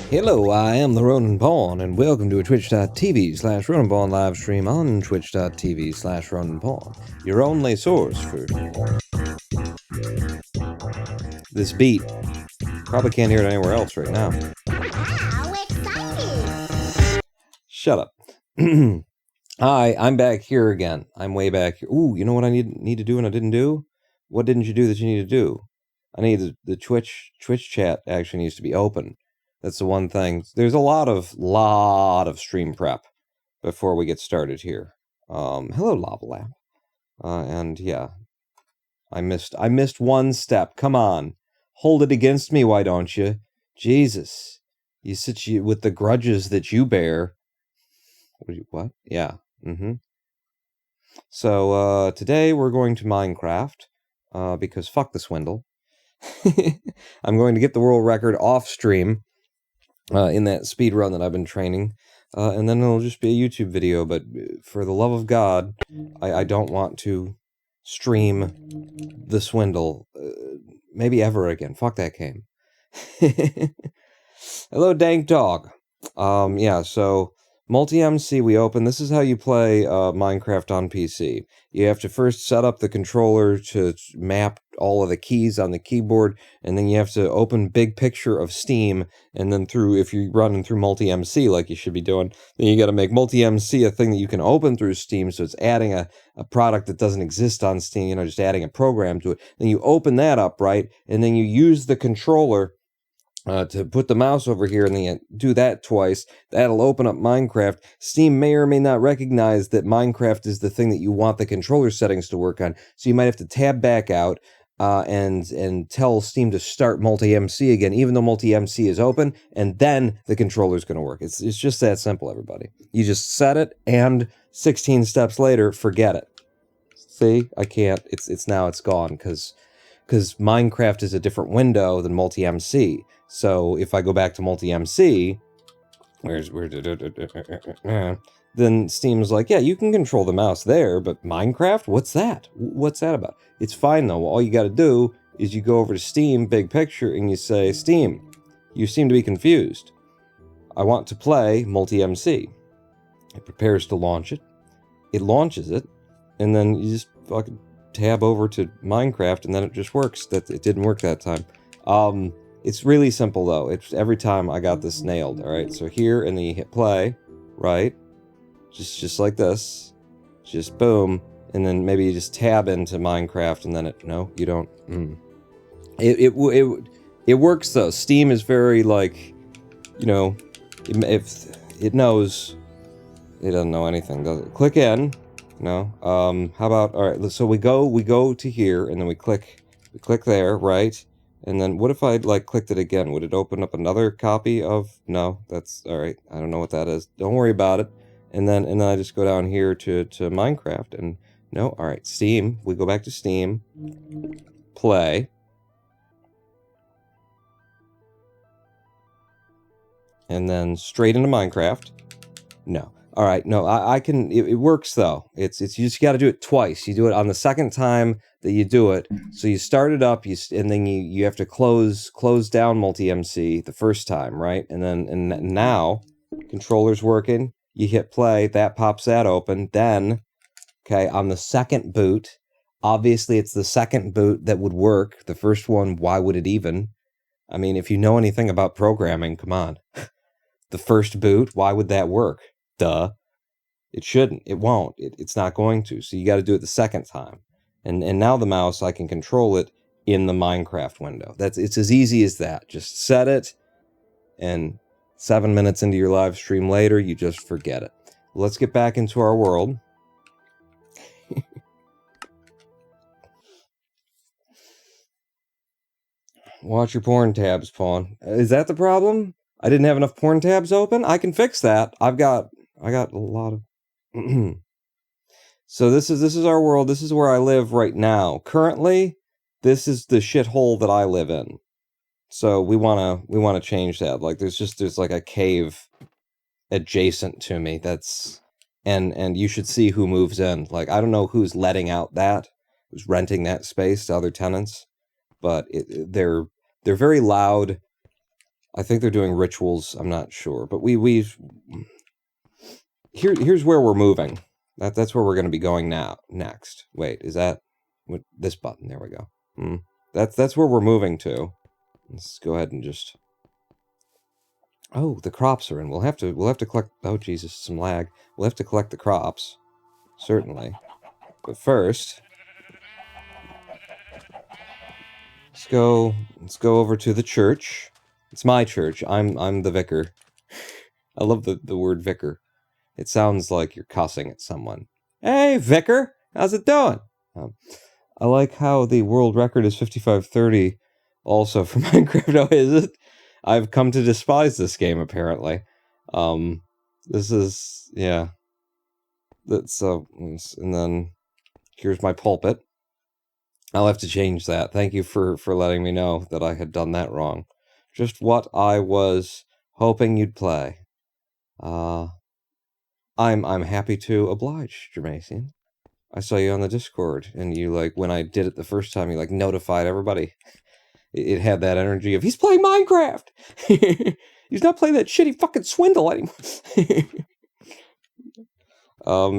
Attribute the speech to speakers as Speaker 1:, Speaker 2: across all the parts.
Speaker 1: Hello, I am the Ronin Pawn, and welcome to a twitch.tv/Ronin Pawn live stream on twitch.tv/Ronin Pawn, your only source for this beat. Probably can't hear it anywhere else right now.
Speaker 2: How exciting!
Speaker 1: Shut up. Hi, I'm back here again. I'm way back here. Ooh, you know what I need to do and I didn't do? What didn't you do that you need to do? I need the Twitch chat actually needs to be open. That's the one thing. There's a lot of stream prep before we get started here. Hello, Lava Lab. And yeah, I missed one step. Come on, hold it against me, why don't you? Jesus, you sit with the grudges that you bear. What? Yeah. So today we're going to Minecraft because fuck the swindle. I'm going to get the world record off stream. In that speed run that I've been training, and then it'll just be a YouTube video, but for the love of God, I don't want to stream the swindle, maybe ever again. Fuck that game. Hello, Dank Dog. Yeah, so Multi-MC we open. This is how you play Minecraft on PC. You have to first set up the controller to map all of the keys on the keyboard, and then you have to open Big Picture of Steam, and then if you're running through Multi-MC like you should be doing, then you got to make Multi-MC a thing that you can open through Steam, so it's adding a product that doesn't exist on Steam, just adding a program to it. Then you open that up, right, and then you use the controller to put the mouse over here and then do that twice. That'll open up Minecraft. Steam may or may not recognize that Minecraft is the thing that you want the controller settings to work on, so you might have to tab back out and tell Steam to start Multi-MC again, even though Multi-MC is open, and then the controller's going to work. It's just that simple, everybody. You just set it, and 16 steps later, forget it. See? I can't. It's gone, because Minecraft is a different window than Multi-MC. So if I go back to Multi-MC, then Steam's like, yeah, you can control the mouse there, but Minecraft? What's that? What's that about? It's fine, though. All you got to do is you go over to Steam, Big Picture, and you say, Steam, you seem to be confused. I want to play Multi-MC. It prepares to launch it. It launches it, and then you just fucking tab over to Minecraft, and then it just works. It didn't work that time. It's really simple, though. It's every time I got this nailed. All right, so here, and then you hit play, right? Just like this, just boom, and then maybe you just tab into Minecraft, and then no, you don't. It works though. Steam is very if it knows, it doesn't know anything, does it? Click in. No. How about, all right, so we go to here, and then we click there, right? And then what if I clicked it again? Would it open up another copy of, no, that's, all right, I don't know what that is. Don't worry about it. And then I just go down here to Minecraft, and no, all right, Steam, we go back to Steam, play. And then straight into Minecraft. No. All right, no, I can. It works though. It's you just got to do it twice. You do it on the second time that you do it. So you start it up, and then you have to close down Multi-MC the first time, right? And now controller's working. You hit play, that pops that open. Then, okay, on the second boot, obviously it's the second boot that would work. The first one, why would it even? I mean, if you know anything about programming, come on. The first boot, why would that work? Duh. It shouldn't. It won't. It's not going to. So you got to do it the second time. And now the mouse, I can control it in the Minecraft window. It's as easy as that. Just set it, and 7 minutes into your live stream later, you just forget it. Let's get back into our world. Watch your porn tabs, Pawn. Is that the problem? I didn't have enough porn tabs open? I can fix that. I got a lot of... So this is our world. This is where I live right now. Currently, this is the shithole that I live in. So we wanna change that. Like there's like a cave adjacent to me. That's and you should see who moves in. Like I don't know who's letting out that, who's renting that space to other tenants, but they're very loud. I think they're doing rituals. I'm not sure, but here's where we're moving. That's where we're going to be going next. Wait, is that with this button? There we go. That's where we're moving to. Let's go ahead and just... Oh, the crops are in. We'll have to collect... Oh, Jesus, some lag. We'll have to collect the crops. Certainly. But first... Let's go over to the church. It's my church. I'm the vicar. I love the word vicar. It sounds like you're cussing at someone. Hey, vicar! How's it doing? I like how the world record is 5530 also for Minecraft. Oh, is it? I've come to despise this game, apparently. This is... Yeah. That's... and then... Here's my pulpit. I'll have to change that. Thank you for letting me know that I had done that wrong. Just what I was hoping you'd play. I'm happy to oblige, Jermacian. I saw you on the Discord, and you, like, when I did it the first time, you, like, notified everybody. It had that energy of, he's playing Minecraft! He's not playing that shitty fucking Swindle anymore!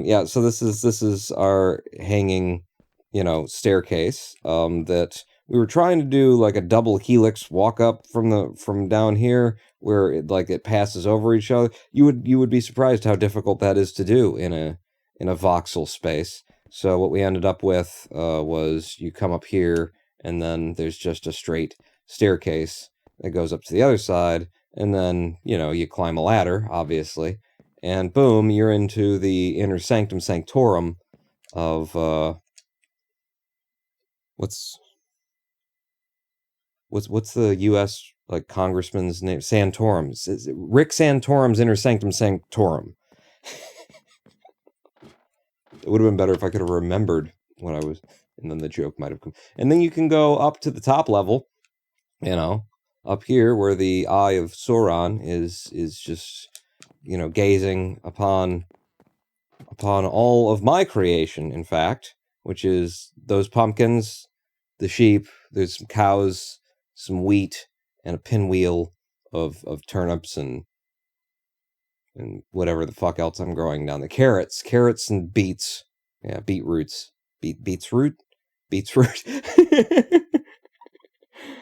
Speaker 1: Yeah, so this is our hanging, staircase, that we were trying to do, like, a double helix walk up from down here, where it passes over each other. You would be surprised how difficult that is to do in a voxel space. So what we ended up with was you come up here, and then there's just a straight staircase that goes up to the other side, and then you climb a ladder, obviously, and boom, you're into the inner sanctum sanctorum of what's the U.S. like congressman's name? Santorum. Rick Santorum's inner sanctum sanctorum. It would have been better if I could have remembered what I was, and then the joke might have come. And then you can go up to the top level, up here where the Eye of Sauron is just, gazing upon all of my creation, in fact, which is those pumpkins, the sheep, there's some cows, some wheat, and a pinwheel of turnips and whatever the fuck else I'm growing down there. Carrots and beets. Yeah, beetroots. Beetroot? Beetroot.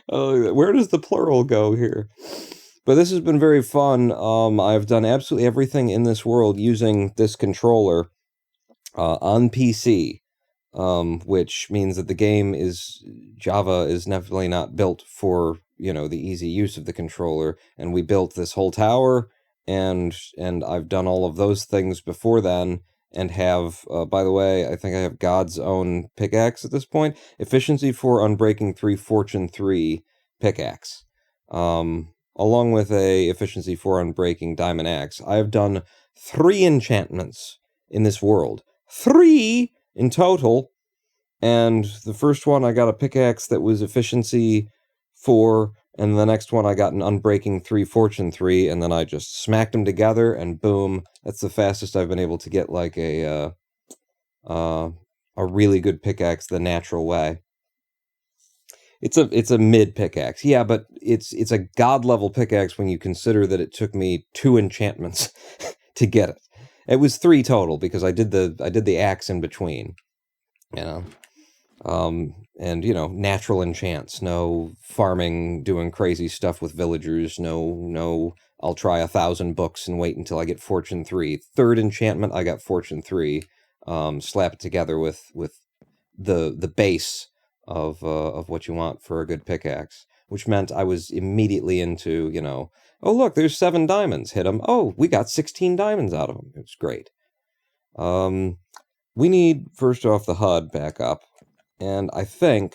Speaker 1: Oh, where does the plural go here? But this has been very fun. I've done absolutely everything in this world using this controller on PC, which means that the game Java is definitely not built for, the easy use of the controller. And we built this whole tower, and I've done all of those things before then, and have, by the way, I think I have God's own pickaxe at this point. Efficiency 4, Unbreaking 3, Fortune 3 pickaxe. Along with a Efficiency 4 Unbreaking Diamond Axe. I have done 3 enchantments in this world. 3 in total. And the first one, I got a pickaxe that was Efficiency 4, And the next one I got an Unbreaking 3 Fortune 3, and then I just smacked them together, and boom, that's the fastest I've been able to get like a really good pickaxe the natural way. It's a mid pickaxe, yeah, but it's a god level pickaxe when you consider that it took me 2 enchantments to get it. It was 3 total because I did the axe in between, you know. And natural enchants, no farming, doing crazy stuff with villagers, no I'll try 1,000 books and wait until I get Fortune 3. Third enchantment, I got Fortune 3. Slap it together with the base of what you want for a good pickaxe, which meant I was immediately into, oh look, there's 7 diamonds, hit them. Oh, we got 16 diamonds out of them. It was great. We need, first off, the HUD back up. And I think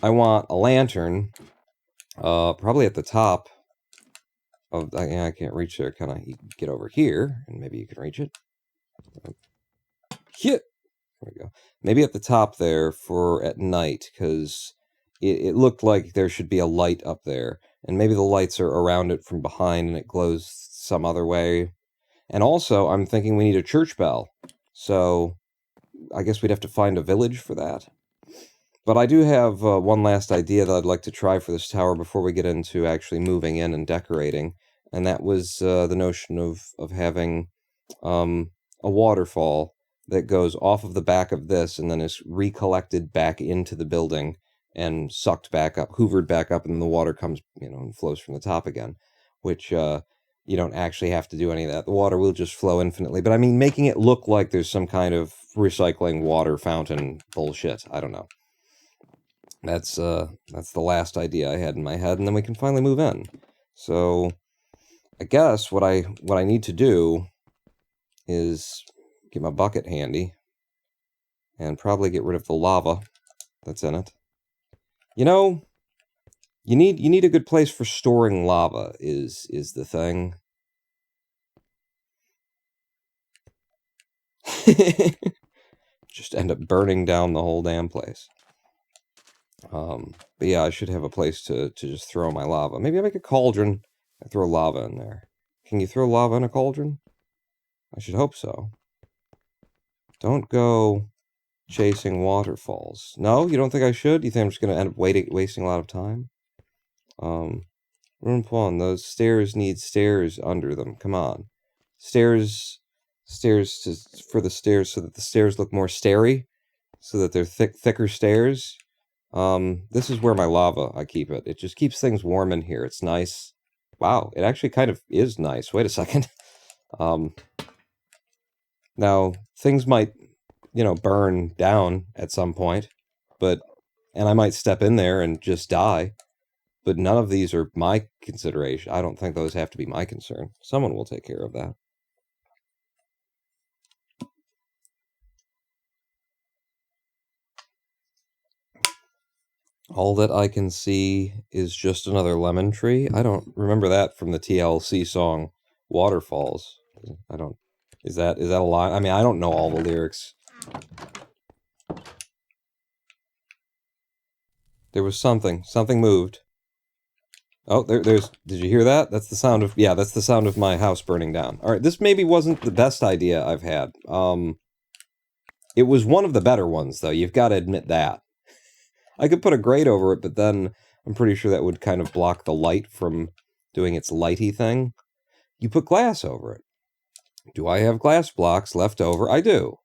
Speaker 1: I want a lantern, probably at the top of, I can't reach there, can I? You can get over here, and maybe you can reach it. Hit! There we go. Maybe at the top there for at night, because it looked like there should be a light up there. And maybe the lights are around it from behind, and it glows some other way. And also, I'm thinking we need a church bell. So I guess we'd have to find a village for that. But I do have one last idea that I'd like to try for this tower before we get into actually moving in and decorating. And that was the notion of having a waterfall that goes off of the back of this and then is recollected back into the building and sucked back up, hoovered back up, and then the water comes, and flows from the top again, which you don't actually have to do any of that. The water will just flow infinitely. But I mean, making it look like there's some kind of recycling water fountain bullshit. I don't know. That's the last idea I had in my head, and then we can finally move in. So I guess what I need to do is get my bucket handy and probably get rid of the lava that's in it. You need a good place for storing lava is the thing. Just end up burning down the whole damn place. But yeah, I should have a place to just throw my lava. Maybe I make a cauldron and throw lava in there. Can you throw lava in a cauldron? I should hope so. Don't go chasing waterfalls. No, you don't think I should? You think I'm just going to end up wasting a lot of time? Room pawn, those stairs need stairs under them. Come on. Stairs for the stairs so that the stairs look more stairy, so that they're thicker stairs. This is where my lava, I keep it. It just keeps things warm in here. It's nice. Wow, it actually kind of is nice. Wait a second. Now, things might, burn down at some point, and I might step in there and just die, but none of these are my consideration. I don't think those have to be my concern. Someone will take care of that. All that I can see is just another lemon tree. I don't remember that from the TLC song Waterfalls. Is that a line? I mean, I don't know all the lyrics. There was something moved. Oh, there's, did you hear that? That's the sound of my house burning down. All right, this maybe wasn't the best idea I've had. It was one of the better ones, though. You've got to admit that. I could put a grate over it, but then I'm pretty sure that would kind of block the light from doing its lighty thing. You put glass over it. Do I have glass blocks left over? I do.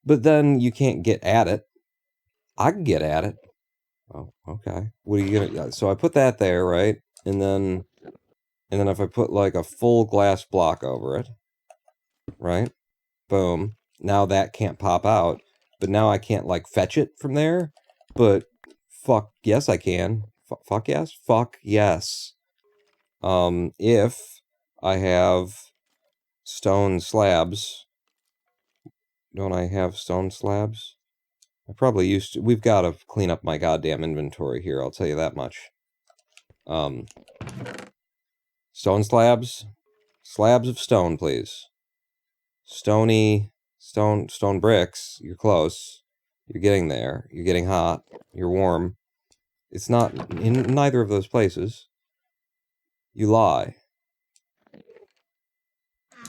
Speaker 1: But then you can't get at it. I can get at it. Oh, okay. What are you gonna... So I put that there, right? And then if I put like a full glass block over it, right? Boom. Now that can't pop out. But now I can't like fetch it from there. But fuck yes I can. Fuck yes? Fuck yes. If I have stone slabs. Don't I have stone slabs? I probably used to. We've got to clean up my goddamn inventory here, I'll tell you that much. Stone slabs? Slabs of stone, please. Stone bricks. You're close. You're getting there. You're getting hot. You're warm. It's not in neither of those places. You lie.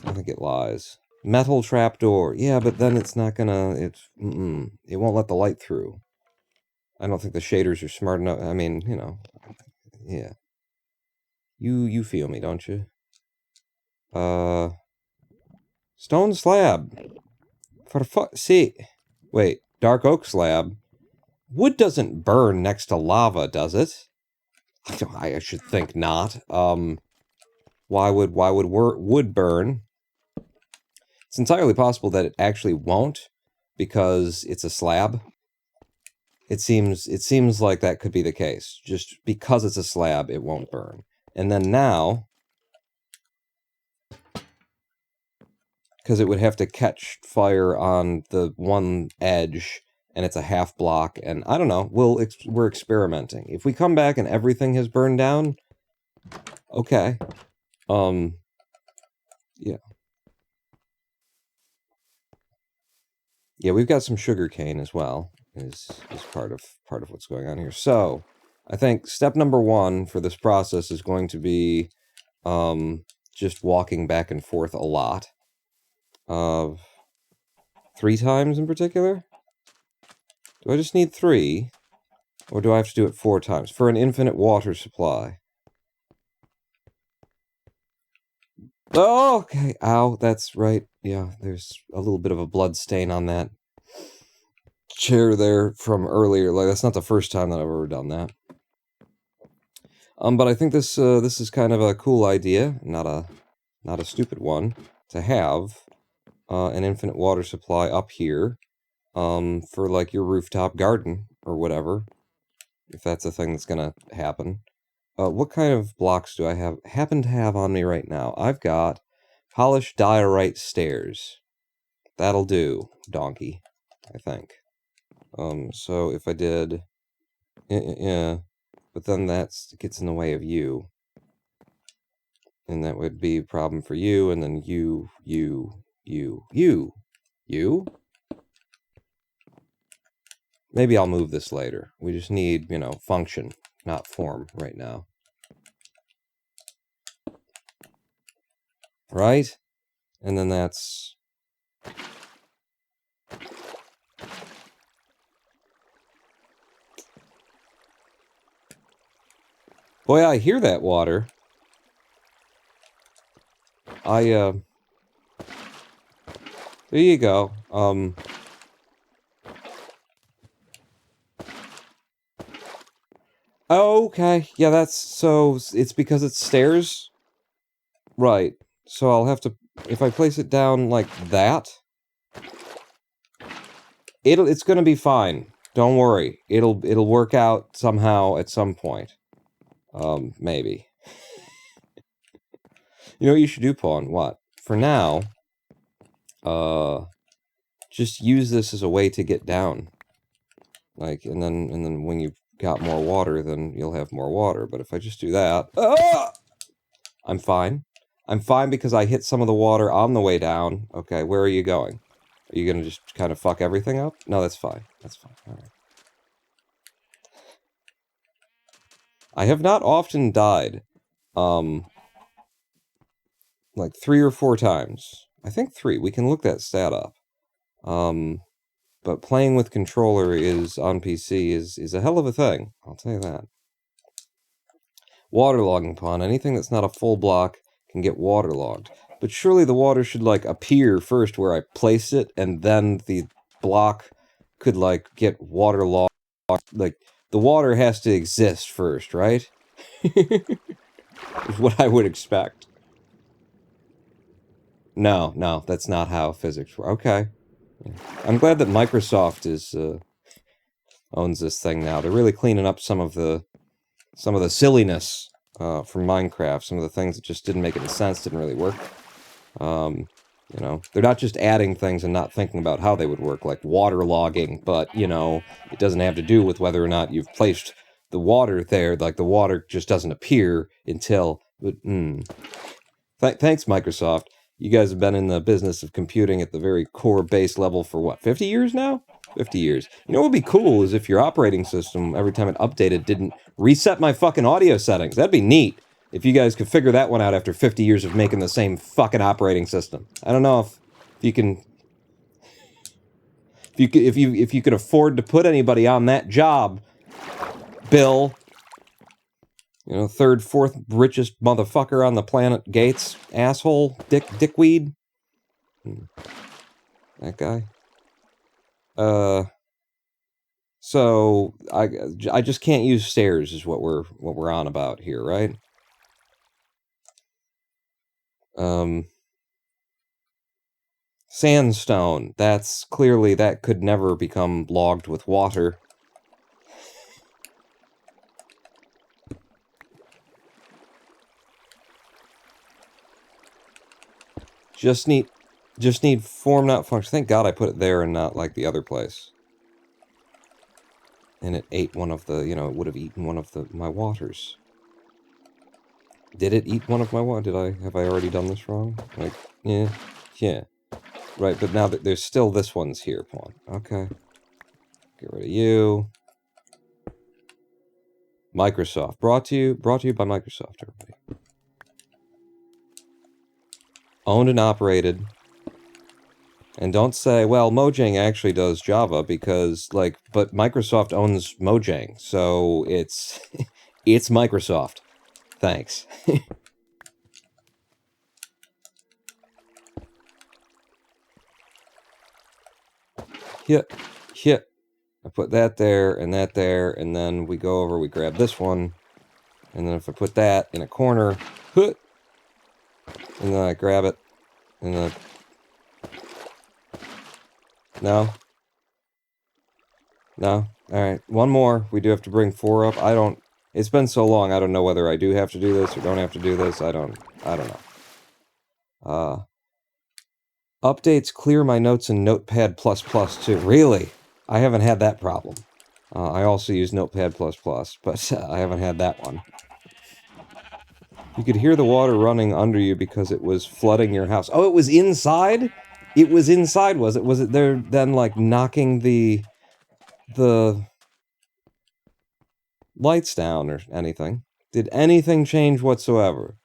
Speaker 1: I think it lies. Metal trapdoor. Yeah, but then it's not gonna... it won't let the light through. I don't think the shaders are smart enough. I mean, you know... Yeah. You feel me, don't you? Stone slab. For see... Wait, dark oak slab? Wood doesn't burn next to lava, does it? I should think not. Why would wood burn? It's entirely possible that it actually won't, because it's a slab. It seems like that could be the case. Just because it's a slab, it won't burn. And then now, because it would have to catch fire on the one edge, and it's a half block, and I don't know, we're experimenting. If we come back and everything has burned down, okay. Yeah. Yeah, we've got some sugarcane as well, is part of what's going on here. So, I think step number 1 for this process is going to be just walking back and forth a lot. 3 times in particular? Do I just need 3? Or do I have to do it 4 times? For an infinite water supply. Oh, okay. Ow, that's right. Yeah, there's a little bit of a blood stain on that chair there from earlier. Like, that's not the first time that I've ever done that. But I think this is kind of a cool idea, not a stupid one, to have an infinite water supply up here for like your rooftop garden or whatever, if that's a thing that's gonna happen. What kind of blocks do I happen to have on me right now? I've got polished diorite stairs. That'll do, donkey, I think. So if I did... Yeah, but then that gets in the way of you. And that would be a problem for you, and then you. Maybe I'll move this later. We just need, function, not form right now. Right? And then that's... Boy, I hear that water. There you go. Okay, yeah, so it's because it's stairs? Right. So I'll have to, if I place it down like that, it's gonna be fine. Don't worry. It'll work out somehow at some point. Maybe. You know what you should do, Pawn? What? For now, just use this as a way to get down. Like, and then when you've got more water, then you'll have more water. But if I just do that, I'm fine. I'm fine because I hit some of the water on the way down. Okay, where are you going? Are you gonna just kind of fuck everything up? No, that's fine. That's fine. All right. I have not often died. Like 3 or 4 times. I think 3. We can look that stat up. But playing with controller on PC is a hell of a thing. I'll tell you that. Waterlogging, Pawn. Anything that's not a full block can get waterlogged. But surely the water should, like, appear first where I place it, and then the block could, like, get waterlogged. Like, the water has to exist first, right? Is what I would expect. No, that's not how physics works. Okay. I'm glad that Microsoft owns this thing now. They're really cleaning up some of the silliness from Minecraft. Some of the things that just didn't make any sense, didn't really work. They're not just adding things and not thinking about how they would work, like waterlogging, but, it doesn't have to do with whether or not you've placed the water there. Like, the water just doesn't appear until... Thanks, Microsoft. You guys have been in the business of computing at the very core base level for, what, 50 years now? 50 years. You know what would be cool is if your operating system, every time it updated, didn't reset my fucking audio settings. That'd be neat. If you guys could figure that one out after 50 years of making the same fucking operating system. I don't know if you can... If you could afford to put anybody on that job, Bill... You know, third, fourth richest motherfucker on the planet, Gates, asshole, dickweed. That guy. So I just can't use stairs, is what we're on about here, right? Sandstone. That's clearly that could never become logged with water. Just need form, not function. Thank God I put it there and not like the other place. And it ate one of the, you know, it would have eaten one of my waters. Did it eat one of my water? Have I already done this wrong? Like, yeah. Right, but now that there's still this one's here, pawn. Okay. Get rid of you. Microsoft. Brought to you by Microsoft, everybody. Owned and operated. And don't say, well, Mojang actually does Java because, like, but Microsoft owns Mojang, so it's it's Microsoft. Thanks. Hit. I put that there, and then we go over, we grab this one, and then if I put that in a corner, and then I grab it, and then... No? No? Alright, one more. We do have to bring 4 up. It's been so long, I don't know whether I do have to do this or don't have to do this. I don't know. Updates clear my notes in Notepad++ too. Really? I haven't had that problem. I also use Notepad++, but I haven't had that one. You could hear the water running under you because it was flooding your house. Oh, it was inside? It was inside, was it? Was it there then, like, knocking the lights down or anything? Did anything change whatsoever?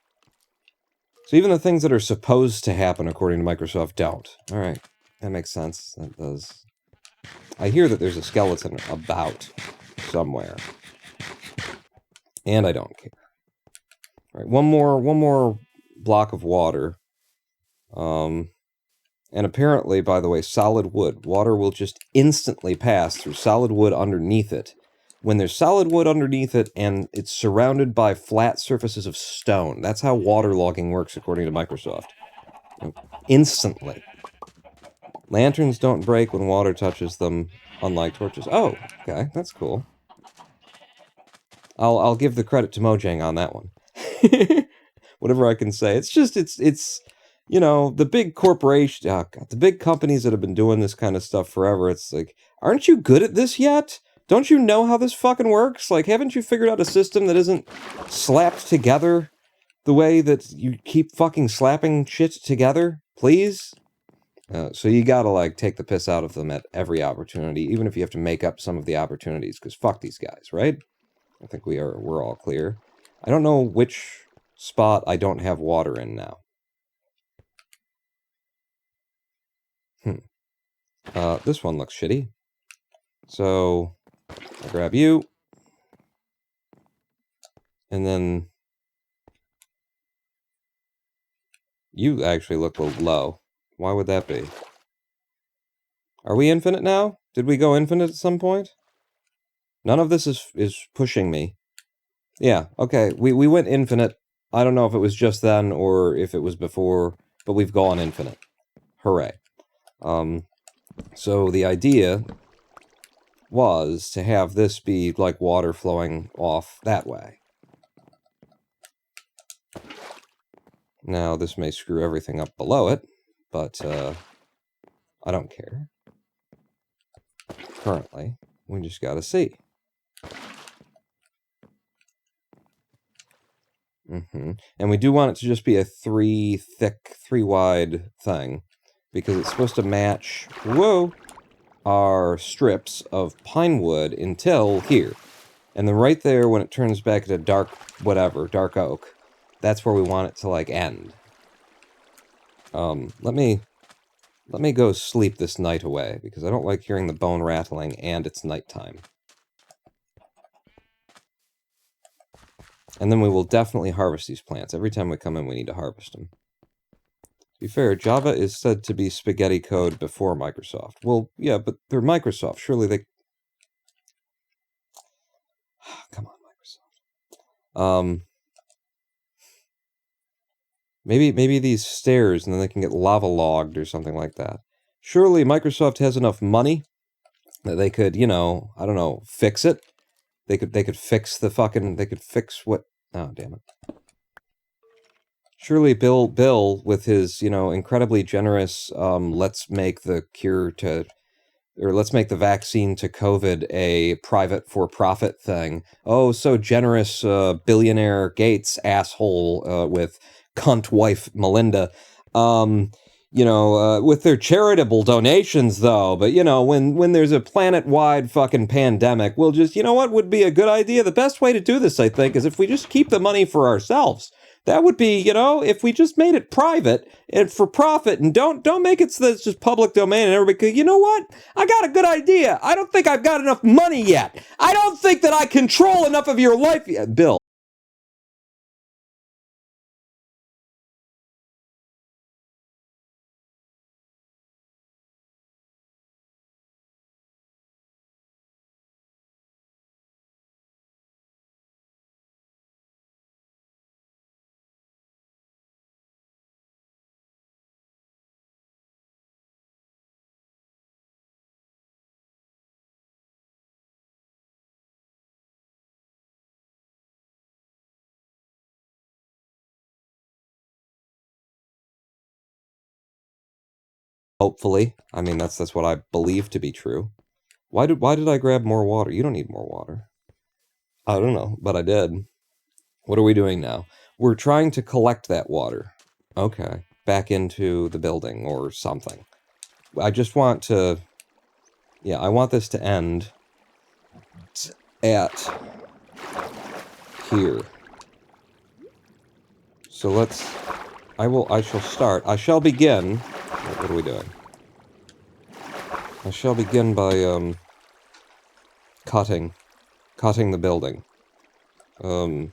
Speaker 1: So even the things that are supposed to happen according to Microsoft don't. Alright, that makes sense. That does. I hear that there's a skeleton about somewhere. And I don't care. Alright, one more block of water. And apparently, by the way, solid wood. Water will just instantly pass through solid wood underneath it. When there's solid wood underneath it, and it's surrounded by flat surfaces of stone. That's how water logging works, according to Microsoft. Instantly. Lanterns don't break when water touches them, unlike torches. Oh, okay, that's cool. I'll give the credit to Mojang on that one. Whatever I can say. It's you know, the big corporation, oh God, the big companies that have been doing this kind of stuff forever, it's like, aren't you good at this yet? Don't you know how this fucking works? Like, haven't you figured out a system that isn't slapped together the way that you keep fucking slapping shit together? Please? So you gotta, like, take the piss out of them at every opportunity, even if you have to make up some of the opportunities, because fuck these guys, right? I think we're all clear. I don't know which spot I don't have water in now. This one looks shitty. So, I'll grab you. And then... You actually look low. Why would that be? Are we infinite now? Did we go infinite at some point? None of this is pushing me. Yeah, okay. We went infinite. I don't know if it was just then or if it was before, but we've gone infinite. Hooray. So the idea was to have this be like water flowing off that way. Now, this may screw everything up below it, but I don't care. Currently, we just gotta see. And we do want it to just be a 3 thick, 3 wide thing, because it's supposed to match... Whoa! our strips of pine wood until here. And then right there, when it turns back into dark oak, that's where we want it to, like, end. Let me go sleep this night away, because I don't like hearing the bone rattling, and it's nighttime. And then we will definitely harvest these plants. Every time we come in, we need to harvest them. To be fair, Java is said to be spaghetti code before Microsoft. Well, yeah, but they're Microsoft. Surely they... Come on, Microsoft. Maybe these stairs, and then they can get lava logged or something like that. Surely Microsoft has enough money that they could, you know, I don't know, fix it. They could fix the fucking... They could fix what... Oh, damn it. Surely Bill, with his, you know, incredibly generous, let's make the cure to... Or let's make the vaccine to COVID a private for-profit thing. Oh, so generous, billionaire Gates asshole with cunt wife Melinda. You know, with their charitable donations, though. But, you know, when there's a planet-wide fucking pandemic, we'll just, you know what would be a good idea? The best way to do this, I think, is if we just keep the money for ourselves. That would be, you know, if we just made it private and for profit, and don't make it so that it's just public domain and everybody could, you know what? I got a good idea. I don't think I've got enough money yet. I don't think that I control enough of your life yet. Bill. Hopefully. I mean, that's what I believe to be true. Why did I grab more water? You don't need more water. I don't know, but I did. What are we doing now? We're trying to collect that water. Okay. Back into the building or something. I just want to... Yeah, I want this to end at here. So let's... I shall start. I shall begin... What are we doing? I shall begin by, cutting the building. Right.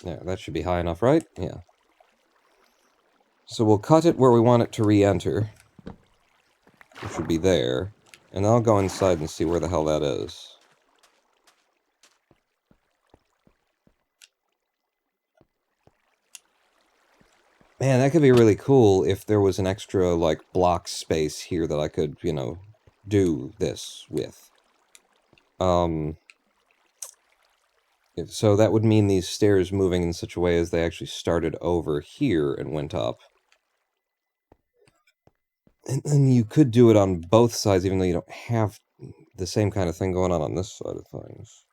Speaker 1: Yeah, that should be high enough, right? Yeah. So we'll cut it where we want it to re-enter. Which should be there. And I'll go inside and see where the hell that is. Man, that could be really cool if there was an extra, like, block space here that I could, you know, do this with. So that would mean these stairs moving in such a way as they actually started over here and went up. And then you could do it on both sides, even though you don't have the same kind of thing going on this side of things.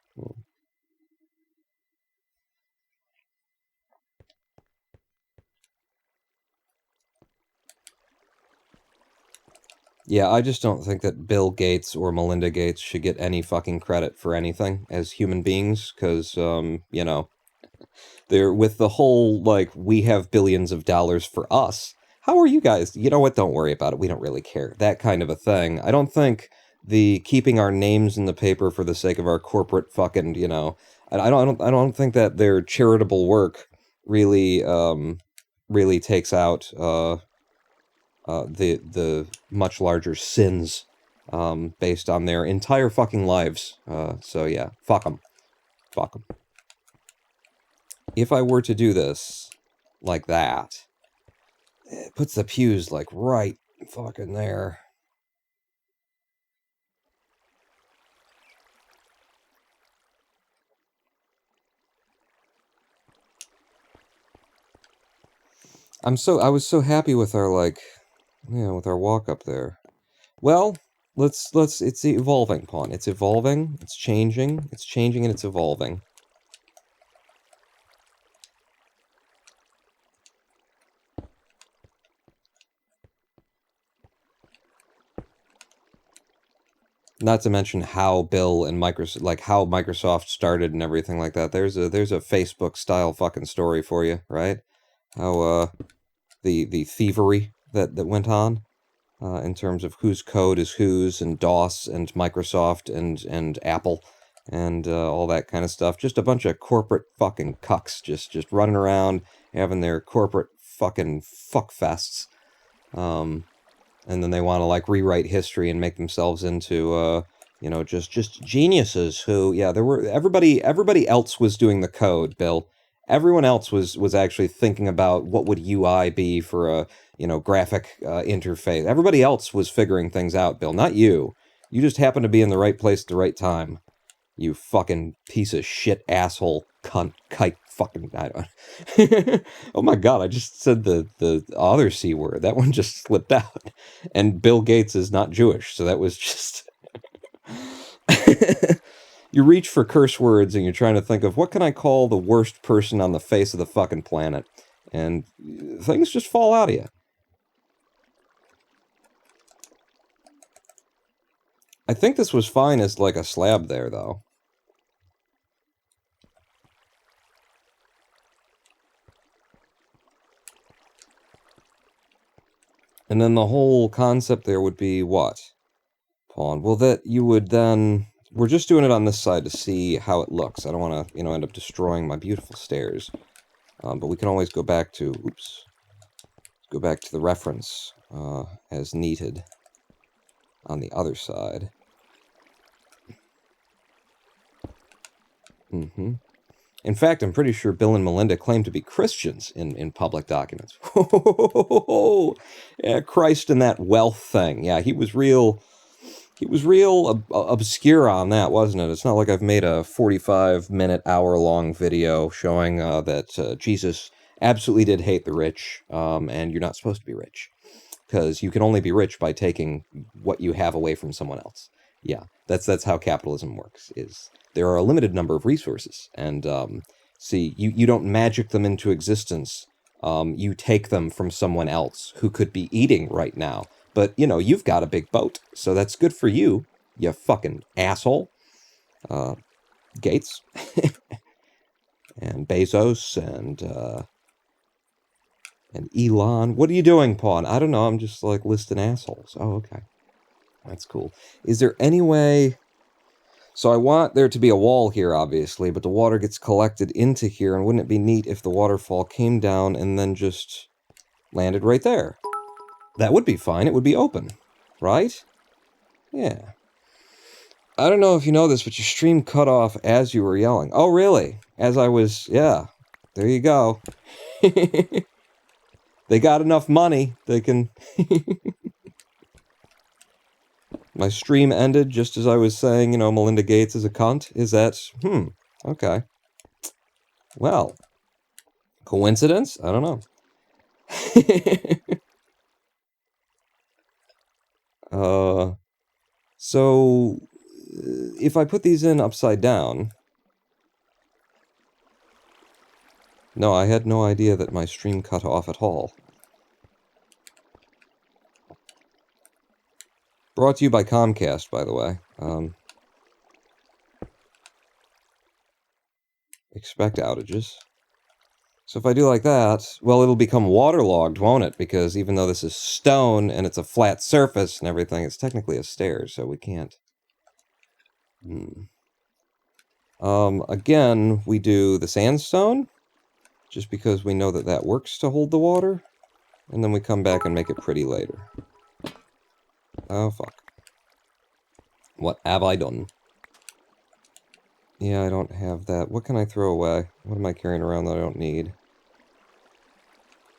Speaker 1: Yeah, I just don't think that Bill Gates or Melinda Gates should get any fucking credit for anything as human beings, because, you know, they're with the whole, like, we have billions of dollars for us. How are you guys? You know what? Don't worry about it. We don't really care. That kind of a thing. I don't think the keeping our names in the paper for the sake of our corporate fucking, you know, I don't think that their charitable work really, really takes out, the much larger sins based on their entire fucking lives. So yeah, fuck them. Fuck them. If I were to do this like that, it puts the pews like right fucking there. I was so happy with our, like, you know, with our walk up there. Well, it's evolving, Pawn. It's evolving, it's changing, and it's evolving. Not to mention how Bill and Microsoft, like how Microsoft started and everything like that. There's a Facebook style fucking story for you, right? How the thievery that went on in terms of whose code is whose, and DOS and Microsoft and Apple and all that kind of stuff. Just a bunch of corporate fucking cucks just running around having their corporate fucking fuck fests. And then they want to like rewrite history and make themselves into you know, just geniuses who, yeah, there were everybody else was doing the code, Bill. Everyone else was actually thinking about what would UI be for a, you know, graphic interface. Everybody else was figuring things out, Bill, not you. You just happened to be in the right place at the right time. You fucking piece of shit asshole cunt kite fucking I don't. Oh my god, I just said the other C word. That one just slipped out. And Bill Gates is not Jewish, so that was just You reach for curse words and you're trying to think of what can I call the worst person on the face of the fucking planet, and things just fall out of you. I think this was fine as like a slab there, though. And then the whole concept there would be what? Pawn. Well, that you would then... We're just doing it on this side to see how it looks. I don't want to, you know, end up destroying my beautiful stairs. But we can always go back to... Oops. Go back to the reference as needed on the other side. In fact, I'm pretty sure Bill and Melinda claim to be Christians in public documents. Yeah, Christ and that wealth thing. Yeah, he was real obscure on that, wasn't it? It's not like I've made a 45-minute, hour-long video showing that Jesus absolutely did hate the rich, and you're not supposed to be rich. Because you can only be rich by taking what you have away from someone else. Yeah, that's how capitalism works, is there are a limited number of resources, and see, you don't magic them into existence. You take them from someone else who could be eating right now. But, you know, you've got a big boat, so that's good for you, you fucking asshole. Gates. And Bezos, and Elon. What are you doing, Pawn? I don't know, I'm just, like, listing assholes. Oh, okay. That's cool. Is there any way... So I want there to be a wall here, obviously, but the water gets collected into here, and wouldn't it be neat if the waterfall came down and then just landed right there? That would be fine. It would be open, right? Yeah. I don't know if you know this, but your stream cut off as you were yelling. Oh, really? As I was... Yeah. There you go. They got enough money. They can... My stream ended just as I was saying, you know, Melinda Gates is a cunt. Is that... Okay. Well. Coincidence? I don't know. So... If I put these in upside down... No, I had no idea that my stream cut off at all. Brought to you by Comcast, by the way. Expect outages. So if I do like that, well, it'll become waterlogged, won't it? Because even though this is stone and it's a flat surface and everything, it's technically a stair, so we can't. Again, we do the sandstone, just because we know that that works to hold the water, and then we come back and make it pretty later. Oh, fuck. What have I done? Yeah, I don't have that. What can I throw away? What am I carrying around that I don't need?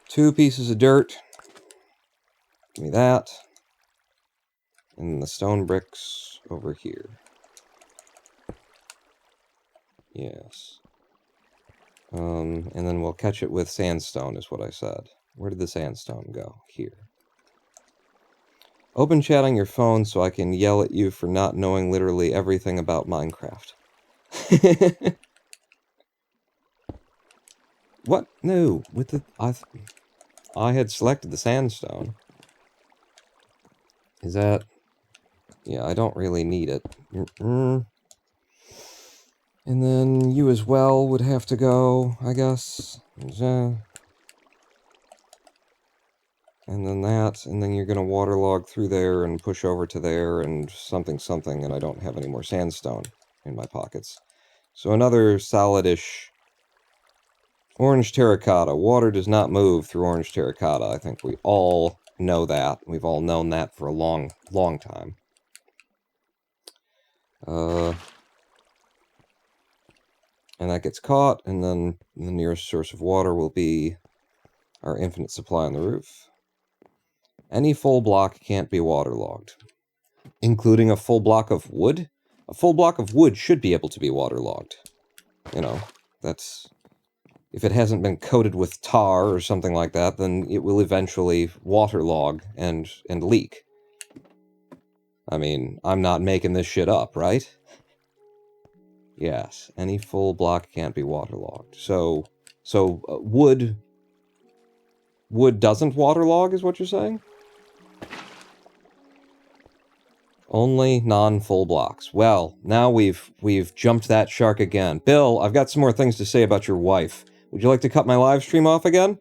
Speaker 1: 2 pieces of dirt. Give me that. And the stone bricks over here. Yes. And then we'll catch it with sandstone, is what I said. Where did the sandstone go? Here. Open chat on your phone so I can yell at you for not knowing literally everything about Minecraft. What? No, with the... I had selected the sandstone. Is that... Yeah, I don't really need it. And then you as well would have to go, I guess. And then that, and then you're gonna waterlog through there and push over to there and something, and I don't have any more sandstone in my pockets. So another solid-ish orange terracotta. Water does not move through orange terracotta. I think we all know that. We've all known that for a long, long time. And that gets caught, and then the nearest source of water will be our infinite supply on the roof. Any full block can't be waterlogged. Including a full block of wood? A full block of wood should be able to be waterlogged. You know, that's... If it hasn't been coated with tar or something like that, then it will eventually waterlog and leak. I mean, I'm not making this shit up, right? Yes, any full block can't be waterlogged. So wood doesn't waterlog, is what you're saying? Only non-full blocks. Well, now we've jumped that shark again. Bill, I've got some more things to say about your wife. Would you like to cut my live stream off again?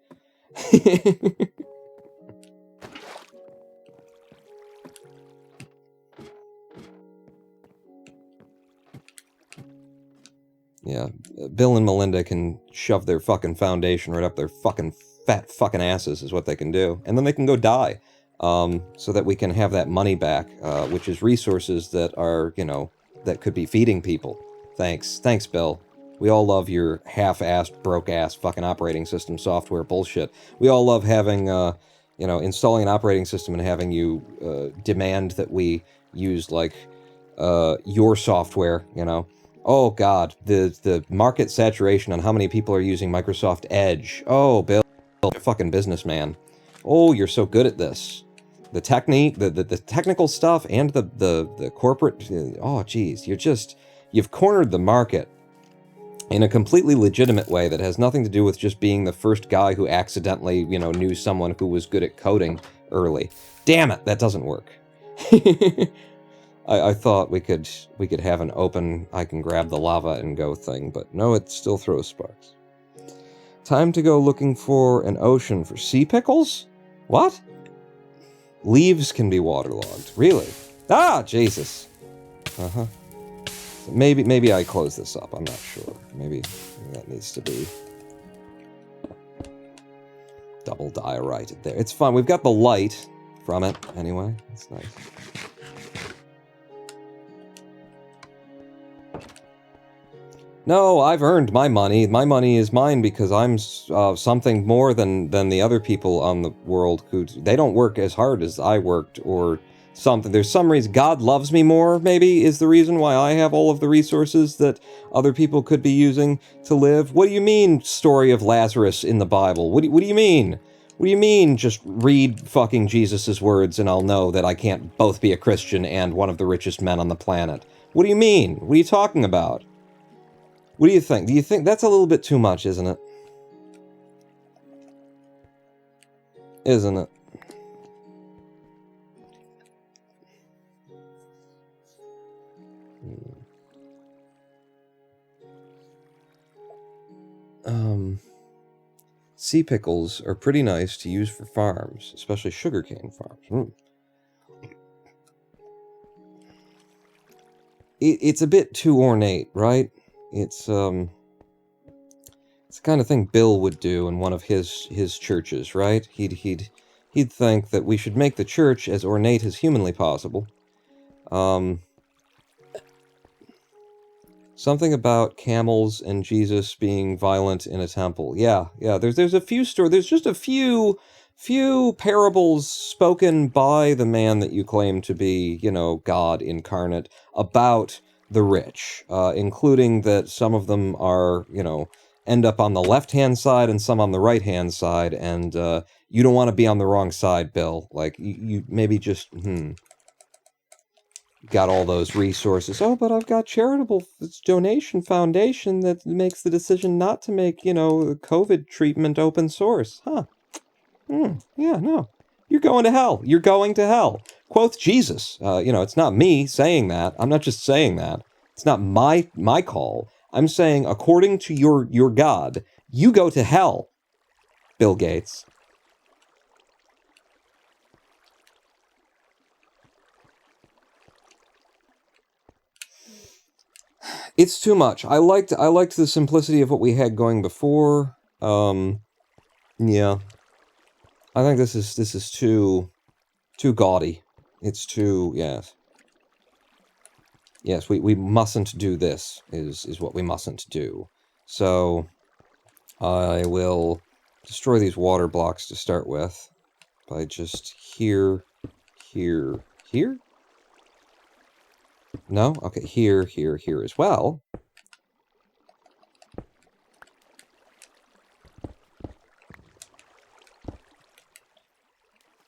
Speaker 1: Yeah, Bill and Melinda can shove their fucking foundation right up their fucking fat fucking asses is what they can do. And then they can go die. So that we can have that money back, which is resources that are, you know, that could be feeding people. Thanks, Bill. We all love your half-assed, broke-ass fucking operating system software bullshit. We all love having, you know, installing an operating system and having you demand that we use, like, your software, you know. Oh, God, the market saturation on how many people are using Microsoft Edge. Oh, Bill, you're a fucking businessman. Oh, you're so good at this. The technique, the technical stuff, and the corporate. Oh, geez, you've cornered the market in a completely legitimate way that has nothing to do with just being the first guy who accidentally, you know, knew someone who was good at coding early. Damn it, that doesn't work. I thought we could have an open, I can grab the lava and go thing, but no, it still throws sparks. Time to go looking for an ocean for sea pickles? What? Leaves can be waterlogged. Really? Ah, Jesus. Uh-huh. Maybe I close this up. I'm not sure. Maybe that needs to be double diorited there. It's fine. We've got the light from it anyway. That's nice. No, I've earned my money. My money is mine because I'm something more than the other people on the world who... They don't work as hard as I worked or something. There's some reason... God loves me more, maybe, is the reason why I have all of the resources that other people could be using to live. What do you mean, story of Lazarus in the Bible? What do you mean? What do you mean, just read fucking Jesus' words and I'll know that I can't both be a Christian and one of the richest men on the planet? What do you mean? What are you talking about? What do you think? Do you think that's a little bit too much, isn't it? Isn't it? Sea pickles are pretty nice to use for farms, especially sugarcane farms. It's a bit too ornate, right? It's the kind of thing Bill would do in one of his churches, right? He'd think that we should make the church as ornate as humanly possible. Something about camels and Jesus being violent in a temple. Yeah. There's a few there's just a few parables spoken by the man that you claim to be, you know, God incarnate about the rich, including that some of them are, you know, end up on the left-hand side and some on the right-hand side, and you don't want to be on the wrong side, Bill. Like, you maybe just, got all those resources. Oh, but I've got charitable donation foundation that makes the decision not to make, you know, COVID treatment open source. Huh. Yeah, no. You're going to hell. You're going to hell. Quoth Jesus. It's not me saying that. I'm not just saying that. It's not my call. I'm saying, according to your God, you go to hell, Bill Gates. It's too much. I liked the simplicity of what we had going before. Yeah. I think this is too gaudy. It's too, yes. Yes, we mustn't do this, is what we mustn't do. So, I will destroy these water blocks to start with by just here. No? Okay, here as well.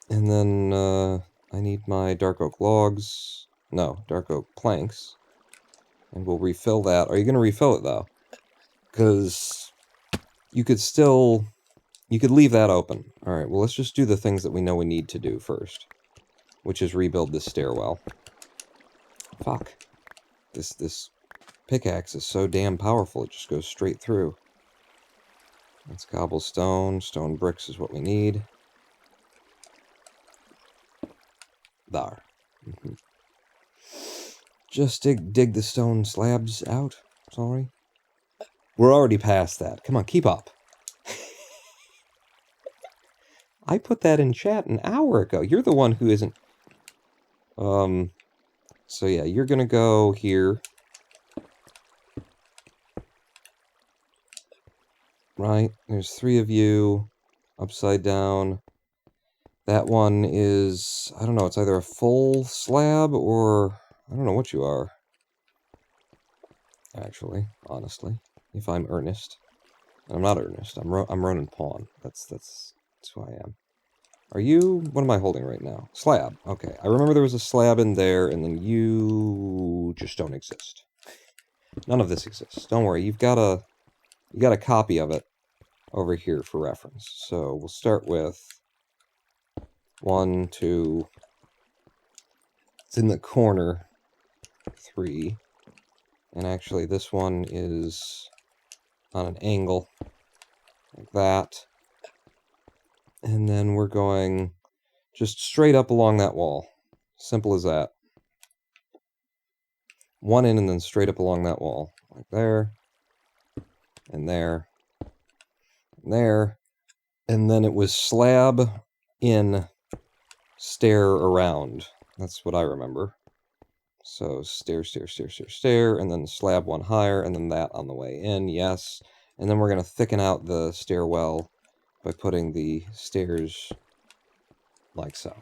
Speaker 1: And then, I need my dark oak logs. No, dark oak planks. And we'll refill that. Are you going to refill it, though? Because you could leave that open. Alright, well, let's just do the things that we know we need to do first. Which is rebuild this stairwell. Fuck. This pickaxe is so damn powerful, it just goes straight through. That's cobblestone. Stone bricks is what we need. There. Just dig the stone slabs out. Sorry. We're already past that. Come on, keep up. I put that in chat an hour ago. You're the one who isn't... So yeah, you're gonna go here. Right? There's 3 of you. Upside down. That one is... I don't know, it's either a full slab or... I don't know what you are. Actually, honestly. If I'm earnest. I'm not earnest. I'm Ronan Pawn. That's who I am. Are you... What am I holding right now? Slab. Okay. I remember there was a slab in there, and then you just don't exist. None of this exists. Don't worry. You got a copy of it over here for reference. So we'll start with 1, 2. It's in the corner. 3. And actually, this one is on an angle like that. And then we're going just straight up along that wall. Simple as that. 1 in and then straight up along that wall. Like there. And there. And there. And then it was slab in, stair around. That's what I remember. So stair, and then slab 1 higher, and then that on the way in, yes. And then we're going to thicken out the stairwell by putting the stairs like so.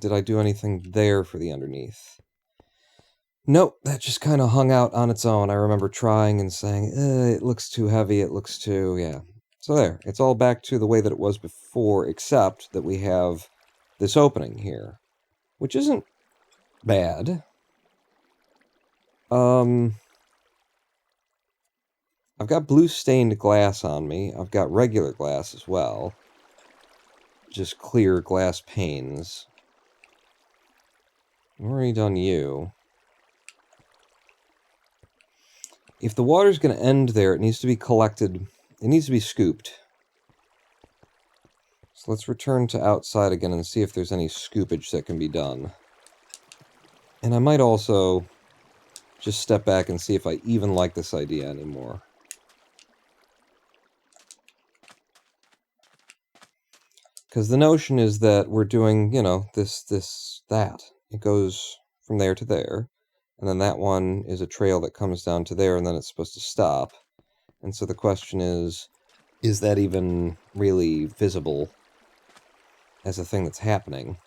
Speaker 1: Did I do anything there for the underneath? Nope, that just kind of hung out on its own. I remember trying and saying, it looks too heavy, it looks too, yeah. So there, it's all back to the way that it was before, except that we have this opening here, which isn't bad. I've got blue stained glass on me. I've got regular glass as well. Just clear glass panes. I've already done you. If the water's going to end there, it needs to be collected. It needs to be scooped. So let's return to outside again and see if there's any scoopage that can be done. And I might also just step back and see if I even like this idea anymore. Because the notion is that we're doing, that. It goes from there to there. And then that one is a trail that comes down to there, and then it's supposed to stop. And so the question is that even really visible as a thing that's happening?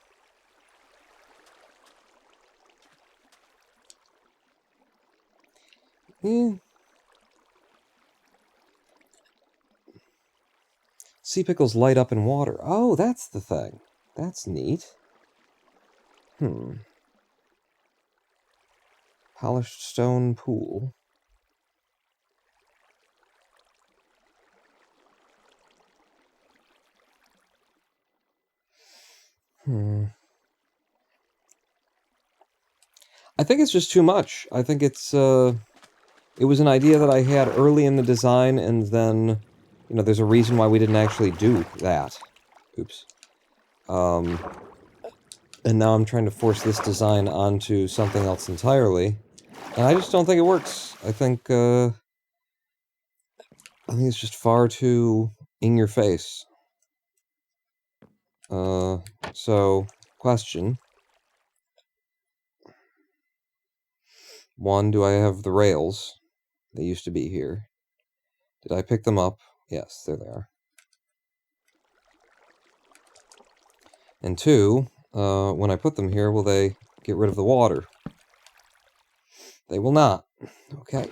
Speaker 1: Sea pickles light up in water. Oh, that's the thing. That's neat. Polished stone pool. I think it's just too much. I think it's, it was an idea that I had early in the design, and then, you know, there's a reason why we didn't actually do that. Oops. And now I'm trying to force this design onto something else entirely. And I just don't think it works. I think it's just far too in your face. So, question. 1, do I have the rails? They used to be here. Did I pick them up? Yes, there they are. And 2, when I put them here, will they get rid of the water? They will not. Okay.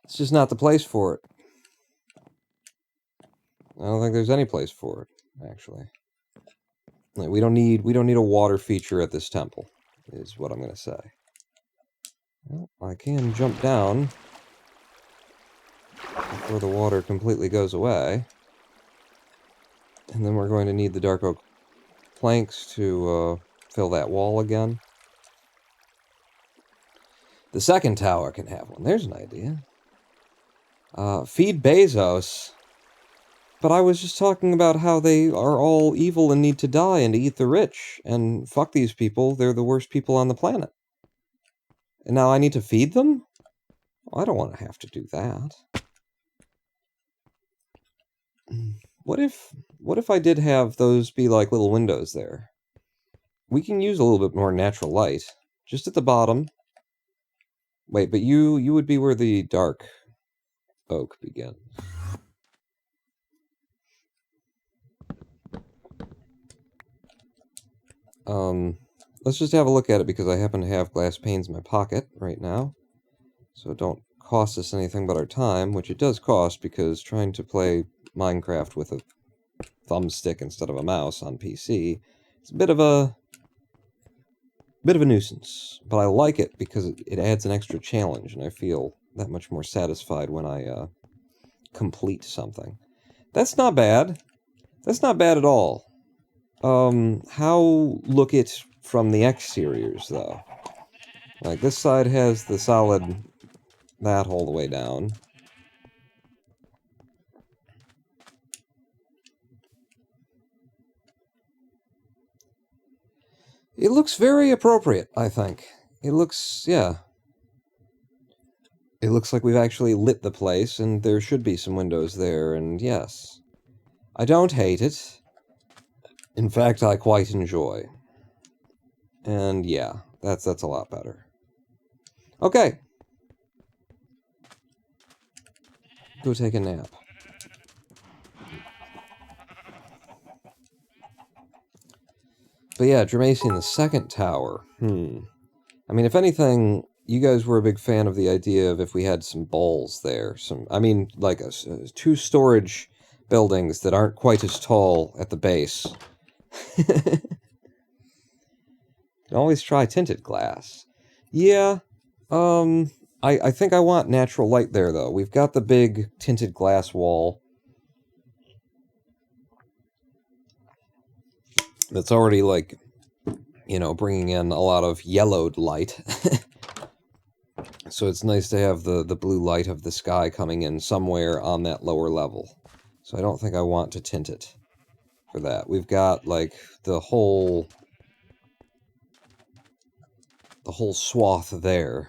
Speaker 1: It's just not the place for it. I don't think there's any place for it, actually. Like, we don't need a water feature at this temple, is what I'm going to say. Well, I can jump down before the water completely goes away. And then we're going to need the dark oak planks to fill that wall again. The second tower can have one. There's an idea. Feed Bezos. But I was just talking about how they are all evil and need to die and to eat the rich. And fuck these people. They're the worst people on the planet. And now I need to feed them? I don't want to have to do that. What if I did have those be like little windows there? We can use a little bit more natural light. Just at the bottom. Wait, but you would be where the dark oak begins. Let's just have a look at it because I happen to have glass panes in my pocket right now. So it don't cost us anything but our time, which it does cost because trying to play Minecraft with a thumbstick instead of a mouse on PC is a bit of a nuisance. But I like it because it adds an extra challenge, and I feel that much more satisfied when I complete something. That's not bad. That's not bad at all. How look it from the exteriors, though? Like, this side has the solid that all the way down. It looks very appropriate, I think. It looks, yeah. It looks like we've actually lit the place, and there should be some windows there, and yes. I don't hate it. In fact, I quite enjoy. And yeah, that's a lot better. Okay. Go take a nap. But yeah, Dramatian, the second tower. I mean, if anything, you guys were a big fan of the idea of if we had some balls there. Like 2 storage buildings that aren't quite as tall at the base. You can always try tinted glass. Yeah, I think I want natural light there, though. We've got the big tinted glass wall that's already, like, you know, bringing in a lot of yellowed light. So it's nice to have the blue light of the sky coming in somewhere on that lower level. So I don't think I want to tint it for that. We've got, like, the whole swath there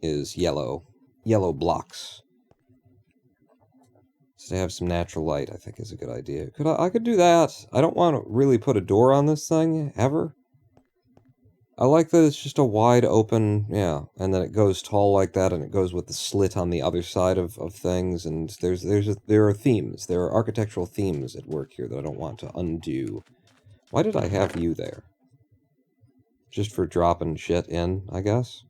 Speaker 1: is yellow blocks. So to have some natural light, I think, is a good idea. I could do that. I don't want to really put a door on this thing, ever. I like that it's just a wide open, yeah, and then it goes tall like that, and it goes with the slit on the other side of things, and there are themes. There are architectural themes at work here that I don't want to undo. Why did I have you there? Just for dropping shit in, I guess?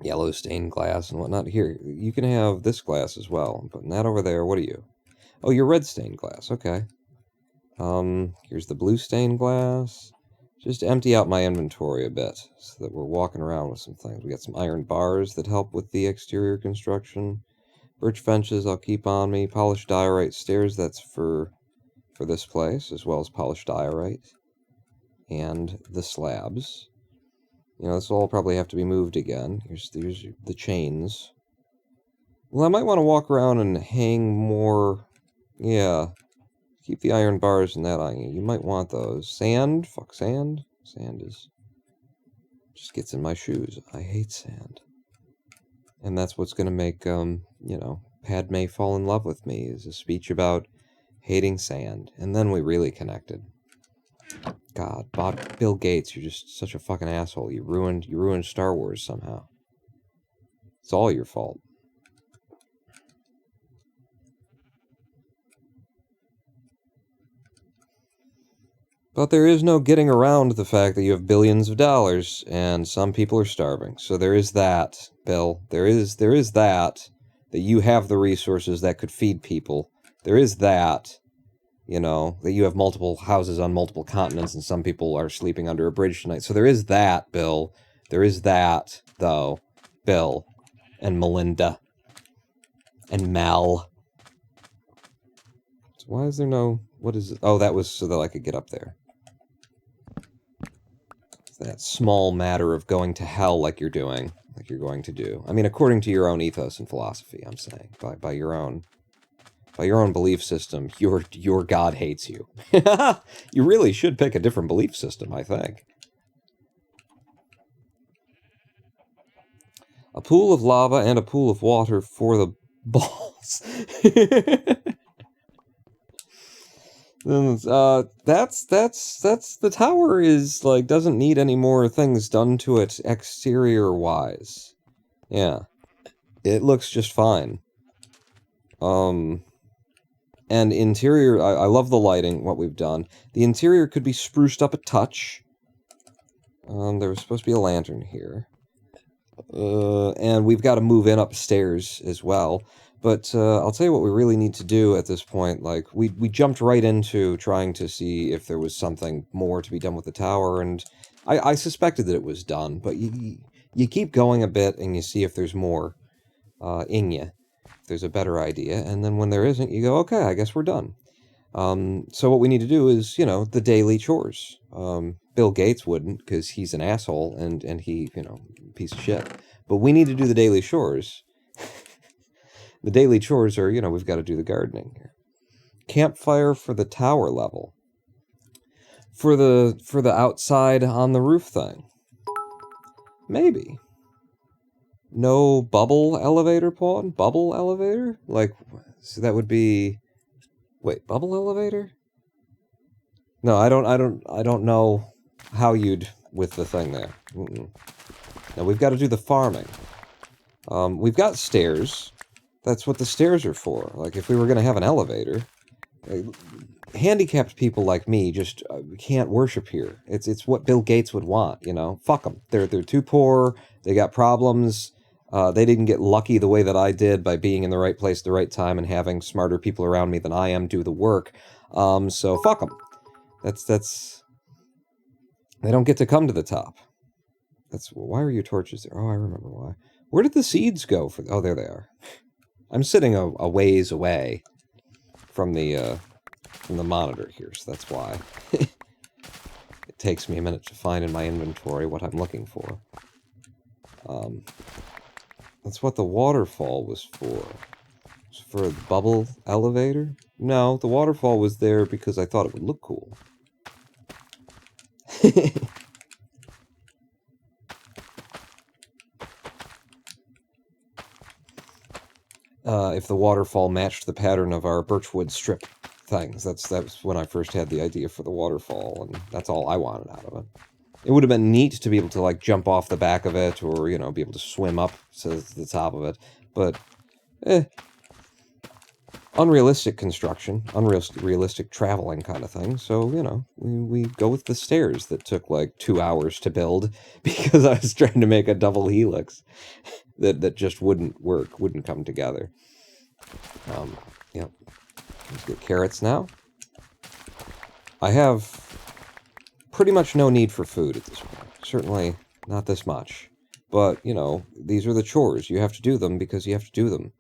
Speaker 1: Yellow stained glass and whatnot. Here, you can have this glass as well. I'm putting that over there. What are you? Oh, you're red stained glass. Okay. Here's the blue stained glass. just empty out my inventory a bit so that we're walking around with some things. We got some iron bars that help with the exterior construction. Birch benches I'll keep on me. Polished diorite stairs, that's for this place, as well as polished diorite. And the slabs. You know, this will all probably have to be moved again. Here's the chains. Well, I might want to walk around and hang more... Yeah. Keep the iron bars and that on you. You might want those. Sand? Fuck sand. Sand is... just gets in my shoes. I hate sand. And that's what's going to make, you know, Padme fall in love with me, is a speech about hating sand. And then we really connected. God, Bill Gates, you're just such a fucking asshole. You ruined Star Wars somehow. It's all your fault. But there is no getting around the fact that you have billions of dollars, and some people are starving. So there is that, Bill. There is that you have the resources that could feed people. There is that, you know, that you have multiple houses on multiple continents, and some people are sleeping under a bridge tonight. So there is that, Bill. There is that, though, Bill. And Melinda. And Mel. So why is there no... What is it? Oh, that was so that I could get up there. That small matter of going to hell like you're doing, like you're going to do. I mean, according to your own ethos and philosophy, I'm saying, by your own belief system, your God hates you. You really should pick a different belief system, I think. A pool of lava and a pool of water for the balls. That's the tower is, like, doesn't need any more things done to it exterior-wise. Yeah. It looks just fine. And interior, I love the lighting, what we've done. The interior could be spruced up a touch. There was supposed to be a lantern here. And we've got to move in upstairs as well. But I'll tell you what we really need to do at this point. Like, we jumped right into trying to see if there was something more to be done with the tower, and I suspected that it was done, but you keep going a bit and you see if there's more in you, if there's a better idea, and then when there isn't, you go, okay, I guess we're done. So what we need to do is, you know, the daily chores. Bill Gates wouldn't, because he's an asshole, and he, you know, piece of shit. But we need to do the daily chores. The daily chores are, you know, we've got to do the gardening here. Campfire for the tower level. For the outside on the roof thing. Maybe. No bubble elevator pod? Bubble elevator? Like, so that would be... Wait, bubble elevator? No, I don't know how you'd with the thing there. Now we've got to do the farming. We've got stairs. That's what the stairs are for. Like, if we were going to have an elevator, handicapped people like me just can't worship here. It's what Bill Gates would want, you know? Fuck them. They're too poor. They got problems. They didn't get lucky the way that I did by being in the right place at the right time and having smarter people around me than I am do the work. So fuck them. That's... They don't get to come to the top. Why are your torches there? Oh, I remember why. Where did the seeds go? Oh, there they are. I'm sitting a ways away from the monitor here, so that's why. It takes me a minute to find in my inventory what I'm looking for. That's what the waterfall was for. It's for a bubble elevator? No, the waterfall was there because I thought it would look cool. If the waterfall matched the pattern of our birchwood strip things. That's when I first had the idea for the waterfall, and that's all I wanted out of it. It would have been neat to be able to, like, jump off the back of it, or, you know, be able to swim up to the top of it, but, unrealistic construction, unrealistic traveling kind of thing, so, you know, we go with the stairs that took, like, 2 hours to build, because I was trying to make a double helix that just wouldn't work, wouldn't come together. Yep. Let's get carrots now. I have pretty much no need for food at this point. Certainly not this much. But, you know, these are the chores. You have to do them because you have to do them.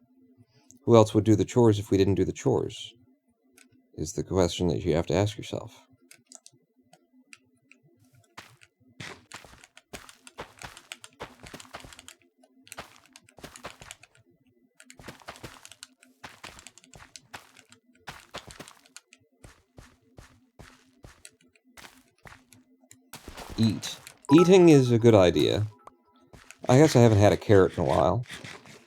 Speaker 1: Who else would do the chores if we didn't do the chores? Is the question that you have to ask yourself. Eat. Eating is a good idea. I guess I haven't had a carrot in a while.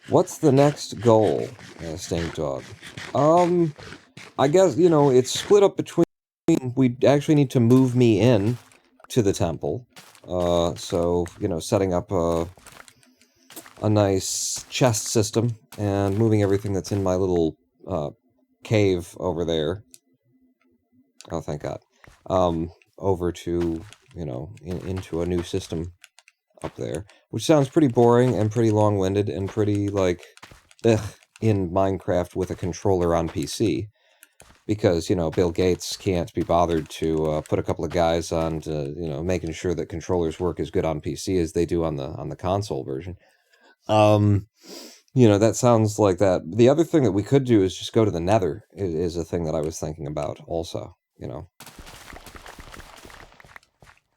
Speaker 1: What's the next goal, Stank Dog? I guess, you know, it's split up between... We actually need to move me in to the temple. So, you know, setting up a nice chest system and moving everything that's in my little cave over there. Oh, thank God. Over to, you know, into a new system up there, which sounds pretty boring and pretty long-winded and pretty, like, in Minecraft with a controller on PC. Because, you know, Bill Gates can't be bothered to put a couple of guys on to, you know, making sure that controllers work as good on PC as they do on the console version. You know, that sounds like that. The other thing that we could do is just go to the Nether, is a thing that I was thinking about also, you know.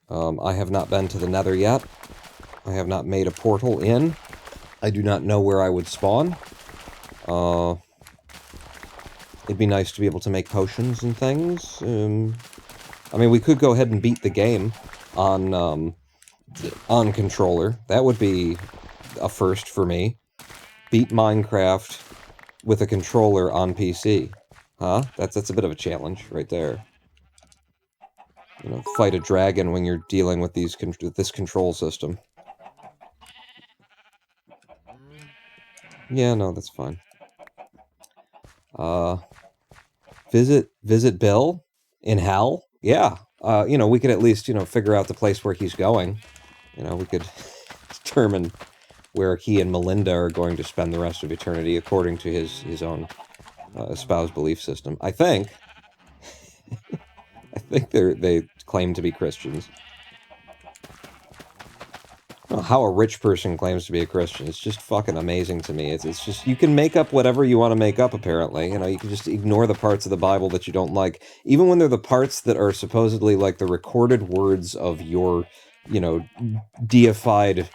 Speaker 1: I have not been to the Nether yet. I have not made a portal in. I do not know where I would spawn. It'd be nice to be able to make potions and things. I mean, we could go ahead and beat the game on controller. That would be a first for me. Beat Minecraft with a controller on PC. Huh? That's a bit of a challenge right there. You know, fight a dragon when you're dealing with this control system. Yeah, no, that's fine. Visit Bill in hell? Yeah. You know, we could at least, you know, figure out the place where he's going. You know, we could determine where he and Melinda are going to spend the rest of eternity according to his own espoused belief system. I think. I think they claim to be Christians. Oh, how a rich person claims to be a Christian. It's just fucking amazing to me. It's just, you can make up whatever you want to make up, apparently. You know, you can just ignore the parts of the Bible that you don't like. Even when they're the parts that are supposedly like the recorded words of your, you know, deified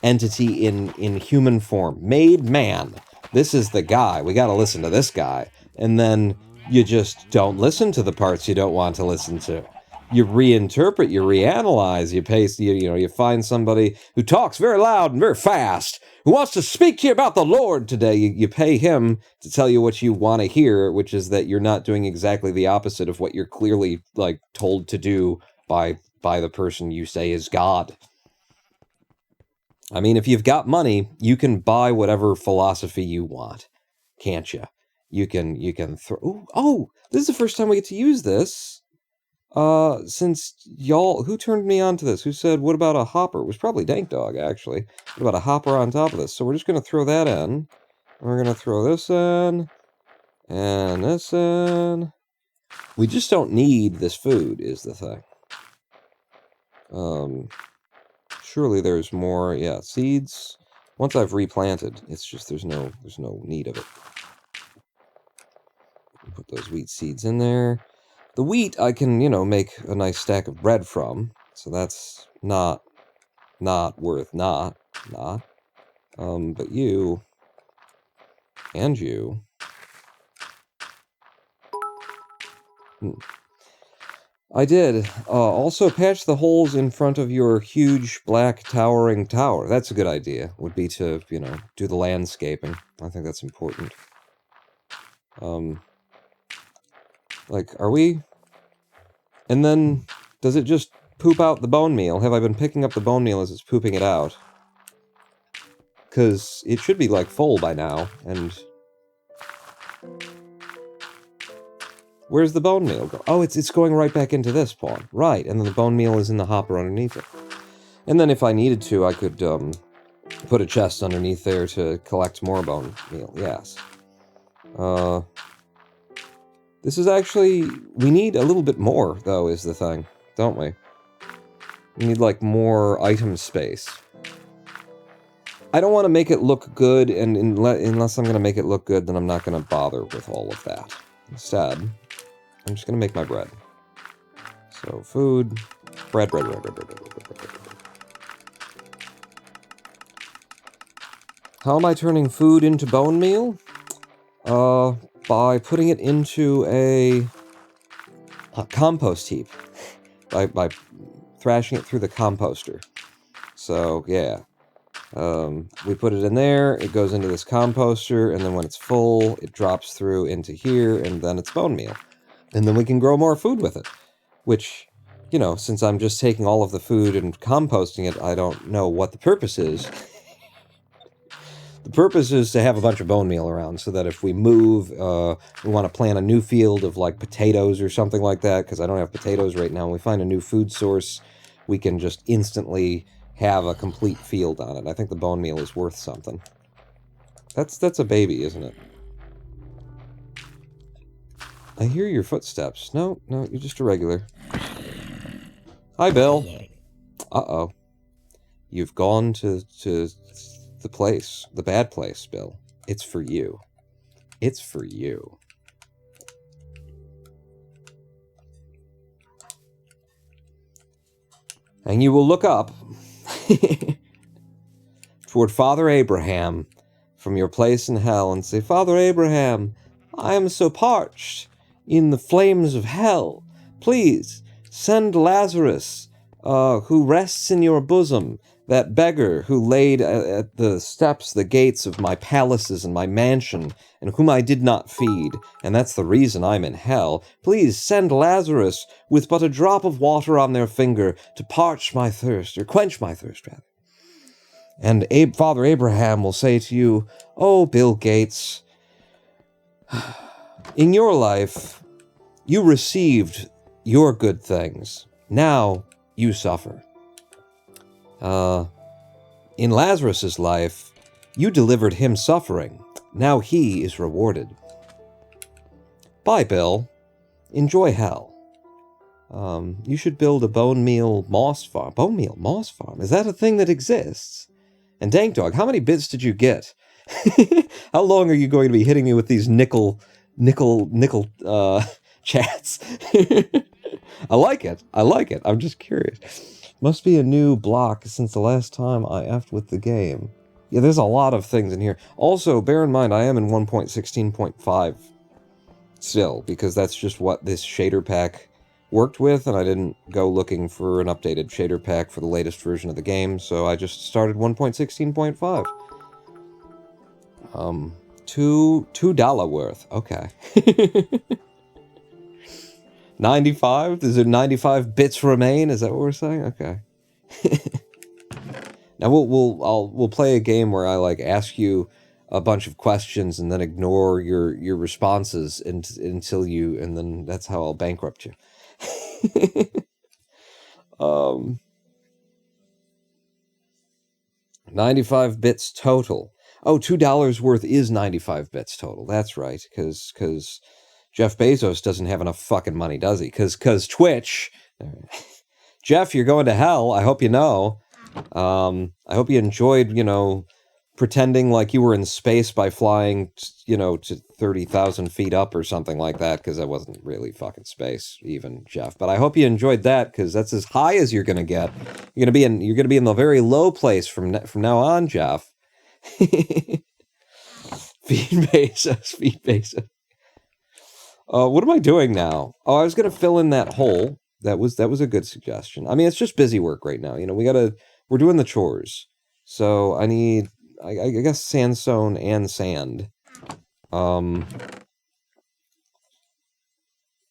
Speaker 1: entity in human form. Made man. This is the guy. We gotta listen to this guy. And then you just don't listen to the parts you don't want to listen to. You reinterpret, you reanalyze, you paste, you know, you find somebody who talks very loud and very fast, who wants to speak to you about the Lord today. You pay him to tell you what you want to hear, which is that you're not doing exactly the opposite of what you're clearly, like, told to do by the person you say is God. I mean, if you've got money, you can buy whatever philosophy you want, can't you? You can throw... Oh, this is the first time we get to use this. Since y'all... Who turned me on to this? Who said, what about a hopper? It was probably Dank Dog, actually. What about a hopper on top of this? So we're just going to throw that in. We're going to throw this in. And this in. We just don't need this food, is the thing. Surely there's more... Yeah, seeds. Once I've replanted, it's just there's no need of it. Put those wheat seeds in there. The wheat I can, you know, make a nice stack of bread from, so that's not worth not. But you and you. I did. Also patch the holes in front of your huge black towering tower. That's a good idea. Would be to, you know, do the landscaping. I think that's important. Like, are we... And then, does it just poop out the bone meal? Have I been picking up the bone meal as it's pooping it out? Because it should be, like, full by now, and... Where's the bone meal go? Oh, it's going right back into this pawn. Right, and then the bone meal is in the hopper underneath it. And then if I needed to, I could, put a chest underneath there to collect more bone meal, yes. This is actually... We need a little bit more, though, is the thing. Don't we? We need, like, more item space. I don't want to make it look good, and unless I'm going to make it look good, then I'm not going to bother with all of that. Instead, I'm just going to make my bread. So, food, bread. How am I turning food into bone meal? By putting it into a compost heap. By thrashing it through the composter. So, yeah. We put it in there, it goes into this composter, and then when it's full, it drops through into here, and then it's bone meal. And then we can grow more food with it. Which, you know, since I'm just taking all of the food and composting it, I don't know what the purpose is. The purpose is to have a bunch of bone meal around, so that if we move, we want to plant a new field of, like, potatoes or something like that, because I don't have potatoes right now, and we find a new food source, we can just instantly have a complete field on it. I think the bone meal is worth something. That's a baby, isn't it? I hear your footsteps. No, you're just a regular. Hi, Bill. Uh-oh. You've gone to the place, the bad place, Bill. It's for you. It's for you. And you will look up toward Father Abraham from your place in hell and say, Father Abraham, I am so parched in the flames of hell. Please send Lazarus, who rests in your bosom, that beggar who laid at the steps, the gates of my palaces and my mansion, and whom I did not feed, and that's the reason I'm in hell. Please send Lazarus with but a drop of water on their finger to parch my thirst, or quench my thirst, rather. And Father Abraham will say to you, oh, Bill Gates, in your life, you received your good things. Now you suffer. In Lazarus's life, you delivered him suffering. Now he is rewarded. Bye, Bill. Enjoy hell. You should build a bone meal moss farm. Bone meal moss farm? Is that a thing that exists? And Dank Dog, how many bits did you get? How long are you going to be hitting me with these nickel chats? I like it. I'm just curious. Must be a new block since the last time I effed with the game. Yeah, there's a lot of things in here. Also, bear in mind, I am in 1.16.5 still, because that's just what this shader pack worked with, and I didn't go looking for an updated shader pack for the latest version of the game, so I just started 1.16.5. $2 worth. Okay. 95? Is there 95 bits remain? Is that what we're saying? Okay. Now we'll play a game where I like ask you a bunch of questions and then ignore your responses until you, and then that's how I'll bankrupt you. 95 bits total. Oh, $2 worth is 95 bits total. That's right, because Jeff Bezos doesn't have enough fucking money, does he? Because Twitch. Jeff, you're going to hell. I hope you know. I hope you enjoyed, pretending like you were in space by flying, to 30,000 feet up or something like that, because that wasn't really fucking space, even, Jeff. But I hope you enjoyed that, because that's as high as you're gonna get. You're gonna be in the very low place from now on, Jeff. Feed Bezos. What am I doing now? Oh, I was gonna fill in that hole. That was a good suggestion. I mean, it's just busy work right now. We're doing the chores. So I need, I guess, sandstone and sand.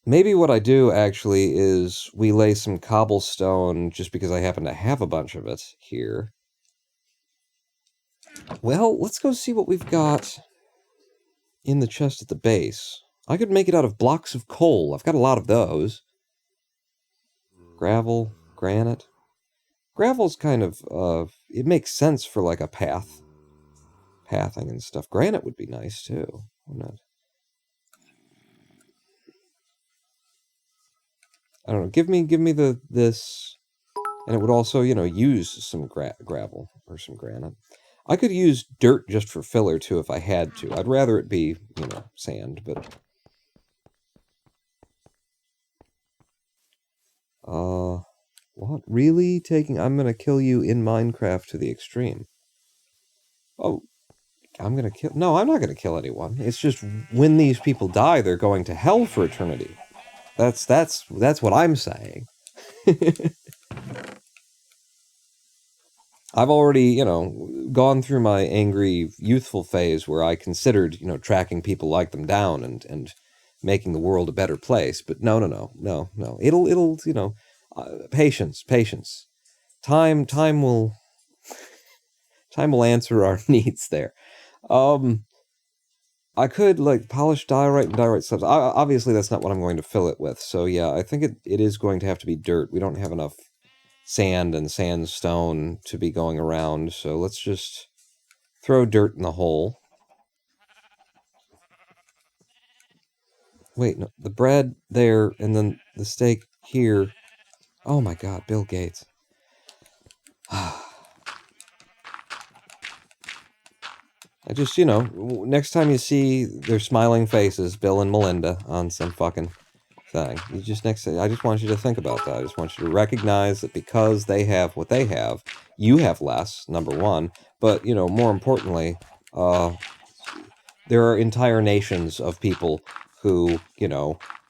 Speaker 1: Maybe what I do, actually, is we lay some cobblestone, just because I happen to have a bunch of it here. Well, let's go see what we've got in the chest at the base. I could make it out of blocks of coal. I've got a lot of those. Gravel, granite. Gravel's kind of, it makes sense for, like, a pathing and stuff. Granite would be nice, too. Why not? I don't know. Give me this, and it would also, use some gravel or some granite. I could use dirt just for filler too if I had to. I'd rather it be, sand, but what? Really taking I'm gonna kill you in Minecraft to the extreme. Oh, I'm gonna kill No, I'm not gonna kill anyone. It's just when these people die, they're going to hell for eternity. That's what I'm saying. I've already, gone through my angry youthful phase where I considered, tracking people like them down and making the world a better place. But no. It'll, patience. Time will answer our needs there. I could like polish diorite and diorite slabs. Obviously, that's not what I'm going to fill it with. So yeah, I think it is going to have to be dirt. We don't have enough sand and sandstone to be going around, so let's just throw dirt in the hole. Wait, no, the bread there, and then the steak here. Oh my god, Bill Gates. I just, next time you see their smiling faces, Bill and Melinda, on some fucking thing, I just want you to think about that. I just want you to recognize that because they have what they have, you have less, number one, but, more importantly, there are entire nations of people who,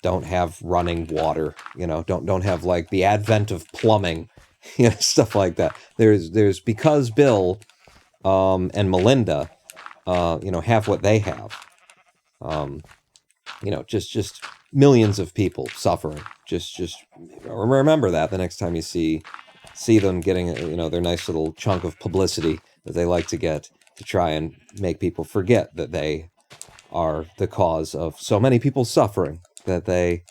Speaker 1: don't have running water, don't have, like, the advent of plumbing, stuff like that. There's because Bill, and Melinda, have what they have. Just millions of people suffering. Just remember that the next time you see them getting, their nice little chunk of publicity that they like to get to try and make people forget that they are the cause of so many people suffering, that they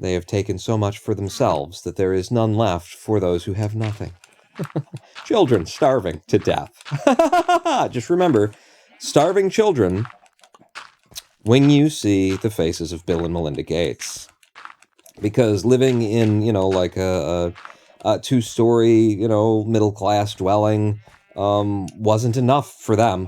Speaker 1: have taken so much for themselves that there is none left for those who have nothing. Children starving to death. Just remember, starving children when you see the faces of Bill and Melinda Gates. Because living in, like a two-story, middle-class dwelling wasn't enough for them.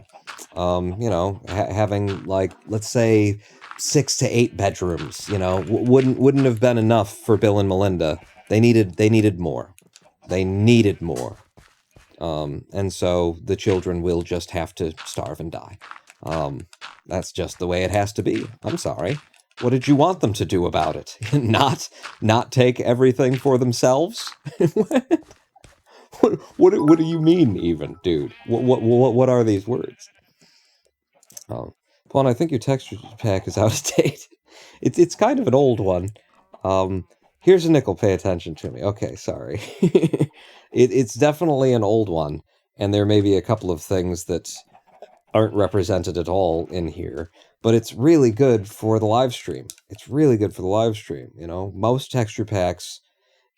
Speaker 1: Having, like, let's say 6 to 8 bedrooms, wouldn't have been enough for Bill and Melinda. They needed more. They needed more. And so the children will just have to starve and die. That's just the way it has to be. I'm sorry. What did you want them to do about it? Not take everything for themselves? What do you mean, even, dude? What are these words? Paul, I think your texture pack is out of date. It's kind of an old one. Here's a nickel. Pay attention to me. Okay, sorry. It's definitely an old one, and there may be a couple of things that aren't represented at all in here, but it's really good for the live stream. It's really good for the live stream. Most texture packs,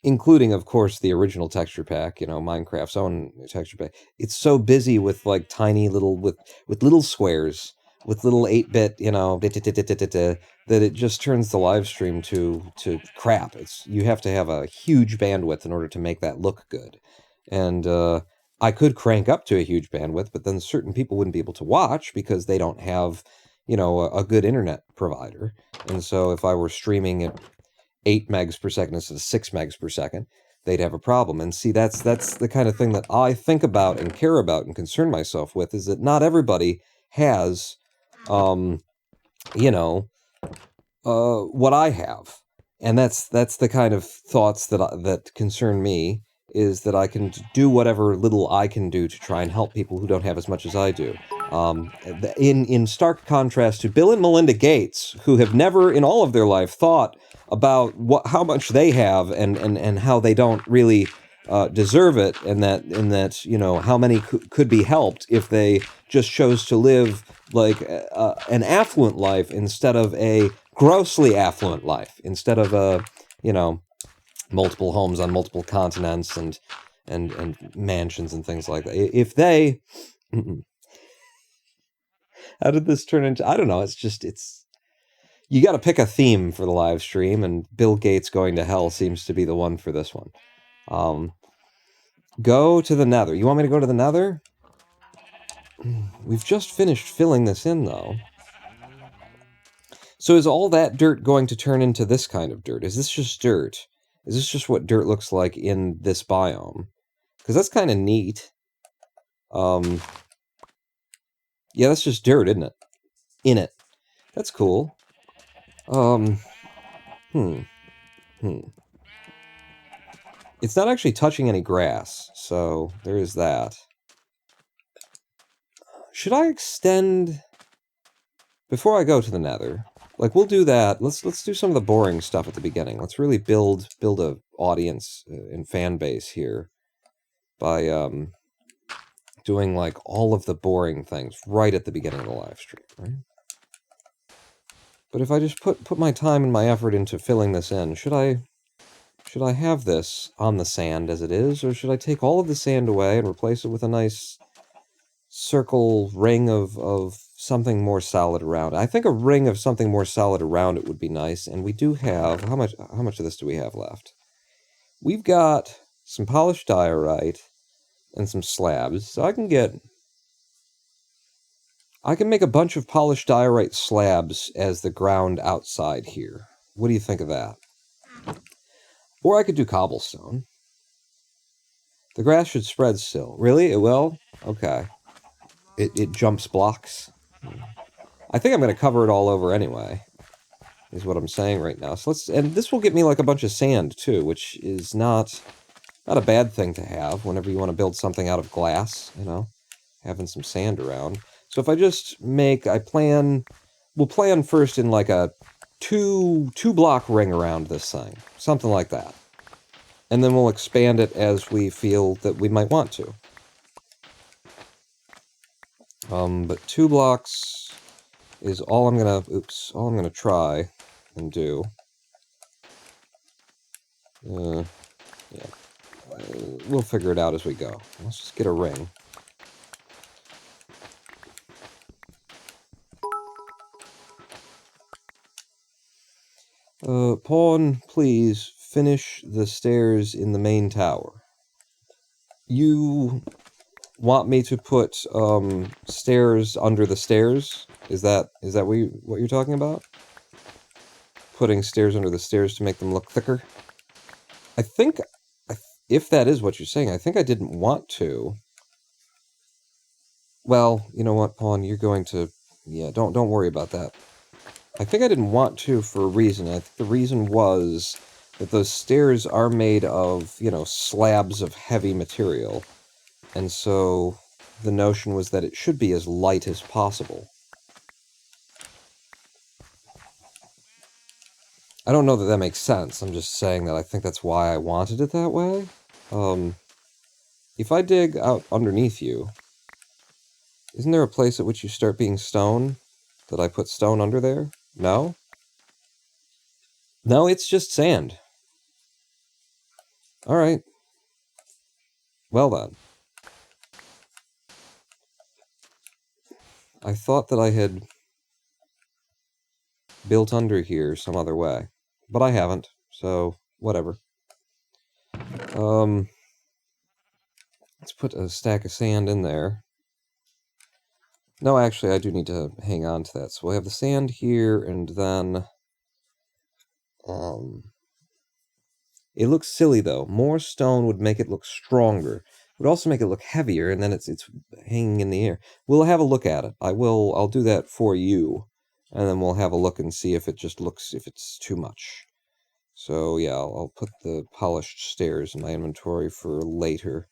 Speaker 1: including, of course, the original texture pack, Minecraft's own texture pack, it's so busy with, like, tiny little, with little squares, with little 8-bit, that it just turns the live stream to crap. You have to have a huge bandwidth in order to make that look good. And I could crank up to a huge bandwidth, but then certain people wouldn't be able to watch because they don't have, a good internet provider. And so if I were streaming at 8 megs per second instead of 6 megs per second, they'd have a problem. And see, that's the kind of thing that I think about and care about and concern myself with, is that not everybody has, what I have. And that's the kind of thoughts that concern me, is that I can do whatever little I can do to try and help people who don't have as much as I do. In stark contrast to Bill and Melinda Gates, who have never in all of their life thought about how much they have and how they don't really deserve it, and that how many could be helped if they just chose to live like an affluent life instead of a grossly affluent life, instead of multiple homes on multiple continents and mansions and things like that. If they how did this turn into, I don't know, it's You got to pick a theme for the live stream, and Bill Gates going to hell seems to be the one for this one. Go to the Nether. You want me to go to the Nether? We've just finished filling this in, though. So is all that dirt going to turn into this kind of dirt? Is this just dirt? Is this just what dirt looks like in this biome? Because that's kind of neat. Yeah, that's just dirt, isn't it? In it. That's cool. It's not actually touching any grass, so there is that. Should I extend... Before I go to the Nether, like, we'll do that. Let's do some of the boring stuff at the beginning. Let's really build a audience and fan base here by doing, like, all of the boring things right at the beginning of the live stream, right? But if I just put my time and my effort into filling this in, should I have this on the sand as it is, or should I take all of the sand away and replace it with a nice circle ring of something more solid around it? I think a ring of something more solid around it would be nice, and we do have... How much of this do we have left? We've got some polished diorite and some slabs, so I can make a bunch of polished diorite slabs as the ground outside here. What do you think of that? Or I could do cobblestone. The grass should spread still. Really? It will? Okay. It jumps blocks. I think I'm going to cover it all over anyway, is what I'm saying right now. So and this will get me like a bunch of sand too, which is not a bad thing to have whenever you want to build something out of glass, you know, having some sand around. So if I just we'll plan first in like a two block ring around this thing, something like that. And then we'll expand it as we feel that we might want to. But 2 blocks is all I'm gonna try and do. Yeah. We'll figure it out as we go. Let's just get a ring. Pawn, please finish the stairs in the main tower. You want me to put stairs under the stairs? Is that what you're talking about? Putting stairs under the stairs to make them look thicker? I think, if that is what you're saying, I think I didn't want to. Well, you know what, Pawn, you're going to... Yeah, don't worry about that. I think I didn't want to for a reason. I think the reason was that those stairs are made of, you know, slabs of heavy material. And so the notion was that it should be as light as possible. I don't know that that makes sense. I'm just saying that I think that's why I wanted it that way. If I dig out underneath you, isn't there a place at which you start being stone? That I put stone under there? No? No, it's just sand. Alright. Well then. I thought that I had built under here some other way. But I haven't, so whatever. Let's put a stack of sand in there. No, actually, I do need to hang on to that. So we'll have the sand here, and then... It looks silly, though. More stone would make it look stronger. It would also make it look heavier, and then it's hanging in the air. We'll have a look at it. I'll do that for you, and then we'll have a look and see if it just looks, if it's too much. So, yeah, I'll put the polished stairs in my inventory for later.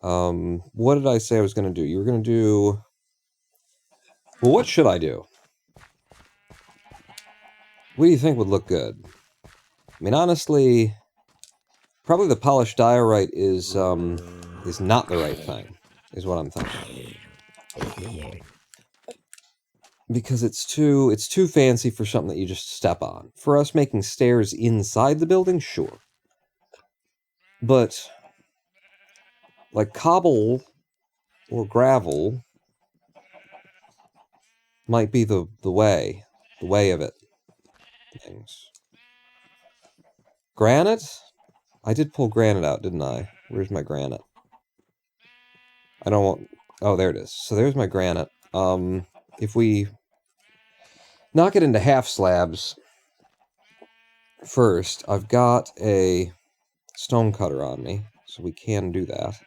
Speaker 1: What did I say I was going to do? You were going to do... Well, what should I do? What do you think would look good? I mean, honestly, probably the polished diorite is not the right thing, is what I'm thinking. Because it's too fancy for something that you just step on. For us making stairs inside the building, sure. But, like, cobble or gravel might be the way of it. things. Granite? I did pull granite out, didn't I? Where's my granite? I don't want... Oh, there it is. So there's my granite. If we knock it into half slabs first, I've got a stone cutter on me, so we can do that.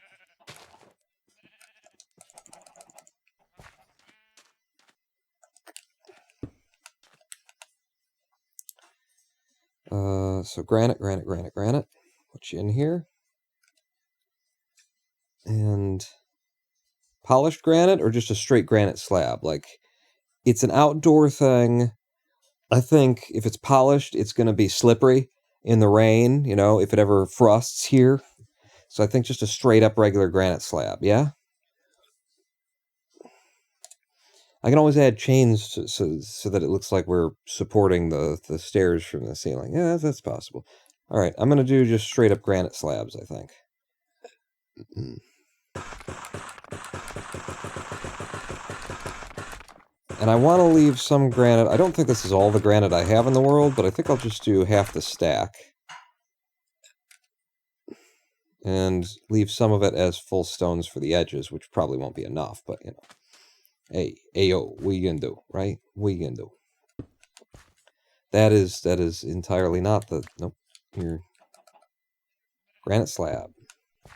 Speaker 1: So granite. Put you in here. And polished granite or just a straight granite slab? Like, it's an outdoor thing. I think if it's polished, it's going to be slippery in the rain, you know, if it ever frosts here. So I think just a straight up regular granite slab, yeah? I can always add chains so that it looks like we're supporting the stairs from the ceiling. Yeah, that's possible. All right, I'm going to do just straight up granite slabs, I think. And I want to leave some granite. I don't think this is all the granite I have in the world, but I think I'll just do half the stack. And leave some of it as full stones for the edges, which probably won't be enough, but, you know. Hey, yo, what you gonna do, right? What you gonna do? That is entirely not the... Nope. Here. Granite slab.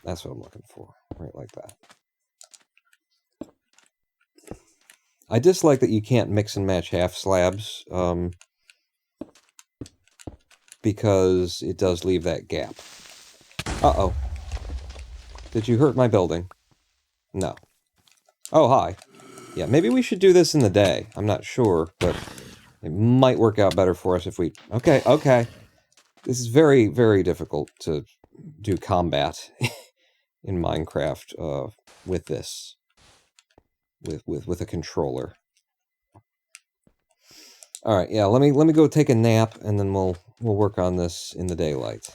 Speaker 1: That's what I'm looking for. Right like that. I dislike that you can't mix and match half slabs, because it does leave that gap. Uh-oh. Did you hurt my building? No. Oh, hi. Yeah, maybe we should do this in the day. I'm not sure, but it might work out better for us if we... Okay, okay. This is very, very difficult to do combat in Minecraft with this. With a controller. Alright, yeah, let me go take a nap, and then we'll work on this in the daylight.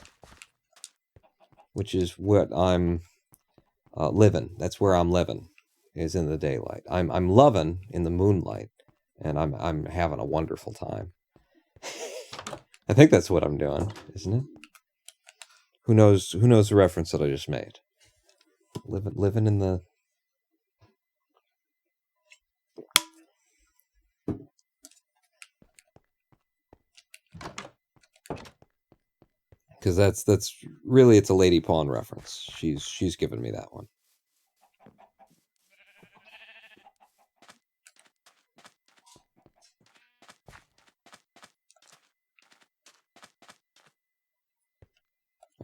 Speaker 1: Which is what I'm living. That's where I'm living, is in the daylight. I'm loving in the moonlight, and I'm having a wonderful time. I think that's what I'm doing, isn't it? Who knows the reference that I just made? Living in the... Because that's really, it's a Lady Pawn reference. She's given me that one.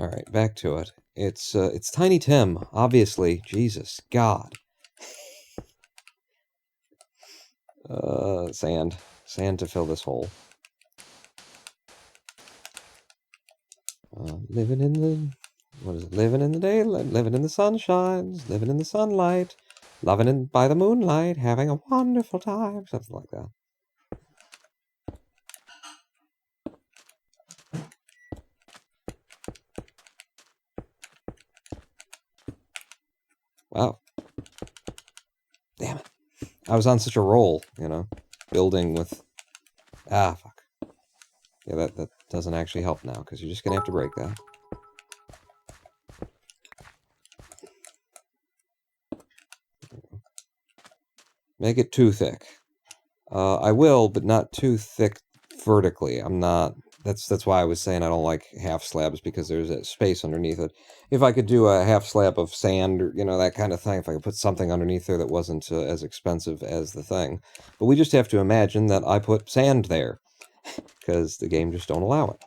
Speaker 1: All right, back to it. It's Tiny Tim, obviously. Jesus, God. Sand to fill this hole. Living in the... What is it? Living in the daylight, living in the sunshines, living in the sunlight, loving in by the moonlight, having a wonderful time, something like that. Wow. Damn it. I was on such a roll, you know, building with... Ah, fuck. Yeah, that doesn't actually help now, because you're just going to have to break that. Make it too thick. I will, but not too thick vertically. I'm not... That's why I was saying I don't like half slabs, because there's a space underneath it. If I could do a half slab of sand, or, you know, that kind of thing, if I could put something underneath there that wasn't as expensive as the thing. But we just have to imagine that I put sand there, because the game just don't allow it.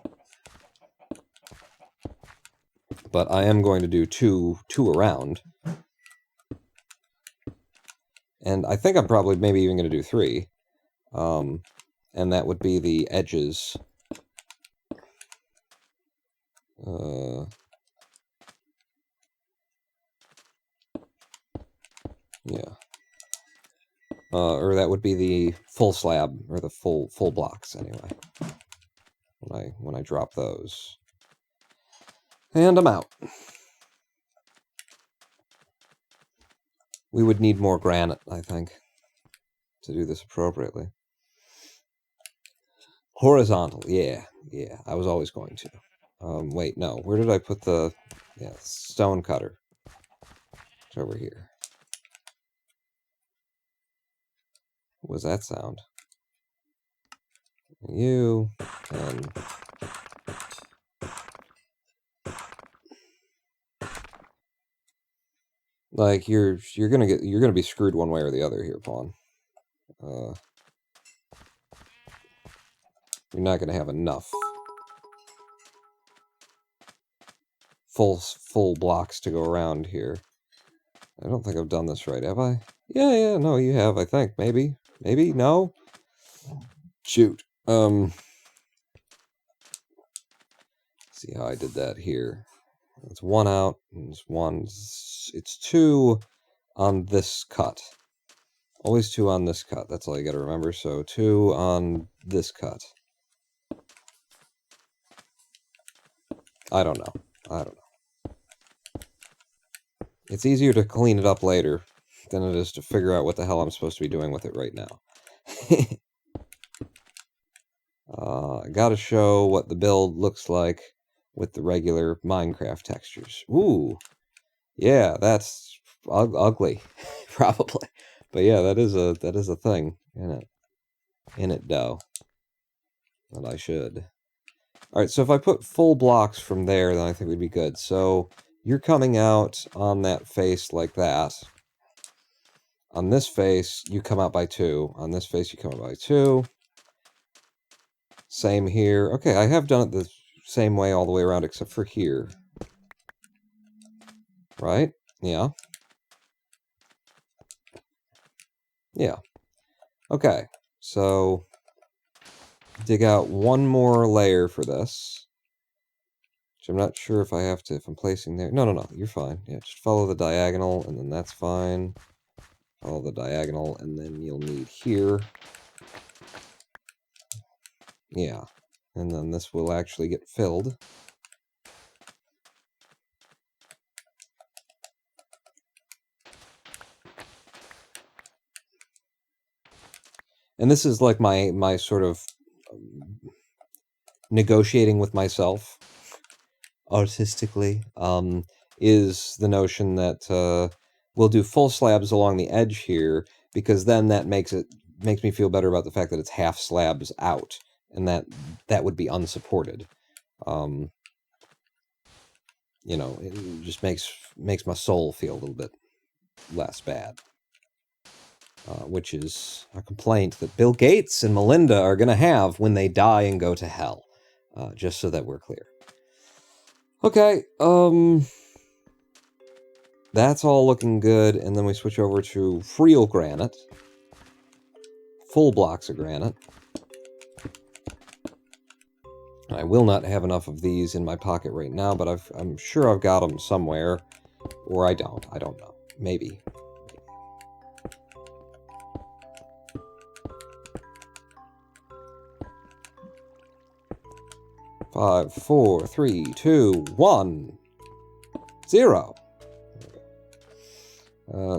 Speaker 1: But I am going to do two around. And I think I'm probably maybe even going to do 3. And that would be the edges. Yeah. Or that would be the full slab, or the full blocks, anyway. When I drop those. And I'm out. We would need more granite, I think, to do this appropriately. Horizontal, yeah. Yeah, I was always going to. Wait, no. Where did I put the... Yeah, stone cutter. It's over here. What was that sound? You, and... Like, you're gonna be screwed one way or the other here, Pawn. You're not gonna have enough full blocks to go around here. I don't think I've done this right, have I? Yeah, no, you have, I think. Maybe? No? Shoot. See how I did that here. It's one out, and it's two on this cut. Always two on this cut, that's all you gotta remember. So two on this cut. I don't know. It's easier to clean it up later than it is to figure out what the hell I'm supposed to be doing with it right now. I gotta show what the build looks like with the regular Minecraft textures. Ooh, yeah, that's ugly, probably. But yeah, that is a thing in it, though. And I should. All right, so if I put full blocks from there, then I think we'd be good. So you're coming out on that face like that. On this face, you come out by 2. On this face, you come out by 2. Same here. Okay, I have done it the same way all the way around except for here. Right? Yeah. Yeah. Okay, so dig out one more layer for this. Which I'm not sure if I have to, if I'm placing there. No, you're fine. Yeah, just follow the diagonal, and then that's fine. Follow the diagonal, and then you'll need here. Yeah, and then this will actually get filled. And this is like my sort of negotiating with myself artistically, is the notion that we'll do full slabs along the edge here, because then that makes me feel better about the fact that it's half slabs out, and that would be unsupported. You know, it just makes my soul feel a little bit less bad. Which is a complaint that Bill Gates and Melinda are going to have when they die and go to hell. Just so that we're clear. Okay, that's all looking good, and then we switch over to Friel granite. Full blocks of granite. I will not have enough of these in my pocket right now, but I'm sure I've got them somewhere. Or I don't. I don't know. Maybe. 5, 4, 3, 2, 1, 0.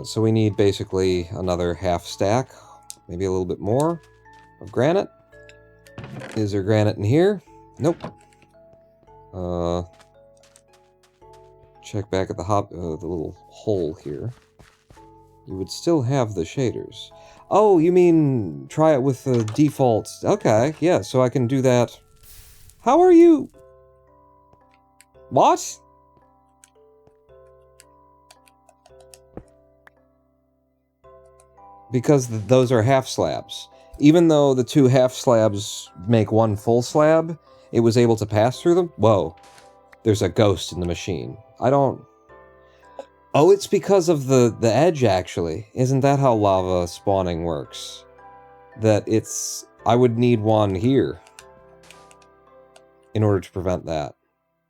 Speaker 1: So we need basically another half stack, maybe a little bit more of granite. Is there granite in here? Nope. Check back at the little hole here. You would still have the shaders. Oh, you mean try it with the default? Okay, yeah, so I can do that. How are you? What? Because those are half slabs. Even though the 2 half slabs make 1 full slab, it was able to pass through them? Whoa. There's a ghost in the machine. I don't... Oh, it's because of the edge, actually. Isn't that how lava spawning works? That it's... I would need one here in order to prevent that.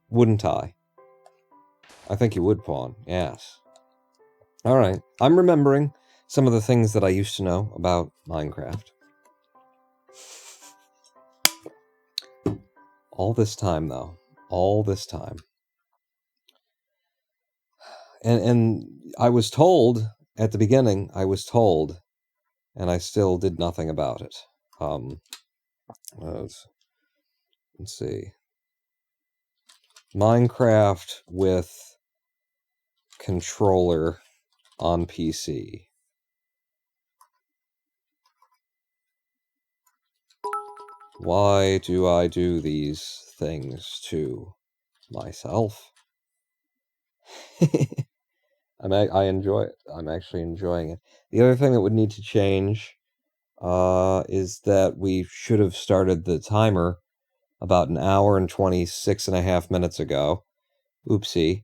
Speaker 1: Wouldn't I? I think you would, Pawn. Yes. Alright. I'm remembering some of the things that I used to know about Minecraft. All this time, though. All this time. And I was told, at the beginning, and I still did nothing about it. Let's see. Minecraft with controller on PC. Why do I do these things to myself? I enjoy it. I'm actually enjoying it. The other thing that would need to change is that we should have started the timer about an hour and 26.5 minutes ago. Oopsie.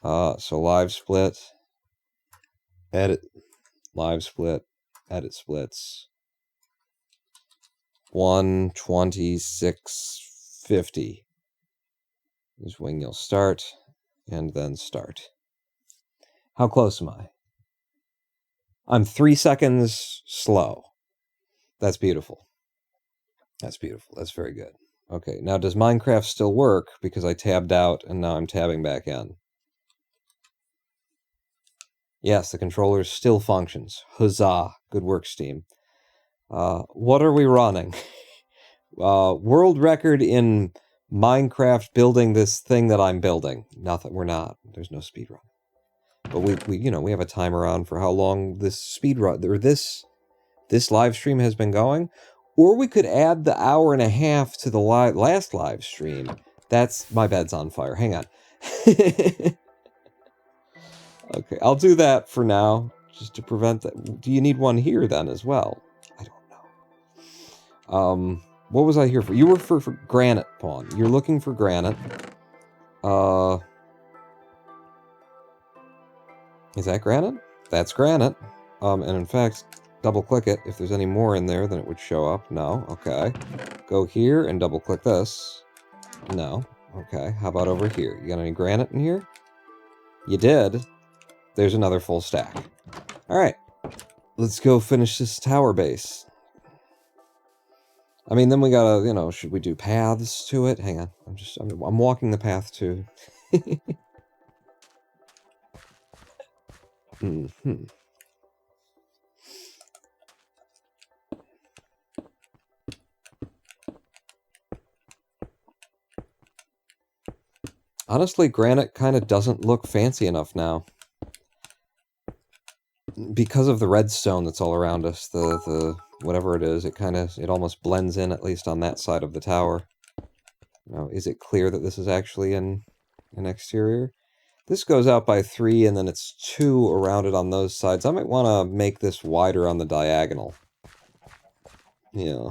Speaker 1: So live split, edit, live split, edit splits. 1:26:50 is when you'll start, and then start. How close am I? I'm 3 seconds slow. That's beautiful. That's beautiful. That's very good. Okay, now does Minecraft still work? Because I tabbed out and now I'm tabbing back in. Yes, the controller still functions. Huzzah. Good work, Steam. What are we running? World record in Minecraft building this thing that I'm building. Nothing. We're not. There's no speed run. But we have a timer on for how long this speed run or this live stream has been going. Or we could add the hour and a half to the last live stream. That's my bed's on fire. Hang on. Okay, I'll do that for now, just to prevent that. Do you need one here then as well? I don't know. What was I here for? You were for granite, Pawn. You're looking for granite. Is that granite? That's granite. And in fact, double click it. If there's any more in there, then it would show up. No. Okay. Go here and double click this. No. Okay. How about over here? You got any granite in here? You did. There's another full stack. Alright. Let's go finish this tower base. I mean, then we gotta, should we do paths to it? Hang on. I'm walking the path to... Mm-hmm. Honestly, granite kind of doesn't look fancy enough now. Because of the redstone that's all around us, the whatever it is, it almost blends in, at least on that side of the tower. Now, is it clear that this is actually an exterior? This goes out by 3, and then it's 2 around it on those sides. I might want to make this wider on the diagonal. Yeah.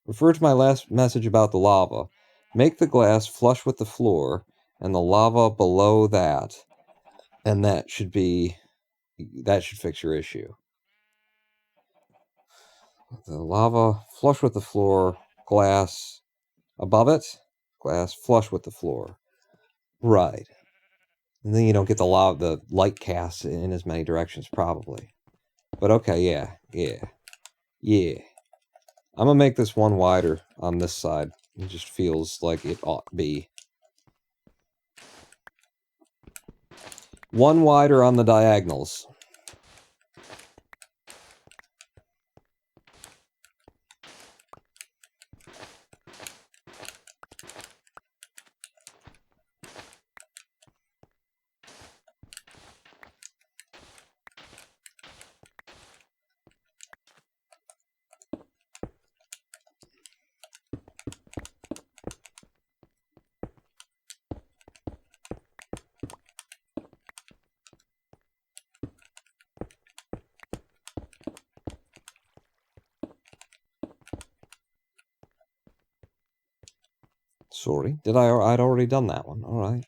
Speaker 1: Refer to my last message about the lava. Make the glass flush with the floor, and the lava below that. And that should fix your issue. The lava flush with the floor, glass above it, glass flush with the floor. Right. And then you don't get the light cast in as many directions, probably. But okay, yeah. I'm gonna make this one wider on this side. It just feels like it ought to be. One wider on the diagonals. Sorry, I'd already done that one. All right.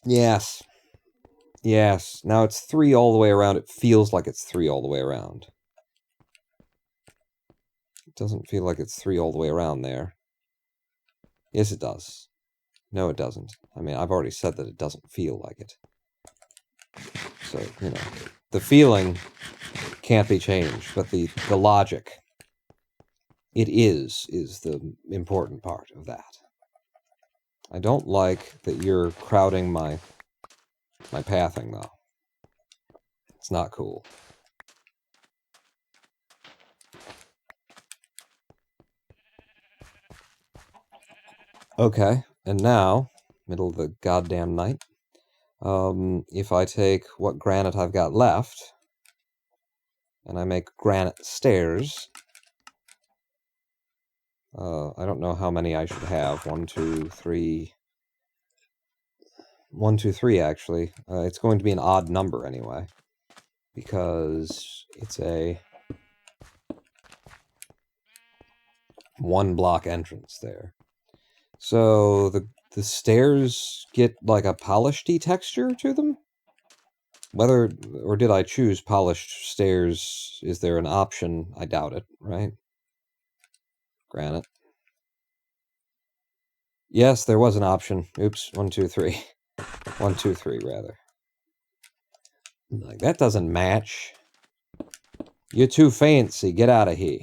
Speaker 1: Yes. Yes. Now it's 3 all the way around. It feels like it's 3 all the way around. It doesn't feel like it's 3 all the way around there. Yes, it does. No, it doesn't. I mean, I've already said that it doesn't feel like it. So, the feeling can't be changed, but the logic, it is the important part of that. I don't like that you're crowding my pathing, though. It's not cool. Okay, and now, middle of the goddamn night, if I take what granite I've got left, and I make granite stairs, I don't know how many I should have. 1, 2, 3... 1, 2, 3, actually. It's going to be an odd number anyway, because it's a 1-block entrance there. So the stairs get like a polished-y texture to them? Whether, or did I choose polished stairs? Is there an option? I doubt it, right? Granite. Yes, there was an option. Oops, 1, 2, 3. 1, 2, 3, rather. Like, that doesn't match. You're too fancy. Get out of here.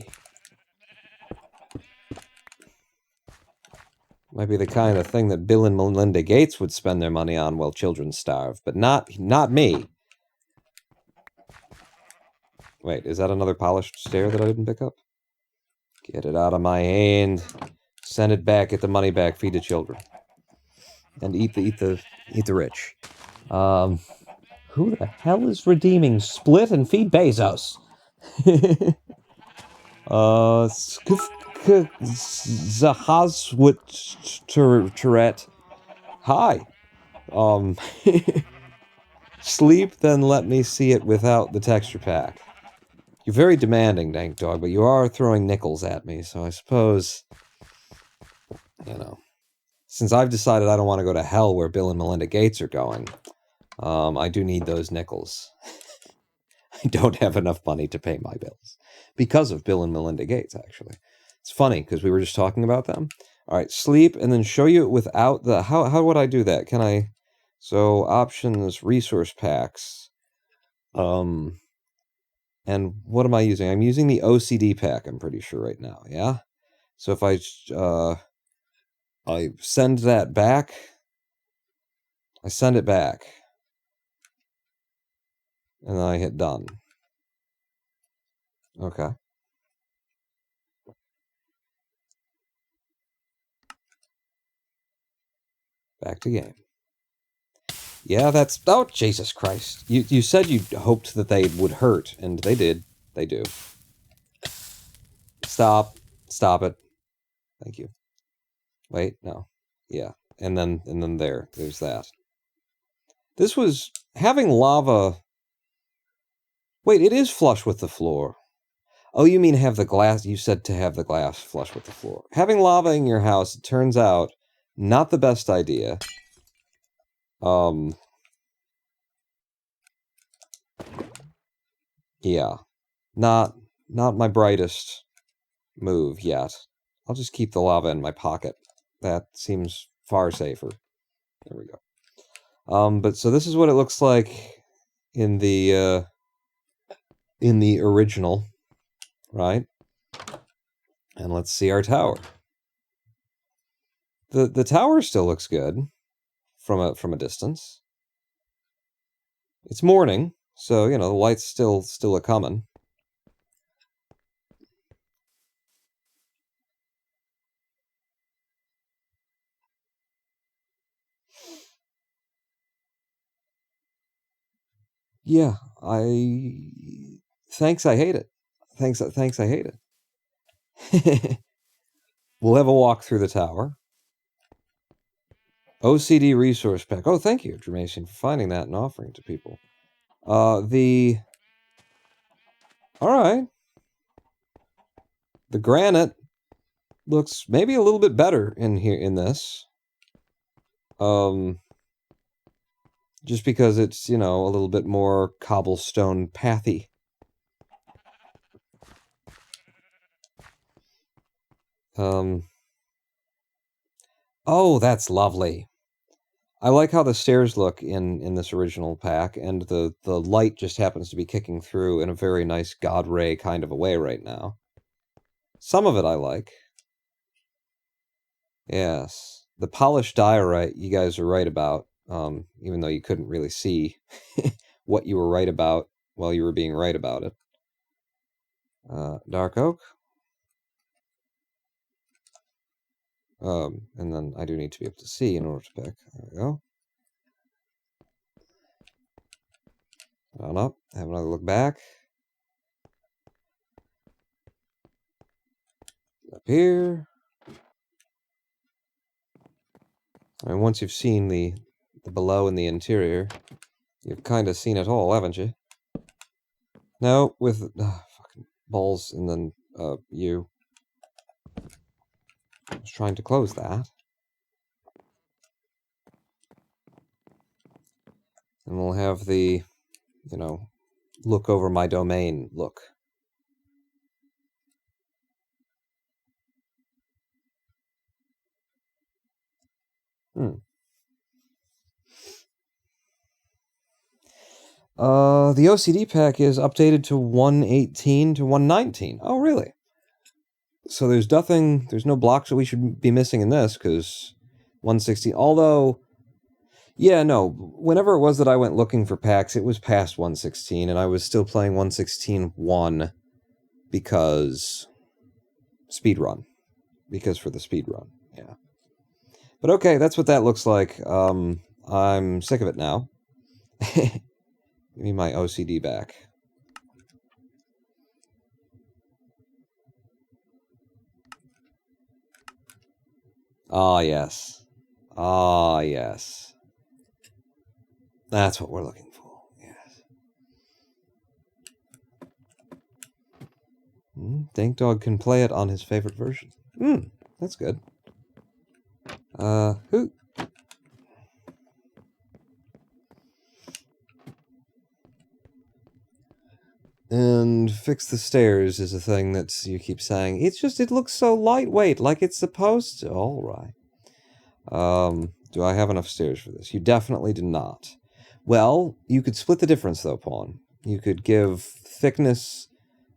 Speaker 1: Might be the kind of thing that Bill and Melinda Gates would spend their money on while children starve, but not me. Wait, is that another polished stair that I didn't pick up? Get it out of my hand. Send it back. Get the money back. Feed the children. And eat the rich. Who the hell is redeeming Split and Feed Bezos? Zahazwit Tourette. Hi. Sleep, then let me see it without the texture pack. You're very demanding, Dank Dog, but you are throwing nickels at me, so I suppose, you know, since I've decided I don't want to go to hell where Bill and Melinda Gates are going, I do need those nickels. I don't have enough money to pay my bills. Because of Bill and Melinda Gates, actually. It's funny, because we were just talking about them. Alright, sleep, and then show you without the... How would I do that? Can I... So, options, resource packs. And what am I using? I'm using the OCD pack, I'm pretty sure, right now, yeah? So if I send that back... I send it back. And then I hit done. Okay. Back to game. Yeah, that's... Oh, Jesus Christ. You said you hoped that they would hurt, and they did. They do. Stop. Stop it. Thank you. Wait, no. Yeah. And then there's that. This was... Having lava... Wait, it is flush with the floor. Oh, you mean have the glass... You said to have the glass flush with the floor. Having lava in your house, it turns out, not the best idea. Yeah. Not my brightest move yet. I'll just keep the lava in my pocket. That seems far safer. There we go. But so this is what it looks like in the original, right? And let's see our tower. The tower still looks good from a distance. It's morning, so you know the light's still a coming. Yeah, thanks, I hate it. Thanks, I hate it. We'll have a walk through the tower. OCD resource pack. Oh, thank you, Dramatian, for finding that and offering it to people. Alright. The granite looks maybe a little bit better in here in this. Just because it's, you know, a little bit more cobblestone pathy. Oh, that's lovely. I like how the stairs look in this original pack, and the light just happens to be kicking through in a very nice God Ray kind of a way right now. Some of it I like. Yes. The polished diorite, you guys are right about, even though you couldn't really see what you were right about while you were being right about it. Dark oak. And then I do need to be able to see in order to pick. There we go. On up. Have another look back. Up here. And once you've seen the below and the interior, you've kind of seen it all, haven't you? No, with fucking balls and then you. I was trying to close that. And we'll have the, you know, look over my domain look. The OCD pack is updated to 118 to 119. Oh, really? So there's no blocks that we should be missing in this, because 116, although, yeah, no, whenever it was that I went looking for packs, it was past 116, and I was still playing 116.1 because speedrun. Because for the speedrun, yeah. But okay, that's what that looks like. I'm sick of it now. Give me my OCD back. Ah, yes. Ah, yes. That's what we're looking for, yes. Dank Dog can play it on his favorite version. That's good. Who? And fix the stairs is a thing that you keep saying. It's just, it looks so lightweight, like it's supposed to. All right. Do I have enough stairs for this? You definitely do not. Well, you could split the difference, though, Pawn. You could give thickness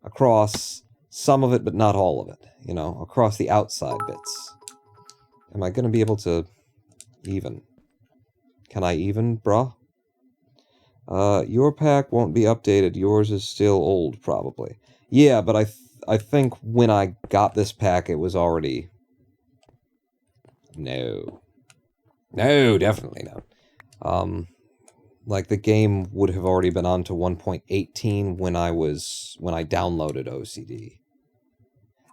Speaker 1: across some of it, but not all of it. You know, across the outside bits. Am I going to be able to even? Can I even, bruh? Your pack won't be updated. Yours is still old, probably. Yeah, but I think when I got this pack, it was already... No. No, definitely not. Like, the game would have already been on to 1.18 when I downloaded OCD.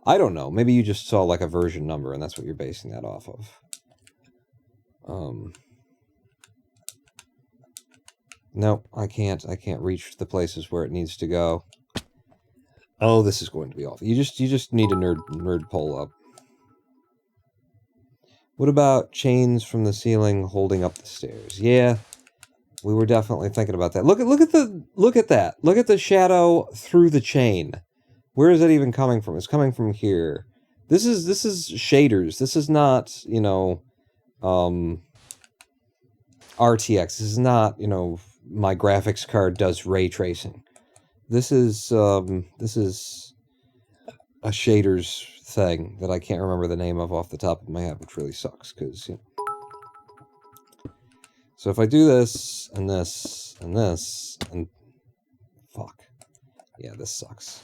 Speaker 1: I don't know. Maybe you just saw, like, a version number, and that's what you're basing that off of. No, I can't reach the places where it needs to go. Oh, this is going to be awful. You just need a nerd pull up. What about chains from the ceiling holding up the stairs? Yeah, we were definitely thinking about that. Look at that. Look at the shadow through the chain. Where is that even coming from? It's coming from here. This is shaders. This is not, you know, RTX. This is not, you know, my graphics card does ray tracing. This is a shaders thing that I can't remember the name of off the top of my head, which really sucks, because, you know. So if I do this, and this, and this, and... Fuck. Yeah, this sucks.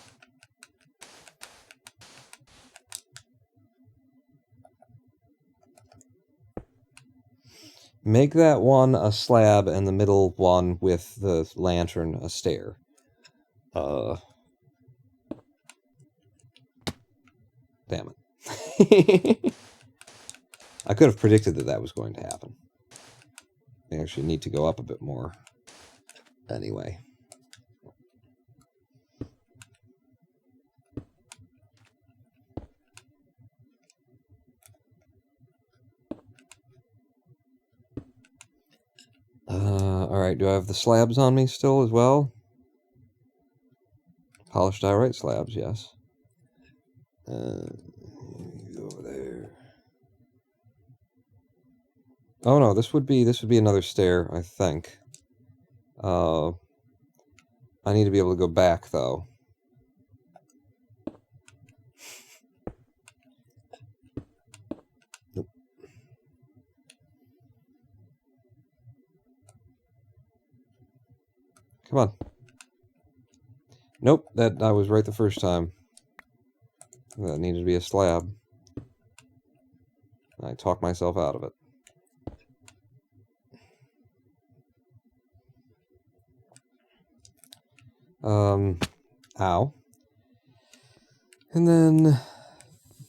Speaker 1: Make that one a slab, and the middle one with the lantern a stair. Damn it. I could have predicted that was going to happen. I actually need to go up a bit more. Anyway. Alright, do I have the slabs on me still as well? Polished diorite slabs, yes. Over there. Oh no, this would be another stair, I think. I need to be able to go back, though. Nope. Come on. Nope, that I was right the first time. That needed to be a slab. I talk myself out of it. Ow. And then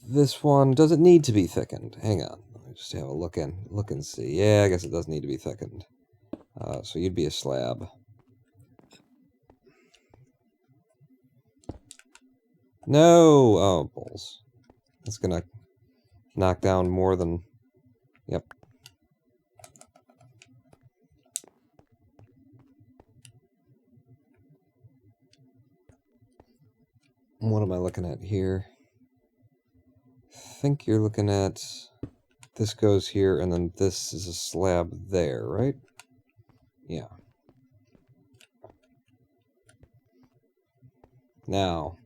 Speaker 1: this one, does it need to be thickened? Hang on. Let me just have a look and see. Yeah, I guess it does need to be thickened. So you'd be a slab. No! Oh, balls. That's gonna knock down more than... Yep. What am I looking at here? I think you're looking at... This goes here, and then this is a slab there, right? Yeah. Now...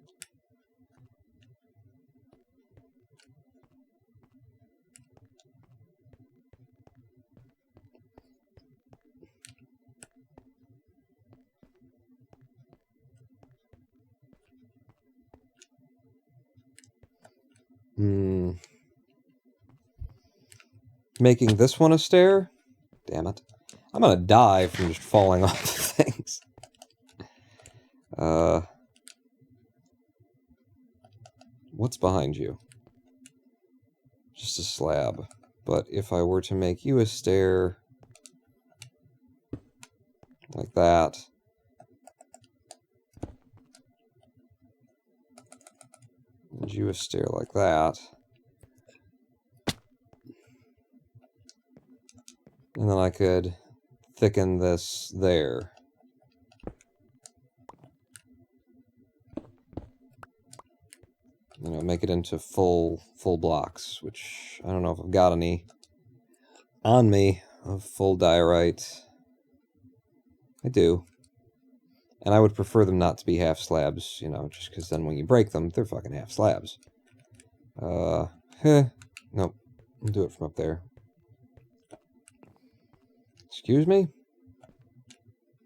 Speaker 1: Making this one a stair? Damn it. I'm gonna die from just falling off the things. What's behind you? Just a slab. But if I were to make you a stair... like that... and you a stair like that... and then I could thicken this there. You know, make it into full blocks, which I don't know if I've got any on me of full diorite. I do. And I would prefer them not to be half slabs, you know, just because then when you break them, they're fucking half slabs. Nope. I'll do it from up there. Excuse me?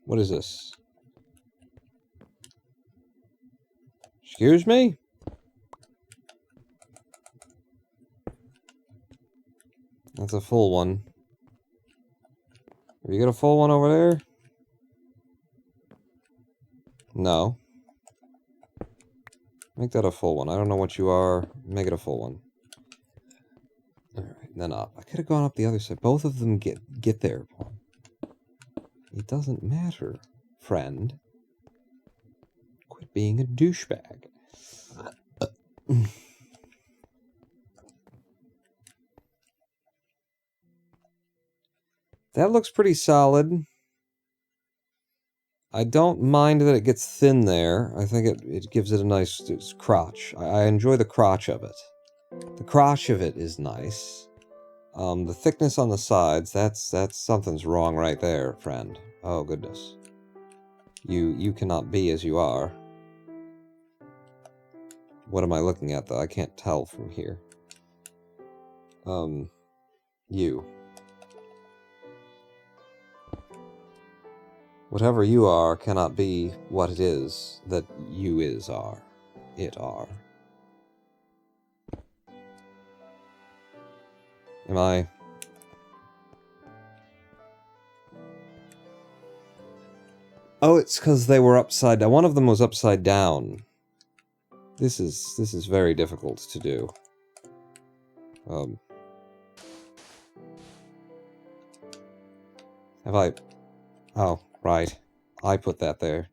Speaker 1: What is this? Excuse me? That's a full one. Have you got a full one over there? No. Make that a full one. I don't know what you are. Make it a full one. Alright, then up. I could have gone up the other side. Both of them get there. It doesn't matter, friend. Quit being a douchebag. That looks pretty solid. I don't mind that it gets thin there. I think it gives it a nice crotch. I enjoy the crotch of it. The crotch of it is nice. The thickness on the sides, that's something's wrong right there, friend. Oh, goodness. You cannot be as you are. What am I looking at, though? I can't tell from here. You. Whatever you are cannot be what it is that you are. It are. Am I... Oh, it's because they were upside down. One of them was upside down. This is very difficult to do. Have I... Oh, right. I put that there.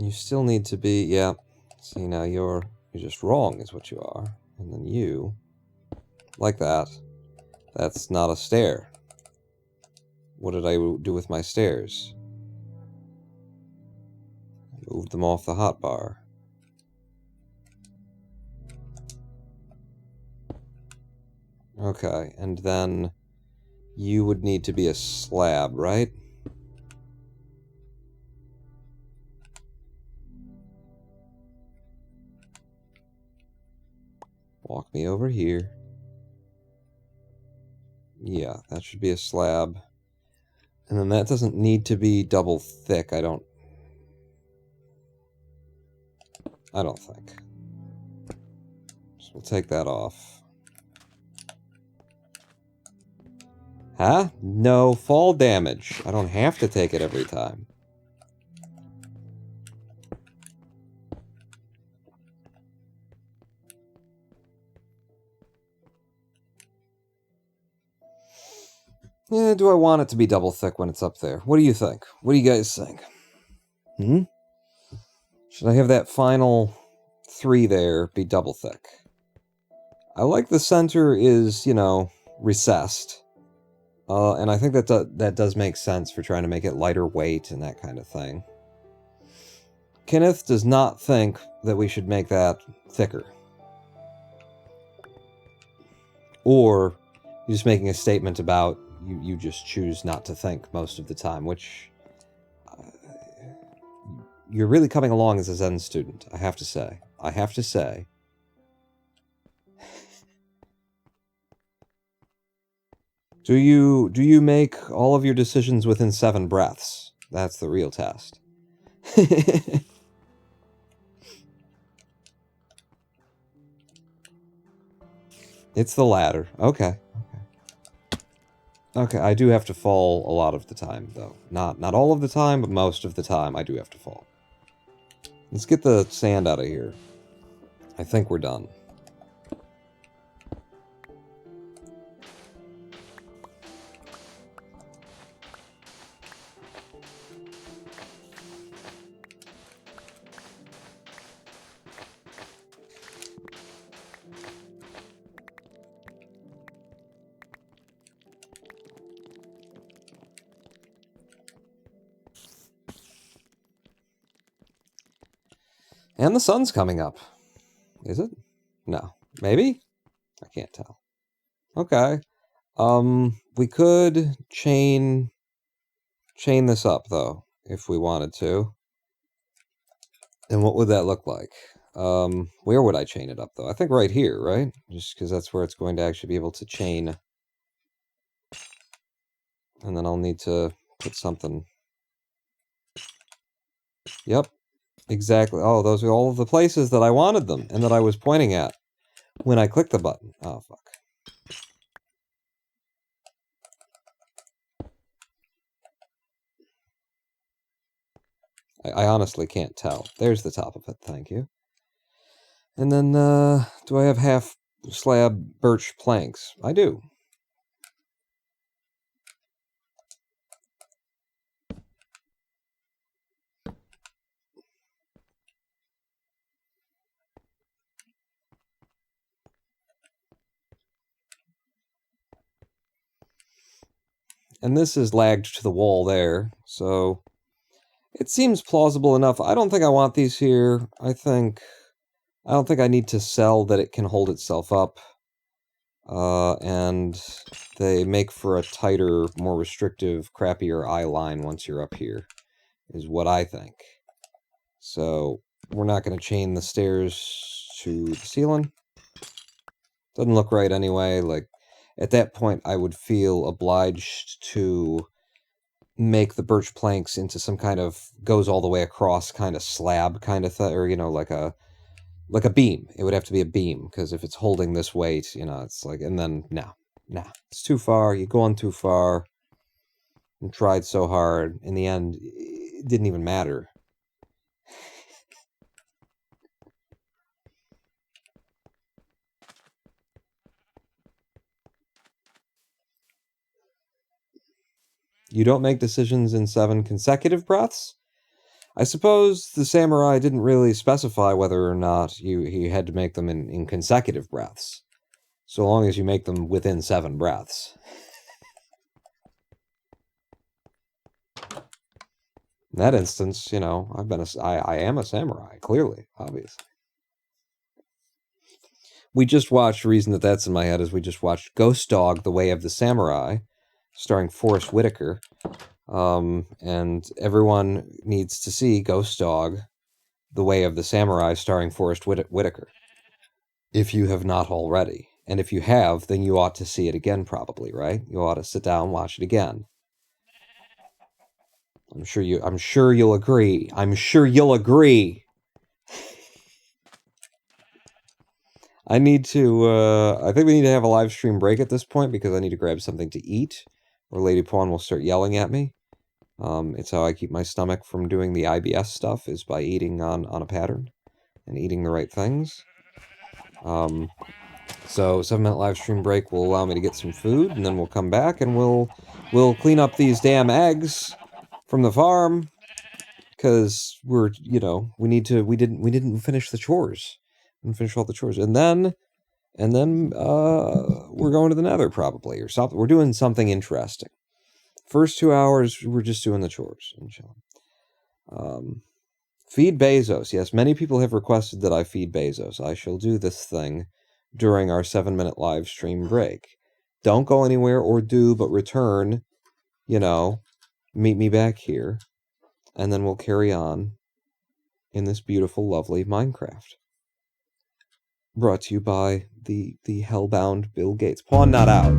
Speaker 1: You still need to be... Yeah. See, now you're just wrong is what you are. And then you... Like that. That's not a stair. What did I do with my stairs? I moved them off the hotbar. Okay, and then you would need to be a slab, right? Walk me over here. Yeah, that should be a slab. And then that doesn't need to be double thick, I don't think. So we'll take that off. Huh? No fall damage. I don't have to take it every time. Yeah, do I want it to be double thick when it's up there? What do you think? What do you guys think? Should I have that final 3 there be double thick? I like the center is, you know, recessed. And I think that does make sense for trying to make it lighter weight and that kind of thing. Kenneth does not think that we should make that thicker. Or you're just making a statement about you just choose not to think most of the time, which you're really coming along as a Zen student, I have to say. I have to say. Do you make all of your decisions within 7 breaths? That's the real test. It's the latter. Okay. Okay, I do have to fall a lot of the time, though. Not all of the time, but most of the time I do have to fall. Let's get the sand out of here. I think we're done. And the sun's coming up. Is it? No. Maybe? I can't tell. Okay. We could chain this up, though, if we wanted to. And what would that look like? Where would I chain it up, though? I think right here, right? Just because that's where it's going to actually be able to chain. And then I'll need to put something... Yep. Exactly. Oh, those are all of the places that I wanted them, and that I was pointing at when I clicked the button. Oh, fuck. I honestly can't tell. There's the top of it, thank you. And then, do I have half slab birch planks? I do. And this is lagged to the wall there, so it seems plausible enough. I don't think I want these here. I don't think I need to sell that it can hold itself up. And they make for a tighter, more restrictive, crappier eye line once you're up here, is what I think. So we're not going to chain the stairs to the ceiling. Doesn't look right anyway. Like, at that point, I would feel obliged to make the birch planks into some kind of goes all the way across kind of slab kind of thing, or, you know, like a beam. It would have to be a beam, because if it's holding this weight, you know, it's like, and then, no, it's too far. You're going too far. And tried so hard. In the end, it didn't even matter. You don't make decisions in 7 consecutive breaths? I suppose the samurai didn't really specify whether or not he had to make them in consecutive breaths. So long as you make them within 7 breaths. In that instance, you know, I am a samurai, clearly, obviously. We just watched, the reason that's in my head is we just watched Ghost Dog, The Way of the Samurai, starring Forrest Whitaker. And everyone needs to see Ghost Dog, The Way of the Samurai, starring Forrest Whitaker, if you have not already. And if you have, then you ought to see it again, probably, right? You ought to sit down and watch it again. I'm sure you'll agree. I'm sure you'll agree. I need to, I think we need to have a live stream break at this point because I need to grab something to eat, or Lady Pawn will start yelling at me. It's how I keep my stomach from doing the IBS stuff, is by eating on a pattern and eating the right things. So 7-minute live stream break will allow me to get some food, and then we'll come back and we'll clean up these damn eggs from the farm, because we're, you know, we didn't finish the chores. We didn't finish all the chores. And then we're going to the Nether probably, or something. We're doing something interesting. First 2 hours, we're just doing the chores and chilling. Feed Bezos. Yes, many people have requested that I feed Bezos. I shall do this thing during our 7-minute live stream break. Don't go anywhere, or do, but return, you know, meet me back here, and then we'll carry on in this beautiful, lovely Minecraft. Brought to you by the hellbound Bill Gates. Pawn not out.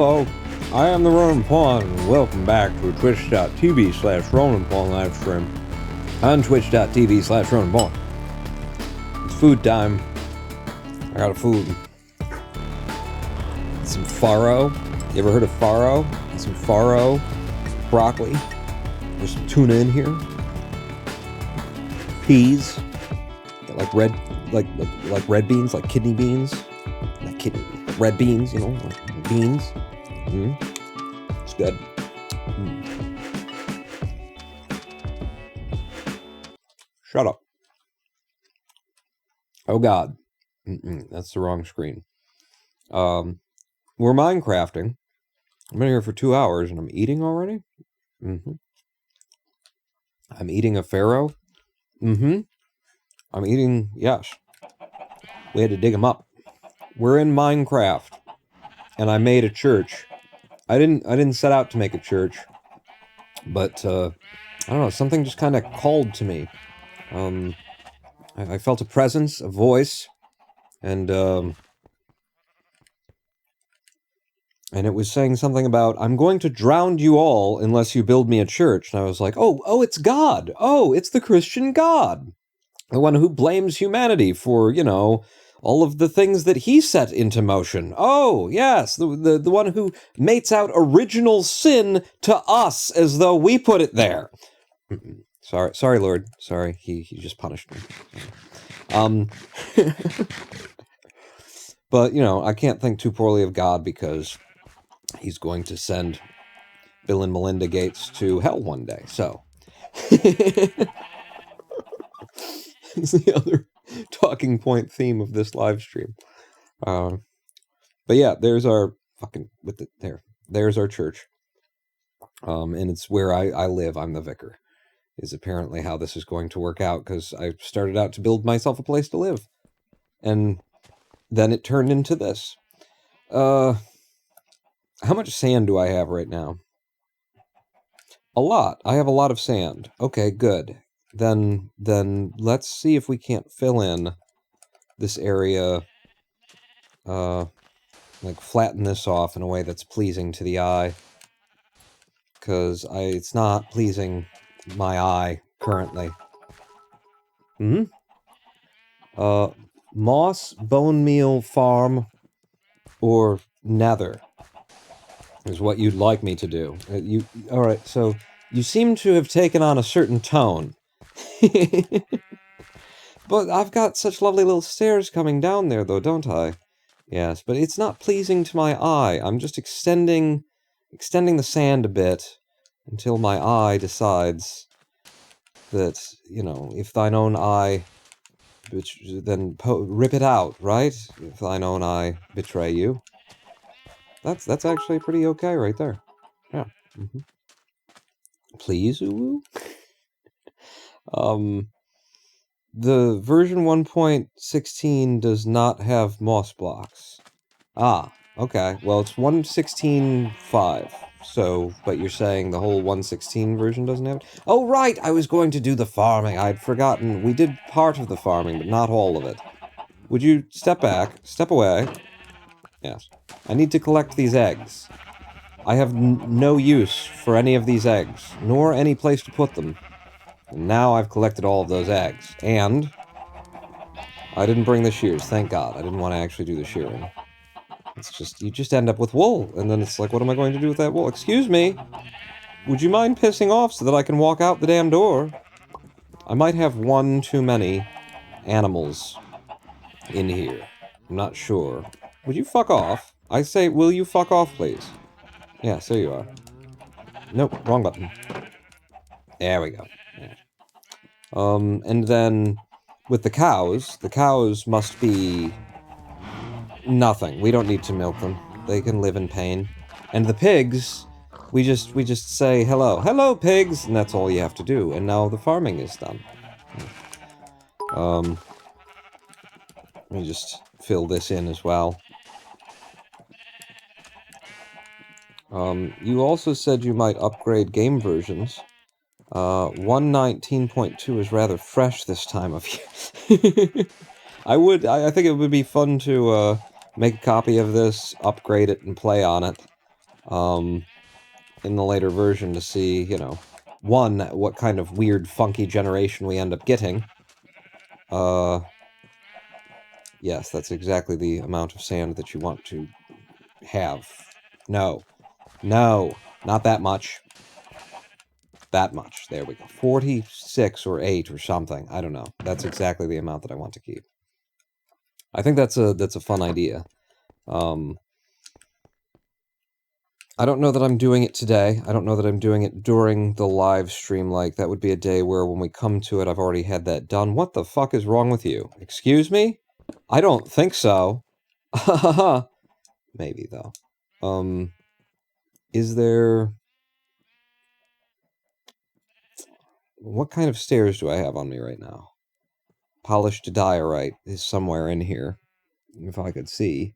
Speaker 1: Hello, I am the Ronan Pawn, and welcome back to twitch.tv/Ronan Pawn livestream on twitch.tv/Ronan Pawn. It's food time. I got a food. Some farro. You ever heard of farro? Some farro, broccoli. There's some tuna in here. Peas. Got like red beans, like kidney beans. Like red beans, you know, like beans. It's good. Shut up. Oh God. That's the wrong screen. We're Minecrafting. I've been here for 2 hours and I'm eating already? I'm eating a pharaoh? I'm eating, yes. We had to dig them up. We're in Minecraft. And I made a church. I didn't set out to make a church. But, I don't know, something just kind of called to me. I felt a presence, a voice, and it was saying something about, I'm going to drown you all unless you build me a church. And I was like, oh, it's God. Oh, it's the Christian God. The one who blames humanity for, you know, all of the things that he set into motion. Oh, yes, the one who mates out original sin to us as though we put it there. Sorry, Lord. Sorry, he just punished me. But, you know, I can't think too poorly of God because he's going to send Bill and Melinda Gates to hell one day, so. It's the other talking point theme of this live stream. But yeah, there's our there's our church. And it's where I live. I'm the vicar. Is apparently how this is going to work out, because I started out to build myself a place to live. And then it turned into this. How much sand do I have right now? A lot. I have a lot of sand. Okay, good. Then let's see if we can't fill in this area, like flatten this off in a way that's pleasing to the eye. Because it's not pleasing my eye currently. Moss, bone meal, farm, or nether is what you'd like me to do. Alright, so you seem to have taken on a certain tone. But I've got such lovely little stairs coming down there, though, don't I? Yes, but it's not pleasing to my eye. I'm just extending the sand a bit until my eye decides that, you know, if thine own eye, then rip it out, right? If thine own eye betray you. That's actually pretty okay right there. Yeah. Please, Uwu? The version 1.16 does not have moss blocks. Ah, okay. Well, it's 1.16.5. So, but you're saying the whole 1.16 version doesn't have it? Oh, right! I was going to do the farming. I'd forgotten. We did part of the farming, but not all of it. Would you step back? Step away. Yes. I need to collect these eggs. I have no use for any of these eggs, nor any place to put them. And now I've collected all of those eggs. And I didn't bring the shears, thank God. I didn't want to actually do the shearing. It's just, you just end up with wool, and then it's like, what am I going to do with that wool? Excuse me, would you mind pissing off so that I can walk out the damn door? I might have one too many animals in here. I'm not sure. Would you fuck off? I say, will you fuck off, please? Yes, there you are. Nope, wrong button. There we go. Yeah. And then with the cows must be nothing. We don't need to milk them. They can live in pain. And the pigs, we just say hello. Hello, pigs! And that's all you have to do. And now the farming is done. Let me just fill this in as well. You also said you might upgrade game versions. 1.19.2 is rather fresh this time of year. I think it would be fun to make a copy of this, upgrade it, and play on it. in the later version to see, you know, one, what kind of weird, funky generation we end up getting. Yes, that's exactly the amount of sand that you want to have. No. No. Not that much. That much. There we go. 46 or 8 or something. I don't know. That's exactly the amount that I want to keep. I think that's a fun idea. I don't know that I'm doing it today. I don't know that I'm doing it during the live stream. Like, that would be a day where when we come to it, I've already had that done. What the fuck is wrong with you? Excuse me? I don't think so. Maybe, though. Is there... What kind of stairs do I have on me right now? Polished diorite is somewhere in here. If I could see.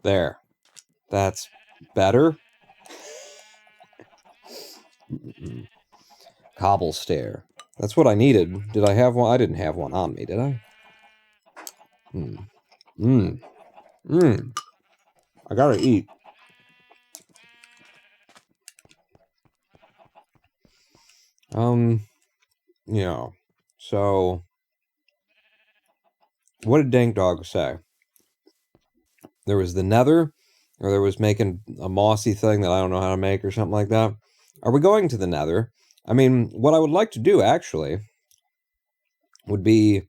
Speaker 1: There. That's better. Cobble stair. That's what I needed. Did I have one? I didn't have one on me, did I? I gotta eat. You know, so what did Dank Dog say? There was the nether, or there was making a mossy thing that I don't know how to make or something like that. Are we going to the nether? I mean, what I would like to do, actually, would be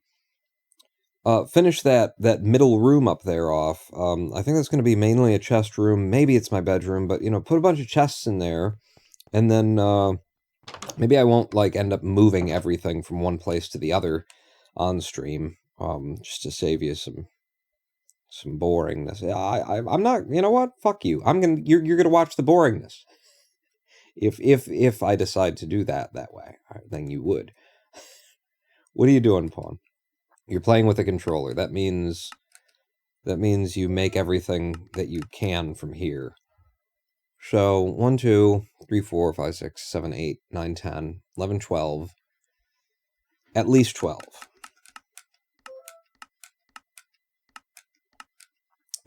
Speaker 1: finish that middle room up there off. I think that's going to be mainly a chest room. Maybe it's my bedroom, but, you know, put a bunch of chests in there, and then maybe I won't, like, end up moving everything from one place to the other on stream, just to save you some boringness. I'm not, you know what? Fuck you. You're gonna watch the boringness. If I decide to do that way, then you would. What are you doing, Pawn? You're playing with a controller. That means you make everything that you can from here. So 1, 2, 3, 4, 5, 6, 7, 8, 9, 10, 11, 12. At least 12.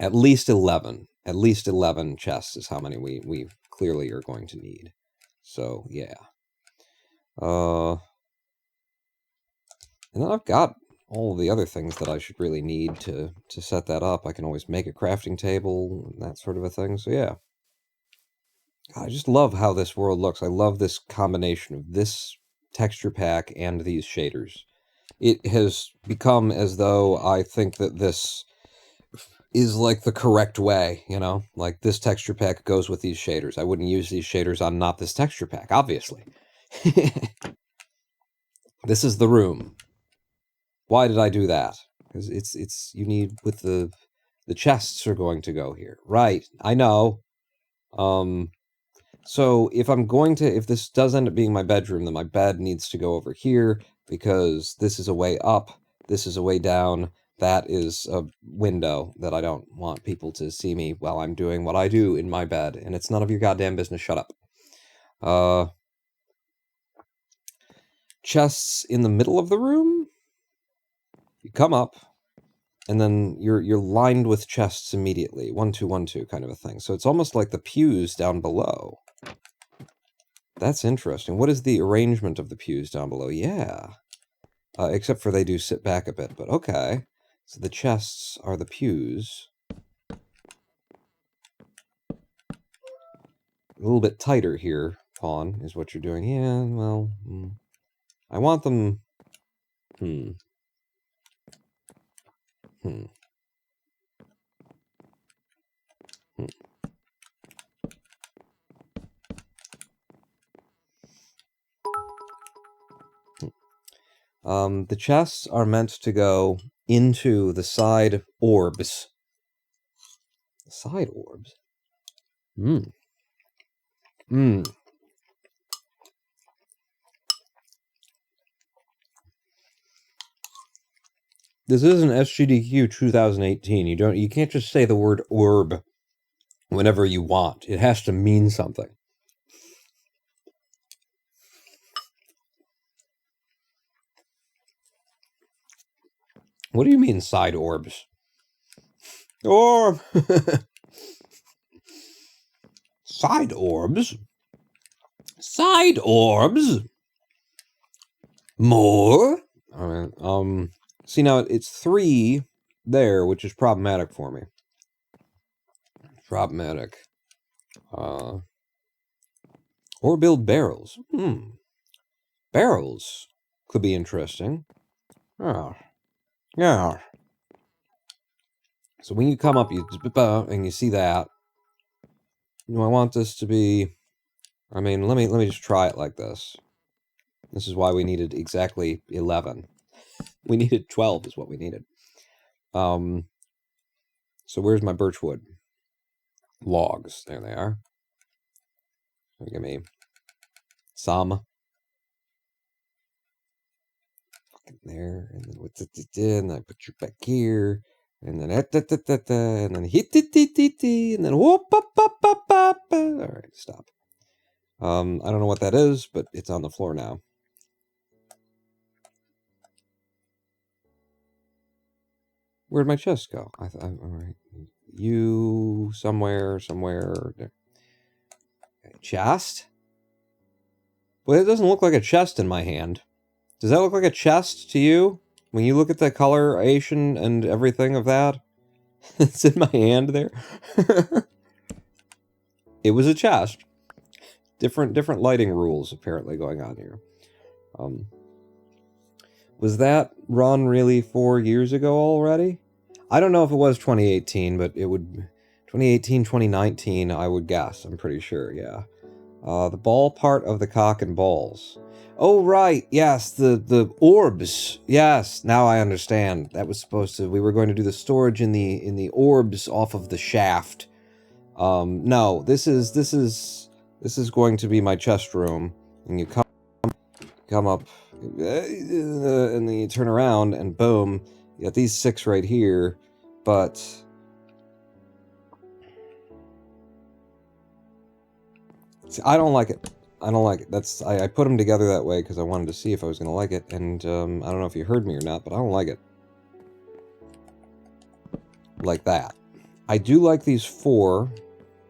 Speaker 1: At least 11. At least 11 chests is how many we clearly are going to need. So, yeah. And then I've got all of the other things that I should really need to set that up. I can always make a crafting table and that sort of a thing. So, yeah. God, I just love how this world looks. I love this combination of this texture pack and these shaders. It has become as though I think that this is like the correct way, you know? Like, this texture pack goes with these shaders. I wouldn't use these shaders on not this texture pack, obviously. This is the room. Why did I do that? Because it's you need with the chests are going to go here. Right, I know. So if this does end up being my bedroom, then my bed needs to go over here, because this is a way up, this is a way down, that is a window that I don't want people to see me while I'm doing what I do in my bed, and it's none of your goddamn business, shut up. Chests in the middle of the room? You come up, and then you're lined with chests immediately. 1, 2, 1, 2 kind of a thing. So it's almost like the pews down below. That's interesting. What is the arrangement of the pews down below? Yeah. Except for they do sit back a bit, but okay. So the chests are the pews. A little bit tighter here, Pawn, is what you're doing. Yeah, well, I want them... The chests are meant to go into the side orbs. Side orbs? This isn't SGDQ 2018. You can't just say the word orb whenever you want. It has to mean something. What do you mean side orbs? Orb! Side orbs? Side orbs? More? Alright, see now it's 3 there, which is problematic for me. Problematic. Or build barrels. Barrels could be interesting. Oh. Yeah. So when you come up, and you see that. I want this to be. I mean, let me just try it like this. This is why we needed exactly 11. We needed 12 is what we needed. So where's my birchwood? Logs. There they are. Give me some. There, and then what's it? And I put you back here, and then and then hit, and then whoop, up. All right, stop. I don't know what that is, but it's on the floor now. Where'd my chest go? All right, you somewhere there. Chest? Well, it doesn't look like a chest in my hand. Does that look like a chest to you? When you look at the coloration and everything of that? It's in my hand there. It was a chest. Different lighting rules apparently going on here. Was that run really 4 years ago already? I don't know if it was 2018, but it would 2018, 2019, I would guess. I'm pretty sure, yeah. The ball part of the cock and balls. Oh, right. Yes, the orbs. Yes, now I understand. That was supposed to... We were going to do the storage in the orbs off of the shaft. No, this is going to be my chest room. And you come up, and then you turn around, and boom, you got these 6 right here. But... See, I don't like it. I don't like it. I put them together that way because I wanted to see if I was going to like it, and I don't know if you heard me or not, but I don't like it. Like that. I do like these 4,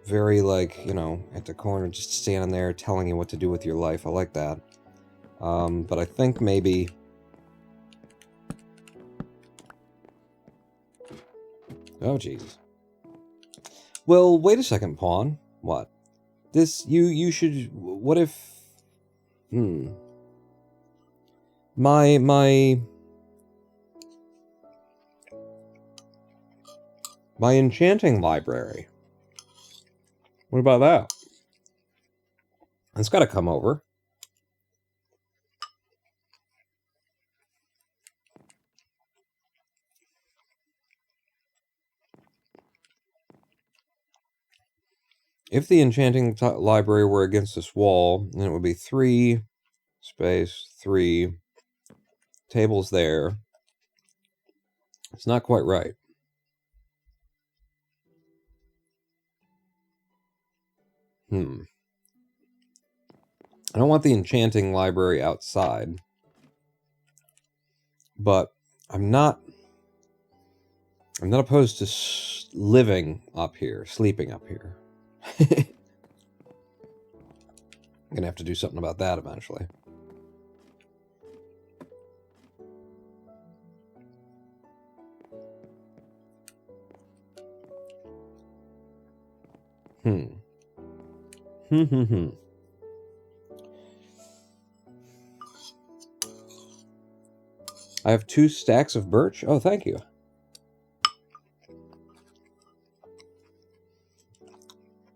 Speaker 1: very like, you know, at the corner, just standing there telling you what to do with your life. I like that. But I think maybe... Oh, Jesus. Well, wait a second, Pawn. What? This, you should... What if... My enchanting library. What about that? It's got to come over. If the enchanting library were against this wall, then it would be 3 space 3 tables there. It's not quite right. I don't want the enchanting library outside, but I'm not opposed to living up here, sleeping up here. I'm gonna have to do something about that eventually. I have 2 stacks of birch. Oh, thank you.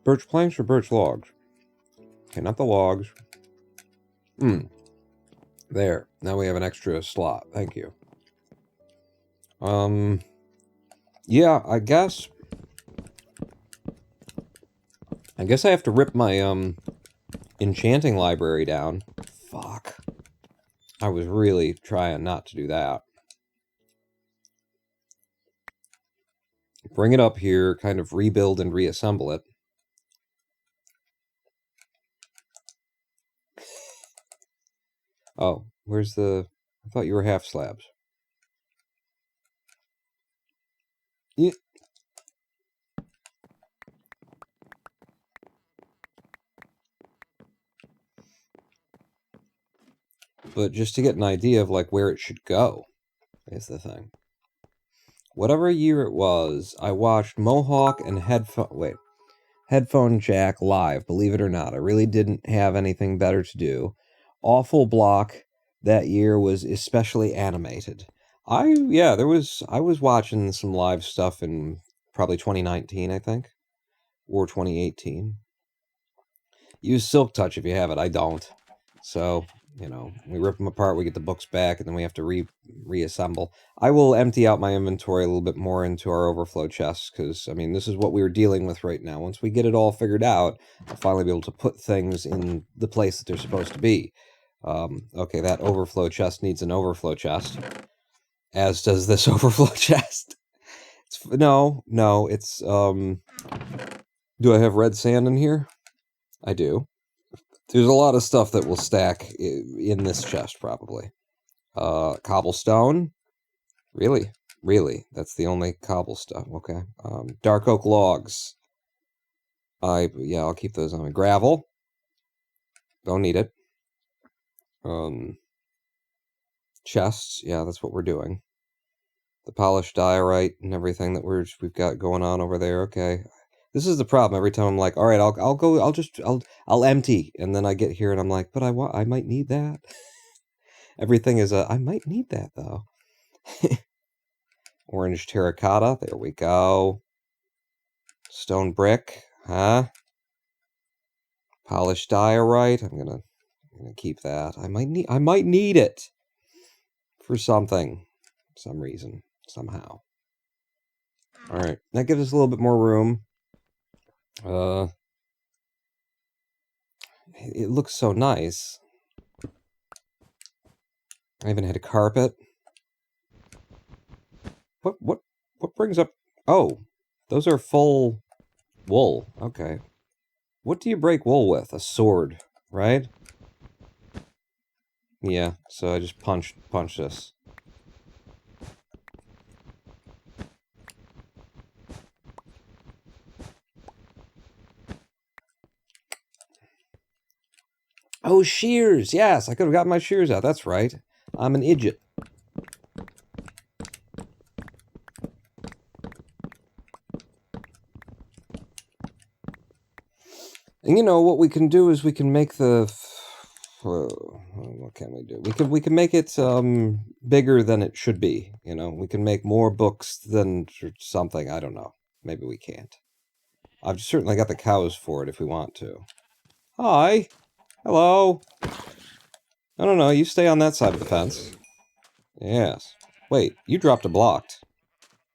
Speaker 1: Birch planks or birch logs? Okay, not the logs. There. Now we have an extra slot. Thank you. Yeah, I guess I have to rip my, enchanting library down. Fuck. I was really trying not to do that. Bring it up here, kind of rebuild and reassemble it. Oh, where's the... I thought you were half slabs. Yeah. But just to get an idea of like where it should go is the thing. Whatever year it was, I watched Mohawk and Headphone Jack live, believe it or not. I really didn't have anything better to do. Awful Block that year was especially animated. I was watching some live stuff in probably 2019, I think, or 2018. Use Silk Touch if you have it. I don't. So, we rip them apart, we get the books back, and then we have to reassemble. I will empty out my inventory a little bit more into our overflow chests, because, I mean, this is what we're dealing with right now. Once we get it all figured out, I'll finally be able to put things in the place that they're supposed to be. Okay, that overflow chest needs an overflow chest, as does this overflow chest. No, it's, do I have red sand in here? I do. There's a lot of stuff that will stack in this chest, probably. Cobblestone? Really? Really? That's the only cobble stuff. Okay. Dark oak logs. I'll keep those on. Gravel? Don't need it. Chests? Yeah, that's what we're doing. The polished diorite and everything that we've got going on over there. Okay. This is the problem. Every time I'm like, all right, I'll empty, and then I get here and I'm like, but I might need that. Everything is I might need that though. Orange terracotta, there we go. Stone brick, huh? Polished diorite, I'm gonna keep that. I might need it for something, some reason, somehow. All right, that gives us a little bit more room. It looks so nice. I even had a carpet. What brings up? Oh, those are full wool. Okay. What do you break wool with? A sword, right? Yeah. So I just punch this. Oh, shears! Yes, I could have got my shears out. That's right. I'm an idiot. And what we can do is we can make the... what can we do? We can make it bigger than it should be. We can make more books than something. I don't know. Maybe we can't. I've certainly got the cows for it if we want to. Hi! Hello! No, you stay on that side of the fence. Yes. Wait, you dropped a block.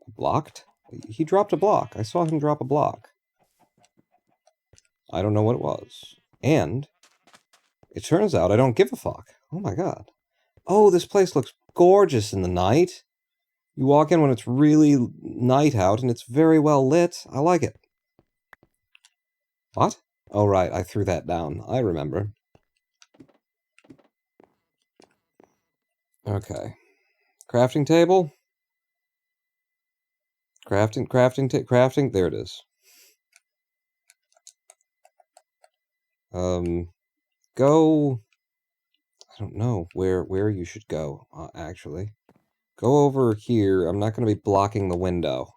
Speaker 1: Blocked? He dropped a block. I saw him drop a block. I don't know what it was. And it turns out I don't give a fuck. Oh my god. Oh, this place looks gorgeous in the night. You walk in when it's really night out, and it's very well lit. I like it. What? Oh, right, I threw that down. I remember. Okay. Crafting table? Crafting, there it is. Go... I don't know where you should go, actually. Go over here. I'm not going to be blocking the window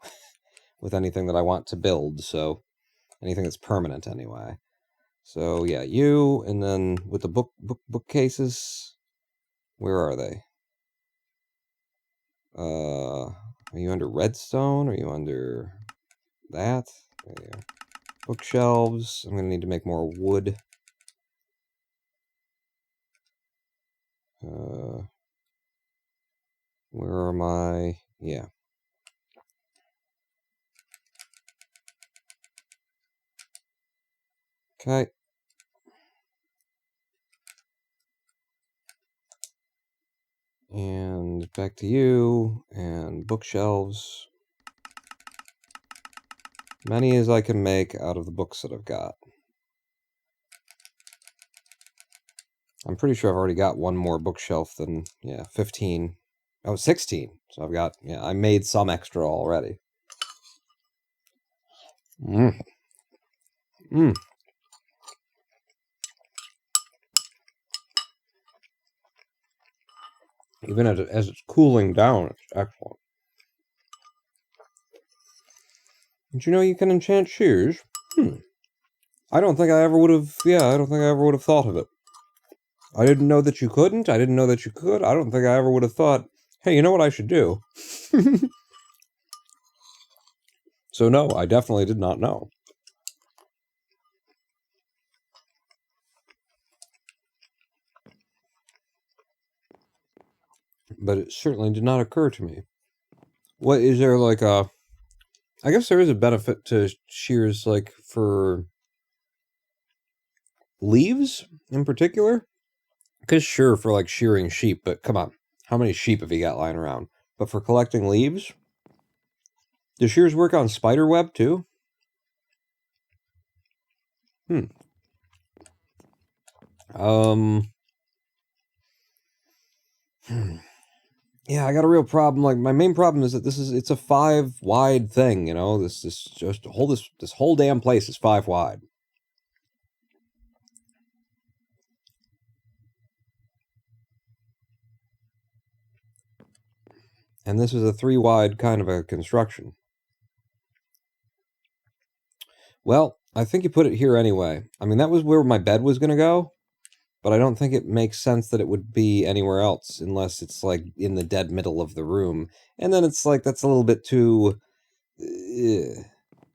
Speaker 1: with anything that I want to build, so... anything that's permanent, anyway. So, yeah, you, and then with the bookcases... where are they? Are you under redstone? Are you under that? There. Bookshelves. I'm going to need to make more wood. Where are my... yeah. Okay. And back to you, and bookshelves. Many as I can make out of the books that I've got. I'm pretty sure I've already got one more bookshelf than, 15. Oh, 16. So I've got, I made some extra already. Mm. Mm. Even as it's cooling down, it's excellent. Did you know you can enchant shears? I don't think I ever would have. Yeah, I don't think I ever would have thought of it. I didn't know that you couldn't. I didn't know that you could. I don't think I ever would have thought, hey, you know what I should do? So no, I definitely did not know. But it certainly did not occur to me. What is there like a? I guess there is a benefit to shears, like for leaves in particular. Because sure, for like shearing sheep, but come on, how many sheep have you got lying around? But for collecting leaves, does shears work on spider web too? Um. Yeah, I got a real problem. Like my main problem is that it's a 5 wide thing. You know, this just this whole damn place is 5 wide. And this is a 3 wide kind of a construction. Well, I think you put it here anyway. I mean, that was where my bed was going to go, but I don't think it makes sense that it would be anywhere else unless it's like in the dead middle of the room. And then it's like that's a little bit too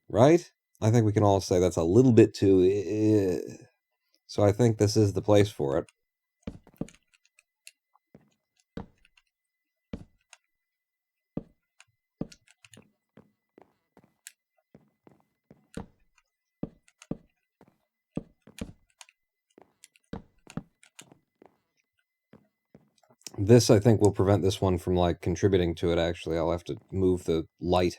Speaker 1: right? I think we can all say that's a little bit too so I think this is the place for it. This, I think, will prevent this one from, like, contributing to it, actually. I'll have to move the light.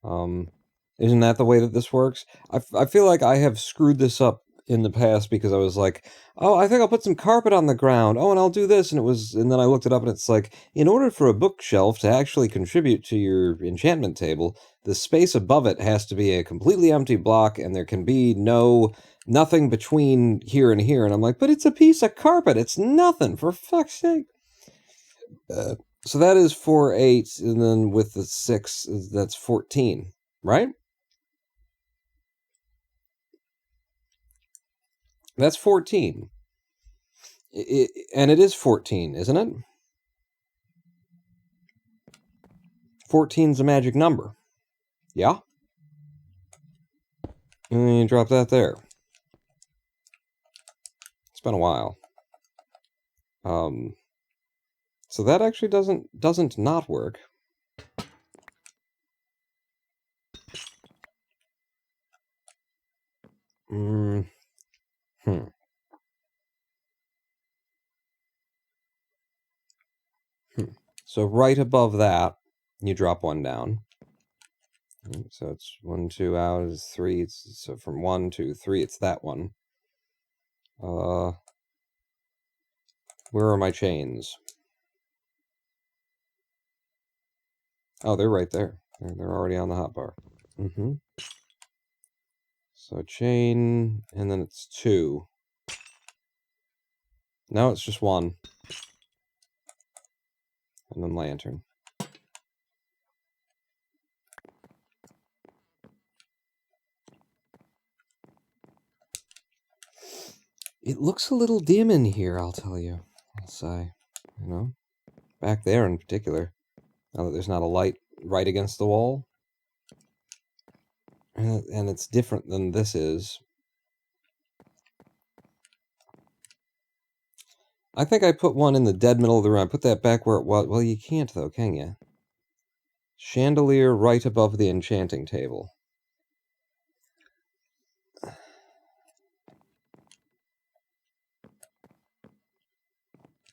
Speaker 1: Isn't that the way that this works? I feel like I have screwed this up in the past because I was like, oh, I think I'll put some carpet on the ground. Oh, and I'll do this. And then I looked it up and it's like, in order for a bookshelf to actually contribute to your enchantment table, the space above it has to be a completely empty block and there can be nothing between here and here. And I'm like, but it's a piece of carpet. It's nothing, for fuck's sake. So that is 4, 8, and then with the 6, that's 14, right? That's 14. And it is 14, isn't it? 14's a magic number. Yeah? And then you drop that there. It's been a while. So that actually doesn't not work. So right above that, you drop 1 down. So it's 1, 2 out is 3. So from 1, 2, 3, it's that one. Where are my chains? Oh, they're right there. They're already on the hotbar. So chain, and then it's 2. Now it's just 1. And then lantern. It looks a little dim in here, I'll tell you. I'll say. You know? Back there in particular. Now that there's not a light right against the wall. And it's different than this is. I think I put one in the dead middle of the room. I put that back where it was. Well, you can't, though, can you? Chandelier right above the enchanting table.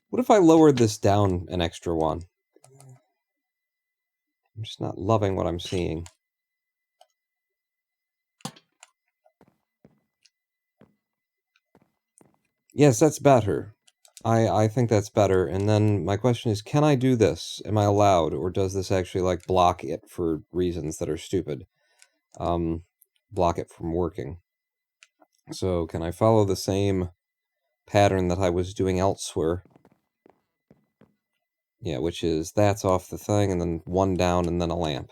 Speaker 1: What if I lowered this down an extra 1? I'm just not loving what I'm seeing. Yes, that's better. I think that's better. And then my question is, can I do this? Am I allowed? Or does this actually, like, block it for reasons that are stupid? block it from working. So can I follow the same pattern that I was doing elsewhere? Yeah, which is that's off the thing, and then one down, and then a lamp.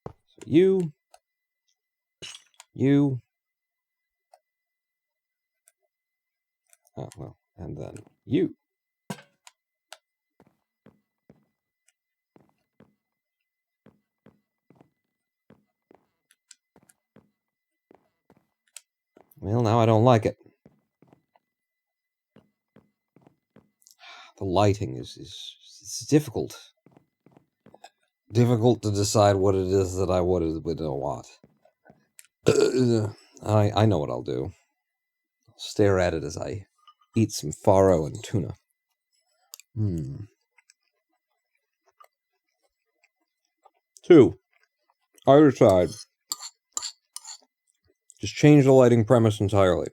Speaker 1: So you... Oh, well, and then you. Well, now I don't like it. The lighting is it's difficult. Difficult to decide what it is that I would want. I know what I'll do. I'll stare at it as I eat some farro and tuna. Two. Either side. Just change the lighting premise entirely.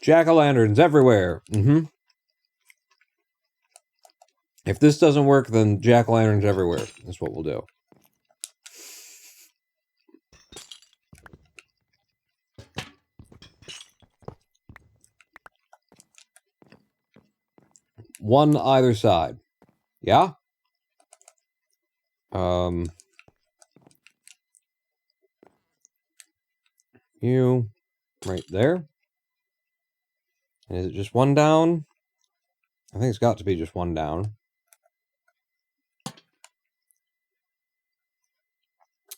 Speaker 1: Jack-o'-lanterns everywhere. If this doesn't work, then jack-o'-lanterns everywhere is what we'll do. One either side. Yeah? You right there. And is it just one down? I think it's got to be just one down.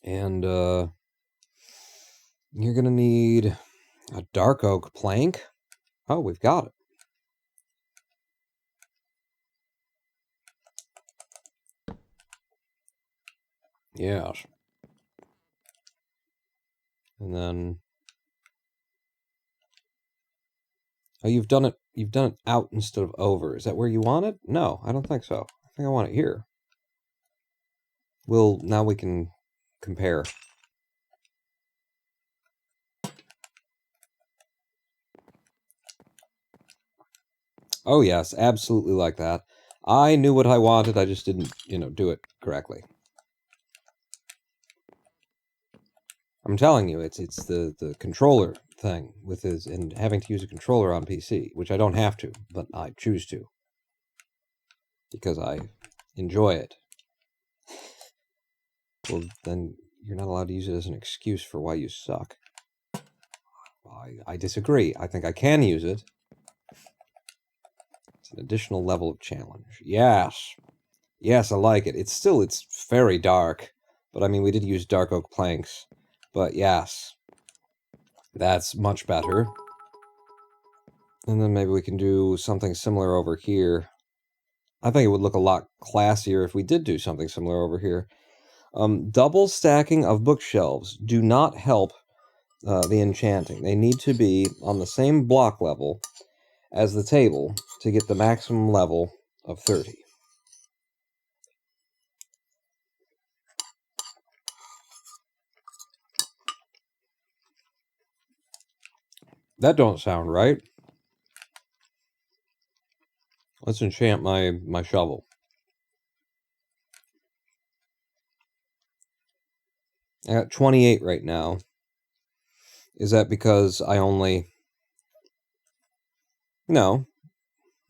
Speaker 1: And you're gonna need a dark oak plank. Oh, we've got it. Yes. And then oh, you've done it out instead of over. Is that where you want it? No, I don't think so. I think I want it here. Now we can compare. Oh yes, absolutely like that. I knew what I wanted, I just didn't, do it correctly. I'm telling you, it's the controller thing with and having to use a controller on PC, which I don't have to, but I choose to. Because I enjoy it. Well, then you're not allowed to use it as an excuse for why you suck. I disagree. I think I can use it. It's an additional level of challenge. Yes. Yes, I like it. It's very dark. But I mean, we did use dark oak planks. But yes. That's much better. And then maybe we can do something similar over here. I think it would look a lot classier if we did do something similar over here. Double stacking of bookshelves do not help the enchanting. They need to be on the same block level as the table to get the maximum level of 30. That don't sound right. Let's enchant my shovel. I got 28 right now. Is that because I only... No.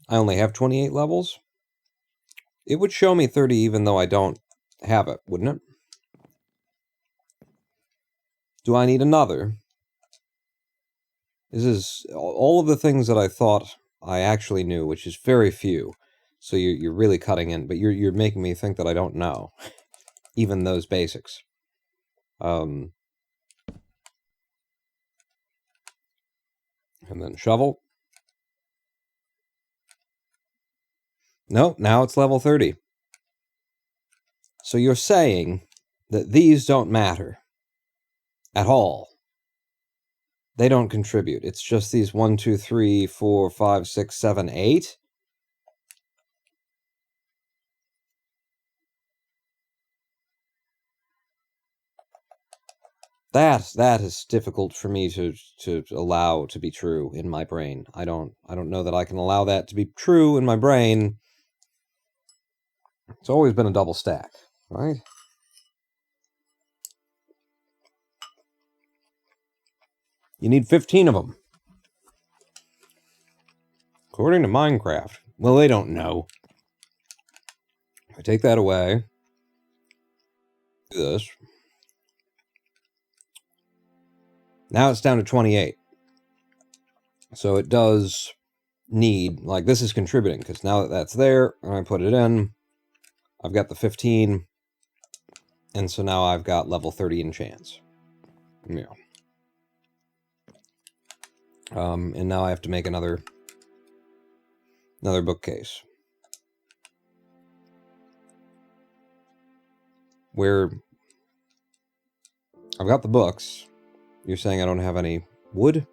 Speaker 1: I only have 28 levels? It would show me 30 even though I don't have it, wouldn't it? Do I need another? This is all of the things that I thought I actually knew, which is very few. So you're really cutting in, but you're making me think that I don't know. Even those basics. And then shovel. No, now it's level 30. So you're saying that these don't matter at all. They don't contribute. It's just these 1, 2, 3, 4, 5, 6, 7, 8. That is difficult for me to allow to be true in my brain. I don't know that I can allow that to be true in my brain. It's always been a double stack, right? You need 15 of them. According to Minecraft. Well, they don't know. I take that away. Do this. Now it's down to 28. So it does need, like, this is contributing, because now that that's there, and I put it in, I've got the 15, and so now I've got level 30 enchants. Yeah. And now I have to make another bookcase. Where I've got the books. You're saying I don't have any wood?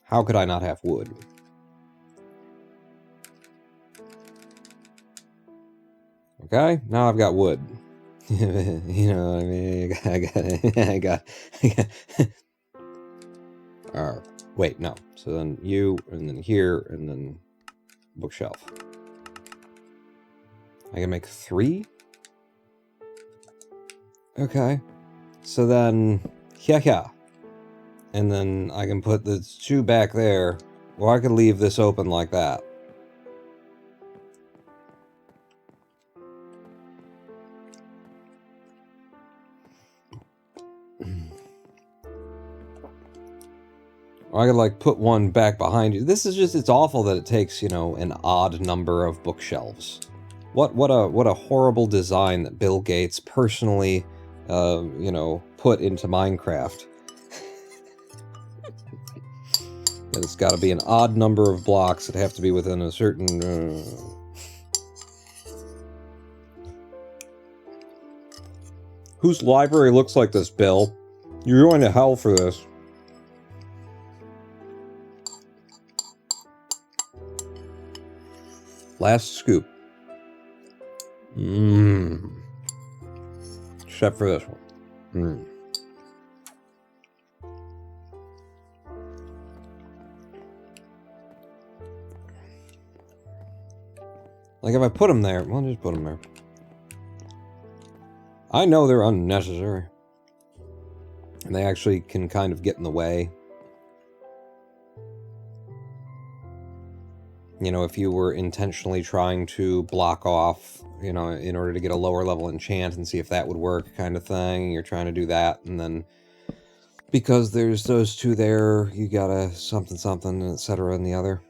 Speaker 1: How could I not have wood? Okay, now I've got wood. You know what I mean? I got. Wait, no. So then you, and then here, and then bookshelf. I can make 3? Okay. So then, yeah. And then I can put the 2 back there, or I could leave this open like that. Or I could, like, put one back behind you. This is just, it's awful that it takes, you know, an odd number of bookshelves. What a horrible design that Bill Gates personally, you know, put into Minecraft. That it's got to be an odd number of blocks that have to be within a certain... Whose library looks like this, Bill? You're going to hell for this. Last scoop. Except for this one. Like, if I put them there, well, just put them there. I know they're unnecessary. And they actually can kind of get in the way. You know, if you were intentionally trying to block off, you know, in order to get a lower level enchant and see if that would work kind of thing, you're trying to do that, and then because there's those 2 there, you gotta something, etc. in the other.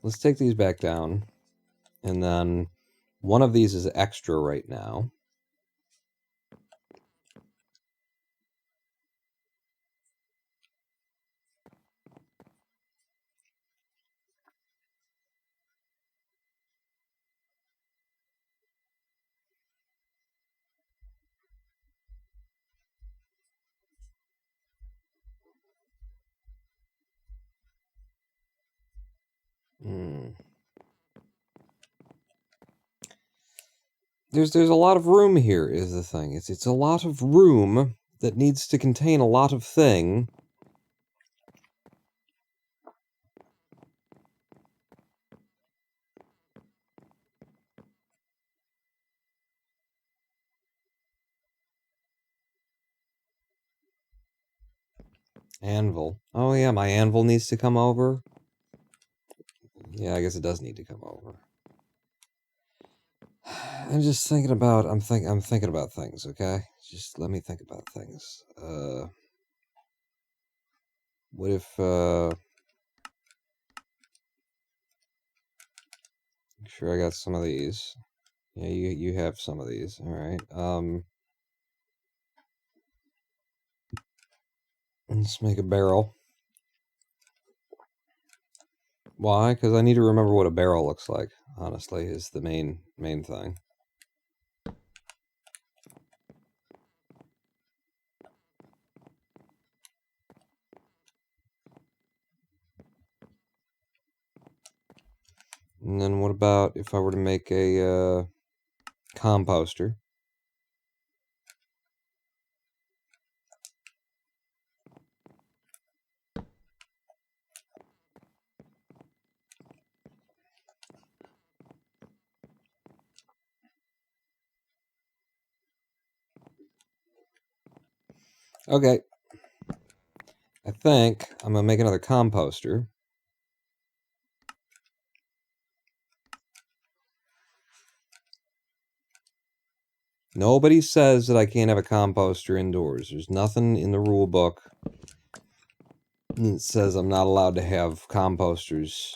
Speaker 1: Let's take these back down. And then one of these is extra right now. There's a lot of room here, is the thing. It's a lot of room that needs to contain a lot of thing. Anvil. Oh yeah, my anvil needs to come over. Yeah, I guess it does need to come over. I'm just thinking about, I'm thinking about things, okay? Just let me think about things. What if, sure, I got some of these. Yeah, you have some of these, alright. Let's make a barrel. Why? Because I need to remember what a barrel looks like, honestly, is the main thing. And then what about if I were to make a composter? Okay. I think I'm going to make another composter. Nobody says that I can't have a composter indoors. There's nothing in the rule book that says I'm not allowed to have composters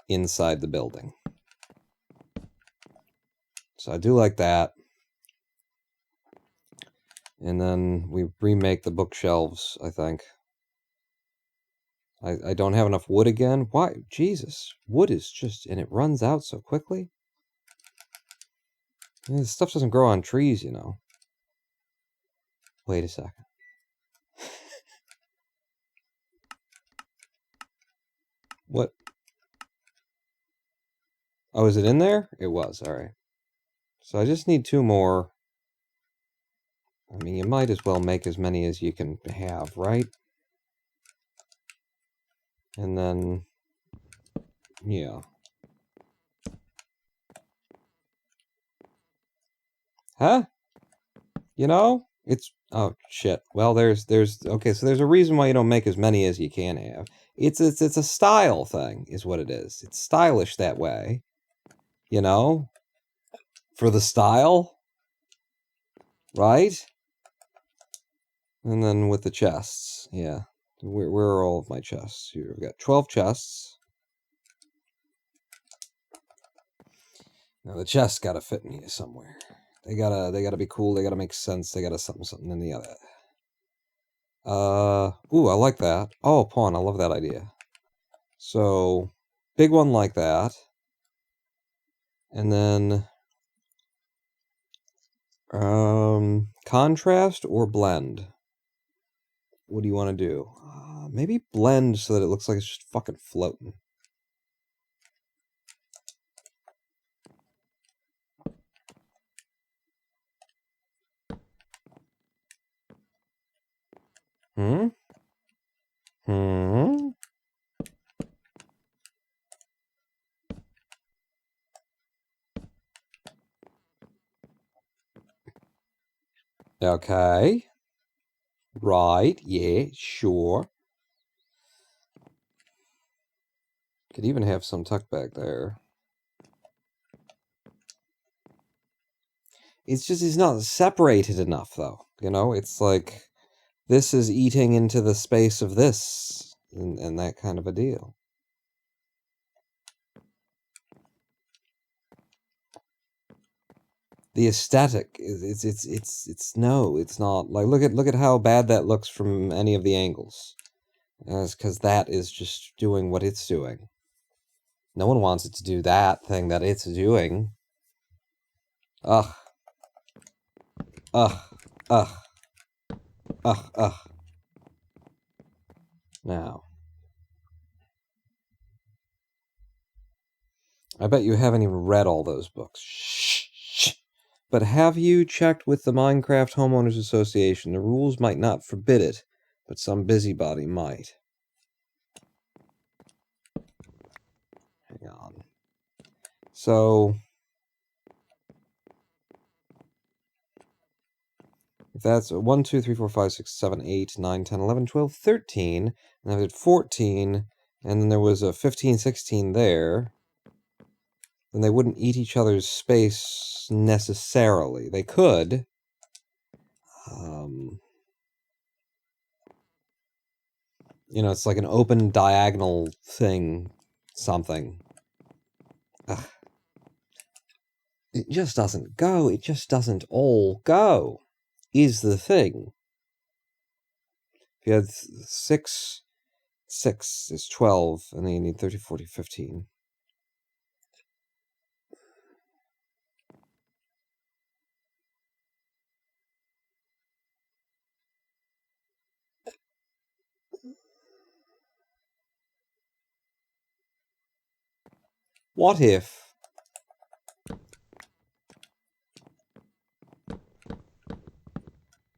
Speaker 1: inside the building. So I do like that. And then we remake the bookshelves, I think. I don't have enough wood again. Why? Jesus. Wood is just... And it runs out so quickly. This stuff doesn't grow on trees, you know. Wait a second. What? Oh, is it in there? It was. All right. So I just need 2 more. I mean, you might as well make as many as you can have, right? And then... Yeah. Huh? You know? It's... Oh, shit. Well, there's... Okay, so there's a reason why you don't make as many as you can have. It's a style thing, is what it is. It's stylish that way. You know? For the style? Right? And then with the chests. Yeah. Where are all of my chests? Here, we've got 12 chests. Now the chests gotta fit in here somewhere. They gotta be cool, they gotta make sense, they gotta something in the other. Ooh, I like that. Oh, pawn, I love that idea. So, big one like that. And then, contrast or blend? What do you want to do? Maybe blend so that it looks like it's just fucking floating. Hmm? Hmm? Okay. Right, yeah, sure. Could even have some tucked back there. It's just, it's not separated enough, though. You know, it's like, this is eating into the space of this, and that kind of a deal. The aesthetic is, it's no, it's not. Like, look at how bad that looks from any of the angles. It's because that is just doing what it's doing. No one wants it to do that thing that it's doing. Ugh. Ugh. Ugh. Ugh. Ugh. Now. I bet you haven't even read all those books. Shh. Shh. But have you checked with the Minecraft Homeowners Association? The rules might not forbid it, but some busybody might. Hang on. So... if that's 1, 2, 3, 4, 5, 6, 7, 8, 9, 10, 11, 12, 13, and I did 14, and then there was a 15, 16 there, then they wouldn't eat each other's space necessarily. They could. You know, it's like an open diagonal thing, something. Ugh. It just doesn't go. It just doesn't all go, is the thing. If you had 6 is 12, and then you need 30, 40, 15. What if?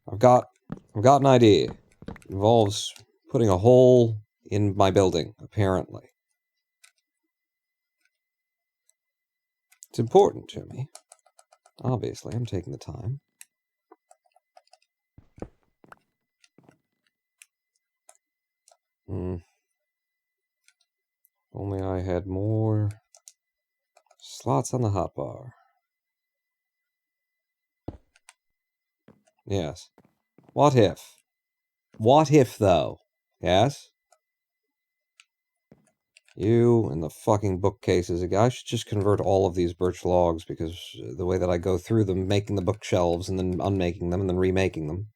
Speaker 1: I've got an idea. It involves putting a hole in my building, apparently. It's important to me. Obviously, I'm taking the time. Only I had more slots on the hotbar. Yes. What if? What if, though? Yes? You and the fucking bookcases. I should just convert all of these birch logs, because the way that I go through them, making the bookshelves, and then unmaking them, and then remaking them.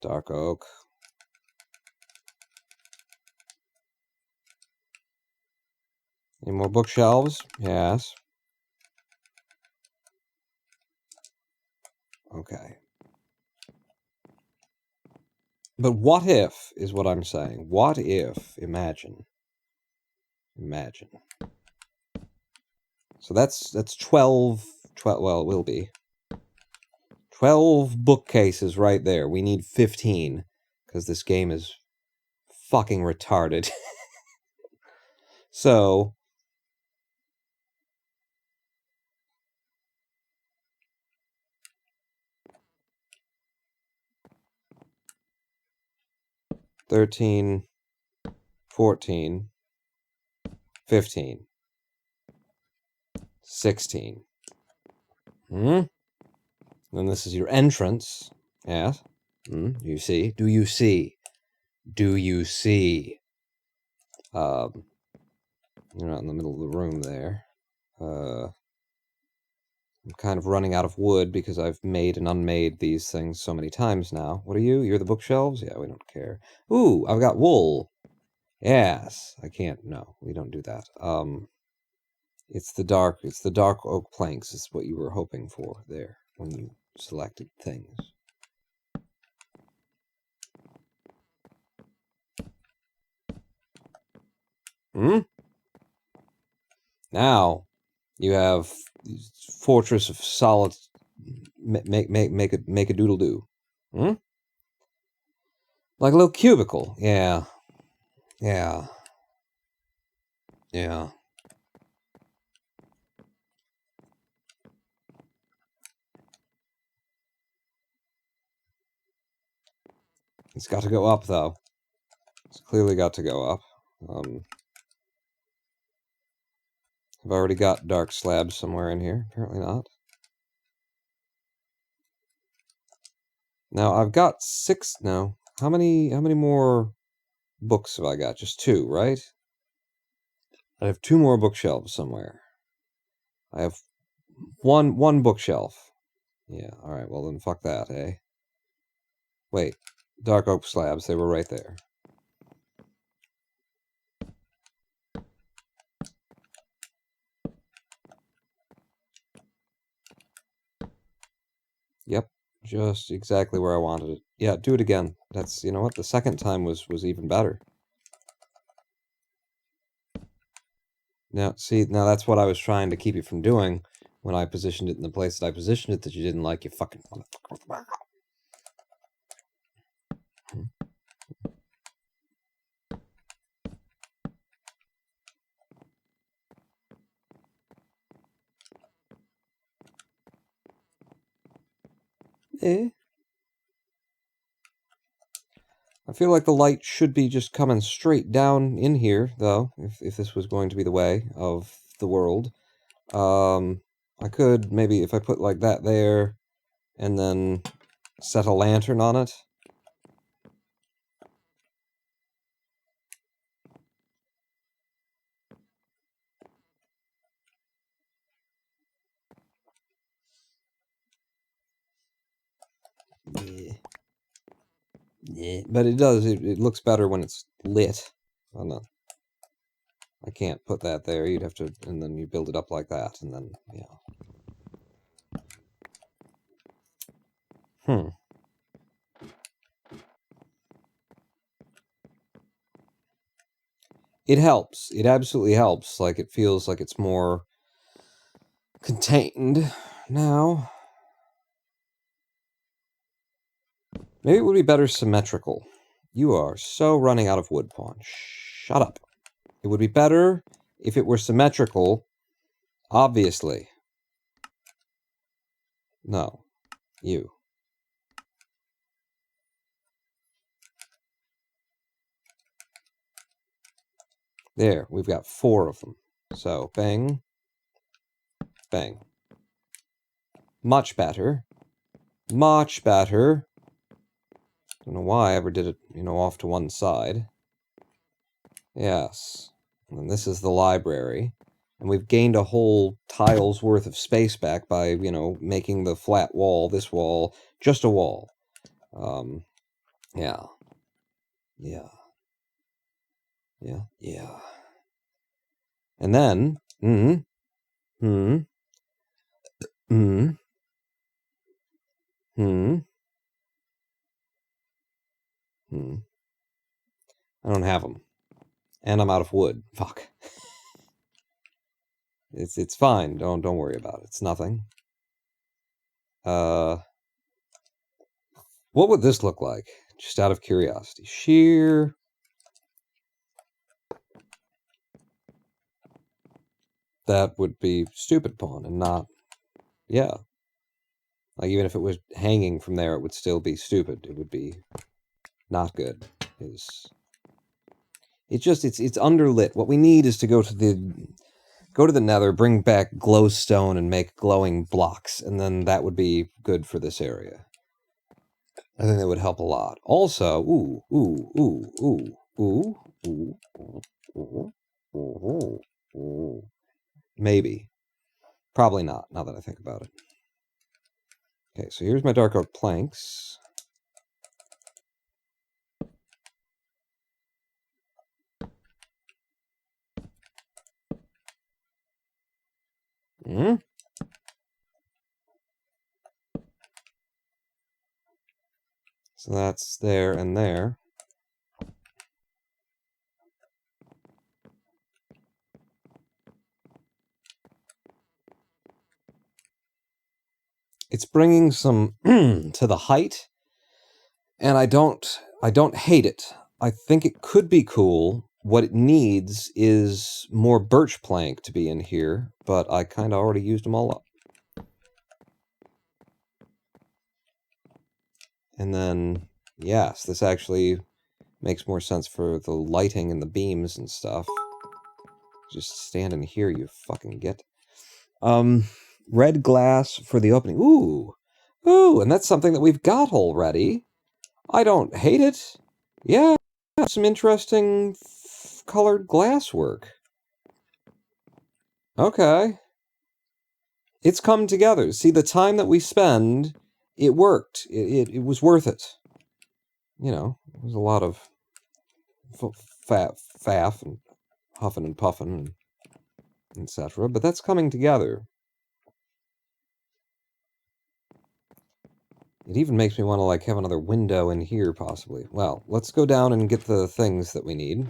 Speaker 1: Dark oak. Any more bookshelves? Yes. Okay. But what if, is what I'm saying. What if, imagine. Imagine. So that's 12, well, it will be. 12 bookcases right there. We need 15, because this game is fucking retarded. So... $13, $14, $15, $16. Then this is your entrance. Yes. You see? Do you see? Do you see? You're not in the middle of the room there. I'm kind of running out of wood because I've made and unmade these things so many times now. What are you? You're the bookshelves? Yeah, we don't care. Ooh, I've got wool. Yes. I can't. No, we don't do that. It's the dark oak planks is what you were hoping for there when you selected things. Now you have fortress of solid. Make a doodle do. Like a little cubicle. Yeah. Yeah. Yeah. It's got to go up, though. It's clearly got to go up. I've already got dark slabs somewhere in here. Apparently not. Now, I've got 6... No. How many more books have I got? Just 2, right? I have 2 more bookshelves somewhere. I have one bookshelf. Yeah, alright, well then fuck that, eh? Wait. Dark oak slabs, they were right there. Yep, just exactly where I wanted it. Yeah, do it again. That's, you know what, the second time was even better. Now, see, now that's what I was trying to keep you from doing when I positioned it in the place that I positioned it that you didn't like, you fucking motherfucker. Eh? I feel like the light should be just coming straight down in here, though, if this was going to be the way of the world. I could, maybe, if I put like that there, and then set a lantern on it. Yeah. Yeah, but it does, it looks better when it's lit. I can't put that there, you'd have to, and then you build it up like that, and then, yeah. It helps. It absolutely helps. Like, it feels like it's more contained now. Maybe it would be better symmetrical. You are so running out of wood, Pawn. Shut up. It would be better if it were symmetrical, obviously. No. You. There, we've got 4 of them. So, bang. Bang. Much better. Much better. Don't know why I ever did it, off to one side. Yes. And this is the library. And we've gained a whole tile's worth of space back by, making the flat wall, this wall, just a wall. Yeah. Yeah. Yeah. Yeah. And then, I don't have them. And I'm out of wood. Fuck. It's fine. Don't worry about it. It's nothing. What would this look like? Just out of curiosity. Sheer. That would be stupid, Pawn, and not. Yeah. Like, even if it was hanging from there, it would still be stupid. It would be not good. It's underlit. What we need is to go to the nether, bring back glowstone, and make glowing blocks, and then that would be good for this area. I think that would help a lot. Also, maybe. Probably not, now that I think about it. Okay, so here's my dark oak planks. So that's there and there. It's bringing some to the height, and I don't hate it. I think it could be cool. What it needs is more birch plank to be in here, but I kind of already used them all up. And then, yes, this actually makes more sense for the lighting and the beams and stuff. Just stand in here, you fucking get. Red glass for the opening. Ooh, and that's something that we've got already. I don't hate it. Yeah, some interesting colored glass work. Okay. It's come together. See, the time that we spend, it worked. It was worth it. There was a lot of faff and huffing and puffing and etc. But that's coming together. It even makes me want to, have another window in here, possibly. Well, let's go down and get the things that we need.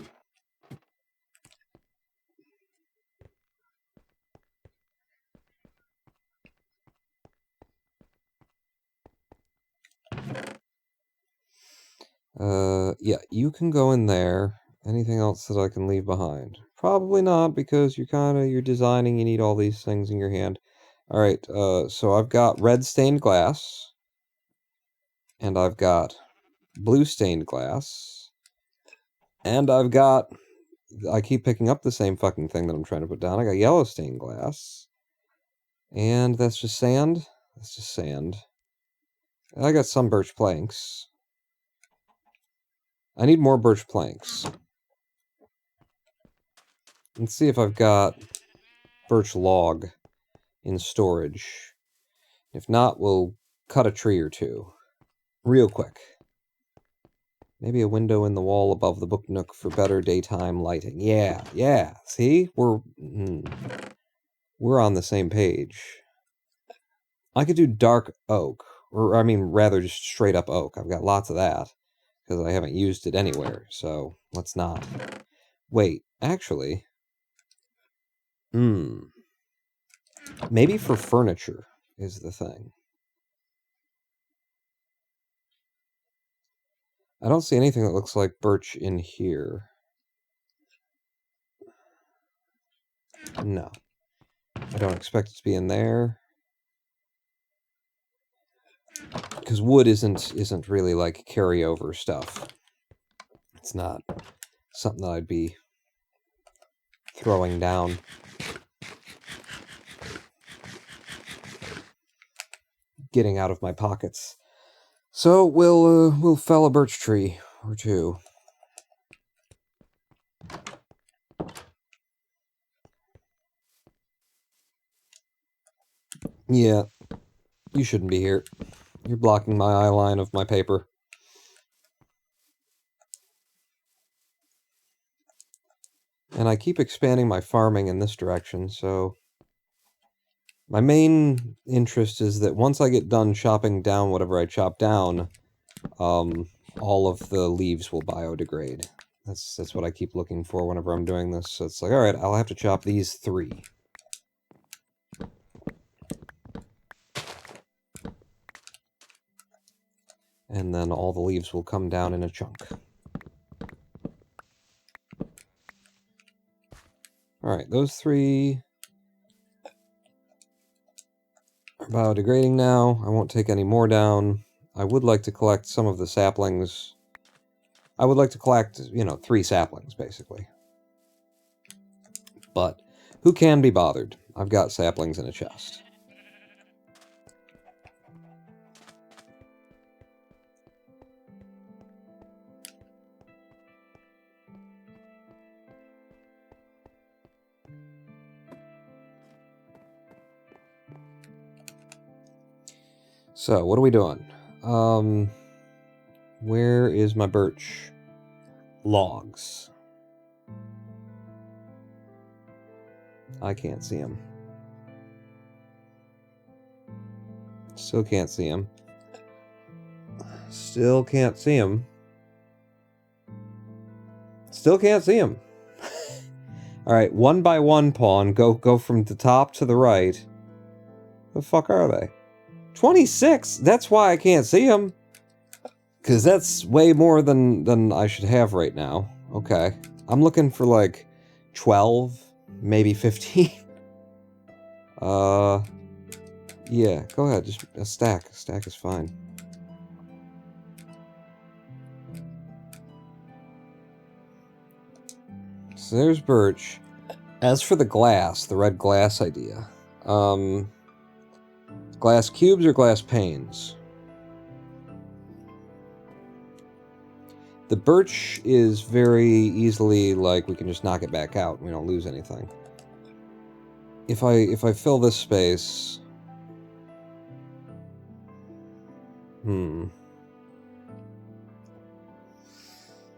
Speaker 1: Yeah, you can go in there. Anything else that I can leave behind? Probably not, because you're designing, you need all these things in your hand. Alright, so I've got red stained glass. And I've got blue stained glass. And I've got... I keep picking up the same fucking thing that I'm trying to put down. I got yellow stained glass. And that's just sand? That's just sand. I got some birch planks. I need more birch planks. Let's see if I've got birch log in storage. If not, we'll cut a tree or two. Real quick. Maybe a window in the wall above the book nook for better daytime lighting. Yeah. See? We're on the same page. I could do dark oak. Or, I mean, rather just straight up oak. I've got lots of that, because I haven't used it anywhere, so let's not. Wait, actually... Maybe for furniture is the thing. I don't see anything that looks like birch in here. No. I don't expect it to be in there. Because wood isn't really like carryover stuff. It's not something that I'd be throwing down. Getting out of my pockets. So we'll fell a birch tree or two. Yeah, you shouldn't be here. You're blocking my eye line of my paper. And I keep expanding my farming in this direction, so... My main interest is that once I get done chopping down whatever I chop down, all of the leaves will biodegrade. That's what I keep looking for whenever I'm doing this. So it's like, alright, I'll have to chop these 3. And then all the leaves will come down in a chunk. Alright, those 3 are biodegrading now. I won't take any more down. I would like to collect some of the saplings. I would like to collect, 3 saplings, basically. But who can be bothered? I've got saplings in a chest. So, what are we doing? Where is my birch? Logs. I can't see them. Still can't see them. Still can't see them. Still can't see them. Alright, 1 by 1, pawn. Go from the top to the right. The fuck are they? 26? That's why I can't see them. Because that's way more than I should have right now. Okay. I'm looking for like 12, maybe 15. Yeah, go ahead. Just a stack. A stack is fine. So there's birch. As for the glass, the red glass idea, glass cubes or glass panes? The birch is very easily, like, we can just knock it back out. We don't lose anything. If I fill this space...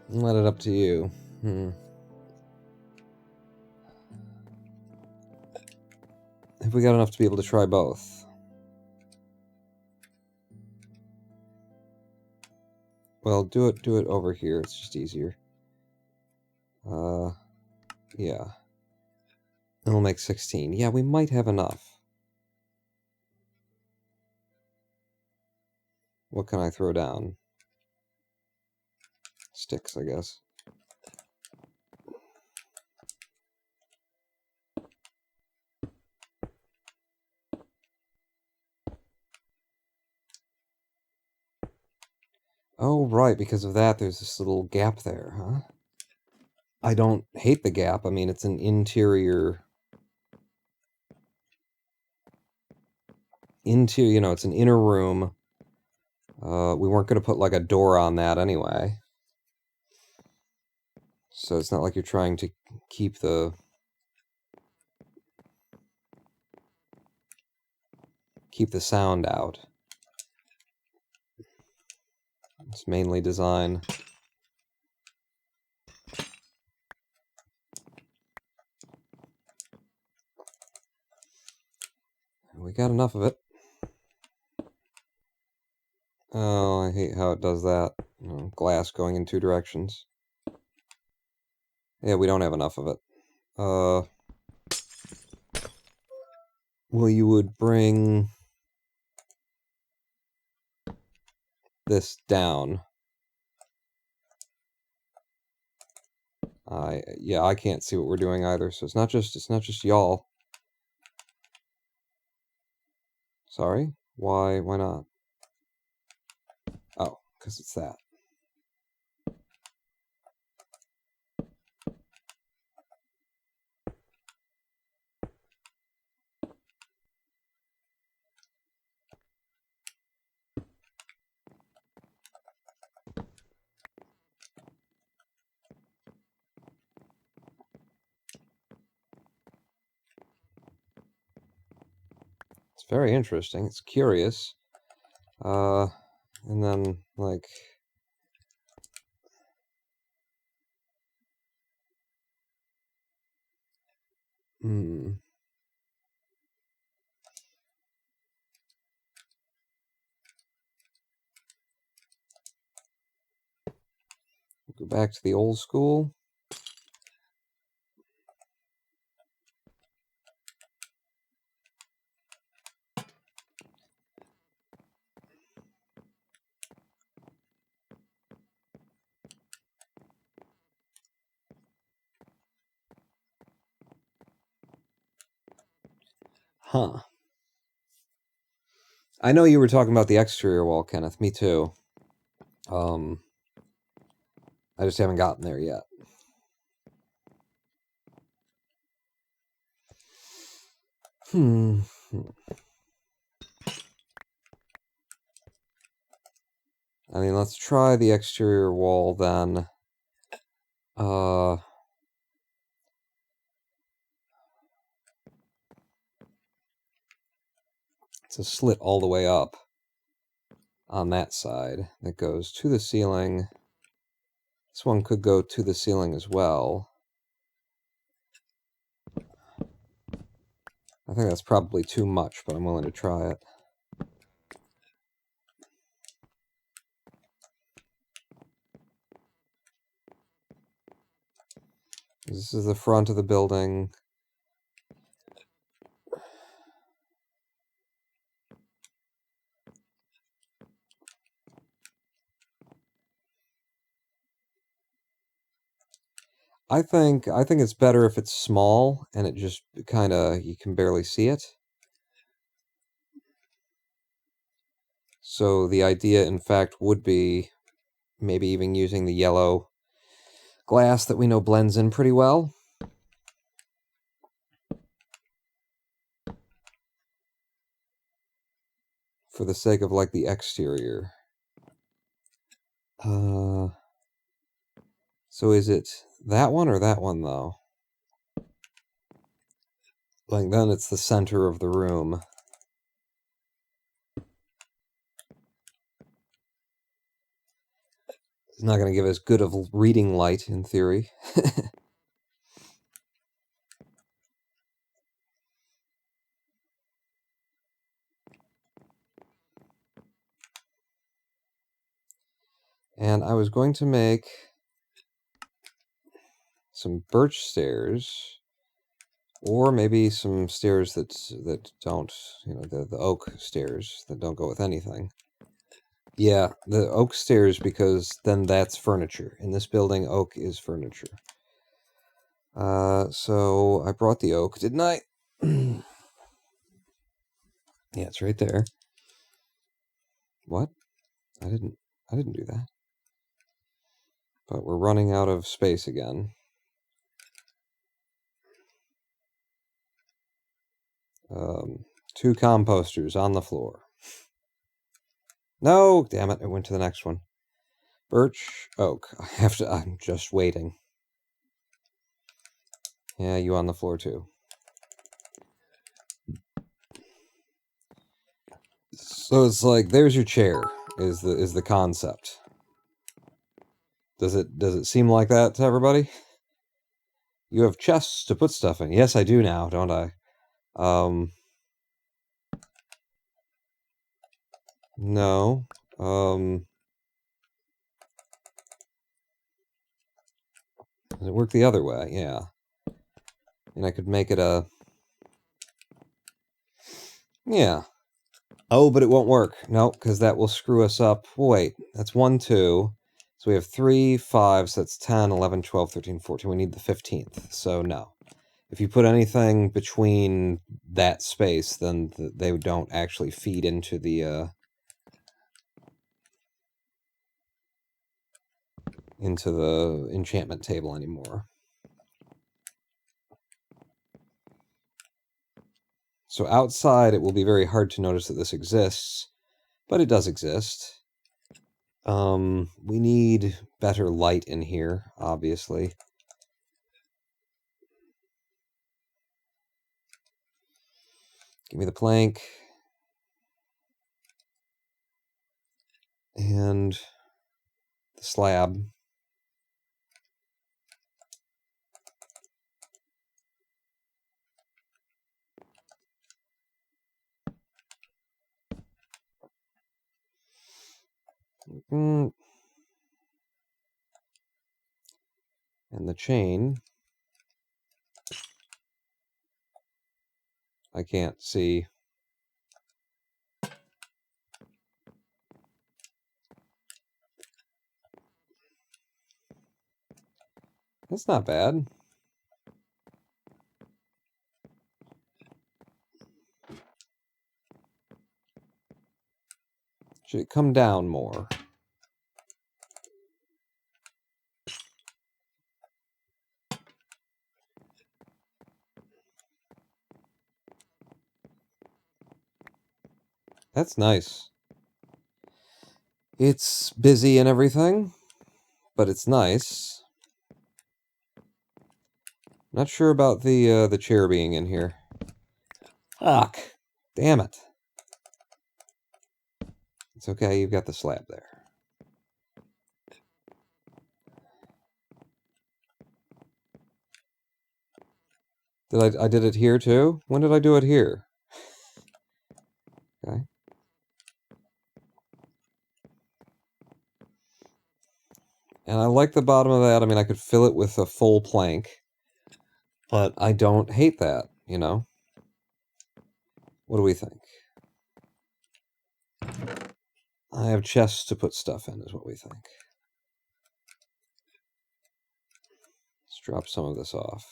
Speaker 1: Let it up to you. Have we got enough to be able to try both? Well, do it over here. It's just easier. Yeah. It'll make 16. Yeah, we might have enough. What can I throw down? Sticks, I guess. Oh, right, because of that, there's this little gap there, huh? I don't hate the gap. I mean, it's an interior... it's an inner room. We weren't going to put, like, a door on that anyway. So it's not like you're trying to keep the... sound out. It's mainly design. We got enough of it. Oh, I hate how it does that. Glass going in two directions. Yeah, we don't have enough of it. Well, you would bring this down. Yeah, I can't see what we're doing either, so it's not just y'all. Sorry? Why not? Oh, because it's that. It's very interesting. It's curious. And then, like... Go back to the old school. Huh. I know you were talking about the exterior wall, Kenneth. Me too. I just haven't gotten there yet. I mean, let's try the exterior wall then. It's a slit all the way up on that side that goes to the ceiling. This one could go to the ceiling as well. I think that's probably too much, but I'm willing to try it. This is the front of the building. I think it's better if it's small and it just kind of, you can barely see it. So the idea, in fact, would be maybe even using the yellow glass that we know blends in pretty well. For the sake of, like, the exterior. So is it that one or that one, though? Like, then it's the center of the room. It's not going to give us good of reading light, in theory. And I was going to make some birch stairs, or maybe some stairs that don't, you know, the oak stairs that don't go with anything. Yeah, the oak stairs, because then that's furniture. In this building, oak is furniture. So I brought the oak, didn't I? Yeah, it's right there. What? I didn't do that. But we're running out of space again. Two composters on the floor. No, damn it, it went to the next one. Birch, oak. I'm just waiting. Yeah, you on the floor too. So it's like, there's your chair, is the concept. Does it seem like that to everybody? You have chests to put stuff in. Yes, I do now, don't I? No. Does it work the other way? Yeah. And I could make it a... Yeah. Oh, but it won't work. No, because that will screw us up. Wait, that's 1, 2. So we have 3, 5, so that's 10, 11, 12, 13, 14. We need the 15th, so no. If you put anything between that space, then they don't actually feed into the enchantment table anymore. So outside, it will be very hard to notice that this exists, but it does exist. We need better light in here, obviously. Give me the plank. And the slab. And the chain. I can't see. That's not bad. Should it come down more? That's nice. It's busy and everything, but it's nice. Not sure about the chair being in here. Fuck. Damn it. It's okay, you've got the slab there. I did it here too? When did I do it here? Okay. And I like the bottom of that. I mean, I could fill it with a full plank, but I don't hate that, you know? What do we think? I have chests to put stuff in, is what we think. Let's drop some of this off.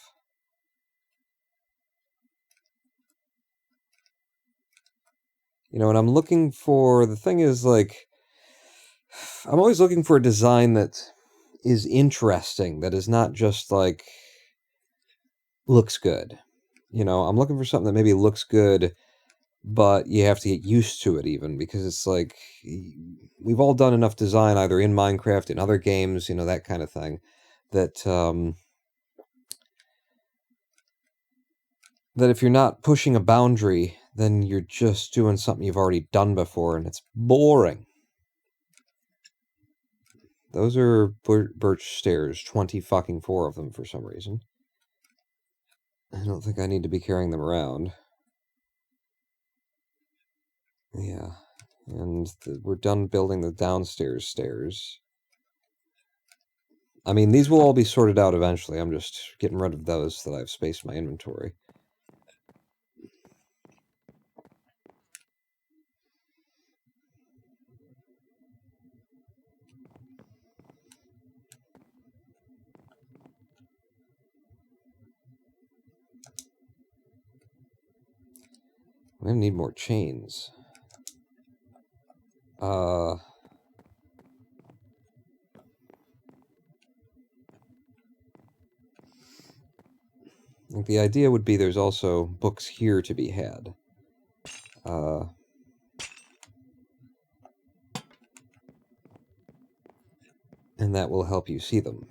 Speaker 1: You know, and I'm looking for... The thing is, like... I'm always looking for a design that is interesting, that is not just, like... looks good. You know, I'm looking for something that maybe looks good, but you have to get used to it even, because it's like... We've all done enough design, either in Minecraft, in other games, you know, that kind of thing, that, that if you're not pushing a boundary, then you're just doing something you've already done before, and it's boring. Those are birch stairs, 20 fucking 4 of them for some reason. I don't think I need to be carrying them around. Yeah, and we're done building the downstairs stairs. I mean, these will all be sorted out eventually. I'm just getting rid of those so that I have space in my inventory. I'm gonna need more chains. I think the idea would be there's also books here to be had. And that will help you see them.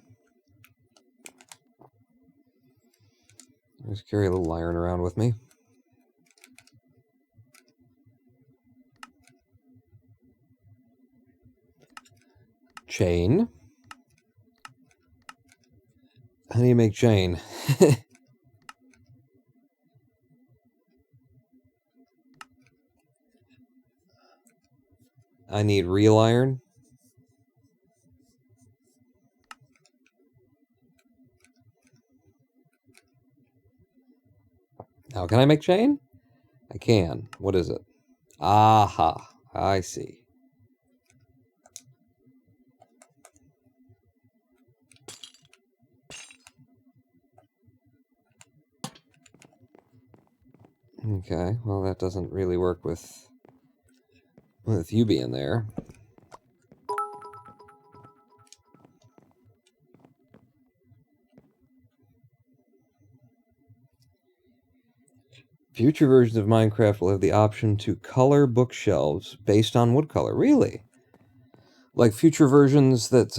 Speaker 1: I just carry a little iron around with me. Chain. How do you make chain? I need real iron. Now, can I make chain? I can. What is it? Aha. I see. Okay, well that doesn't really work with you being there. Future versions of Minecraft will have the option to color bookshelves based on wood color. Really? Like future versions that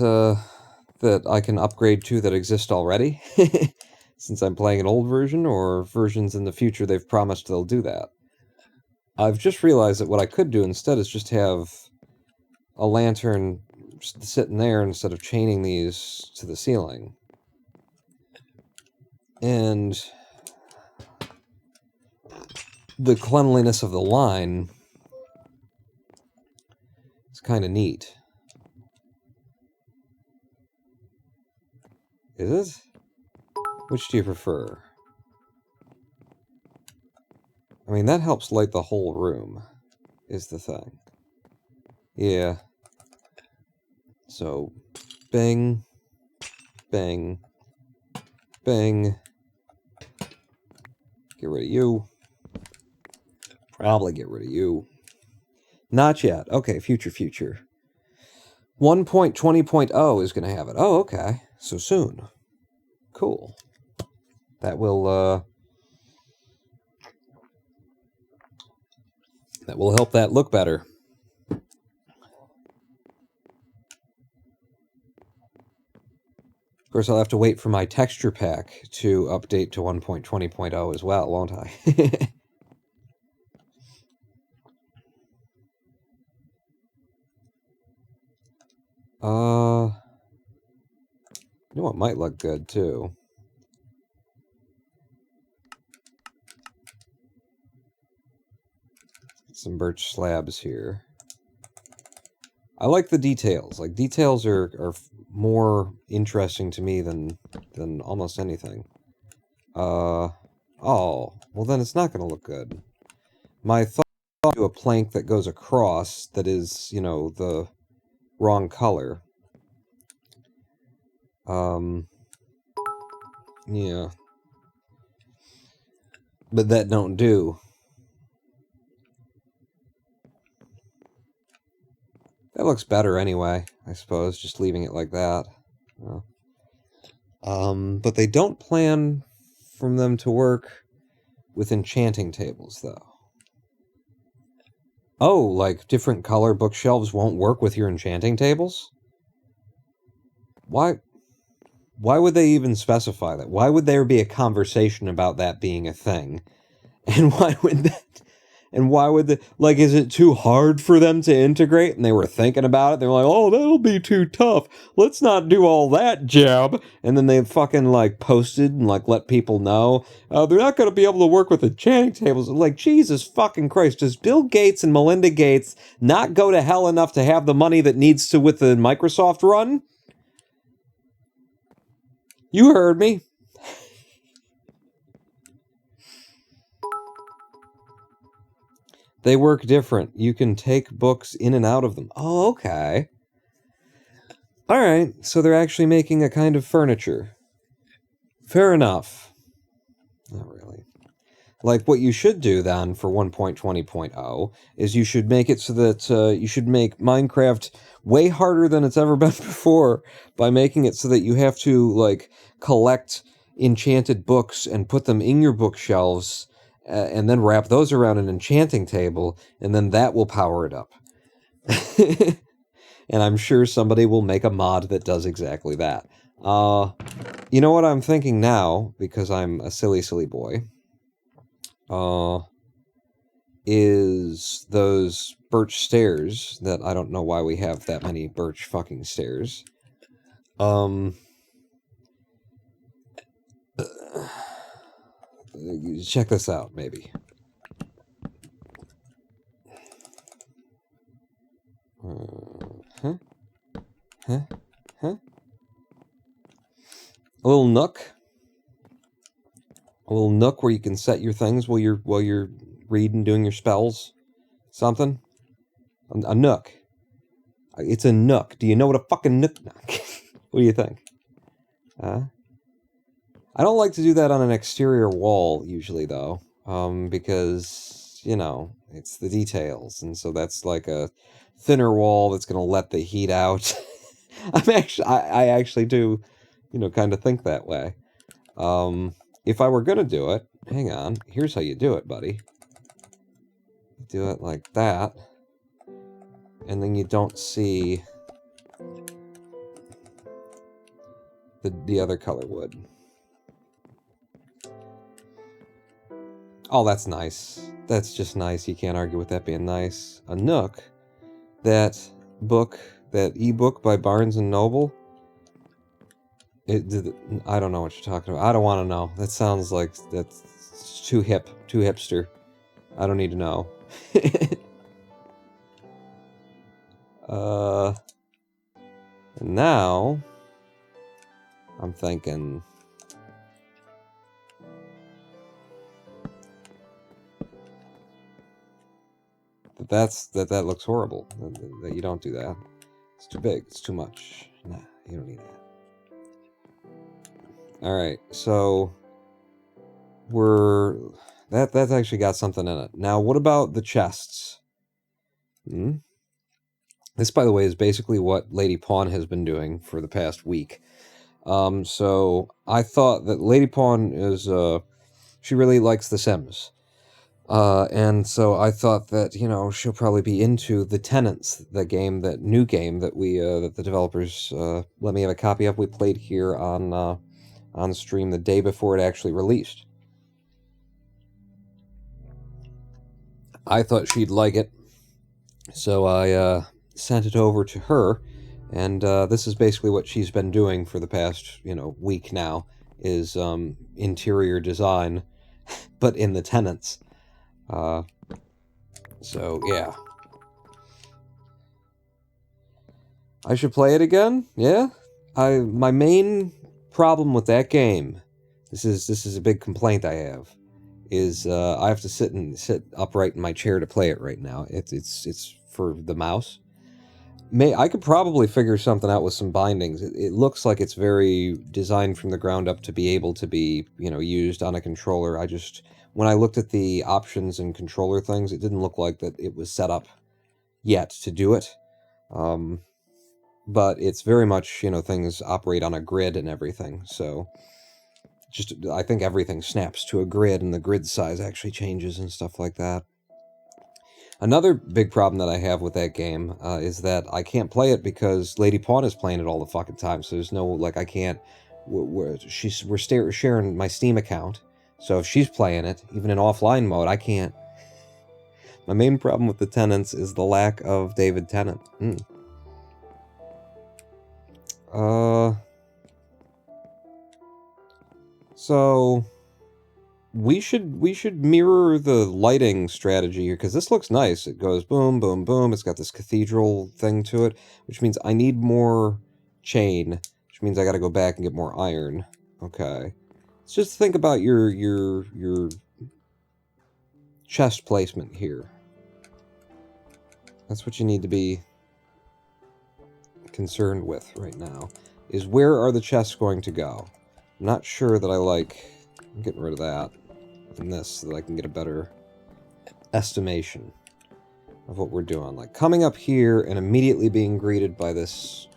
Speaker 1: that I can upgrade to that exist already? Since I'm playing an old version, or versions in the future they've promised they'll do that. I've just realized that what I could do instead is just have a lantern sitting there instead of chaining these to the ceiling. And the cleanliness of the line is kind of neat. Is it? Which do you prefer? I mean, that helps light the whole room, is the thing. Yeah. So, bang, bang, bang. Get rid of you. Probably get rid of you. Not yet. Okay, future. 1.20.0 is going to have it. Oh, okay. So soon. Cool. That will help that look better. Of course, I'll have to wait for my texture pack to update to 1.20.0 as well, won't I? You know what might look good, too? Some birch slabs here. I like the details. Like, details are more interesting to me than almost anything. Oh, well then it's not going to look good. My thought was to do a plank that goes across that is, you know, the wrong color. Yeah. But that don't do. That looks better anyway, I suppose, just leaving it like that. But they don't plan for them to work with enchanting tables, though. Oh, like different color bookshelves won't work with your enchanting tables? Why would they even specify that? Why would there be a conversation about that being a thing? And why would that... And why would they... Like, is it too hard for them to integrate? And they were thinking about it. They were like, oh, that'll be too tough. Let's not do all that, Jeb. And then they fucking, like, posted and, like, let people know. They're not going to be able to work with enchanting tables. Like, Jesus fucking Christ. Does Bill Gates and Melinda Gates not go to hell enough to have the money that needs to with the Microsoft run? You heard me. They work different. You can take books in and out of them. Oh, okay. Alright, so they're actually making a kind of furniture. Fair enough. Not really. Like, what you should do, then, for 1.20.0, is you should make it so that you should make Minecraft way harder than it's ever been before by making it so that you have to, like, collect enchanted books and put them in your bookshelves and then wrap those around an enchanting table, and then that will power it up. And I'm sure somebody will make a mod that does exactly that. You know what I'm thinking now, because I'm a silly boy, is those birch stairs that I don't know why we have that many birch fucking stairs. Check this out, maybe. Huh? Huh? Huh? A little nook. A little nook where you can set your things while you're reading, doing your spells. Something. A nook. It's a nook. Do you know what a fucking nook? What do you think? I don't like to do that on an exterior wall usually, though, because you know it's the details, and so that's like a thinner wall that's going to let the heat out. I actually do, you know, kind of think that way. If I were going to do it, hang on, here's how you do it, buddy. Do it like that, and then you don't see the other color wood. Oh, that's nice. That's just nice. You can't argue with that being nice. A nook. That book, that ebook by Barnes and Noble. I don't know what you're talking about. I don't want to know. That sounds like that's too hip, too hipster. I don't need to know. And now I'm thinking that looks horrible. That you don't do that. It's too big. It's too much. Nah, you don't need that. All right, so that's actually got something in it. Now, what about the chests? This, by the way, is basically what Lady Pawn has been doing for the past week. So I thought that Lady Pawn is she really likes The Sims. And so I thought that, you know, she'll probably be into The Tenants, the new game that that the developers let me have a copy of. We played here on stream the day before it actually released. I thought she'd like it, so I sent it over to her, and this is basically what she's been doing for the past, you know, week now, is interior design, but in The Tenants. So, yeah. I should play it again? Yeah? My main problem with that game, this is a big complaint I have, is I have to sit upright in my chair to play it right now. It's for the mouse. I could probably figure something out with some bindings. It looks like it's very designed from the ground up to be able to be, you know, used on a controller. When I looked at the options and controller things, it didn't look like that it was set up yet to do it. But it's very much, you know, things operate on a grid and everything. So I think everything snaps to a grid, and the grid size actually changes and stuff like that. Another big problem that I have with that game is that I can't play it because Lady Pawn is playing it all the fucking time. So there's no, like, I can't. We're sharing my Steam account, so if she's playing it, even in offline mode, I can't. My main problem with The Tenants is the lack of David Tennant. So we should mirror the lighting strategy here, because this looks nice. It goes boom, boom, boom. It's got this cathedral thing to it, which means I need more chain, which means I got to go back and get more iron. Okay, let's just think about your chest placement here. That's what you need to be concerned with right now, is where are the chests going to go? I'm not sure that I'm getting rid of that and this so that I can get a better estimation of what we're doing. Like, coming up here and immediately being greeted by this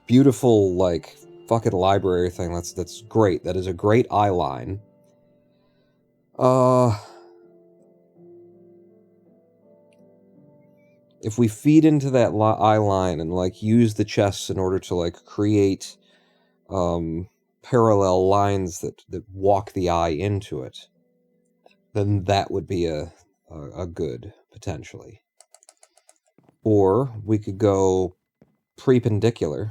Speaker 1: beautiful, like, fucking library thing, that's great. That is a great eye line. If we feed into that eye line and, like, use the chests in order to, like, create parallel lines that walk the eye into it, then that would be a good, potentially. Or we could go perpendicular.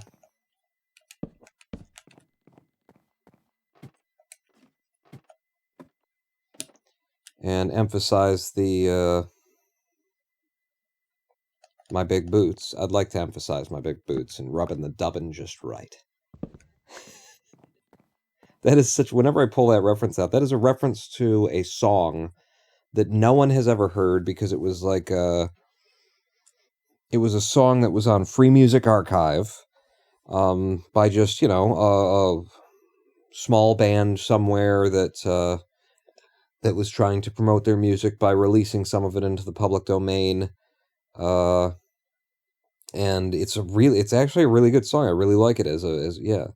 Speaker 1: And emphasize the my big boots. I'd like to emphasize my big boots and rubbing the dubbin just right. That is such... Whenever I pull that reference out, that is a reference to a song that no one has ever heard because it was like it was a song that was on Free Music Archive by just, you know, a small band somewhere that that was trying to promote their music by releasing some of it into the public domain. And it's actually a really good song. I really like it yeah.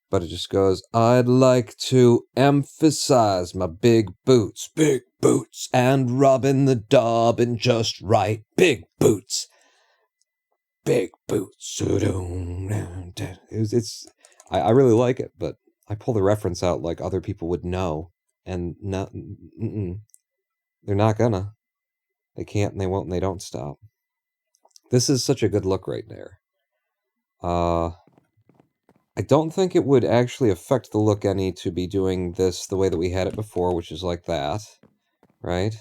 Speaker 1: But it just goes, I'd like to emphasize my big boots, and rubbing the dubbin just right, big boots. I really like it, but I pull the reference out like other people would know, and not, they're not gonna. They can't, and they won't, and they don't stop. This is such a good look right there. I don't think it would actually affect the look any to be doing this the way that we had it before, which is like that, right?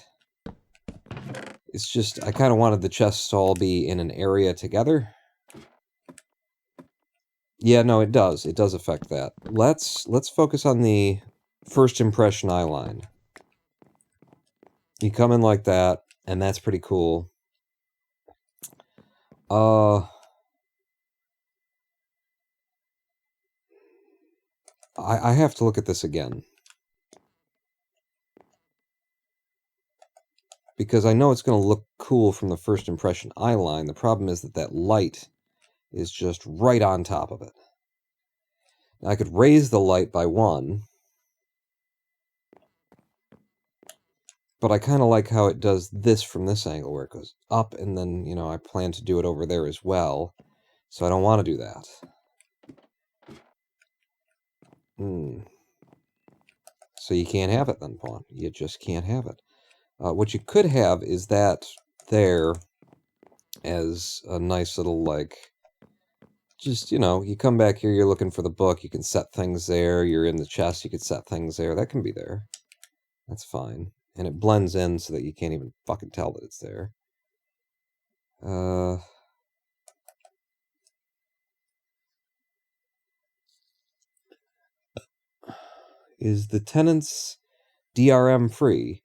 Speaker 1: It's just, I kind of wanted the chests to all be in an area together. Yeah, no, it does. It does affect that. Let's focus on the first impression eye line. You come in like that, and that's pretty cool. I have to look at this again. Because I know it's going to look cool from the first impression eye line. The problem is that that light is just right on top of it. Now, I could raise the light by 1. But I kind of like how it does this from this angle, where it goes up, and then, you know, I plan to do it over there as well. So I don't want to do that. So you can't have it then, Pawn. You just can't have it. What you could have is that there as a nice little, like, just, you know, you come back here, you're looking for the book, you can set things there, you're in the chest, you could set things there. That can be there. That's fine. And it blends in so that you can't even fucking tell that it's there. Is the Tenants DRM free?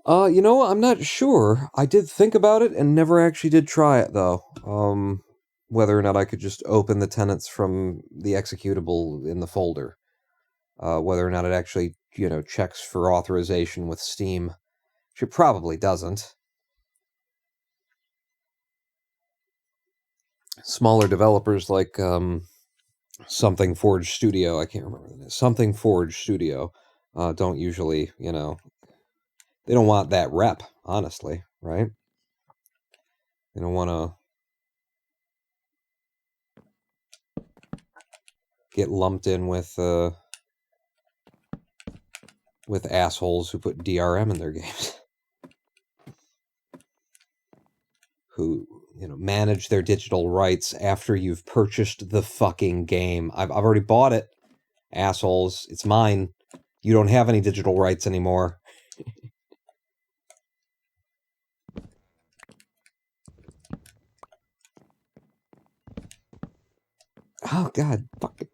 Speaker 1: You know, I'm not sure. I did think about it and never actually did try it, though. Whether or not I could just open the tenants from the executable in the folder. Whether or not it actually, you know, checks for authorization with Steam. Which it probably doesn't. Smaller developers like, Something Forge Studio, I can't remember the name. Something Forge Studio, don't usually, you know, they don't want that rep, honestly, right? They don't want to get lumped in with assholes who put DRM in their games. Who, you know, manage their digital rights after you've purchased the fucking game. I've already bought it, assholes. It's mine. You don't have any digital rights anymore. Oh, God. Fuck it.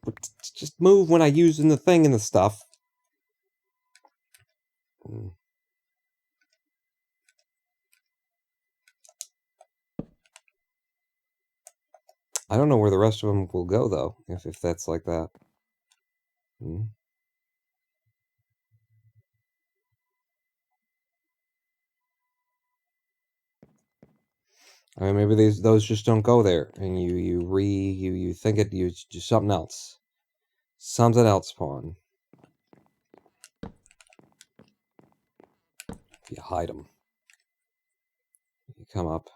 Speaker 1: Just move when I use the thing and the stuff. I don't know where the rest of them will go, though, if that's like that. I mean, maybe those just don't go there, and you think it, you do something else. Something else, Pawn. You hide them. You come up.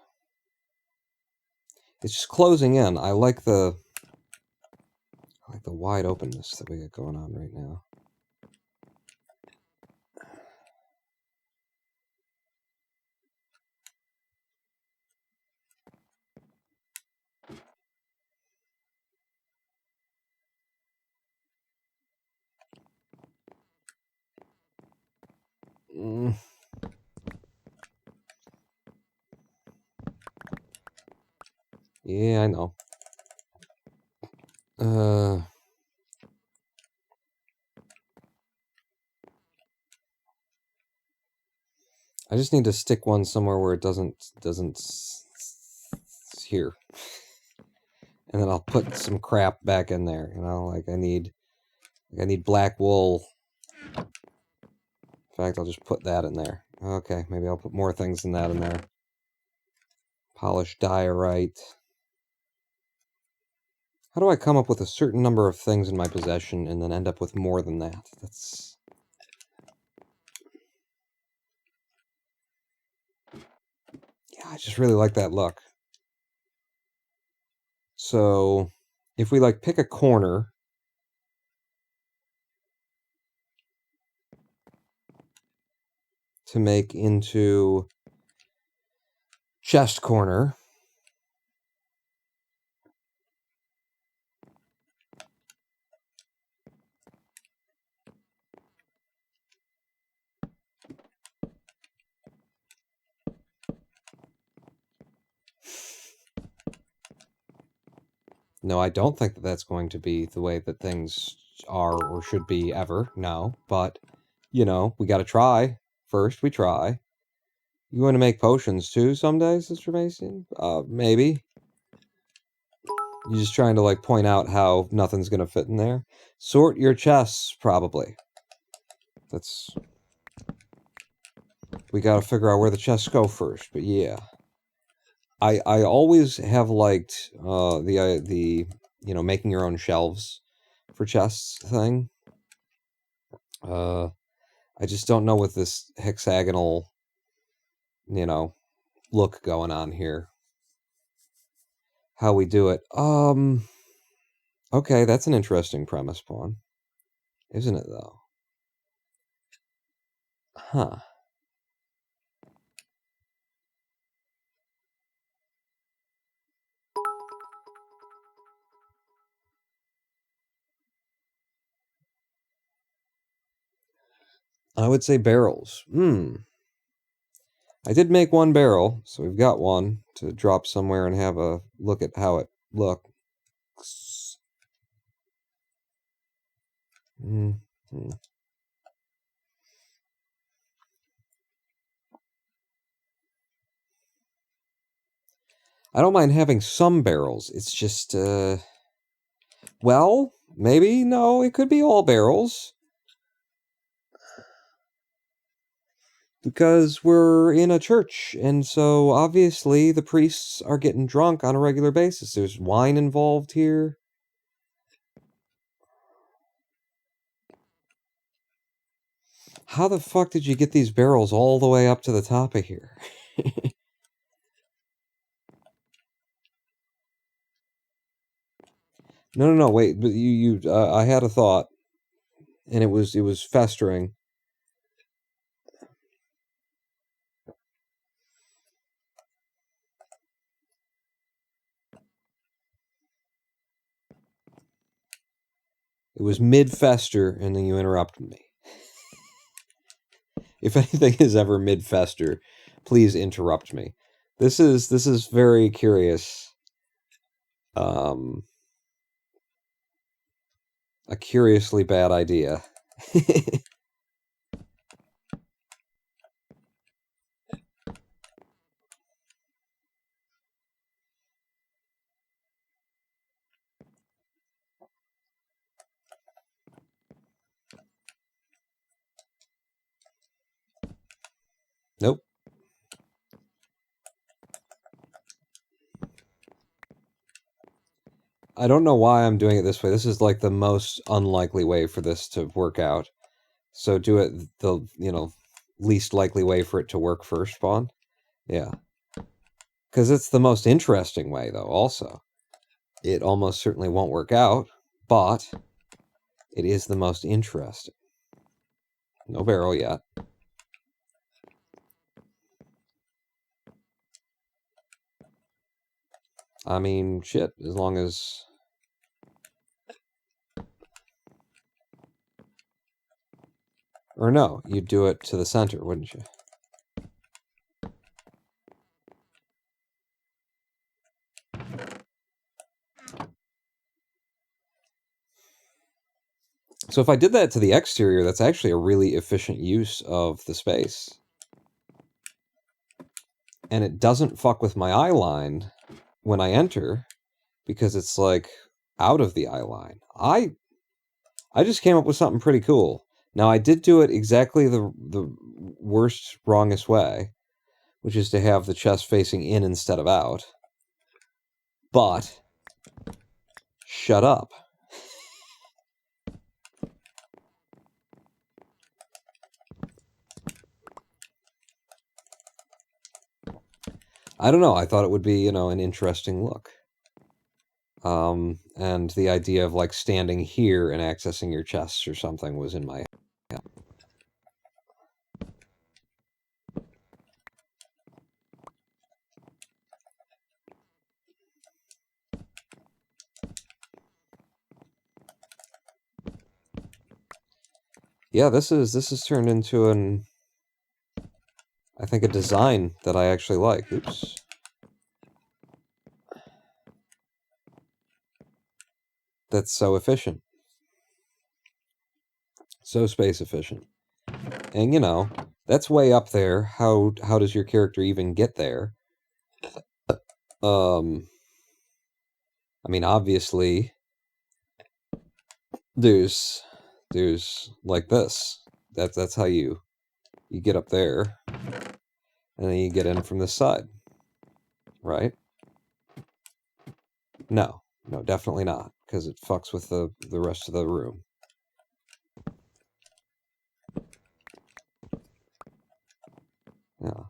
Speaker 1: It's just closing in. I like the wide openness that we got going on right now. Yeah, I know. I just need to stick one somewhere where it doesn't here. And then I'll put some crap back in there, you know, like I need black wool. In fact, I'll just put that in there. Okay, maybe I'll put more things than that in there. Polished diorite. How do I come up with a certain number of things in my possession and then end up with more than that? That's... Yeah, I just really like that look. So, if we, like, pick a corner... to make into chest corner... No, I don't think that that's going to be the way that things are or should be ever. No, but, you know, we gotta try. First, we try. You want to make potions too someday, Sister Mason? Maybe. You're just trying to, like, point out how nothing's gonna fit in there? Sort your chests, probably. That's... We gotta figure out where the chests go first, but yeah. I always have liked the you know, making your own shelves for chests thing. I just don't know with this hexagonal, you know, look going on here. How we do it. Okay, that's an interesting premise, Pawn. Isn't it, though? Huh. I would say barrels. I did make one barrel, so we've got one to drop somewhere and have a look at how it looks. I don't mind having some barrels. It's just, well, maybe, no, it could be all barrels. Because we're in a church, and so obviously the priests are getting drunk on a regular basis. There's wine involved here. How the fuck did you get these barrels all the way up to the top of here? No, wait, but I had a thought, and it was festering. It was mid-fester, and then you interrupted me. If anything is ever mid-fester, please interrupt me. This is very curious. A curiously bad idea. Nope. I don't know why I'm doing it this way. This is like the most unlikely way for this to work out. So do it the, you know, least likely way for it to work first, Spawn. Yeah. Because it's the most interesting way, though, also. It almost certainly won't work out, but it is the most interesting. No barrel yet. I mean, shit, as long as... Or no, you'd do it to the center, wouldn't you? So if I did that to the exterior, that's actually a really efficient use of the space. And it doesn't fuck with my eye line when I enter, because it's like out of the eye line. I just came up with something pretty cool. Now, I did do it exactly the worst, wrongest way, which is to have the chest facing in instead of out. But, shut up. I don't know, I thought it would be, an interesting look. And the idea of, like, standing here and accessing your chests or something was in my head. Yeah, this is turned into I think a design that I actually like. Oops. That's so efficient. So space efficient. And, that's way up there. How does your character even get there? I mean, obviously, there's like this. That's how you get up there, and then you get in from this side, right? No, definitely not, because it fucks with the rest of the room. Yeah,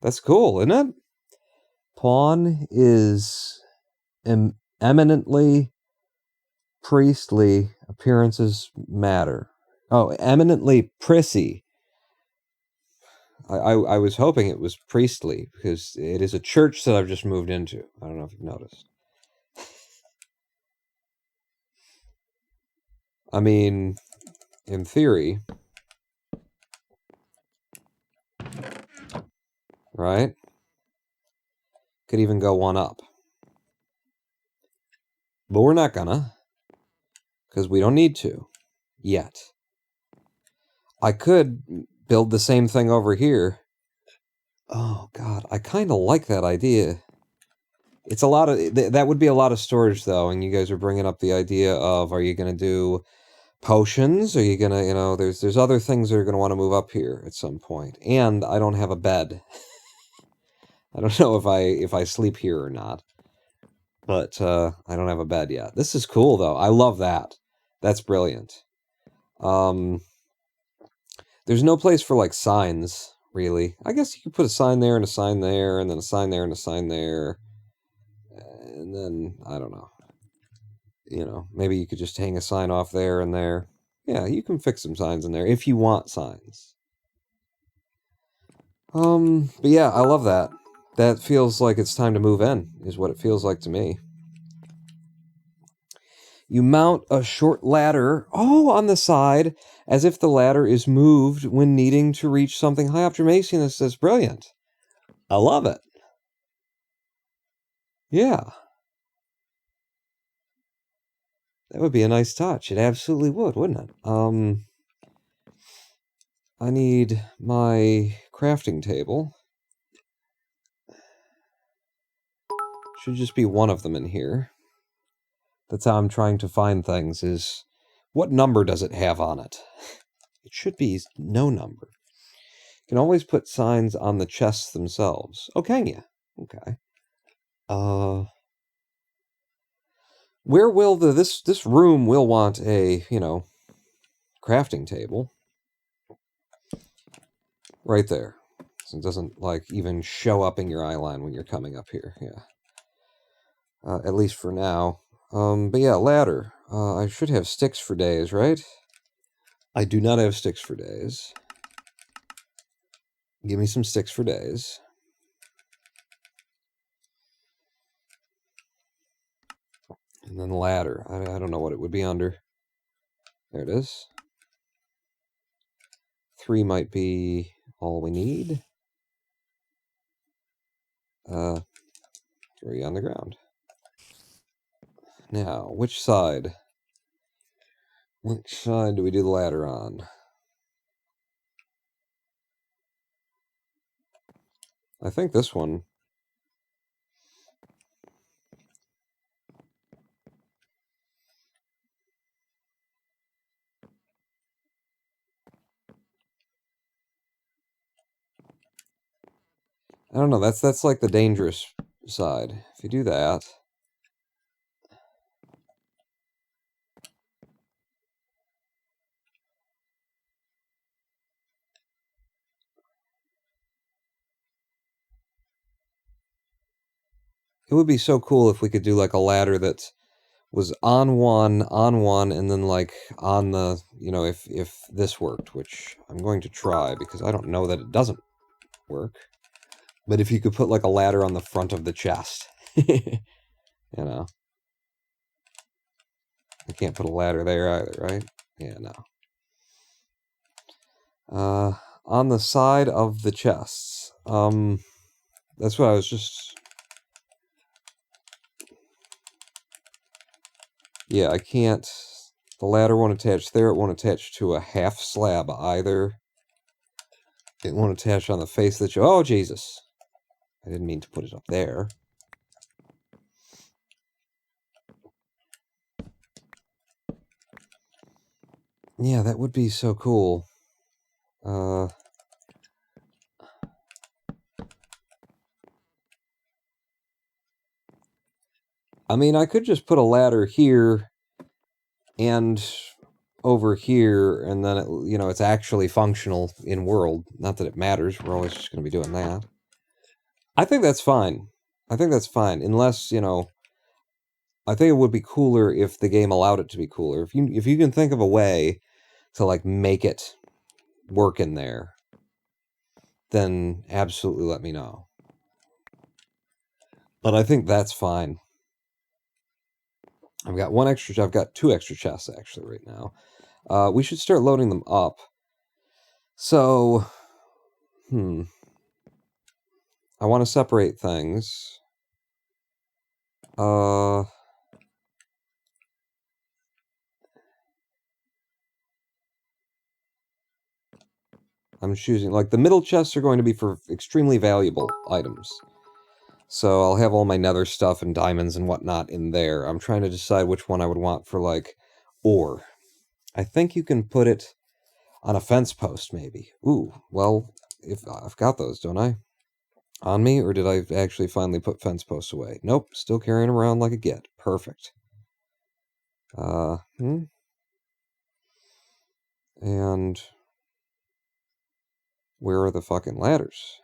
Speaker 1: that's cool, isn't it? Pawn is eminently priestly. Appearances matter. Oh, eminently prissy. I was hoping it was priestly, because it is a church that I've just moved into. I don't know if you've noticed. I mean, in theory, right? Could even go one up. But we're not gonna, because we don't need to, yet. I could build the same thing over here. Oh, God, I kind of like that idea. It's a lot of... that would be a lot of storage, though, and you guys are bringing up the idea of, are you going to do potions? Are you going to, there's other things that are going to want to move up here at some point. And I don't have a bed. I don't know if I sleep here or not. But I don't have a bed yet. This is cool, though. I love that. That's brilliant. There's no place for, like, signs, really. I guess you could put a sign there and a sign there, and then a sign there and a sign there. And then, I don't know. Maybe you could just hang a sign off there and there. Yeah, you can fix some signs in there if you want signs. But yeah, I love that. That feels like it's time to move in, is what it feels like to me. You mount a short ladder, on the side, as if the ladder is moved when needing to reach something high up. Jermasian, that's brilliant. I love it. Yeah. That would be a nice touch. It absolutely would, wouldn't it? I need my crafting table. Should just be one of them in here. That's how I'm trying to find things, is what number does it have on it? It should be no number. You can always put signs on the chests themselves. Oh, can you? Okay. Where will this room will want a, crafting table. Right there. So it doesn't, like, even show up in your eye line when you're coming up here. Yeah. At least for now. But yeah, ladder. I should have sticks for days, right? I do not have sticks for days. Give me some sticks for days. And then ladder. I don't know what it would be under. There it is. 3 might be all we need. 3 on the ground. Now, which side? Which side do we do the ladder on? I think this one. I don't know, that's like the dangerous side. If you do that... It would be so cool if we could do like a ladder that was on one, and then like on the, you know, if this worked, which I'm going to try because I don't know that it doesn't work. But if you could put like a ladder on the front of the chest, you know. I can't put a ladder there either, right? Yeah, no. On the side of the chests. That's what I was just... Yeah, I can't... The ladder won't attach there. It won't attach to a half slab either. It won't attach on the face of the... Oh, Jesus. I didn't mean to put it up there. Yeah, that would be so cool. I mean, I could just put a ladder here and over here, and then, you know, it's actually functional in world. Not that it matters. We're always just going to be doing that. I think that's fine. I think that's fine. Unless, you know, I think it would be cooler if the game allowed it to be cooler. If you can think of a way to, like, make it work in there, then absolutely let me know. But I think that's fine. I've got 2 extra chests, actually, right now. We should start loading them up. So, I want to separate things. I'm choosing, like, the middle chests are going to be for extremely valuable items. So I'll have all my nether stuff and diamonds and whatnot in there. I'm trying to decide which one I would want for, like, ore. I think you can put it on a fence post, maybe. Ooh, well, if I've got those, don't I? On me, or did I actually finally put fence posts away? Nope, still carrying around like a git. Perfect. And where are the fucking ladders?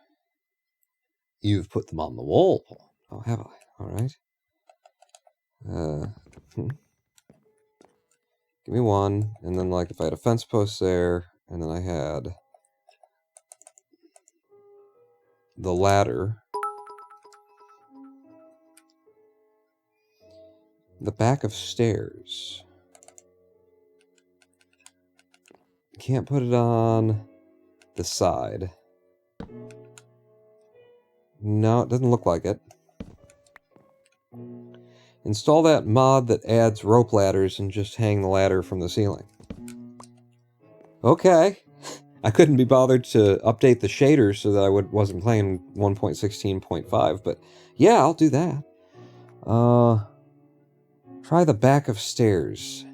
Speaker 1: You've put them on the wall, Paul. Oh, have I? Alright. Give me one, and then, like, if I had a fence post there, and then I had the ladder. The back of stairs. Can't put it on the side. No, it doesn't look like it. Install that mod that adds rope ladders and just hang the ladder from the ceiling. Okay. I couldn't be bothered to update the shaders so that I wasn't playing 1.16.5, but yeah, I'll do that. Try the back of stairs.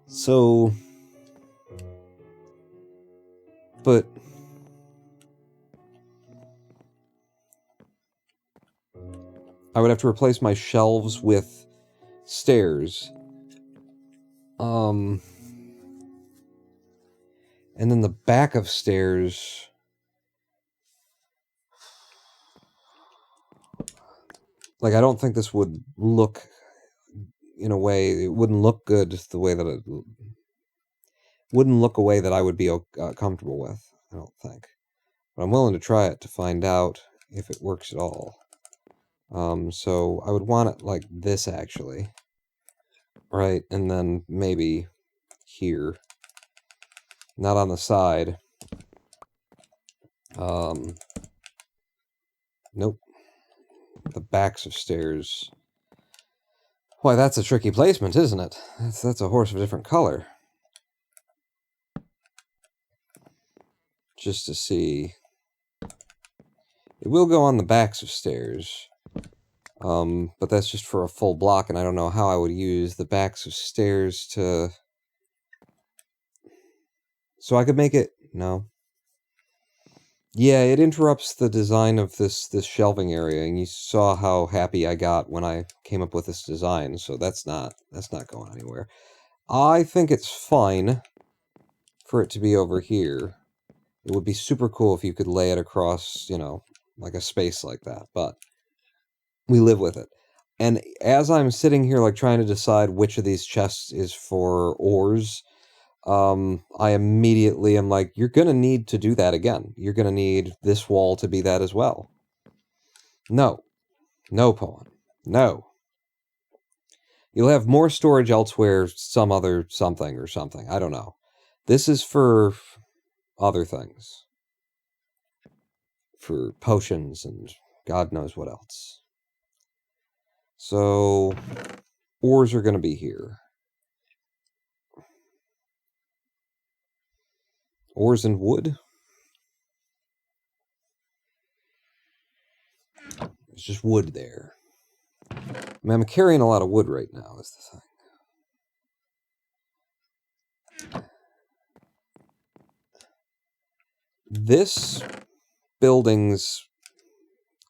Speaker 1: So... But... I would have to replace my shelves with stairs. And then the back of stairs... Like, I don't think this would look in a way... It wouldn't look good the way that it... Wouldn't look a way that I would be comfortable with, I don't think. But I'm willing to try it to find out if it works at all. So I would want it like this, actually. Right, and then maybe here. Not on the side. Nope. The backs of stairs. Why, that's a tricky placement, isn't it? That's a horse of a different color. just to see. It will go on the backs of stairs. But that's just for a full block, and I don't know how I would use the backs of stairs to... So I could make it... No. Yeah, it interrupts the design of this shelving area, and you saw how happy I got when I came up with this design, so that's not going anywhere. I think it's fine for it to be over here. It would be super cool if you could lay it across, you know, like a space like that, but we live with it. And as I'm sitting here, like, trying to decide which of these chests is for ores, I immediately am like, you're gonna need to do that again. You're gonna need this wall to be that as well. No. No, Pawn. No. You'll have more storage elsewhere, some other something or something. I don't know. This is for other things. For potions and God knows what else. So, ores are going to be here. Ores and wood? There's just wood there. I mean, I'm carrying a lot of wood right now, is the thing. This building's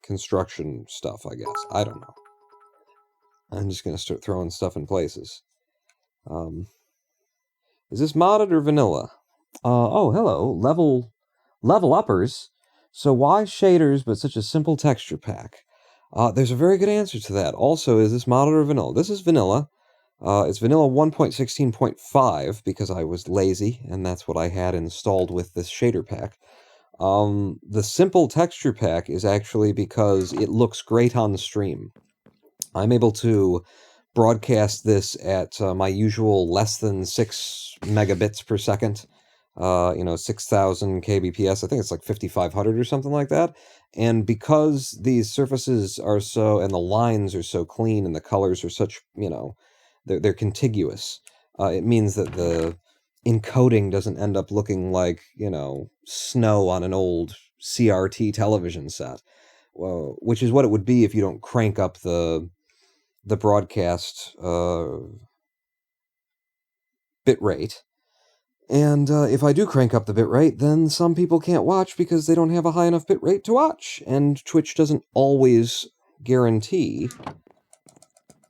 Speaker 1: construction stuff, I guess. I don't know. I'm just going to start throwing stuff in places. Is this modded or vanilla? Oh, hello. Level uppers. So why shaders but such a simple texture pack? There's a very good answer to that. Also, is this modded or vanilla? This is vanilla. It's vanilla 1.16.5 because I was lazy, and that's what I had installed with this shader pack. The simple texture pack is actually because it looks great on the stream. I'm able to broadcast this at my usual less than 6 megabits per second. 6,000 kbps. I think it's like 5,500 or something like that. And because these surfaces are so, and the lines are so clean, and the colors are such, they're contiguous, it means that the encoding doesn't end up looking like, snow on an old CRT television set. Well, which is what it would be if you don't crank up the broadcast bit rate. And if I do crank up the bitrate, then some people can't watch because they don't have a high enough bitrate to watch. And Twitch doesn't always guarantee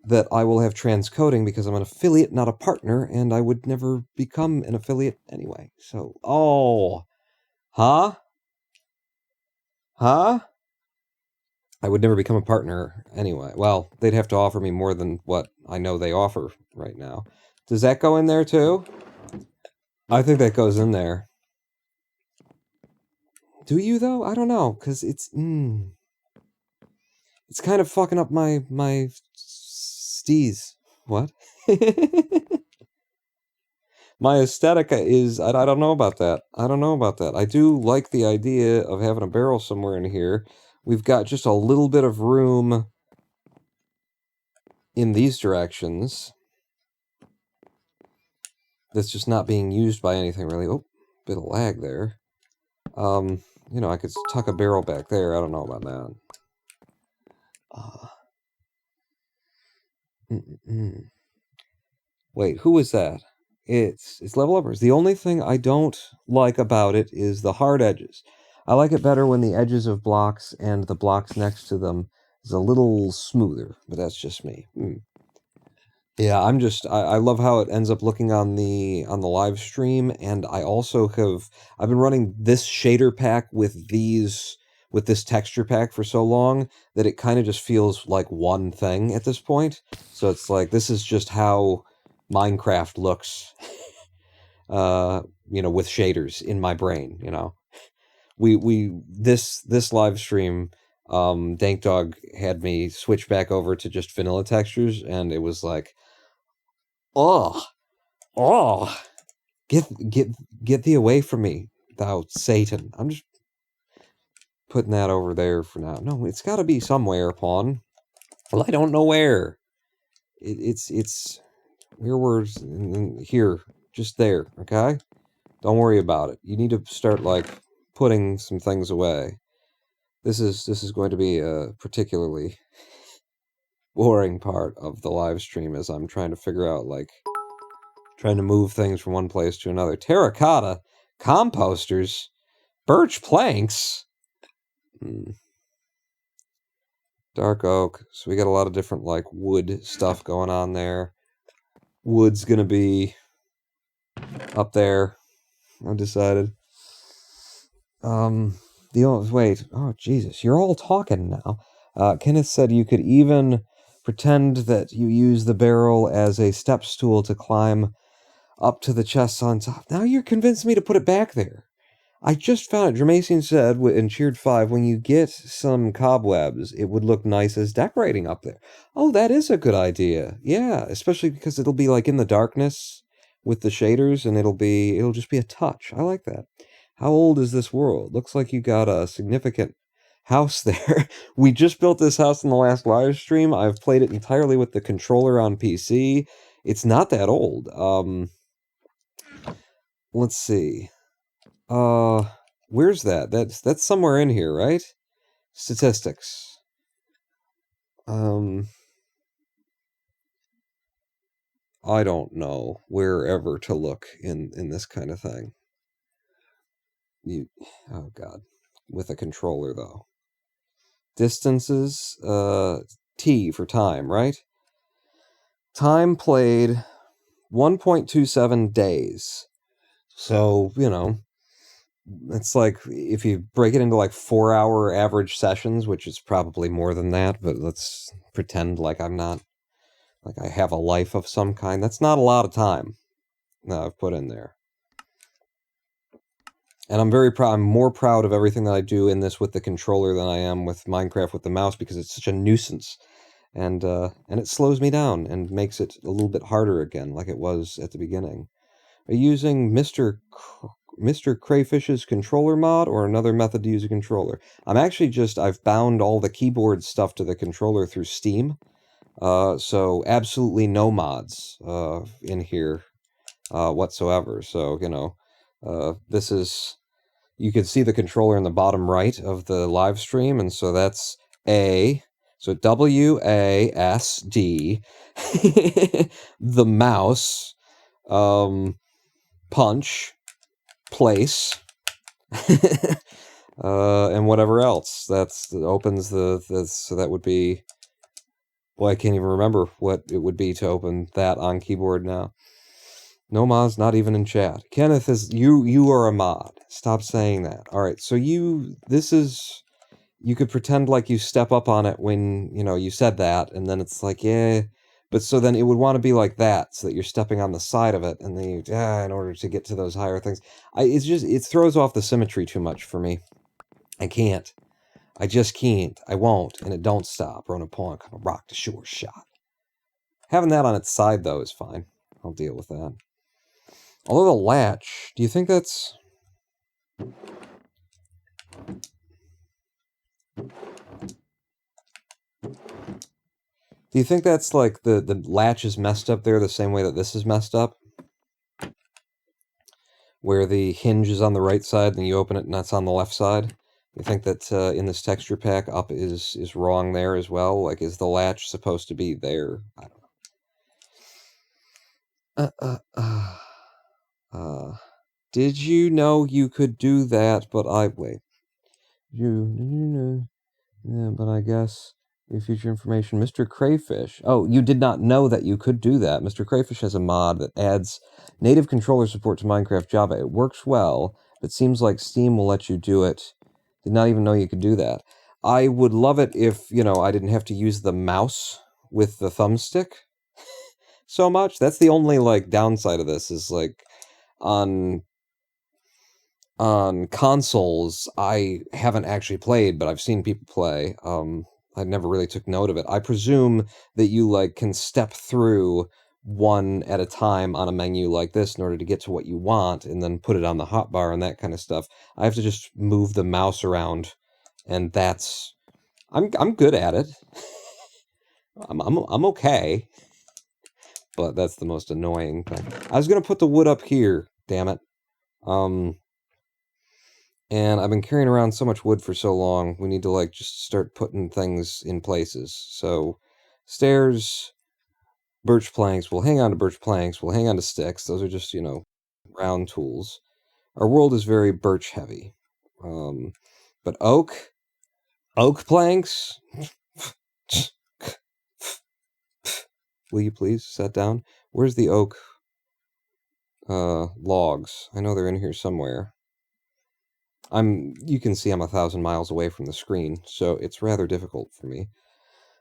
Speaker 1: that I will have transcoding because I'm an affiliate, not a partner, and I would never become an affiliate anyway. So, Huh? I would never become a partner anyway. Well, they'd have to offer me more than what I know they offer right now. Does that go in there too? I think that goes in there. Do you, though? I don't know, because it's kind of fucking up my steez. What? My aesthetic is... I don't know about that. I do like the idea of having a barrel somewhere in here. We've got just a little bit of room in these directions that's just not being used by anything, really. Oh, bit of lag there. I could tuck a barrel back there. I don't know about that. Wait, who was that? It's level uppers. The only thing I don't like about it is the hard edges. I like it better when the edges of blocks and the blocks next to them is a little smoother, but that's just me. Yeah, I love how it ends up looking on the live stream, and I've been running this shader pack with this texture pack for so long that it kind of just feels like one thing at this point. So it's like, this is just how Minecraft looks, with shaders in my brain, This live stream, Dank Dog had me switch back over to just vanilla textures, and it was like, get thee away from me, thou Satan. I'm just putting that over there for now. No, it's got to be somewhere, Pawn. Well, I don't know where. It's your words here, just there, okay? Don't worry about it. You need to start, like, putting some things away. This is going to be a particularly boring part of the live stream as I'm trying to figure out, like, trying to move things from one place to another. Terracotta, composters, birch planks. Dark oak. So we got a lot of different, like, wood stuff going on there. Wood's gonna be up there, I've decided. Wait. Oh, Jesus. You're all talking now. Kenneth said you could even pretend that you use the barrel as a step stool to climb up to the chests on top. Now you're convincing me to put it back there. I just found it. Jermacian said in Cheered 5, when you get some cobwebs, it would look nice as decorating up there. Oh, that is a good idea. Yeah, especially because it'll be like in the darkness with the shaders, and it'll just be a touch. I like that. How old is this world? Looks like you got a significant house there. We just built this house in the last live stream. I've played it entirely with the controller on PC. It's not that old. Let's see. Where's that? That's somewhere in here, right? Statistics. I don't know wherever to look in this kind of thing. Oh God, with a controller though. Distances, T for time, right? Time played, 1.27 days. So, you know, it's like, if you break it into like 4-hour average sessions, which is probably more than that, but let's pretend like I'm not, like I have a life of some kind. That's not a lot of time that I've put in there. And I'm very proud. I'm more proud of everything that I do in this with the controller than I am with Minecraft with the mouse, because it's such a nuisance. And it slows me down and makes it a little bit harder again, like it was at the beginning. Are you using Mr. Crayfish's controller mod or another method to use a controller? I've bound all the keyboard stuff to the controller through Steam. So absolutely no mods in here whatsoever. So, you know, this is, you can see the controller in the bottom right of the live stream, and so that's A, so WASD, the mouse, punch, place, and whatever else. That opens so that would be, well, I can't even remember what it would be to open that on keyboard now. No mods, not even in chat. Kenneth is, you are a mod. Stop saying that. Alright, so you could pretend like you step up on it when, you know, you said that, and then it's like, yeah, but so then it would want to be like that, so that you're stepping on the side of it, and then in order to get to those higher things. It throws off the symmetry too much for me. I can't. I just can't. I won't, and it don't stop. Run a point, come a rock to shore shot. Having that on its side, though, is fine. I'll deal with that. Although the latch, do you think that's... Do you think that's like the latch is messed up there the same way that this is messed up? Where the hinge is on the right side and you open it and that's on the left side? You think that in this texture pack up is wrong there as well? Like, is the latch supposed to be there? I don't know. Did you know you could do that? But wait. Yeah, but I guess your future information, Mr. Crayfish. Oh, you did not know that you could do that. Mr. Crayfish has a mod that adds native controller support to Minecraft Java. It works well, but seems like Steam will let you do it. Did not even know you could do that. I would love it if, you know, I didn't have to use the mouse with the thumbstick so much. That's the only, like, downside of this, is, like, on consoles, I haven't actually played, but I've seen people play. I never really took note of it. I presume that you, like, can step through one at a time on a menu like this in order to get to what you want, and then put it on the hotbar and that kind of stuff. I have to just move the mouse around, and that's... I'm good at it. I'm okay. But that's the most annoying thing. I was gonna put the wood up here, damn it. And I've been carrying around so much wood for so long, we need to, like, just start putting things in places. So, stairs, birch planks, we'll hang on to birch planks, we'll hang on to sticks. Those are just, round tools. Our world is very birch heavy. But oak planks? Will you please sit down? Where's the oak logs? I know they're in here somewhere. You can see I'm 1,000 miles away from the screen, so it's rather difficult for me.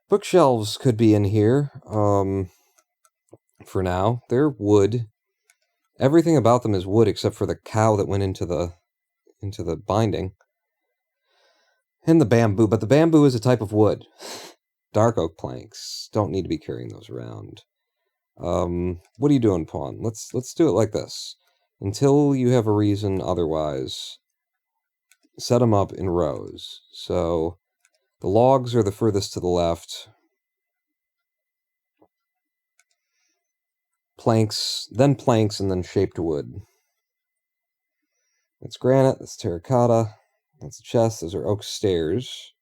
Speaker 1: Bookshelves could be in here. For now, they're wood. Everything about them is wood except for the cow that went into the binding. And the bamboo, but the bamboo is a type of wood. Dark oak planks. Don't need to be carrying those around. What are you doing, Pawn? Let's do it like this. Until you have a reason otherwise, set them up in rows. So the logs are the furthest to the left. Planks, and then shaped wood. That's granite, that's terracotta, that's a chest, those are oak stairs.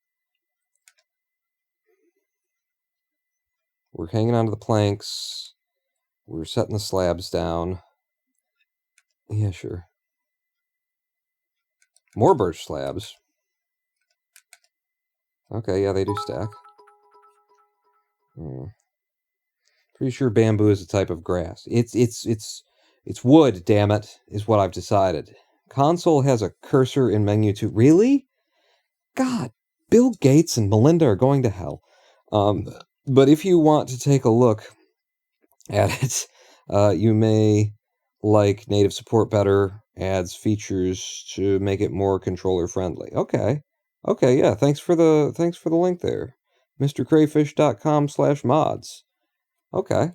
Speaker 1: We're hanging onto the planks. We're setting the slabs down. Yeah, sure. More birch slabs. Okay, yeah, they do stack. Pretty sure bamboo is a type of grass. It's wood, damn it, is what I've decided. Console has a cursor in menu too. Really? God, Bill Gates and Melinda are going to hell. But if you want to take a look at it, you may like native support better, adds features to make it more controller friendly. Okay, yeah. Thanks for the link there, mrcrayfish.com/mods. Okay.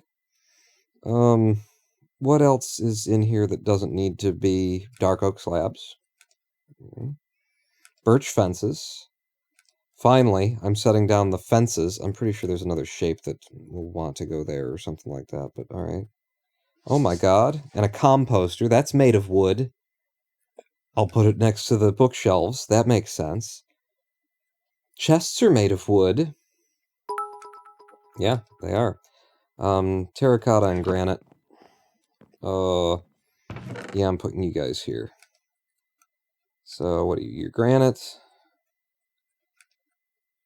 Speaker 1: What else is in here that doesn't need to be dark oak slabs? Birch fences. Finally, I'm setting down the fences. I'm pretty sure there's another shape that will want to go there or something like that, but alright. Oh my god. And a composter. That's made of wood. I'll put it next to the bookshelves. That makes sense. Chests are made of wood. Yeah, they are. Terracotta and granite. Yeah, I'm putting you guys here. So, what are you? Your granite?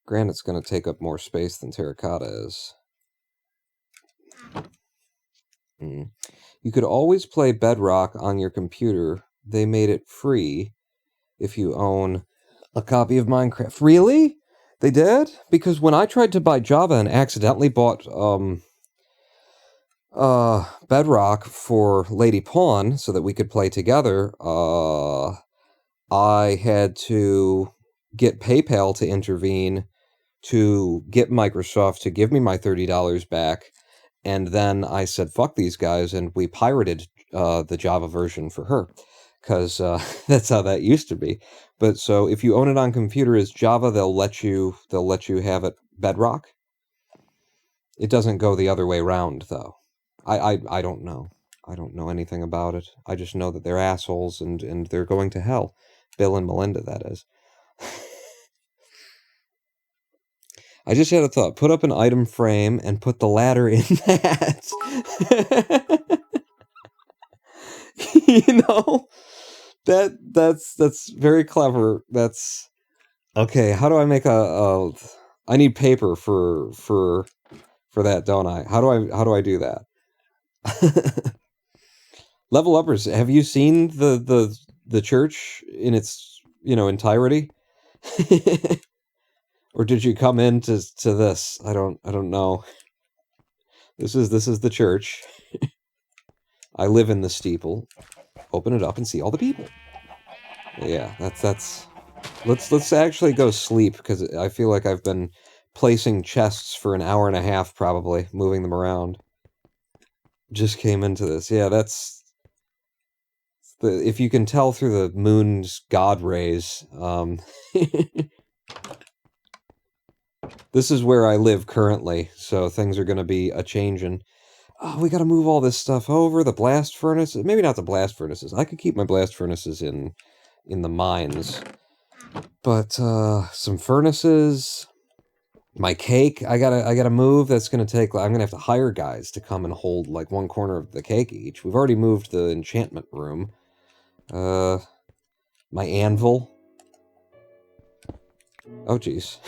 Speaker 1: Granite's going to take up more space than terracotta is. You could always play Bedrock on your computer. They made it free if you own a copy of Minecraft. Really? They did? Because when I tried to buy Java and accidentally bought Bedrock for Lady Pawn so that we could play together, I had to get PayPal to intervene to get Microsoft to give me my $30 back. And then I said, fuck these guys, and we pirated the Java version for her. Because that's how that used to be. But so if you own it on computer as Java, they'll let you have it Bedrock. It doesn't go the other way around, though. I don't know. I don't know anything about it. I just know that they're assholes and they're going to hell. Bill and Melinda, that is. I just had a thought. Put up an item frame and put the ladder in that. That's very clever. That's okay. How do I make I need paper for that, don't I? How do I do that? Level Uppers, have you seen the church in its entirety? Or did you come into this? I don't know. This is the church. I live in the steeple. Open it up and see all the people. Yeah, that's. Let's actually go sleep because I feel like I've been placing chests for an hour and a half, probably moving them around. Just came into this. Yeah, that's. If you can tell through the moon's god rays, this is where I live currently, so things are going to be a-changin'. Oh, we got to move all this stuff over. The blast furnaces. Maybe not the blast furnaces. I could keep my blast furnaces in in the mines. But some furnaces, my cake, I gotta move. That's gonna take. I'm gonna have to hire guys to come and hold like one corner of the cake each. We've already moved the enchantment room. My anvil. Oh geez,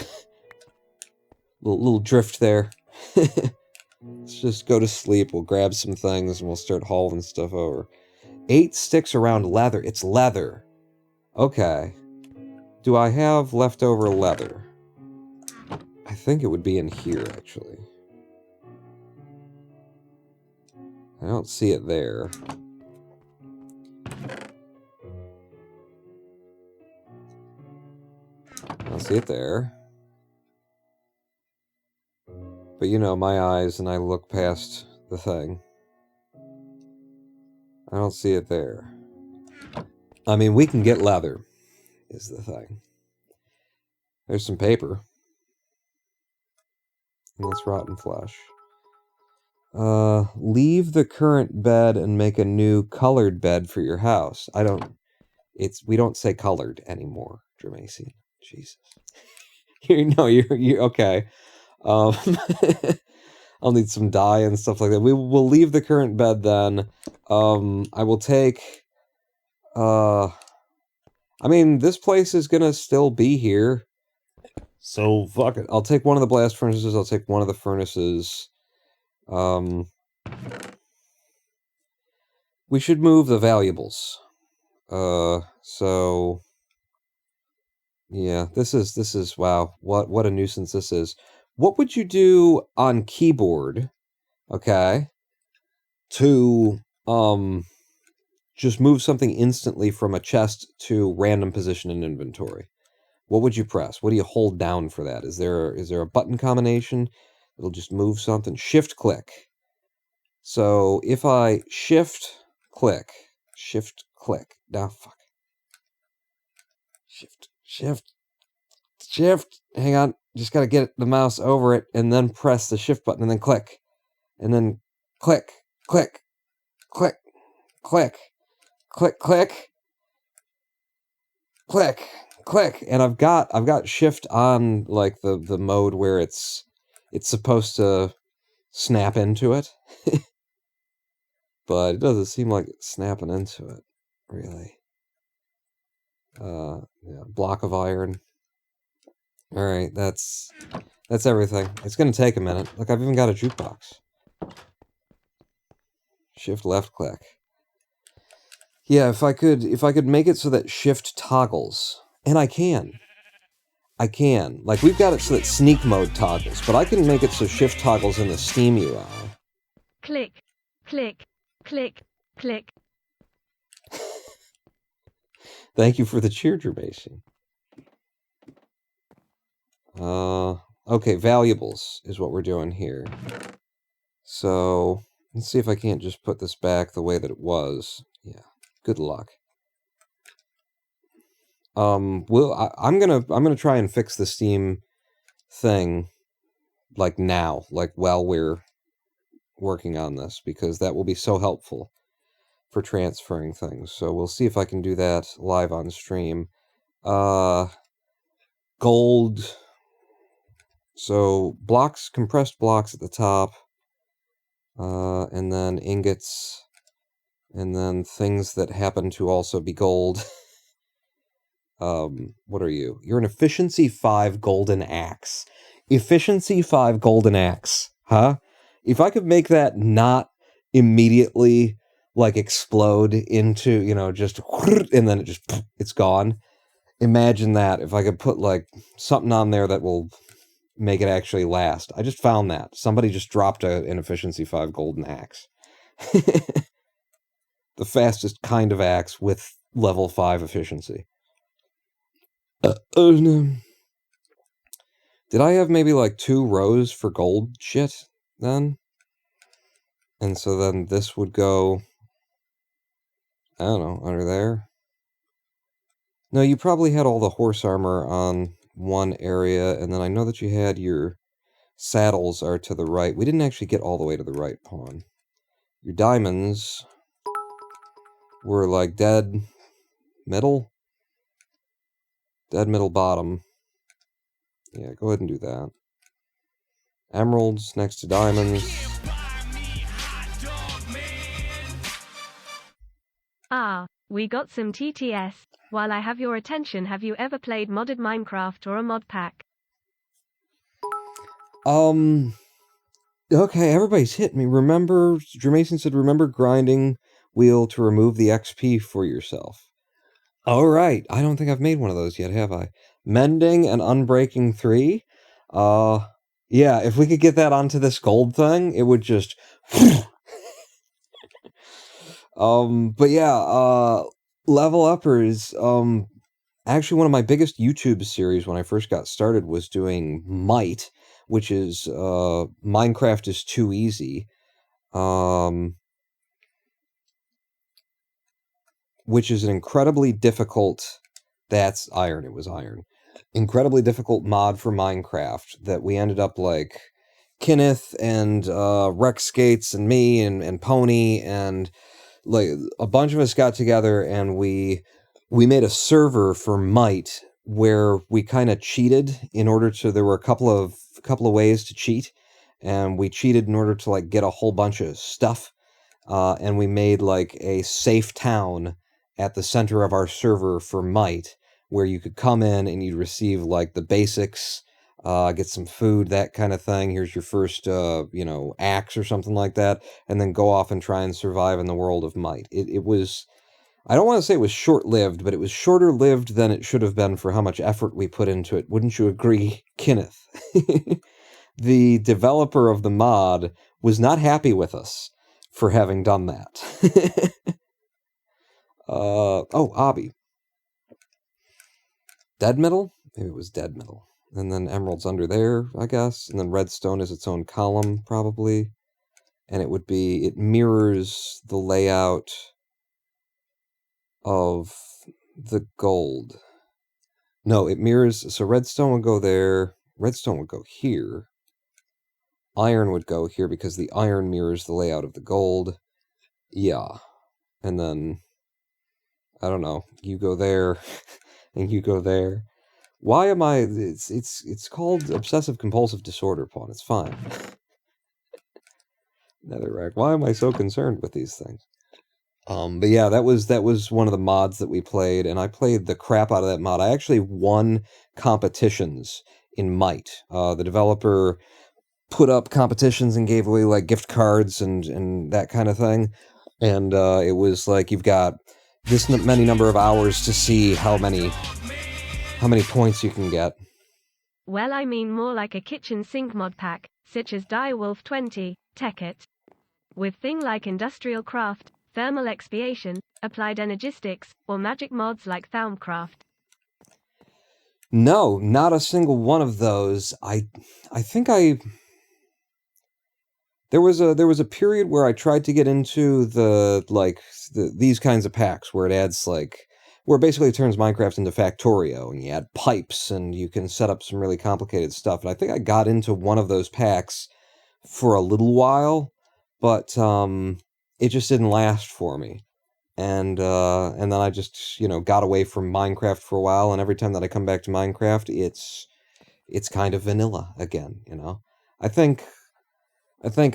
Speaker 1: little drift there. Let's just go to sleep. We'll grab some things and we'll start hauling stuff over. 8 sticks around leather. It's leather. Okay. Do I have leftover leather? I think it would be in here, actually. I don't see it there. I don't see it there. But you know, my eyes, and I look past the thing. I don't see it there. I mean, we can get leather, is the thing. There's some paper. And that's rotten flesh. Leave the current bed and make a new colored bed for your house. We don't say colored anymore, Jermacy. Jesus. You're okay. I'll need some dye and stuff like that. We'll leave the current bed then. I will take, I mean, this place is gonna still be here. So, fuck it. I'll take one of the blast furnaces. I'll take one of the furnaces. We should move the valuables. So... Yeah, this is, wow, what a nuisance this is. What would you do on keyboard, okay, to, just move something instantly from a chest to random position in inventory? What would you press? What do you hold down for that? Is there a button combination? It'll just move something. Shift click. So if I shift click, now fuck. Shift, hang on, just gotta get the mouse over it, and then press the shift button, and then click. And then click, click, click, click, click, click, click, click. And I've got shift on, like, the mode where it's supposed to snap into it. But it doesn't seem like it's snapping into it, really. Yeah, block of iron. Alright, that's everything. It's gonna take a minute. Look, I've even got a jukebox. Shift left click. Yeah, if I could make it so that shift toggles. And I can. Like, we've got it so that sneak mode toggles, but I can make it so shift toggles in the Steam UI.
Speaker 3: Click, click, click, click.
Speaker 1: Thank you for the cheer, Jermacy. Okay, valuables is what we're doing here. So, let's see if I can't just put this back the way that it was. Yeah, good luck. I'm gonna try and fix the Steam thing, like now, like while we're working on this, because that will be so helpful for transferring things. So we'll see if I can do that live on stream. Gold. So blocks, compressed blocks at the top, and then ingots, and then things that happen to also be gold. What are you? You're an efficiency 5 golden axe. Efficiency 5 golden axe, huh? If I could make that not immediately, like, explode into, you know, just, and then it's gone. Imagine that, if I could put, like, something on there that will make it actually last. I just found that. Somebody just dropped an efficiency 5 golden axe. The fastest kind of axe with level 5 efficiency. No. Did I have maybe like 2 rows for gold shit then? And so then this would go, I don't know, under there? No, you probably had all the horse armor on one area, and then I know that you had your saddles are to the right. We didn't actually get all the way to the right pawn. Your diamonds were like dead middle. dead middle bottom. Yeah, go ahead and do that. Emeralds next to diamonds.
Speaker 3: Ah, we got some TTS. While I have your attention, have you ever played modded Minecraft or a mod pack?
Speaker 1: Okay, everybody's hit me. Remember, Jermason said, remember grinding wheel to remove the XP for yourself. All right, I don't think I've made one of those yet, have I? Mending and Unbreaking 3? Yeah, if we could get that onto this gold thing, it would just... but yeah, Level Uppers, actually one of my biggest YouTube series when I first got started was doing Might, which is, Minecraft is Too Easy, which is an incredibly difficult, that's iron, it was iron, incredibly difficult mod for Minecraft that we ended up, like, Kenneth and, Rex Skates and me and Pony and, like, a bunch of us got together and we made a server for Might where we kind of cheated in order to, there were a couple of ways to cheat, and we cheated in order to, like, get a whole bunch of stuff, and we made, like, a safe town at the center of our server for Might, where you could come in and you'd receive, like, the basics, get some food, that kind of thing. Here's your first, you know, axe or something like that, and then go off and try and survive in the world of Might. It was, I don't want to say it was short-lived, but it was shorter-lived than it should have been for how much effort we put into it. Wouldn't you agree, Kenneth? The developer of the mod was not happy with us for having done that. Oh, Obby. Dead middle? Maybe it was dead middle. And then emeralds under there, I guess. And then redstone is its own column, probably. And it would be, it mirrors the layout of the gold. No, it mirrors, so redstone would go there, redstone would go here, iron would go here because the iron mirrors the layout of the gold. Yeah. And then, I don't know, you go there, and you go there. Why am I, it's called obsessive compulsive disorder, Pawn, it's fine. Netherrack, why am I so concerned with these things? But yeah, that was one of the mods that we played, and I played the crap out of that mod. I actually won competitions in Might. The developer put up competitions and gave away, like, gift cards and that kind of thing. And it was like, you've got this many number of hours to see how many points you can get.
Speaker 3: Well, I mean more like a kitchen sink mod pack, such as Direwolf 20, Tekkit. With thing like industrial craft, thermal expiation, applied energistics, or magic mods like Thaumcraft.
Speaker 1: No, not a single one of those. I think there was a period where I tried to get into these kinds of packs where it adds, like, where basically it turns Minecraft into Factorio, and you add pipes and you can set up some really complicated stuff. And I think I got into one of those packs for a little while, but it just didn't last for me. And then I just, you know, got away from Minecraft for a while, and every time that I come back to Minecraft, it's kind of vanilla again, you know. I think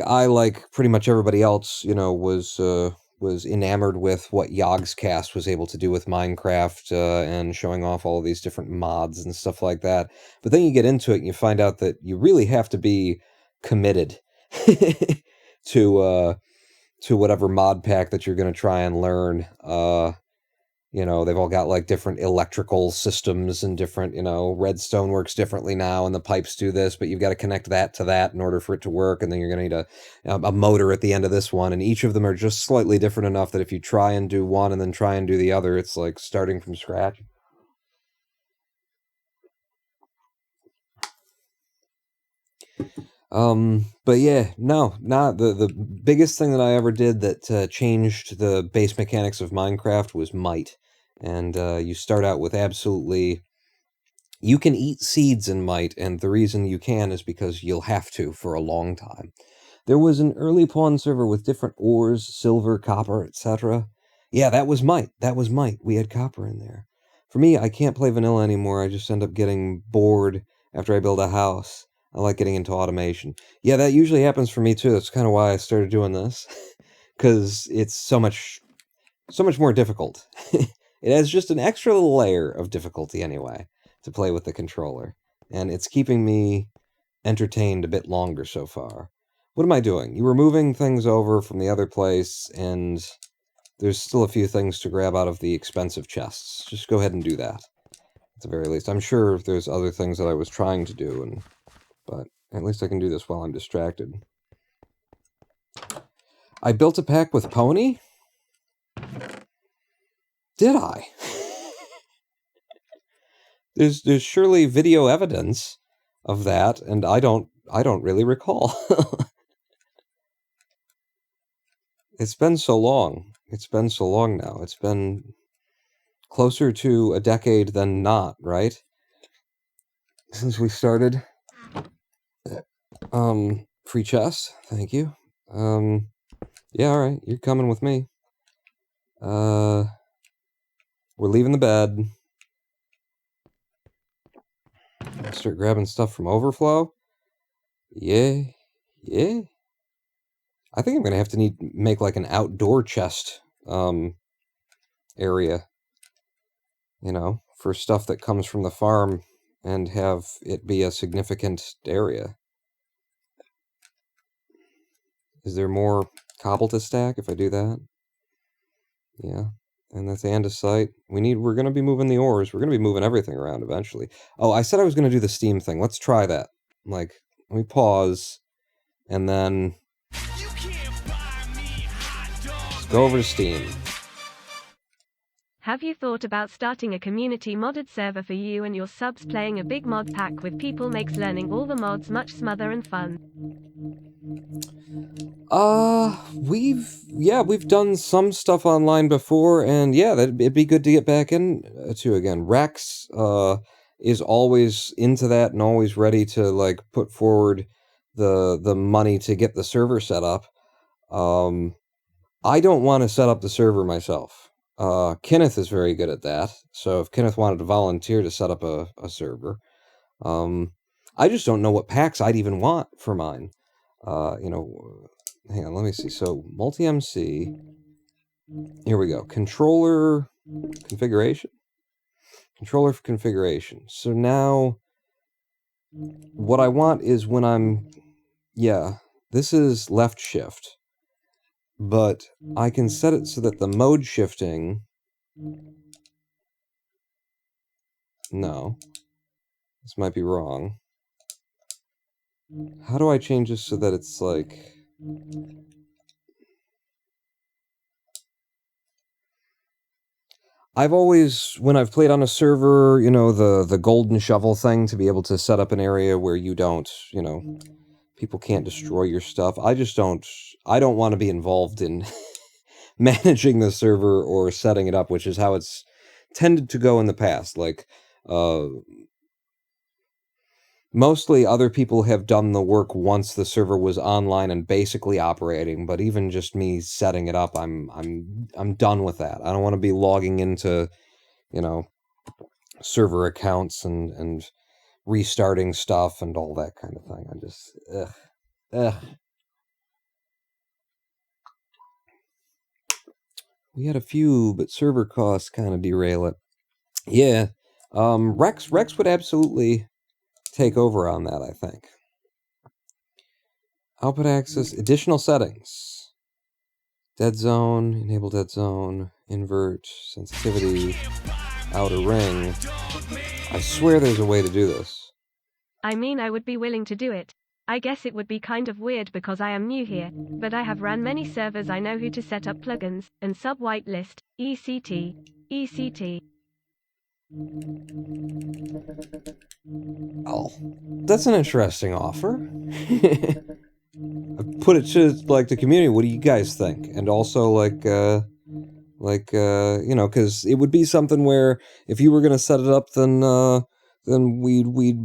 Speaker 1: I, like pretty much everybody else, you know, was enamored with what Yogscast was able to do with Minecraft, and showing off all of these different mods and stuff like that. But then you get into it and you find out that you really have to be committed to whatever mod pack that you're going to try and learn. You know, they've all got, like, different electrical systems and different, you know, redstone works differently now and the pipes do this, but you've got to connect that to that in order for it to work, and then you're going to need a motor at the end of this one, and each of them are just slightly different enough that if you try and do one and then try and do the other, it's like starting from scratch. But yeah, no, not the biggest thing that I ever did that changed the base mechanics of Minecraft was Might. And you start out with absolutely, you can eat seeds in Might, and the reason you can is because you'll have to for a long time. There was an early pawn server with different ores, silver, copper, etc. Yeah, that was Might. That was Might. We had copper in there. For me, I can't play vanilla anymore. I just end up getting bored after I build a house. I like getting into automation. Yeah, that usually happens for me too. That's kind of why I started doing this, because it's so much more difficult. It has just an extra little layer of difficulty anyway to play with the controller, and it's keeping me entertained a bit longer so far. What am I doing? You were moving things over from the other place, and there's still a few things to grab out of the expensive chests. Just go ahead and do that, at the very least. I'm sure there's other things that I was trying to do, but at least I can do this while I'm distracted. I built a pack with Pony? Did I? There's surely video evidence of that, and I don't really recall. It's been so long. It's been so long now. It's been closer to a decade than not, right? Since we started. Free chest. Thank you. Yeah, alright. You're coming with me. We're leaving the bed. Start grabbing stuff from Overflow. Yeah. Yeah. I think I'm gonna have to make like an outdoor chest area, you know, for stuff that comes from the farm, and have it be a significant area. Is there more cobble to stack if I do that? Yeah. And that's andesite. We're gonna be moving the ores. We're gonna be moving everything around eventually. Oh, I said I was gonna do the steam thing. Let's try that. Like, let me pause, and then let's go over to Steam.
Speaker 3: Have you thought about starting a community modded server for you and your subs? Playing a big mod pack with people makes learning all the mods much smoother and fun.
Speaker 1: We've done some stuff online before, and yeah, it'd be good to get back into again. Rex is always into that and always ready to like put forward the money to get the server set up. I don't want to set up the server myself. Kenneth is very good at that, so if Kenneth wanted to volunteer to set up a server, I just don't know what packs I'd even want for mine. Hang on, let me see. So, multi-MC, here we go. Controller configuration. Controller configuration. So now, what I want is when this is left shift. But I can set it so that the mode shifting... No. This might be wrong. How do I change this so that it's like... I've always, when I've played on a server, you know, the golden shovel thing to be able to set up an area where you don't, you know... People can't destroy your stuff. I don't want to be involved in managing the server or setting it up, which is how it's tended to go in the past. Like, mostly other people have done the work once the server was online and basically operating, but even just me setting it up, I'm done with that. I don't want to be logging into, you know, server accounts and restarting stuff and all that kind of thing. I just, ugh. We had a few, but server costs kind of derail it. Yeah, Rex would absolutely take over on that, I think. Output access, additional settings. Dead zone, enable dead zone, invert, sensitivity, outer ring. I swear there's a way to do this.
Speaker 3: I mean, I would be willing to do it. I guess it would be kind of weird because I am new here, but I have ran many servers. I know who to set up plugins, and sub whitelist, ECT, ECT.
Speaker 1: Oh, that's an interesting offer. Put it to, like, the community. What do you guys think? And also, you know, because it would be something where if you were going to set it up, then we'd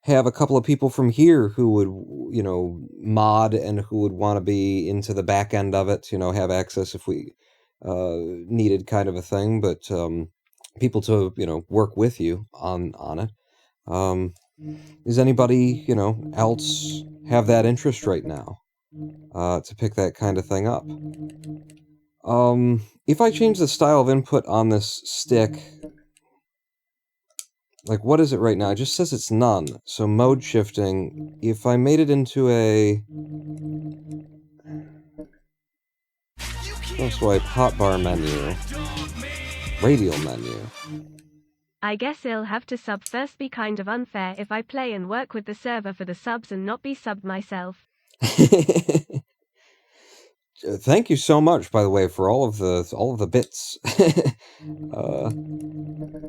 Speaker 1: have a couple of people from here who would, you know, mod and who would want to be into the back end of it, you know, have access if we needed kind of a thing. But people to, work with you on it. Does anybody, else have that interest right now to pick that kind of thing up? If I change the style of input on this stick, like, what is it right now? It just says it's none. So mode shifting, if I made it into a... swipe hotbar menu, radial menu.
Speaker 3: I guess I'll have to sub first. Be kind of unfair if I play and work with the server for the subs and not be subbed myself.
Speaker 1: Thank you so much, by the way, for all of the bits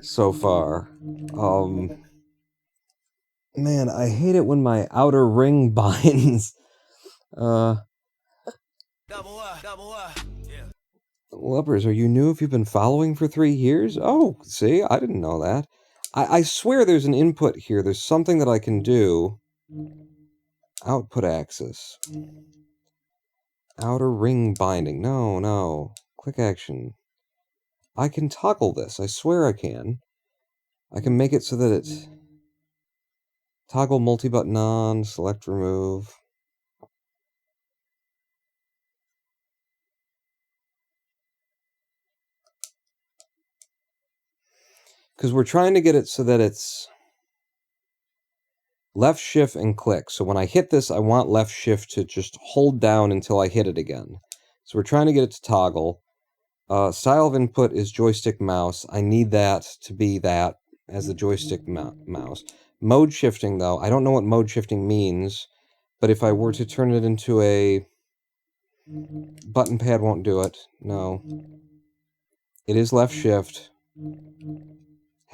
Speaker 1: so far. Man, I hate it when my outer ring binds. Leppers, are you new if you've been following for 3 years? Oh, see, I didn't know that. I swear there's an input here. There's something that I can do. Output axis. Outer ring binding. No. Click action. I can toggle this. I swear I can. I can make it so that it's... Toggle multi-button on, select remove. Because we're trying to get it so that it's left shift and click. So when I hit this, I want left shift to just hold down until I hit it again. So we're trying to get it to toggle. Style of input is joystick mouse. I need that to be that as the joystick mouse. Mode shifting, though, I don't know what mode shifting means, but if I were to turn it into a... Button pad won't do it. No. It is left shift.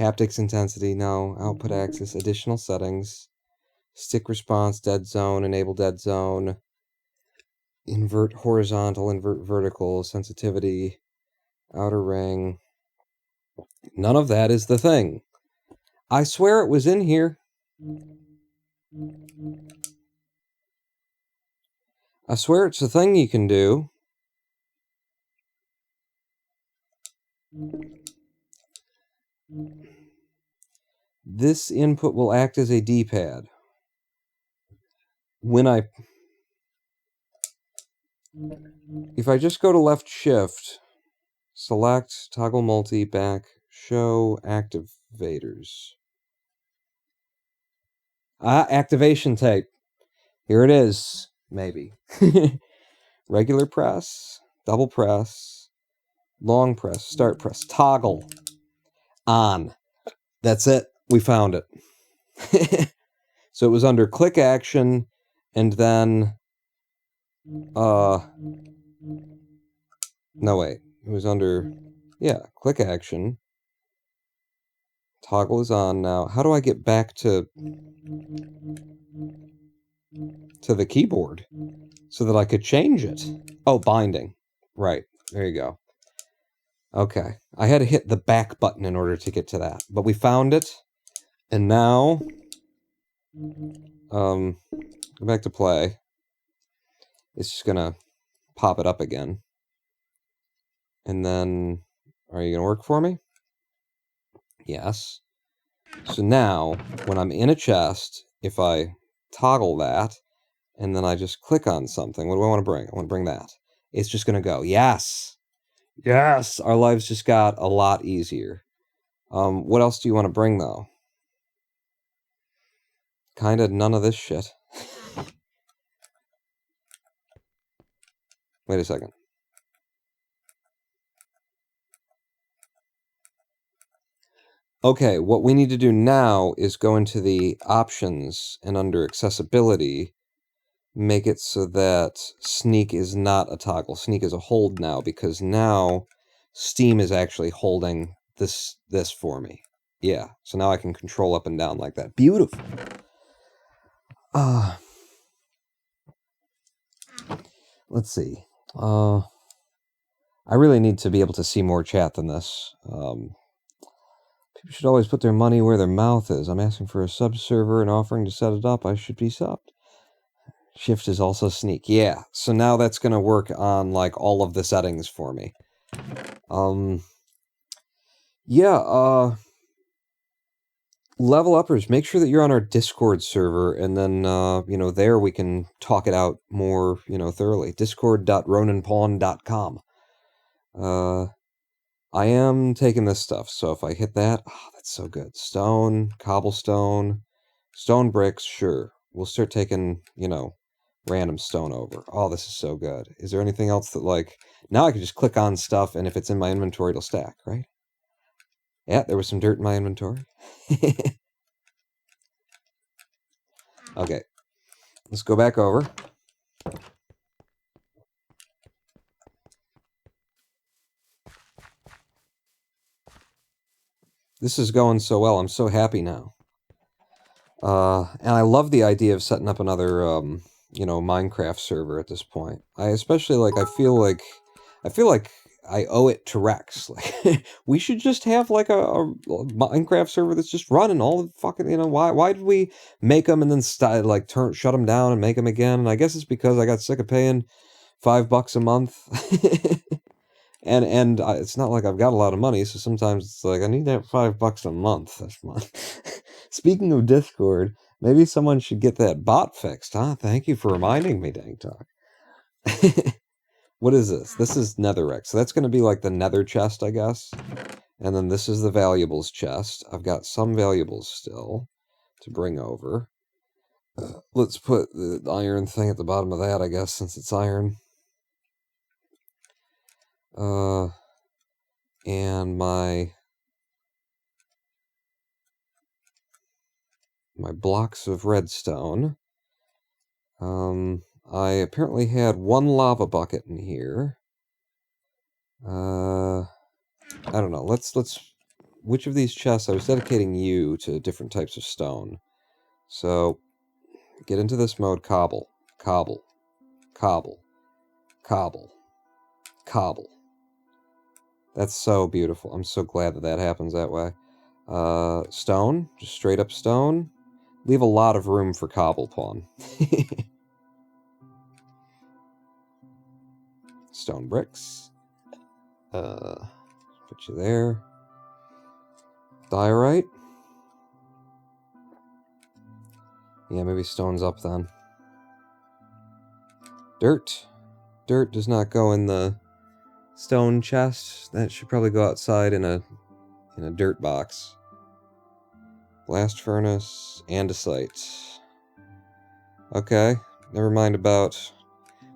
Speaker 1: Haptics intensity, no. Output axis, additional settings. Stick response, dead zone, enable dead zone. Invert horizontal, invert vertical, sensitivity, outer ring. None of that is the thing. I swear it was in here. I swear it's a thing you can do. This input will act as a D-pad. If I just go to left shift, select, toggle multi, back, show activators. Activation tape. Here it is, maybe. Regular press, double press, long press, start press, toggle, on. That's it. We found it. So it was under click action, and then... No, wait. It was under... Yeah, click action. Toggle is on now. How do I get back to the keyboard so that I could change it? Oh, binding. Right. There you go. Okay. I had to hit the back button in order to get to that. But we found it. And now... go back to play. It's just gonna pop it up again. And then... Are you gonna work for me? Yes. So now, when I'm in a chest, if I toggle that, and then I just click on something, what do I want to bring? I want to bring that. It's just going to go. Yes! Yes! Our lives just got a lot easier. What else do you want to bring, though? Kinda none of this shit. Wait a second. Okay, what we need to do now is go into the options and under accessibility, make it so that sneak is not a toggle. Sneak is a hold now, because now Steam is actually holding this for me. Yeah, so now I can control up and down like that. Beautiful. Let's see. I really need to be able to see more chat than this. People should always put their money where their mouth is. I'm asking for a sub server and offering to set it up. I should be subbed. Shift is also sneak. Yeah, so now that's going to work on, like, all of the settings for me. Yeah, level uppers, make sure that you're on our Discord server, and then, there we can talk it out more, thoroughly. Discord.roninpawn.com. I am taking this stuff, so if I hit that, that's so good. Stone, cobblestone, stone bricks, sure. We'll start taking, random stone over. Oh, this is so good. Is there anything else that, now I can just click on stuff, and if it's in my inventory, it'll stack, right? Yeah, there was some dirt in my inventory. Okay, let's go back over. This is going so well. I'm so happy now. And I love the idea of setting up another, Minecraft server at this point. I especially, I feel like I owe it to Rex. Like, we should just have, a Minecraft server that's just running all the fucking, why did we make them and then, shut them down and make them again? And I guess it's because I got sick of paying $5 a month. And it's not like I've got a lot of money, so sometimes it's like, I need that $5 a month this month. Speaking of Discord, maybe someone should get that bot fixed, huh? Thank you for reminding me, Dang Talk. What is this? This is Netherrack, so that's going to be like the nether chest, I guess. And then this is the valuables chest. I've got some valuables still to bring over. Let's put the iron thing at the bottom of that, I guess, since it's iron. And my blocks of redstone. I apparently had one lava bucket in here. I don't know. Let's which of these chests? I was dedicating you to different types of stone. So get into this mode. Cobble, cobble, cobble, cobble, cobble. That's so beautiful. I'm so glad that happens that way. Stone, just straight up stone. Leave a lot of room for cobble pawn. Stone bricks. Put you there. Diorite. Yeah, maybe stone's up then. Dirt. Dirt does not go in the stone chest. That should probably go outside in a dirt box. Blast furnace, andesite. Okay, never mind about...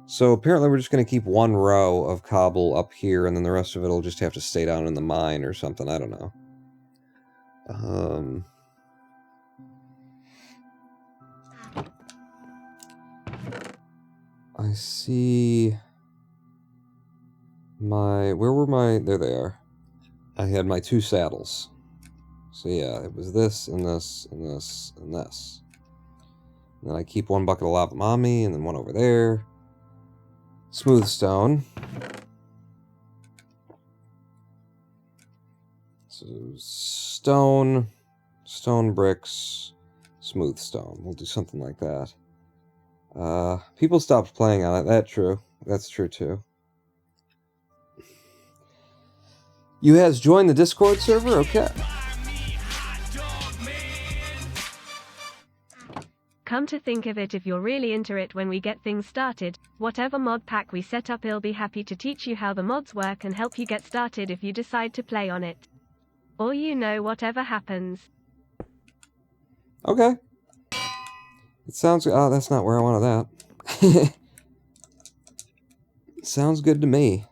Speaker 1: So apparently we're just going to keep one row of cobble up here, and then the rest of it will just have to stay down in the mine or something. I don't know. I see... Where were my... There they are. I had my 2 saddles. So yeah, it was this, and this, and this, and this. And then I keep one bucket of lava mommy, and then one over there. Smooth stone. So stone, stone bricks, smooth stone. We'll do something like that. People stopped playing on it. That's true. That's true too. You has joined the Discord server? Okay.
Speaker 3: Come to think of it, if you're really into it when we get things started, whatever mod pack we set up, he'll be happy to teach you how the mods work and help you get started if you decide to play on it. Or whatever happens.
Speaker 1: Okay. It sounds... Oh, that's not where I wanted that. Sounds good to me.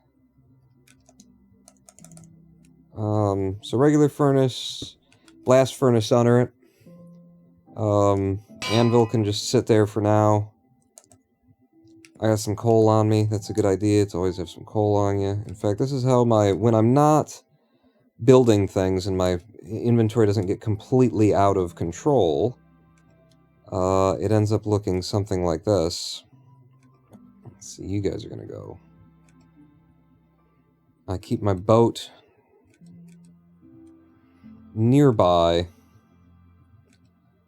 Speaker 1: So regular furnace, blast furnace under it. Anvil can just sit there for now. I got some coal on me. That's a good idea. To always have some coal on you. In fact, this is how when I'm not building things and my inventory doesn't get completely out of control, it ends up looking something like this. Let's see, you guys are gonna go. I keep my boat nearby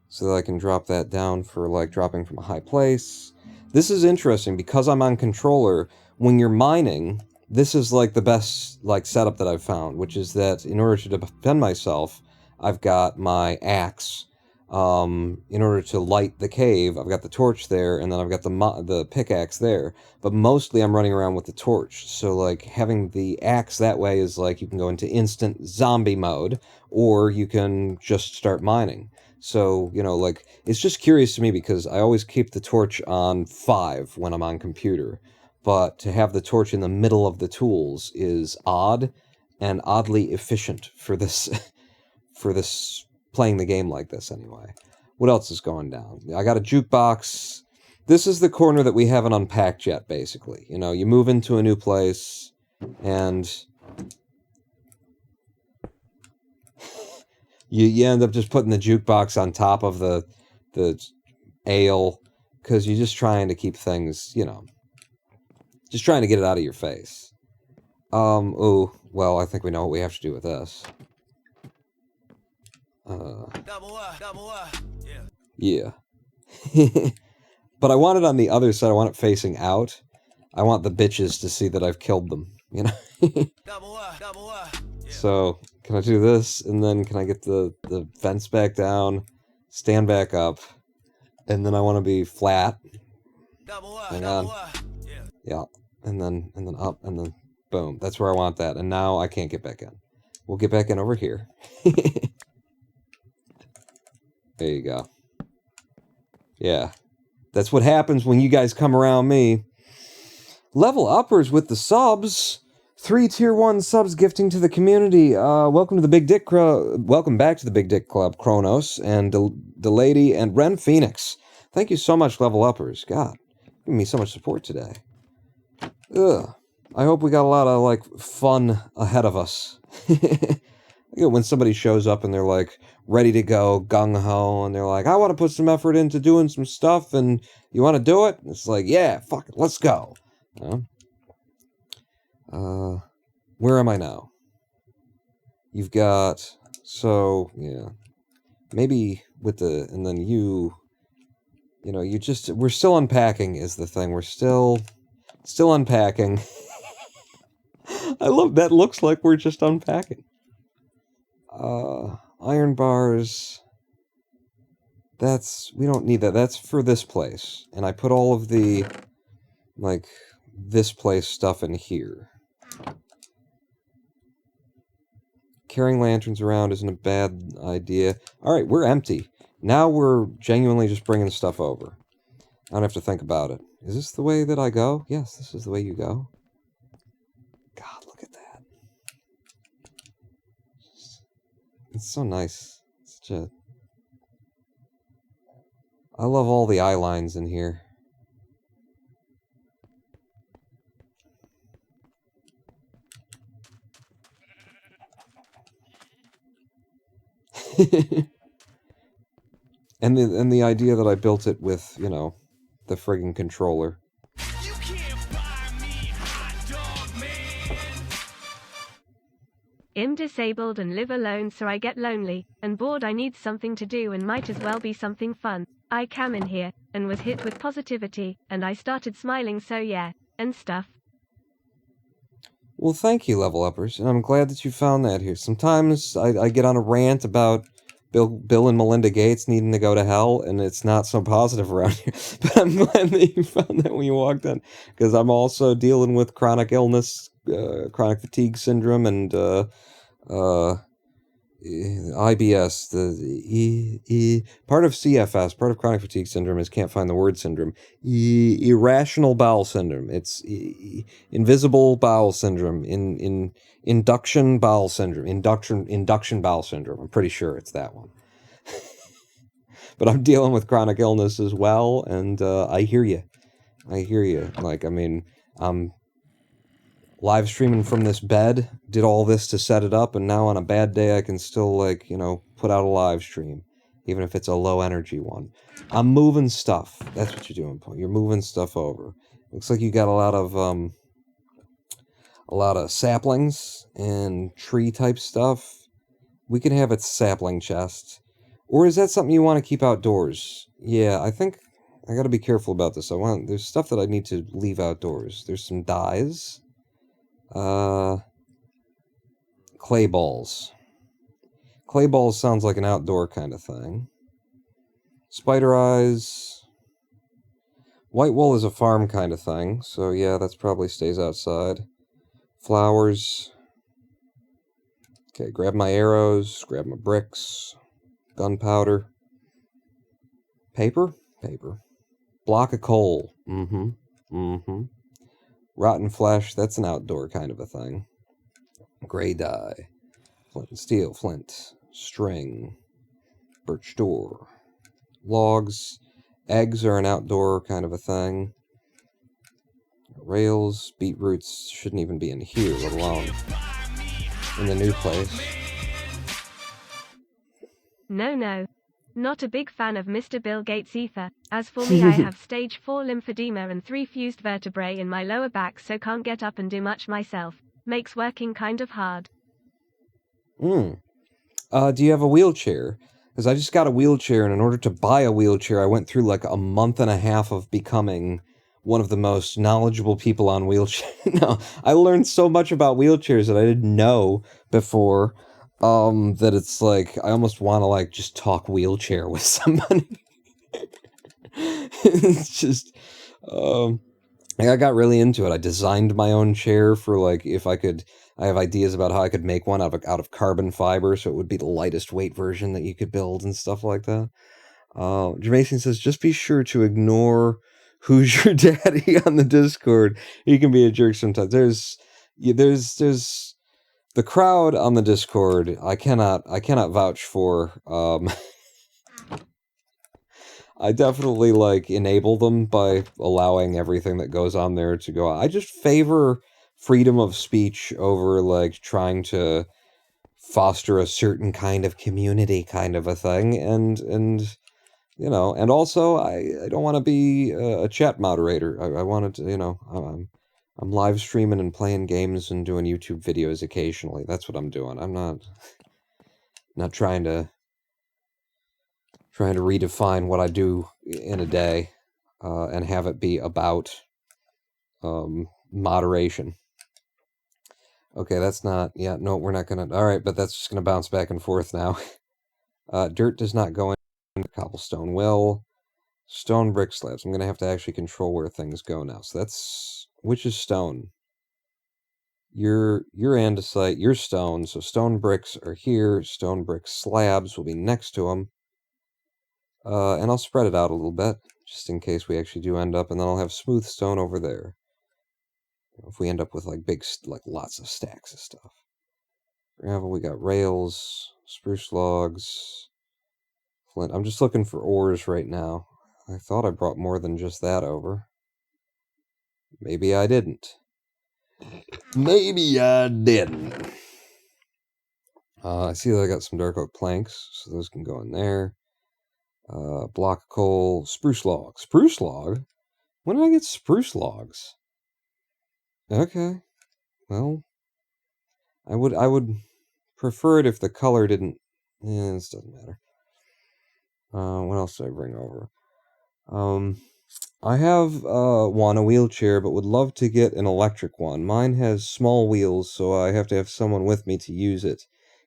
Speaker 1: so that I can drop that down for, dropping from a high place. This is interesting, because I'm on controller. When you're mining, this is like the best like setup that I've found, which is that in order to defend myself, I've got my axe. In order to light the cave, I've got the torch there, and then I've got the pickaxe there. But mostly I'm running around with the torch. So like having the axe that way is like you can go into instant zombie mode, or you can just start mining. So, you know, like, it's just curious to me because I always keep the torch on 5 when I'm on computer. But to have the torch in the middle of the tools is odd and oddly efficient for this for this playing the game like this anyway. What else is going down? I got a jukebox. This is the corner that we haven't unpacked yet, basically. You know, you move into a new place and you end up just putting the jukebox on top of the ale because you're just trying to keep things, you know, just trying to get it out of your face. Oh, well, I think we know what we have to do with this. Yeah. But I want it on the other side. I want it facing out. I want the bitches to see that I've killed them, you know? So, can I do this? And then can I get the fence back down, stand back up, and then I want to be flat. Hang on. Yeah. And then up, and then boom. That's where I want that. And now I can't get back in. We'll get back in over here. There you go. Yeah. That's what happens when you guys come around me. Level uppers with the subs. 3 tier 1 subs gifting to the community. Welcome to the Big Dick Welcome back to the Big Dick Club, Kronos and Delady and Ren Phoenix. Thank you so much, level uppers. God, giving me so much support today. Ugh. I hope we got a lot of like fun ahead of us. You know, when somebody shows up and they're like ready to go, gung ho, and they're like, I want to put some effort into doing some stuff, and you want to do it? It's like, yeah, fuck it, let's go. You know? Where am I now? You've got, so, yeah, maybe with the, and then you know, you just, we're still unpacking is the thing. We're still unpacking. I love that. Looks like we're just unpacking. Iron bars. We don't need that. That's for this place. And I put all of the, like, this place stuff in here. Carrying lanterns around isn't a bad idea. Alright, we're empty. Now we're genuinely just bringing stuff over. I don't have to think about it. Is this the way that I go? Yes, this is the way you go. God, look at that. It's so nice. I love all the eye lines in here. and the idea that I built it with, you know, the friggin' controller. You can't buy me, hot dog man.
Speaker 3: I'm disabled and live alone, so I get lonely and bored. I need something to do and might as well be something fun. I came in here and was hit with positivity and I started smiling, so yeah, and stuff.
Speaker 1: Well, thank you, level uppers, and I'm glad that you found that here. Sometimes I get on a rant about Bill and Melinda Gates needing to go to hell, and it's not so positive around here. But I'm glad that you found that when you walked in, because I'm also dealing with chronic illness, chronic fatigue syndrome, and IBS, part of CFS, part of chronic fatigue syndrome is can't find the word syndrome. Irrational bowel syndrome. It's invisible bowel syndrome. Induction bowel syndrome. Induction bowel syndrome. I'm pretty sure it's that one. But I'm dealing with chronic illness as well, and I hear you. I hear you. Like, I mean, I'm live streaming from this bed, did all this to set it up, and now on a bad day I can still, like, you know, put out a live stream, even if it's a low energy one. I'm moving stuff. That's what you're doing, Paul. You're moving stuff over. Looks like you got a lot of saplings and tree type stuff. We can have a sapling chest. Or is that something you want to keep outdoors? Yeah, I think I gotta be careful about this. There's stuff that I need to leave outdoors. There's some dyes. Clay balls. Clay balls sounds like an outdoor kind of thing. Spider eyes. White wool is a farm kind of thing, so yeah, that probably stays outside. Flowers. Okay, grab my arrows, grab my bricks, gunpowder. Paper? Paper. Block of coal. Rotten flesh, that's an outdoor kind of a thing. Gray dye. Flint and steel, flint. String. Birch door. Logs. Eggs are an outdoor kind of a thing. Rails, beetroots shouldn't even be in here, let alone in the new place.
Speaker 3: No. Not a big fan of Mr. Bill Gates ether. As for me, I have stage 4 lymphedema and 3 fused vertebrae in my lower back, so can't get up and do much myself. Makes working kind of hard.
Speaker 1: Do you have a wheelchair? Because I just got a wheelchair, and in order to buy a wheelchair, I went through like a month and a half of becoming one of the most knowledgeable people on wheelchairs. No, I learned so much about wheelchairs that I didn't know before. That it's like I almost want to like just talk wheelchair with somebody. It's just, I got really into it. I designed my own chair for like if I could. I have ideas about how I could make one out of carbon fiber, so it would be the lightest weight version that you could build and stuff like that. Jermaine says, just be sure to ignore who's your daddy on the Discord. He can be a jerk sometimes. There's the crowd on the Discord. I cannot vouch for. I definitely like enable them by allowing everything that goes on there to go. I just favor freedom of speech over like trying to foster a certain kind of community kind of a thing, and you know, and also I don't want to be a chat moderator. I wanted to, you know, I'm live streaming and playing games and doing YouTube videos occasionally. That's what I'm doing. I'm not trying to redefine what I do in a day and have it be about moderation. Okay, that's not... Yeah, no, we're not going to... All right, but that's just going to bounce back and forth now. Dirt does not go into cobblestone will. Stone brick slabs. I'm going to have to actually control where things go now. So that's... Which is stone? You're andesite. You're stone. So stone bricks are here. Stone brick slabs will be next to them. And I'll spread it out a little bit, just in case we actually do end up, and then I'll have smooth stone over there. If we end up with, like, lots of stacks of stuff. Gravel, we got rails, spruce logs, flint. I'm just looking for ores right now. I thought I brought more than just that over. Maybe I didn't. Maybe I didn't. I see that I got some dark oak planks, so those can go in there. Block of coal, spruce log. Spruce log? When did I get spruce logs? Okay. Well, I would prefer it if the color didn't... this doesn't matter. What else did I bring over? I have a wheelchair, but would love to get an electric one. Mine has small wheels, so I have to have someone with me to use it.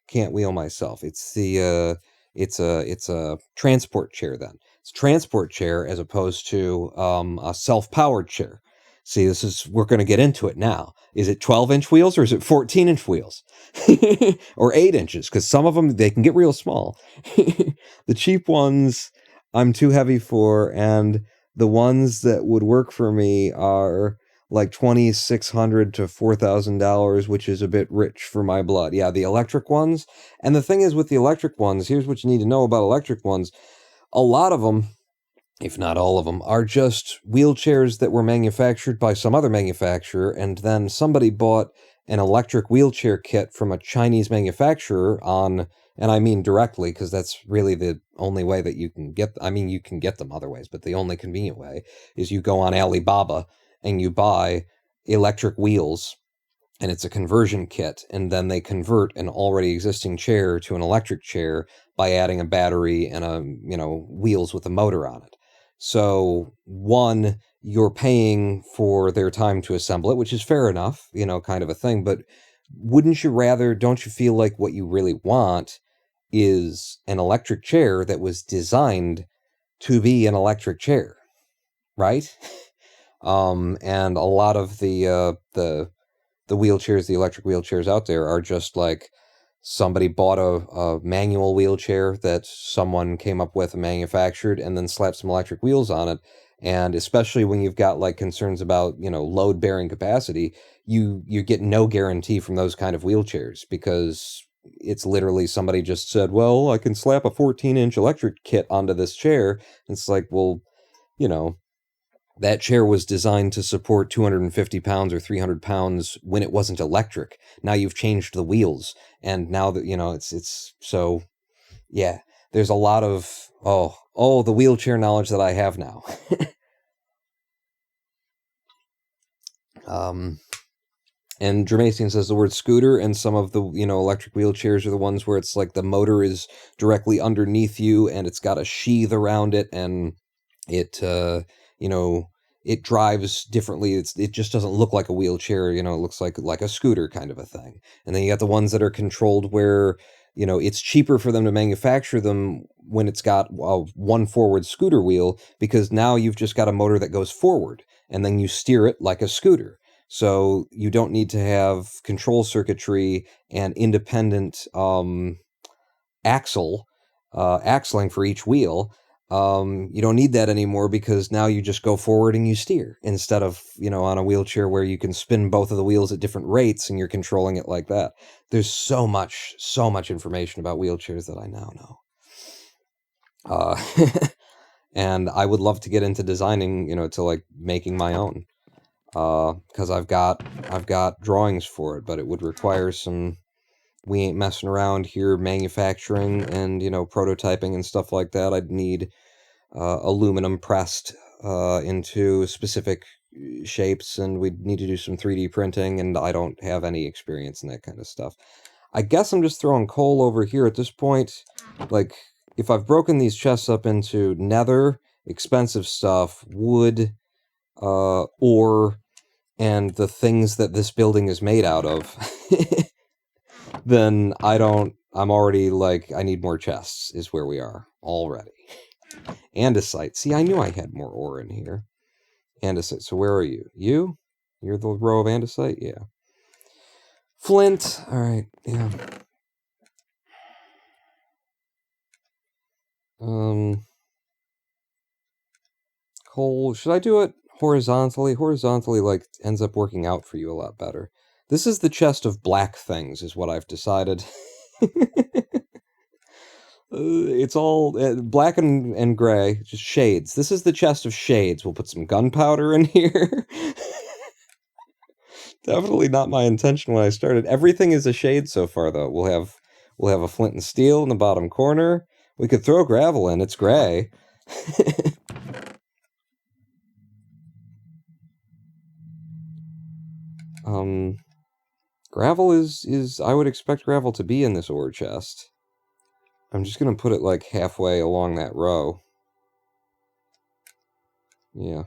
Speaker 1: Can't wheel myself. It's the it's a transport chair then. It's a transport chair as opposed to a self-powered chair. See, we're going to get into it now. Is it 12-inch wheels or is it 14-inch wheels? Or 8 inches? Because some of them, they can get real small. The cheap ones, I'm too heavy for, and the ones that would work for me are like $2,600 to $4,000, which is a bit rich for my blood. Yeah, the electric ones. And the thing is with the electric ones, here's what you need to know about electric ones. A lot of them, if not all of them, are just wheelchairs that were manufactured by some other manufacturer, and then somebody bought an electric wheelchair kit from a Chinese manufacturer on, and I mean directly, because that's really the only way that you can get, I mean, you can get them other ways, but the only convenient way is you go on Alibaba and you buy electric wheels, and it's a conversion kit, and then they convert an already existing chair to an electric chair by adding a battery and wheels with a motor on it. So one you're paying for their time to assemble it, which is fair enough, you know, kind of a thing. But wouldn't you rather, don't you feel like what you really want is an electric chair that was designed to be an electric chair, right? And a lot of the wheelchairs, the electric wheelchairs out there are just like somebody bought a manual wheelchair that someone came up with and manufactured and then slapped some electric wheels on it. And especially when you've got like concerns about, you know, load bearing capacity, you get no guarantee from those kind of wheelchairs because it's literally somebody just said, well, I can slap a 14-inch electric kit onto this chair. And it's like, well, you know, that chair was designed to support 250 pounds or 300 pounds when it wasn't electric. Now you've changed the wheels. And now that, you know, it's so, yeah, there's a lot of, the wheelchair knowledge that I have now. And Germasian says the word scooter, and some of the, you know, electric wheelchairs are the ones where it's like the motor is directly underneath you and it's got a sheath around it and it, you know, it drives differently. It just doesn't look like a wheelchair, you know, it looks like a scooter kind of a thing. And then you got the ones that are controlled where, you know, it's cheaper for them to manufacture them when it's got one forward scooter wheel, because now you've just got a motor that goes forward and then you steer it like a scooter. So you don't need to have control circuitry and independent axling for each wheel. You don't need that anymore because now you just go forward and you steer instead of, you know, on a wheelchair where you can spin both of the wheels at different rates and you're controlling it like that. There's so much information about wheelchairs that I now know. And I would love to get into designing, you know, to like making my own. Because I've got drawings for it, but it would require some, we ain't messing around here manufacturing and, you know, prototyping and stuff like that. I'd need aluminum pressed into specific shapes, and we'd need to do some 3D printing, and I don't have any experience in that kind of stuff. I guess I'm just throwing coal over here at this point. Like, if I've broken these chests up into nether, expensive stuff, wood, ore, and the things that this building is made out of, then I'm already like, I need more chests is where we are already. Andesite. See, I knew I had more ore in here. Andesite. So where are you? You're the row of andesite? Yeah. Flint. All right. Yeah. Coal. Should I do it horizontally? Horizontally, like, ends up working out for you a lot better. This is the chest of black things, is what I've decided. It's all black and gray, just shades. This is the chest of shades. We'll put some gunpowder in here. Definitely not my intention when I started. Everything is a shade so far, though. We'll have a flint and steel in the bottom corner. We could throw gravel in. It's gray. Gravel is I would expect gravel to be in this ore chest. I'm just gonna put it like halfway along that row. Yeah.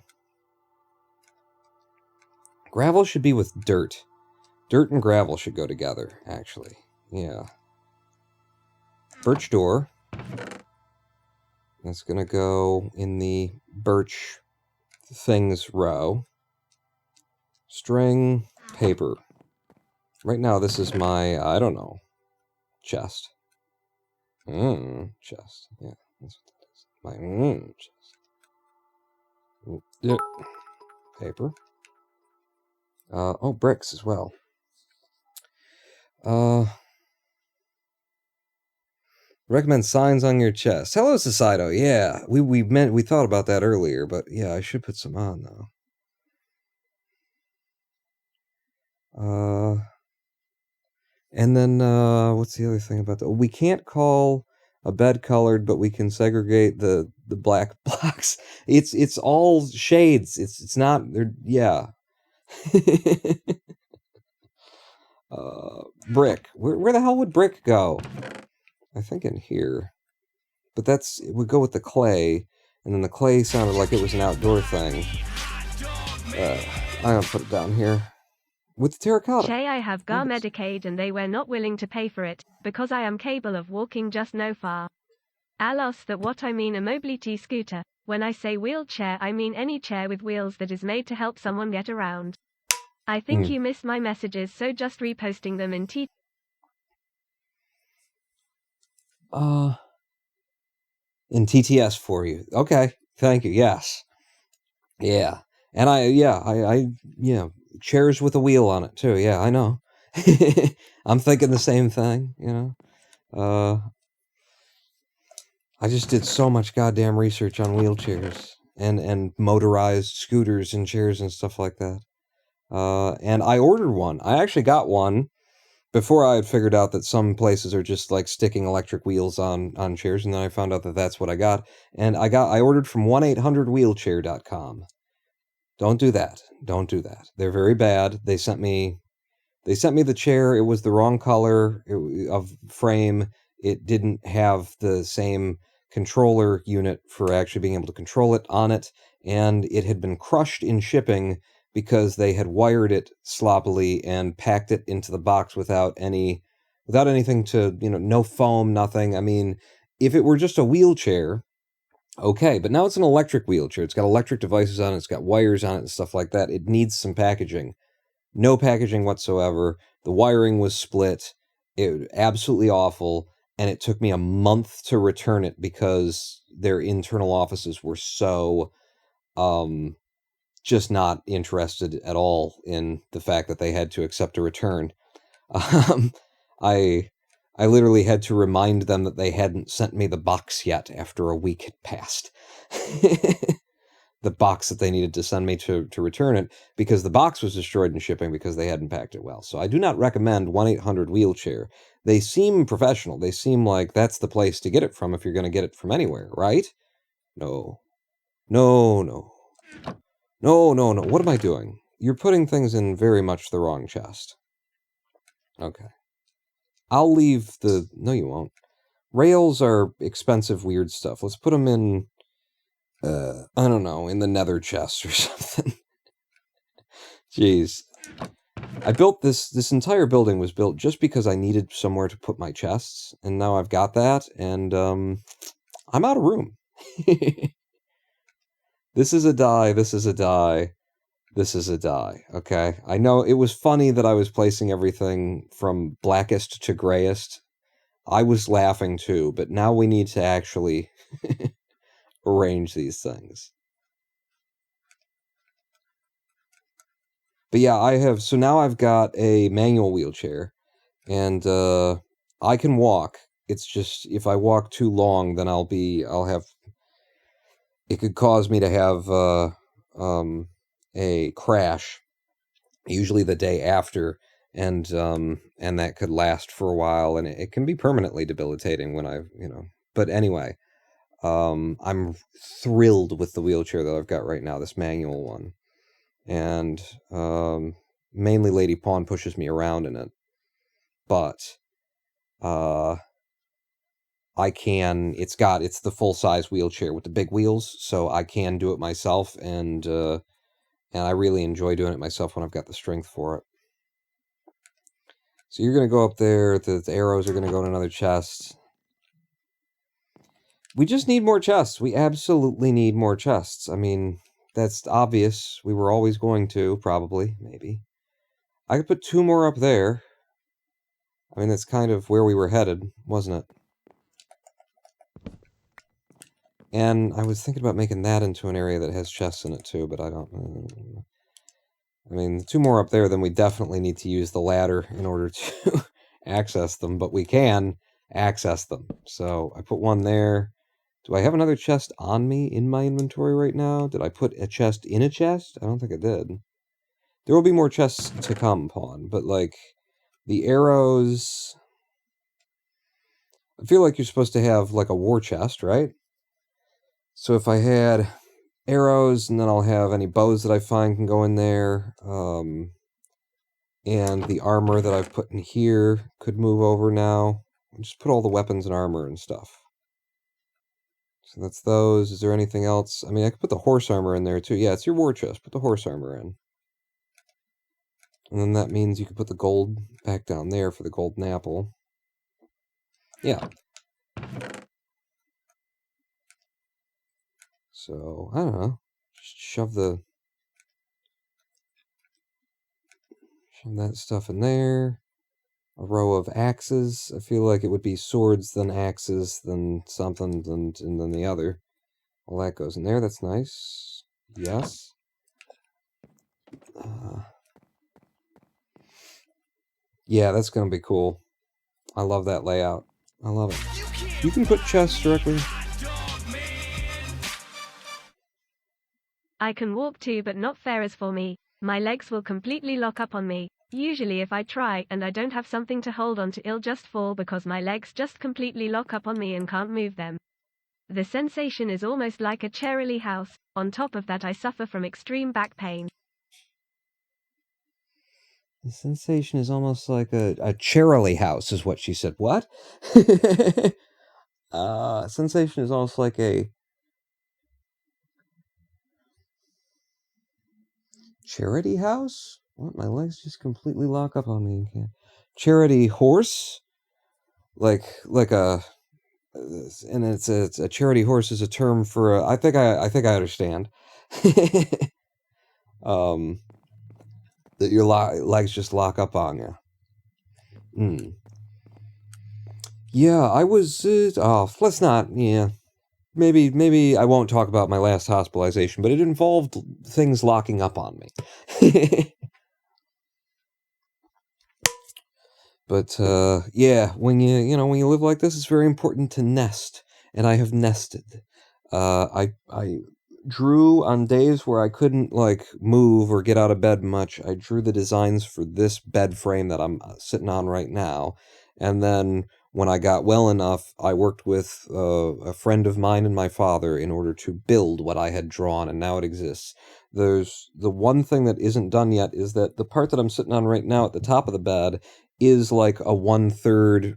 Speaker 1: Gravel should be with dirt. Dirt and gravel should go together, actually. Yeah. Birch door. That's gonna go in the birch things row. String, paper. Right now, this is my, I don't know, chest. Chest. Yeah, that's what that is. My chest. Yeah. Paper. Bricks as well. Recommend signs on your chest. Hello, Societo. Yeah, we thought about that earlier, but yeah, I should put some on though. And then what's the other thing about that? We can't call a bed colored, but we can segregate the black blocks. It's all shades. It's not. Yeah. Brick. Where the hell would brick go? I think in here. But it would go with the clay, and then the clay sounded like it was an outdoor thing. I'm gonna put it down here. With the terracotta.
Speaker 3: Shay, I have
Speaker 1: Nice.
Speaker 3: Medicaid and they were not willing to pay for it, because I am capable of walking just no far. Alos, that what I mean a mobility scooter. When I say wheelchair, I mean any chair with wheels that is made to help someone get around. I think you missed my messages, so just reposting them in
Speaker 1: in TTS for you. Okay. Thank you. Yes. Yeah. And I chairs with a wheel on it too. Yeah, I know. I'm thinking the same thing, you know. I just did so much goddamn research on wheelchairs and motorized scooters and chairs and stuff like that. And I ordered one. I actually got one before I had figured out that some places are just like sticking electric wheels on chairs, and then I found out that that's what I got. And I ordered from 1-800wheelchair.com. Don't do that. Don't do that. They're very bad. They sent me the chair. It was the wrong color of frame. It didn't have the same controller unit for actually being able to control it on it, and it had been crushed in shipping because they had wired it sloppily and packed it into the box without anything to, no foam, nothing. I mean, if it were just a wheelchair, okay, but now it's an electric wheelchair. It's got electric devices on it. It's got wires on it and stuff like that. It needs some packaging. No packaging whatsoever. The wiring was split. It was absolutely awful. And it took me a month to return it because their internal offices were so just not interested at all in the fact that they had to accept a return. I literally had to remind them that they hadn't sent me the box yet after a week had passed. The box that they needed to send me to return it, because the box was destroyed in shipping because they hadn't packed it well. So I do not recommend 1-800-wheelchair. They seem professional. They seem like that's the place to get it from if you're going to get it from anywhere, right? No. No, no. No, no, no. What am I doing? You're putting things in very much the wrong chest. Okay. I'll leave the... No, you won't. Rails are expensive, weird stuff. Let's put them in... I don't know, in the nether chest or something. Jeez. I built this entire building was built just because I needed somewhere to put my chests, and now I've got that, and I'm out of room. This is a die, this is a die, this is a die, okay? I know it was funny that I was placing everything from blackest to grayest. I was laughing too, but now we need to actually arrange these things. But yeah, so now I've got a manual wheelchair, and I can walk. It's just, if I walk too long, then it could cause me to have a crash, usually the day after, and that could last for a while, and it can be permanently debilitating but anyway, I'm thrilled with the wheelchair that I've got right now, this manual one. And mainly Lady Pawn pushes me around in it. But it's the full-size wheelchair with the big wheels, so I can do it myself, and I really enjoy doing it myself when I've got the strength for it. So you're going to go up there, the arrows are going to go in another chest. We just need more chests. We absolutely need more chests. I mean, that's obvious. We were always going to, probably, maybe. I could put 2 more up there. I mean, that's kind of where we were headed, wasn't it? And I was thinking about making that into an area that has chests in it, too, but I don't... I mean, 2 more up there, then we definitely need to use the ladder in order to access them, but we can access them. So I put 1 there. Do I have another chest on me in my inventory right now? Did I put a chest in a chest? I don't think I did. There will be more chests to come, Pawn, but, like, the arrows... I feel like you're supposed to have, like, a war chest, right? So if I had arrows, and then I'll have any bows that I find can go in there, and the armor that I've put in here could move over now. Just put all the weapons and armor and stuff. So that's those. Is there anything else? I mean, I could put the horse armor in there too. Yeah, it's your war chest. Put the horse armor in. And then that means you can put the gold back down there for the golden apple. Yeah. So, I don't know. Just shove that stuff in there. A row of axes. I feel like it would be swords, then axes, then something, and then the other. All that goes in there. That's nice. Yes. Yeah, that's going to be cool. I love that layout. I love it. You can put chests directly.
Speaker 3: I can walk too, but not fair as for me. My legs will completely lock up on me. Usually if I try and I don't have something to hold on to, I'll just fall because my legs just completely lock up on me and can't move them. The sensation is almost like a Cherry house. On top of that, I suffer from extreme back pain.
Speaker 1: The sensation is almost like a Cherry house, is what she said. What? Sensation is almost like a charity house? What? My legs just completely lock up on me. Charity horse? Like a... And it's a charity horse is a term for I think I understand. That your legs just lock up on you. Yeah, I was let's not, yeah. Maybe I won't talk about my last hospitalization, but it involved things locking up on me. But yeah, when you live like this, it's very important to nest, and I have nested. I drew on days where I couldn't like move or get out of bed much. I drew the designs for this bed frame that I'm sitting on right now, and then when I got well enough, I worked with a friend of mine and my father in order to build what I had drawn, and now it exists. There's the one thing that isn't done yet is that the part that I'm sitting on right now at the top of the bed is like a 1/3,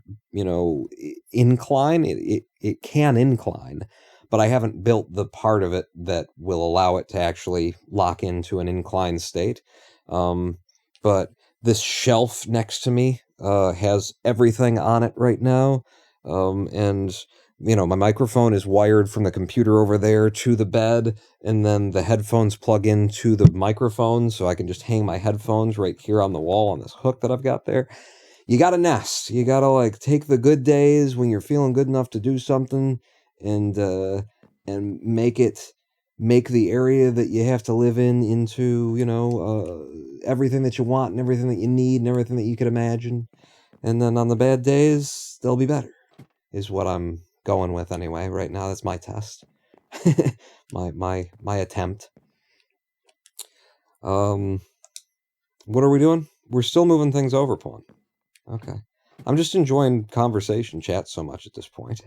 Speaker 1: incline. It can incline, but I haven't built the part of it that will allow it to actually lock into an inclined state. But this shelf next to me has everything on it right now, and my microphone is wired from the computer over there to the bed, and then the headphones plug into the microphone, so I can just hang my headphones right here on the wall on this hook that I've got there. You gotta nest. You gotta like take the good days when you're feeling good enough to do something, and make the area that you have to live in into everything that you want and everything that you need and everything that you could imagine. And then on the bad days, they'll be better, is what I'm going with anyway. Right now, that's my test. my attempt. What are we doing? We're still moving things over, Pawn. Okay. I'm just enjoying conversation chat so much at this point.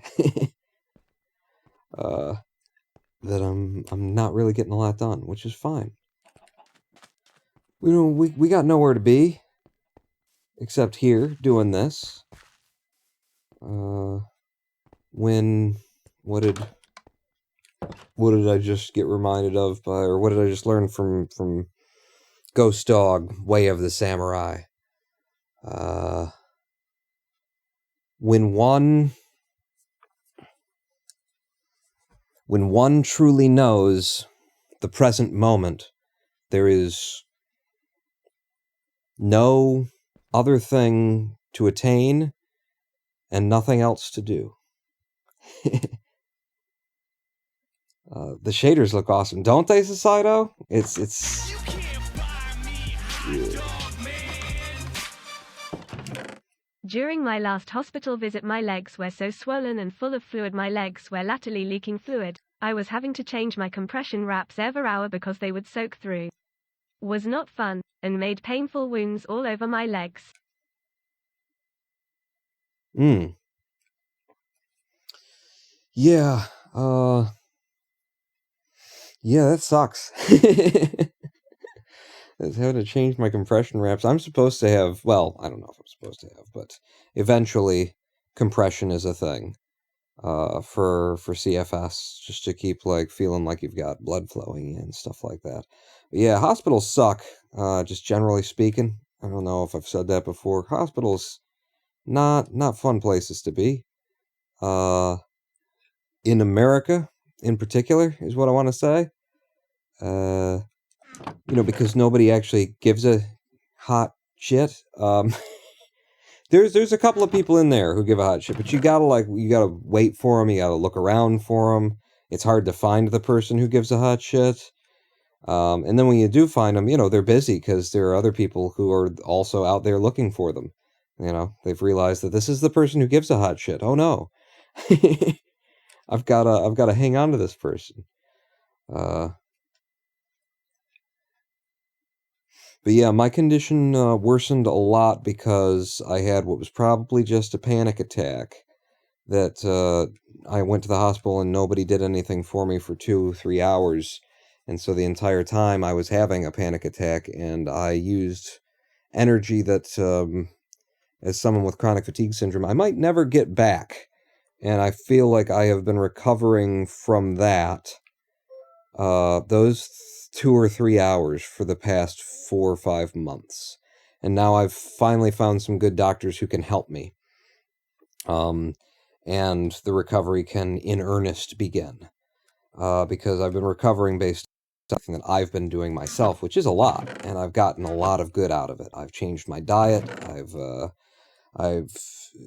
Speaker 1: That I'm not really getting a lot done, which is fine. We got nowhere to be except here doing this. What did I just get reminded of by, or what did I just learn from Ghost Dog, Way of the Samurai? When one truly knows the present moment, there is no other thing to attain and nothing else to do. The shaders look awesome, don't they, Societo? It's yeah.
Speaker 3: During my last hospital visit, my legs were so swollen and full of fluid. My legs were latterly leaking fluid. I was having to change my compression wraps every hour because they would soak through. Was not fun, and made painful wounds all over my legs.
Speaker 1: Yeah, yeah, that sucks. Having to change my compression wraps. I'm supposed to have, well, I don't know if I'm supposed to have, but eventually compression is a thing. for CFS, just to keep like feeling like you've got blood flowing and stuff like that. But yeah, hospitals suck. Just generally speaking. I don't know if I've said that before. Hospitals, not fun places to be. In America, in particular, is what I want to say. Because nobody actually gives a hot shit. There's a couple of people in there who give a hot shit, but you gotta wait for them. You gotta look around for them. It's hard to find the person who gives a hot shit. And then when you do find them, they're busy because there are other people who are also out there looking for them. They've realized that this is the person who gives a hot shit. Oh no, I've gotta hang on to this person. But yeah, my condition worsened a lot because I had what was probably just a panic attack. That I went to the hospital and nobody did anything for me for 2-3 hours. And so the entire time I was having a panic attack, and I used energy that, as someone with chronic fatigue syndrome, I might never get back. And I feel like I have been recovering from that, those 2 or 3 hours for the past 4 or 5 months. And now I've finally found some good doctors who can help me. And the recovery can in earnest begin. Because I've been recovering based on something that I've been doing myself, which is a lot, and I've gotten a lot of good out of it. I've changed my diet. I've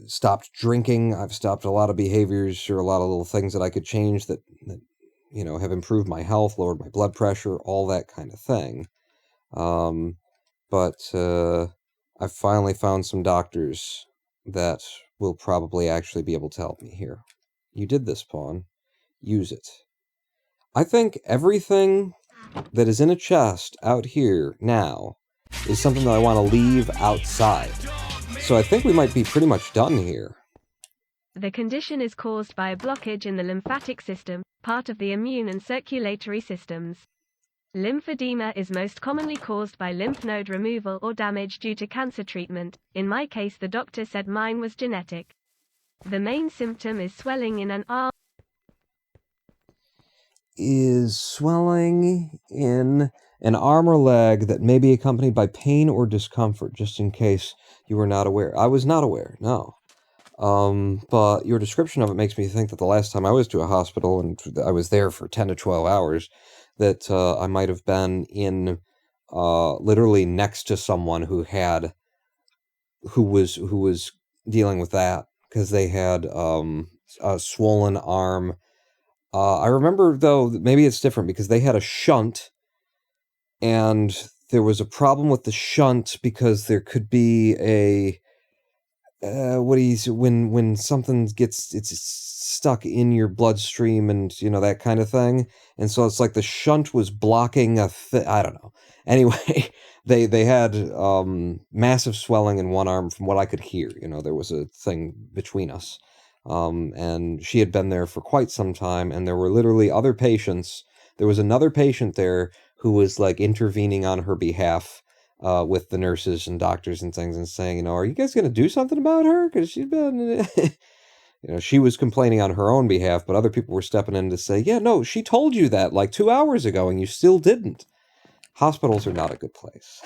Speaker 1: stopped drinking. I've stopped a lot of behaviors or a lot of little things that I could change that have improved my health, lowered my blood pressure, all that kind of thing. But I've finally found some doctors that will probably actually be able to help me here. You did this, Pawn. Use it. I think everything that is in a chest out here now is something that I want to leave outside. So I think we might be pretty much done here.
Speaker 3: The condition is caused by a blockage in the lymphatic system, part of the immune and circulatory systems. Lymphedema is most commonly caused by lymph node removal or damage due to cancer treatment. In my case, the doctor said mine was genetic. The main symptom is swelling in an arm.
Speaker 1: Is swelling in an arm or leg that may be accompanied by pain or discomfort, just in case you were not aware. I was not aware, no. But your description of it makes me think that the last time I was to a hospital, and I was there for 10 to 12 hours, that I might have been in literally next to someone who was dealing with that, because they had a swollen arm. I remember, though, maybe it's different because they had a shunt, and there was a problem with the shunt because there could be a when something it's stuck in your bloodstream and that kind of thing, and so it's like the shunt was blocking I don't know. Anyway, they had massive swelling in one arm from what I could hear. There was a thing between us. And she had been there for quite some time, and there were literally other patients. There was another patient there who was like intervening on her behalf with the nurses and doctors and things, and saying, are you guys going to do something about her? Because she's been, she was complaining on her own behalf, but other people were stepping in to say, yeah, no, she told you that like 2 hours ago, and you still didn't. Hospitals are not a good place.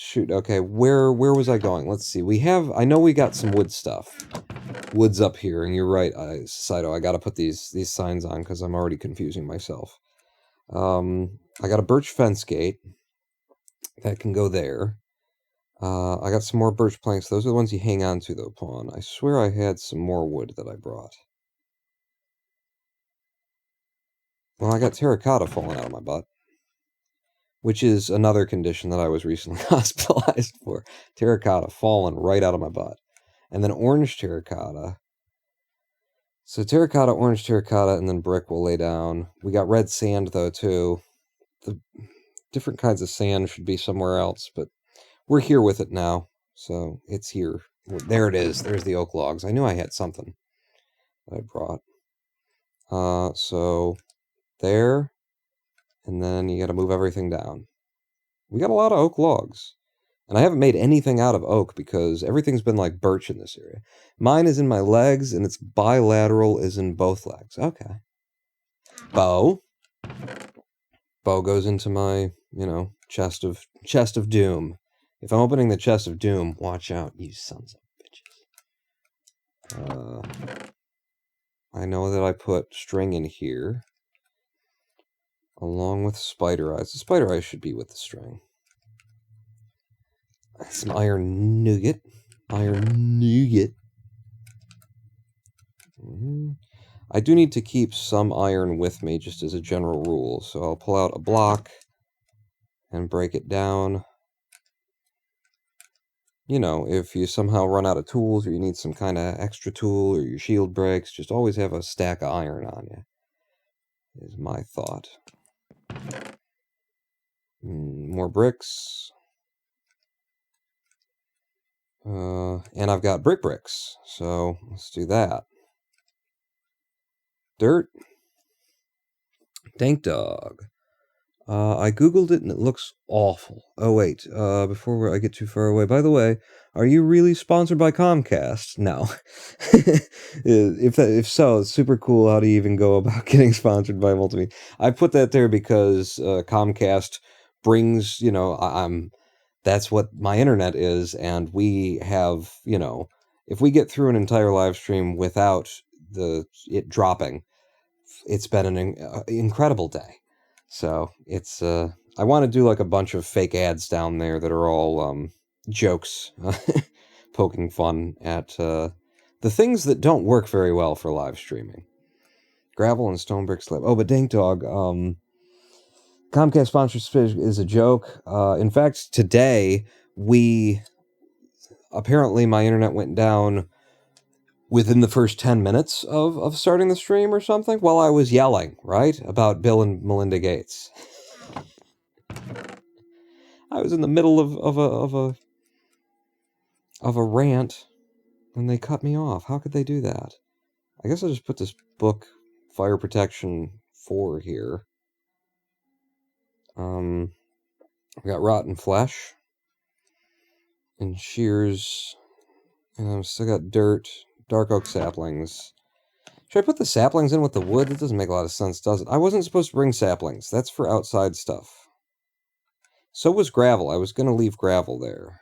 Speaker 1: Shoot, okay, where was I going? Let's see. I know we got some wood stuff. Wood's up here, and you're right, Saito, I gotta put these signs on because I'm already confusing myself. I got a birch fence gate. That can go there. I got some more birch planks. Those are the ones you hang on to, though, Pawn. I swear I had some more wood that I brought. Well, I got terracotta falling out of my butt, which is another condition that I was recently hospitalized for. Terracotta falling right out of my butt. And then orange terracotta. So terracotta, orange terracotta, and then brick will lay down. We got red sand, though, too. The different kinds of sand should be somewhere else, but we're here with it now. So it's here. There it is. There's the oak logs. I knew I had something that I brought. So there. And then you got to move everything down. We got a lot of oak logs. And I haven't made anything out of oak because everything's been like birch in this area. Mine is in my legs, and its bilateral is in both legs. Okay. Bow. Bow goes into my, chest of doom. If I'm opening the chest of doom, watch out, you sons of bitches. I know that I put string in here, along with spider eyes. The spider eyes should be with the string. Some iron nougat. Iron nougat. I do need to keep some iron with me, just as a general rule. So I'll pull out a block and break it down. If you somehow run out of tools, or you need some kind of extra tool, or your shield breaks, just always have a stack of iron on you, is my thought. More bricks. And I've got bricks, so let's do that. Dirt. Dank Dog. I googled it and it looks awful. Oh wait, before I get too far away, by the way, are you really sponsored by Comcast? No. If so, it's super cool. How do you even go about getting sponsored by Multimedia? I put that there because Comcast brings, that's what my internet is, and we have, if we get through an entire live stream without it dropping, it's been an incredible day. So it's I want to do like a bunch of fake ads down there that are all jokes, poking fun at the things that don't work very well for live streaming. Gravel and stone brick slab. Oh, but Dank Dog, Comcast sponsorship is a joke. In fact, today apparently my internet went down within the first 10 minutes of starting the stream or something, while I was yelling, right, about Bill and Melinda Gates. I was in the middle of a rant, and they cut me off. How could they do that? I guess I'll just put this book, Fire Protection 4, here. I've got rotten flesh, and shears, and I've still got dirt. Dark oak saplings. Should I put the saplings in with the wood? That doesn't make a lot of sense, does it? I wasn't supposed to bring saplings. That's for outside stuff. So was gravel. I was going to leave gravel there.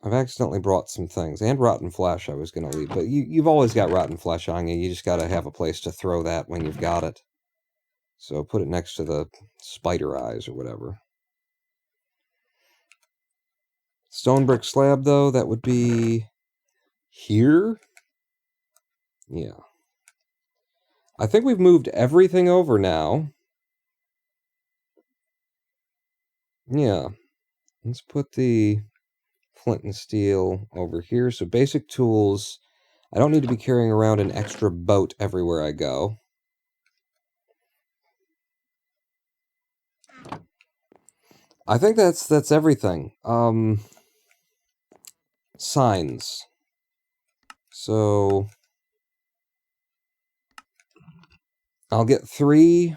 Speaker 1: I've accidentally brought some things. And rotten flesh I was going to leave. But you've always got rotten flesh on you. You just got to have a place to throw that when you've got it. So put it next to the spider eyes or whatever. Stone brick slab, though, that would be here? Yeah. I think we've moved everything over now. Yeah. Let's put the flint and steel over here. So basic tools. I don't need to be carrying around an extra boat everywhere I go. I think that's everything. Signs. So I'll get 3.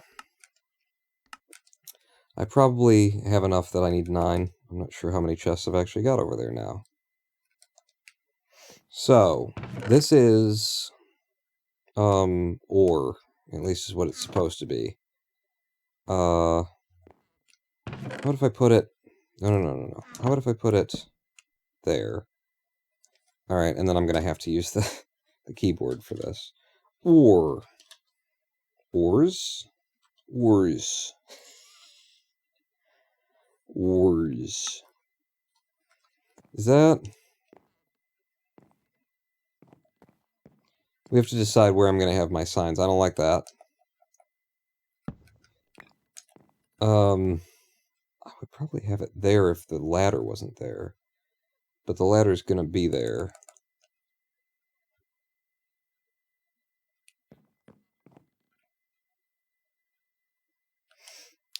Speaker 1: I probably have enough that I need 9. I'm not sure how many chests I've actually got over there now. So this is ore, at least is what it's supposed to be. What if I put it... No. How about if I put it there? Alright, and then I'm going to have to use the keyboard for this. Ore. Ores? Ores. Ores. Is that... We have to decide where I'm going to have my signs. I don't like that. I would probably have it there if the ladder wasn't there. But the ladder's going to be there.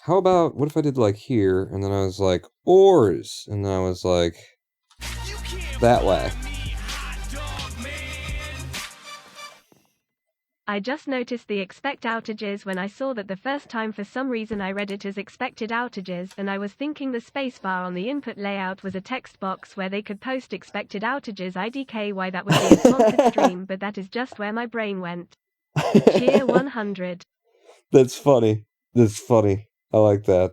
Speaker 1: How about, what if I did like here, and then I was like, ores, and then I was like, that way.
Speaker 3: I just noticed the expect outages when I saw that the first time. For some reason I read it as expected outages, and I was thinking the spacebar on the input layout was a text box where they could post expected outages IDK. Why that would be a sponsored stream, but that is just where my brain went. Cheer 100.
Speaker 1: That's funny. That's funny. I like that.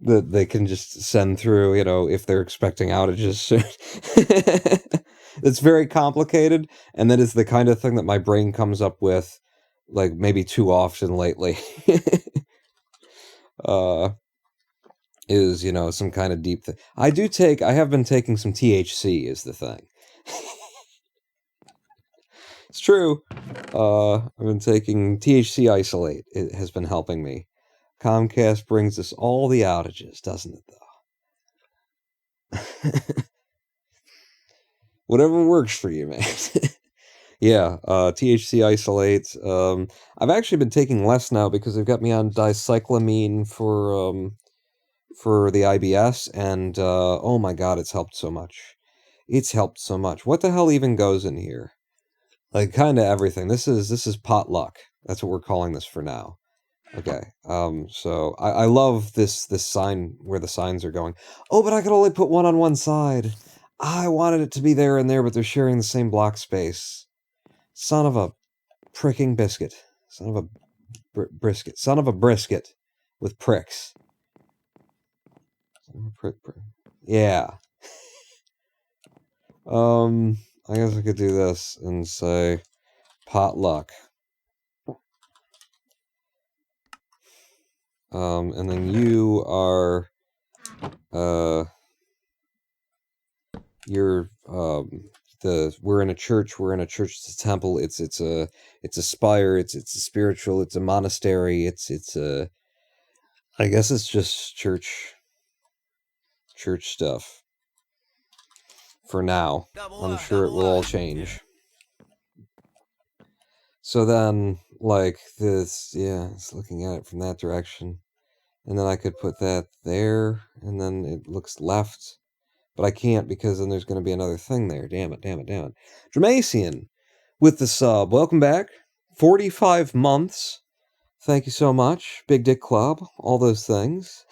Speaker 1: That they can just send through, you know, if they're expecting outages soon. It's very complicated, and that is the kind of thing that my brain comes up with, like, maybe too often lately. Is, you know, some kind of deep thing. I have been taking some THC is the thing. It's true. I've been taking THC isolate. It has been helping me. Comcast brings us all the outages, doesn't it, though? Whatever works for you, man. Yeah, THC isolate. I've actually been taking less now because they've got me on dicyclamine for the IBS, and oh my god, it's helped so much. It's helped so much. What the hell even goes in here? Like, kind of everything. This is potluck. That's what we're calling this for now. Okay. So I love this sign where the signs are going. Oh, but I could only put one on one side. I wanted it to be there and there, but they're sharing the same block space. Son of a pricking biscuit. Son of a brisket. Son of a brisket with pricks. Yeah. I guess I could do this and say potluck. And then you are, you're, we're in a church, it's a temple, it's a spire, it's a spiritual, it's a monastery, it's a, I guess it's just church stuff. For now. I'm sure it will all change. So then, like, this, yeah, it's looking at it from that direction. And then I could put that there, and then it looks left. But I can't, because then there's going to be another thing there. Damn it. Dramacian with the sub. Welcome back. 45 months. Thank you so much. Big Dick Club. All those things.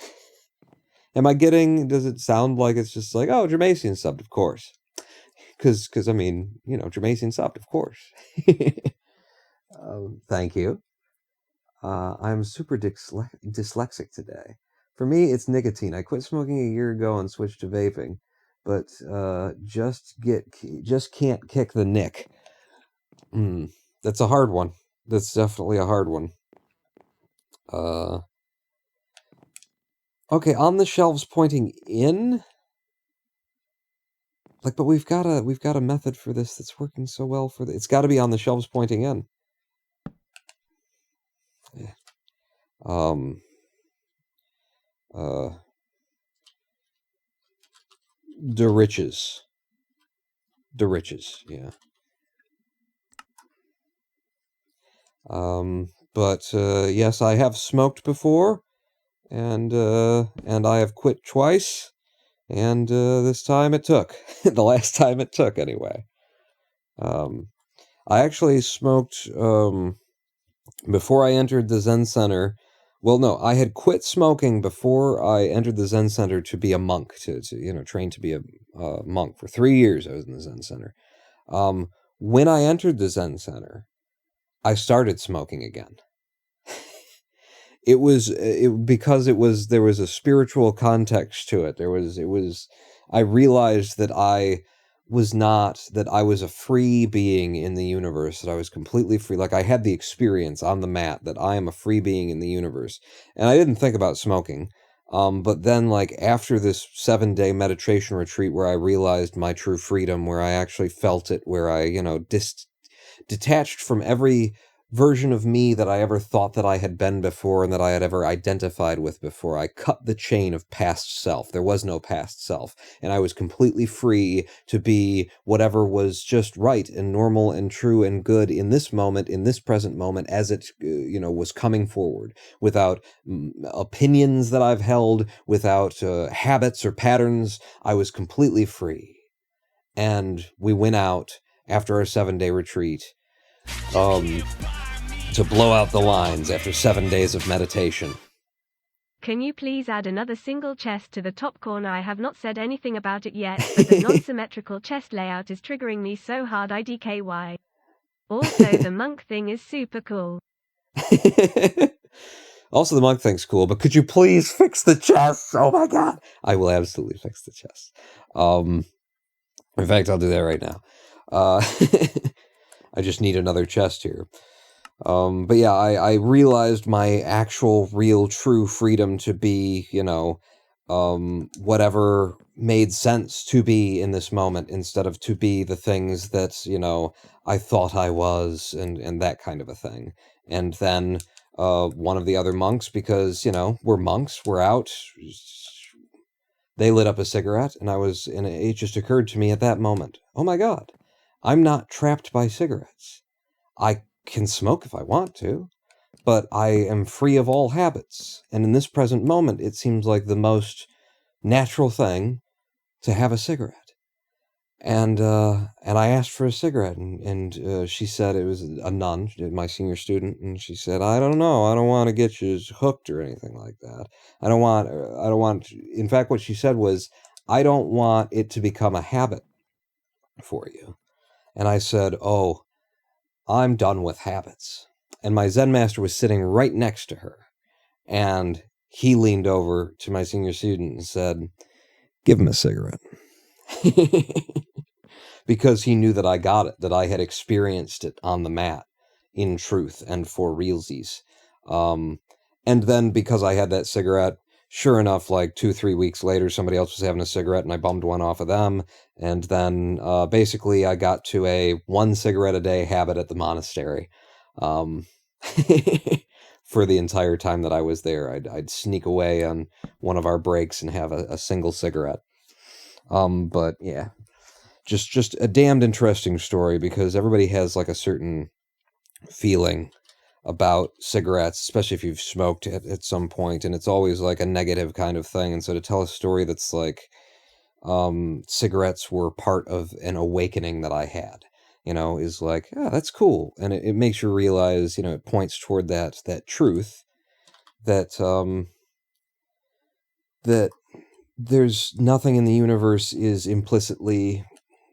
Speaker 1: Does it sound like it's just like, oh, Dramacian subbed, of course. Because I mean, you know, Dramacian subbed, of course. Thank you. I'm super dyslexic today. For me, it's nicotine. I quit smoking a year ago and switched to vaping, but just can't kick the nick. That's a hard one. That's definitely a hard one. Okay, on the shelves pointing in. Like, but we've got a method for this that's working so well for it's got to be on the shelves pointing in. Yeah. The riches, yeah. But yes, I have smoked before, and I have quit twice. And this time it took. The last time it took, anyway. I actually smoked before I entered the Zen Center. Well, no, I had quit smoking before I entered the Zen Center to be a monk, to train to be a monk. For 3 years I was in the Zen Center. When I entered the Zen Center, I started smoking again. There was a spiritual context to it. I realized that I was a free being in the universe, that I was completely free. Like, I had the experience on the mat that I am a free being in the universe. And I didn't think about smoking. But then, like, after this 7-day meditation retreat where I realized my true freedom, where I actually felt it, where I, detached from every version of me that I ever thought that I had been before and that I had ever identified with before. I cut the chain of past self. There was no past self. And I was completely free to be whatever was just right and normal and true and good in this moment, in this present moment, as it, was coming forward, without opinions that I've held, without habits or patterns. I was completely free. And we went out after our 7-day retreat. to blow out the lines after 7 days of meditation.
Speaker 3: Can you please add another single chest to the top corner? I have not said anything about it yet, but the non-symmetrical chest layout is triggering me so hard IDKY. Also, the monk thing is super cool.
Speaker 1: Also, the monk thing's cool, but could you please fix the chest? Oh my god! I will absolutely fix the chest. In fact, I'll do that right now. I just need another chest here. But yeah, I realized my actual, real, true freedom to be, whatever made sense to be in this moment, instead of to be the things that, I thought I was, and that kind of a thing. And then, one of the other monks, because, we're monks, we're out, they lit up a cigarette, and it just occurred to me at that moment, oh my god, I'm not trapped by cigarettes. I can smoke if I want to, but I am free of all habits. And in this present moment, it seems like the most natural thing to have a cigarette. And I asked for a cigarette, and she said, it was a nun, my senior student, and she said, I don't know, I don't want to get you hooked or anything like that. I don't want, in fact, what she said was, I don't want it to become a habit for you. And I said, oh, I'm done with habits. And my Zen master was sitting right next to her. And he leaned over to my senior student and said, give him a cigarette. Because he knew that I got it, that I had experienced it on the mat, in truth and for realsies. And then because I had that cigarette, sure enough, like 2-3 weeks later, somebody else was having a cigarette and I bummed one off of them. And then basically I got to a 1 cigarette a day habit at the monastery. For the entire time that I was there, I'd sneak away on one of our breaks and have a single cigarette. But yeah, just a damned interesting story, because everybody has like a certain feeling about cigarettes, especially if you've smoked at some point, and it's always like a negative kind of thing. And so to tell a story that's like cigarettes were part of an awakening that I had, is like, yeah, that's cool. And it makes you realize, it points toward that truth that that there's nothing in the universe is implicitly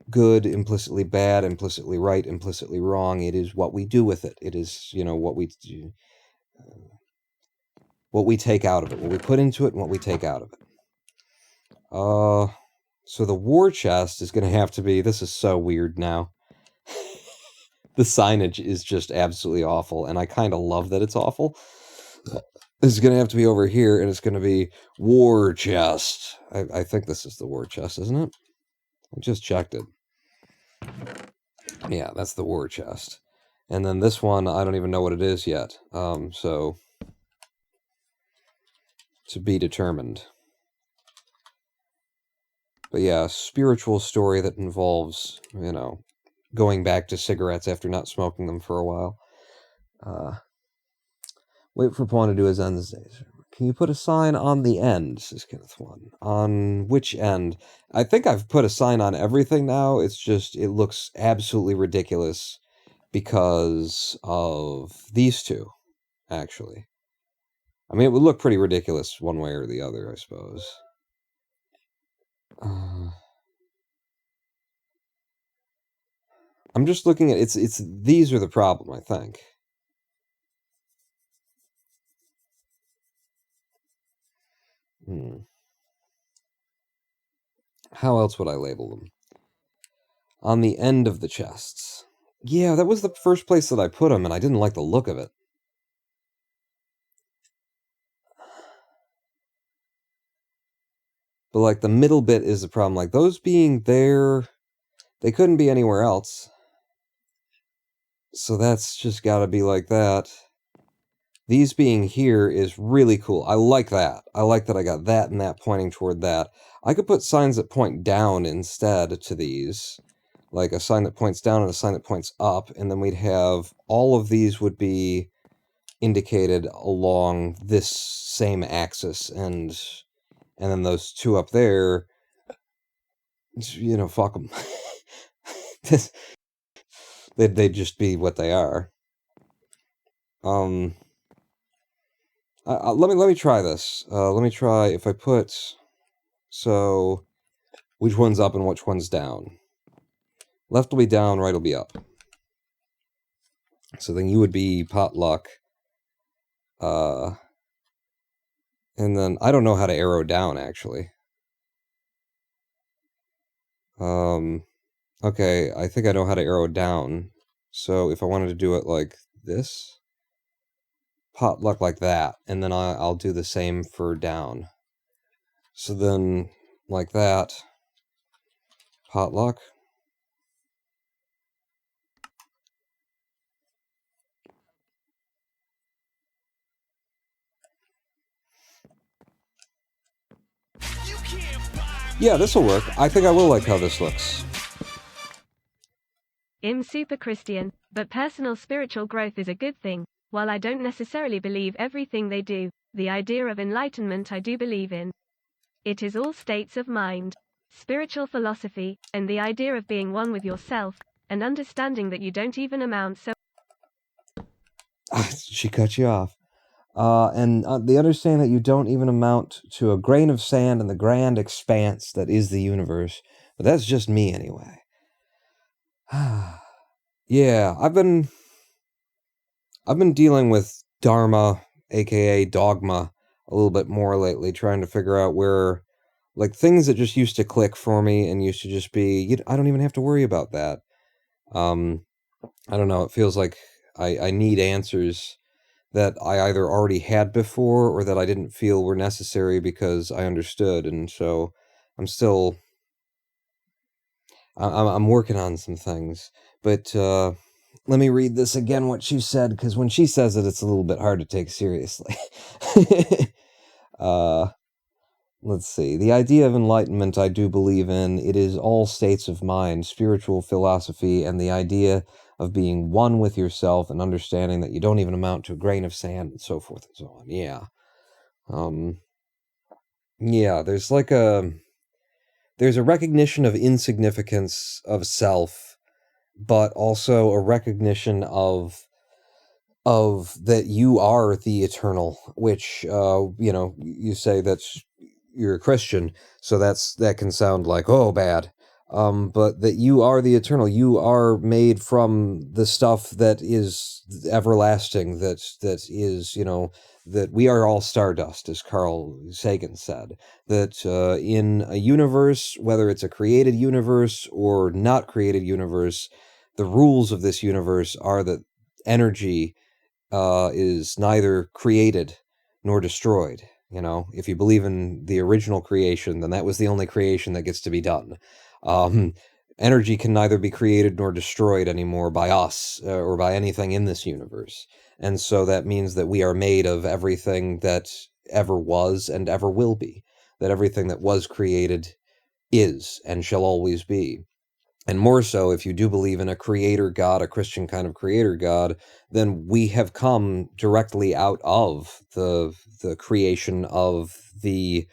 Speaker 1: good, implicitly bad, implicitly right, implicitly wrong. It is what we do with it. It is, what we take out of it, what we put into it, and what we take out of it. So the war chest is going to have to be, this is so weird now. The signage is just absolutely awful, and I kind of love that it's awful. This is going to have to be over here, and it's going to be war chest. I think this is the war chest, isn't it? I just checked it. Yeah, that's the war chest. And then this one, I don't even know what it is yet. So to be determined. But yeah, spiritual story that involves, going back to cigarettes after not smoking them for a while. Wait for Pawn to do his ends days. Can you put a sign on the end, says Kenneth One. On which end? I think I've put a sign on everything now. It's just, it looks absolutely ridiculous because of these two, actually. I mean, it would look pretty ridiculous one way or the other, I suppose. I'm just looking at, it's these are the problem, I think. How else would I label them? On the end of the chests. Yeah, that was the first place that I put them, and I didn't like the look of it. But, like, the middle bit is the problem. Like, those being there, they couldn't be anywhere else. So that's just gotta be like that. These being here is really cool. I like that. I like that I got that and that pointing toward that. I could put signs that point down instead to these. Like a sign that points down and a sign that points up. And then we'd have all of these would be indicated along this same axis. And then those two up there, fuck them. They'd just be what they are. let me try this. Let me try if I put, so which one's up and which one's down. Left will be down, right will be up. So then you would be potluck. And then I don't know how to arrow down, actually. Okay, I think I know how to arrow down. So if I wanted to do it like this, potluck like that, and then I'll do the same for down. So then, like that, potluck. Yeah, this will work. I think I will like how this looks.
Speaker 3: I'm super Christian, but personal spiritual growth is a good thing. While I don't necessarily believe everything they do, the idea of enlightenment I do believe in. It is all states of mind, spiritual philosophy, and the idea of being one with yourself, and understanding that you don't even amount so.
Speaker 1: She cut you off. And the understanding that you don't even amount to a grain of sand in the grand expanse that is the universe. But that's just me anyway. Yeah, I've been dealing with Dharma, aka dogma, a little bit more lately, trying to figure out where, like, things that just used to click for me and used to just be, I don't even have to worry about that. I don't know, it feels like I need answers that I either already had before or that I didn't feel were necessary because I understood, and so I'm still I'm working on some things. But let me read this again, what she said, because when she says it, it's a little bit hard to take seriously. Let's see. The idea of enlightenment I do believe in. It is all states of mind, spiritual philosophy, and the idea of being one with yourself and understanding that you don't even amount to a grain of sand and so forth and so on. Yeah. Yeah, there's a recognition of insignificance of self, but also a recognition of that you are the eternal, which you say that you're a Christian, so that can sound like, oh, bad. But that you are the eternal, you are made from the stuff that is everlasting, that is, that we are all stardust, as Carl Sagan said. That in a universe, whether it's a created universe or not created universe, the rules of this universe are that energy is neither created nor destroyed. If you believe in the original creation, then that was the only creation that gets to be done. Energy can neither be created nor destroyed anymore by us or by anything in this universe. And so that means that we are made of everything that ever was and ever will be. That everything that was created is and shall always be. And more so, if you do believe in a creator God, a Christian kind of creator God, then we have come directly out of the creation of the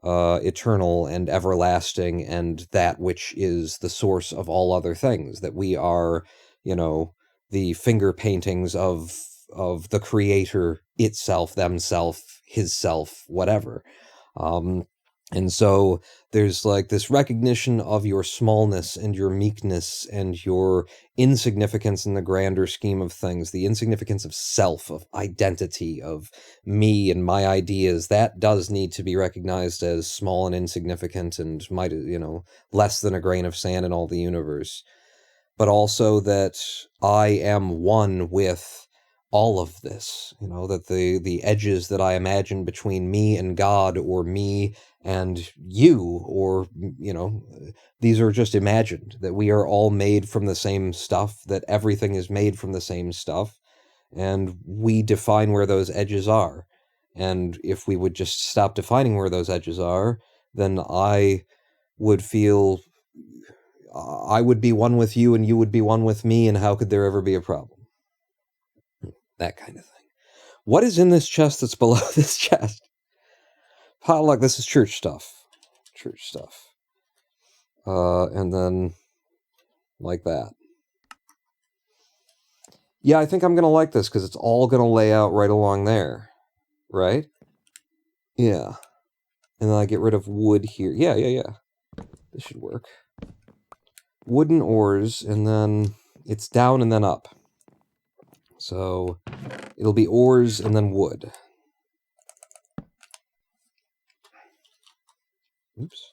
Speaker 1: eternal and everlasting, and that which is the source of all other things. That we are, the finger paintings of the creator itself, themself, his self, whatever. And so there's like this recognition of your smallness and your meekness and your insignificance in the grander scheme of things, the insignificance of self, of identity, of me and my ideas. That does need to be recognized as small and insignificant and might, less than a grain of sand in all the universe. But also that I am one with all of this, that the edges that I imagine between me and God, or me and you, or, these are just imagined, that we are all made from the same stuff, that everything is made from the same stuff, and we define where those edges are. And if we would just stop defining where those edges are, then I would feel I would be one with you and you would be one with me, and how could there ever be a problem? That kind of thing. What is in this chest that's below this chest? Potluck, this is church stuff. Church stuff. And then, like that. Yeah, I think I'm going to like this because it's all going to lay out right along there. Right? Yeah. And then I get rid of wood here. Yeah. This should work. Wooden ores, and then it's down and then up. So it'll be ores and then wood. Oops.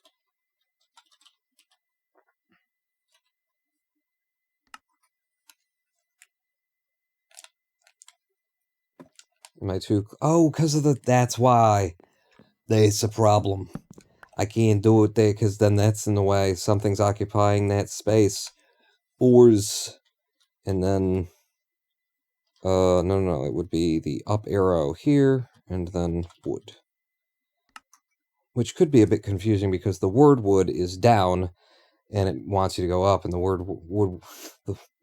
Speaker 1: Am I too... Oh, because of the... That's why. There's a problem. I can't do it there because then that's in the way. Something's occupying that space. Ores. And then... No. It would be the up arrow here, and then wood. Which could be a bit confusing because the word wood is down, and it wants you to go up, and the word wood...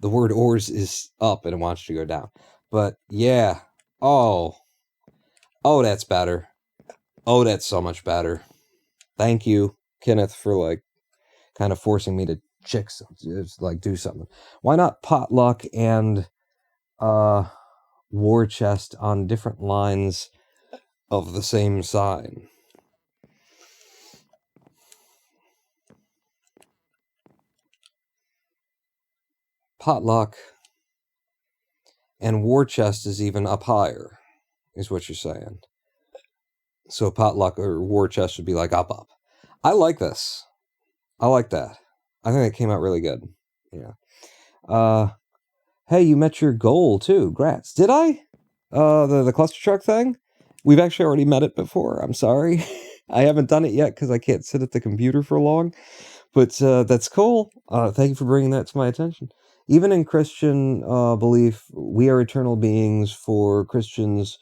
Speaker 1: The word ores is up, and it wants you to go down. But, yeah. Oh, that's better. Oh, that's so much better. Thank you, Kenneth, for, like, kind of forcing me to do something. Why not potluck and, war chest on different lines of the same sign? Potluck and war chest is even up higher, is what you're saying. So potluck or war chest would be like up. I like this. I like that. I think it came out really good. Yeah. Hey, you met your goal too. Grats. Did I? The cluster truck thing? We've actually already met it before. I'm sorry. I haven't done it yet because I can't sit at the computer for long. But that's cool. Thank you for bringing that to my attention. Even in Christian belief, we are eternal beings. For Christians,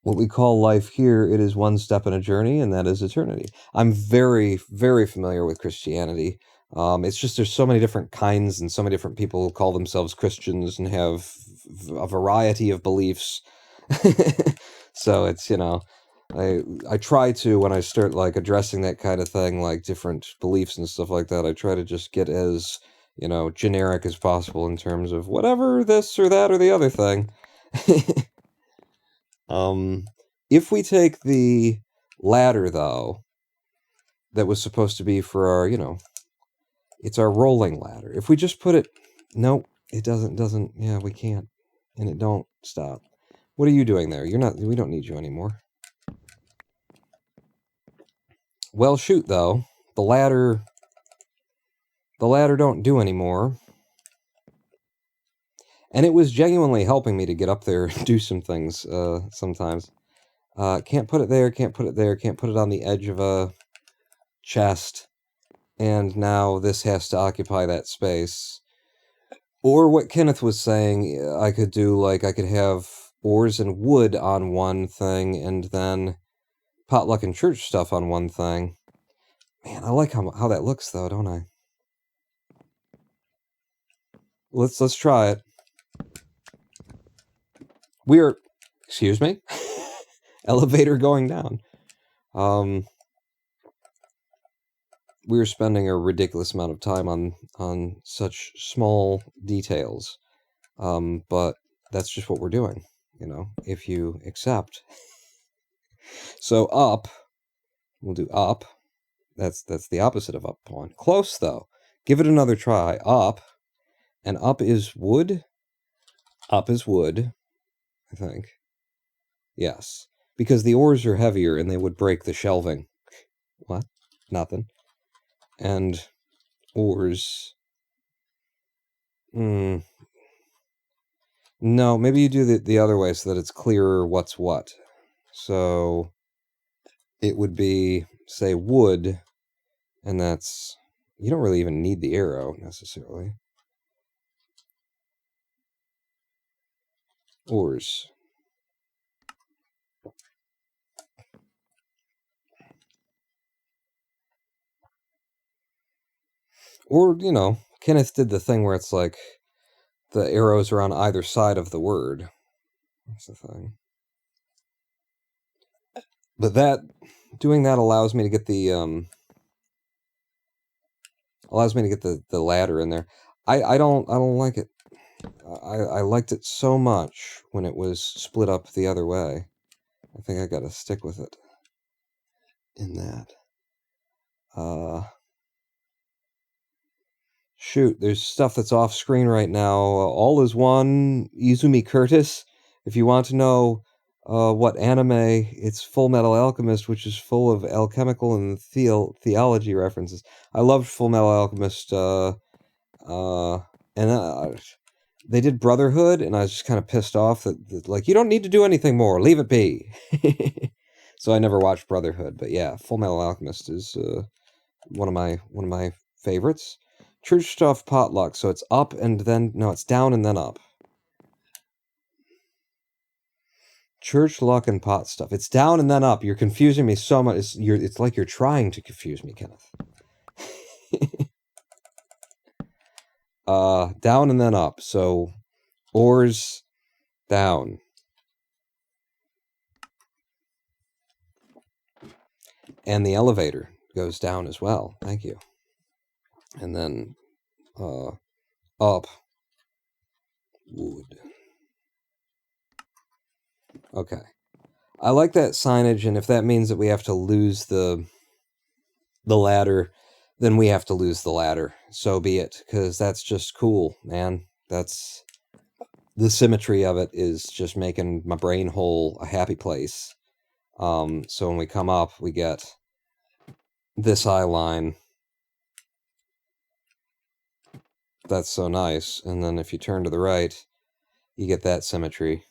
Speaker 1: what we call life here, it is one step in a journey, and that is eternity. I'm very, very familiar with Christianity. It's just there's so many different kinds and so many different people who call themselves Christians and have a variety of beliefs. So it's, I try to, when I start like addressing that kind of thing, like different beliefs and stuff like that, I try to just get as, generic as possible in terms of whatever this or that or the other thing. If we take the ladder, though, that was supposed to be for our, it's our rolling ladder. If we just put it... Nope, it doesn't... Yeah, we can't. And it don't stop. What are you doing there? You're not... We don't need you anymore. Well, shoot, though. The ladder don't do anymore. And it was genuinely helping me to get up there and do some things, sometimes. Can't put it there, can't put it there, can't put it on the edge of a chest. And now this has to occupy that space. Or what Kenneth was saying, I could do, like, I could have ores and wood on one thing, and then potluck and church stuff on one thing. Man, I like how that looks, though, don't I? Let's try it. Excuse me? Elevator going down. We're spending a ridiculous amount of time on such small details. But that's just what we're doing, if you accept. So up, we'll do up. That's the opposite of up pawn. Close, though. Give it another try. Up. And up is wood? Up is wood, I think. Yes. Because the ores are heavier and they would break the shelving. What? Nothing. And ores... No, maybe you do the other way so that it's clearer what's what. So it would be, say, wood, and that's... You don't really even need the arrow, necessarily. Ores. Or, Kenneth did the thing where it's like the arrows are on either side of the word. That's the thing. But doing that allows me to get the ladder in there. I don't like it. I liked it so much when it was split up the other way. I think I gotta stick with it in that. Shoot, there's stuff that's off screen right now. All is One, Izumi Curtis. If you want to know what anime, it's Full Metal Alchemist, which is full of alchemical and theology references. I loved Full Metal Alchemist, and they did Brotherhood, and I was just kind of pissed off that, like, you don't need to do anything more. Leave it be. So I never watched Brotherhood, but yeah, Full Metal Alchemist is one of my favorites. Church stuff potluck, so it's up and then no, it's down and then up. Church luck and pot stuff. It's down and then up. You're confusing me so much. It's like you're trying to confuse me, Kenneth. Down and then up. So oars down. And the elevator goes down as well. Thank you. And then up wood. Okay. I like that signage, and if that means that we have to lose the ladder, then we have to lose the ladder. So be it, because that's just cool, man. That's the symmetry of it is just making my brain hole a happy place. So when we come up, we get this eye line. That's so nice. And then if you turn to the right, you get that symmetry.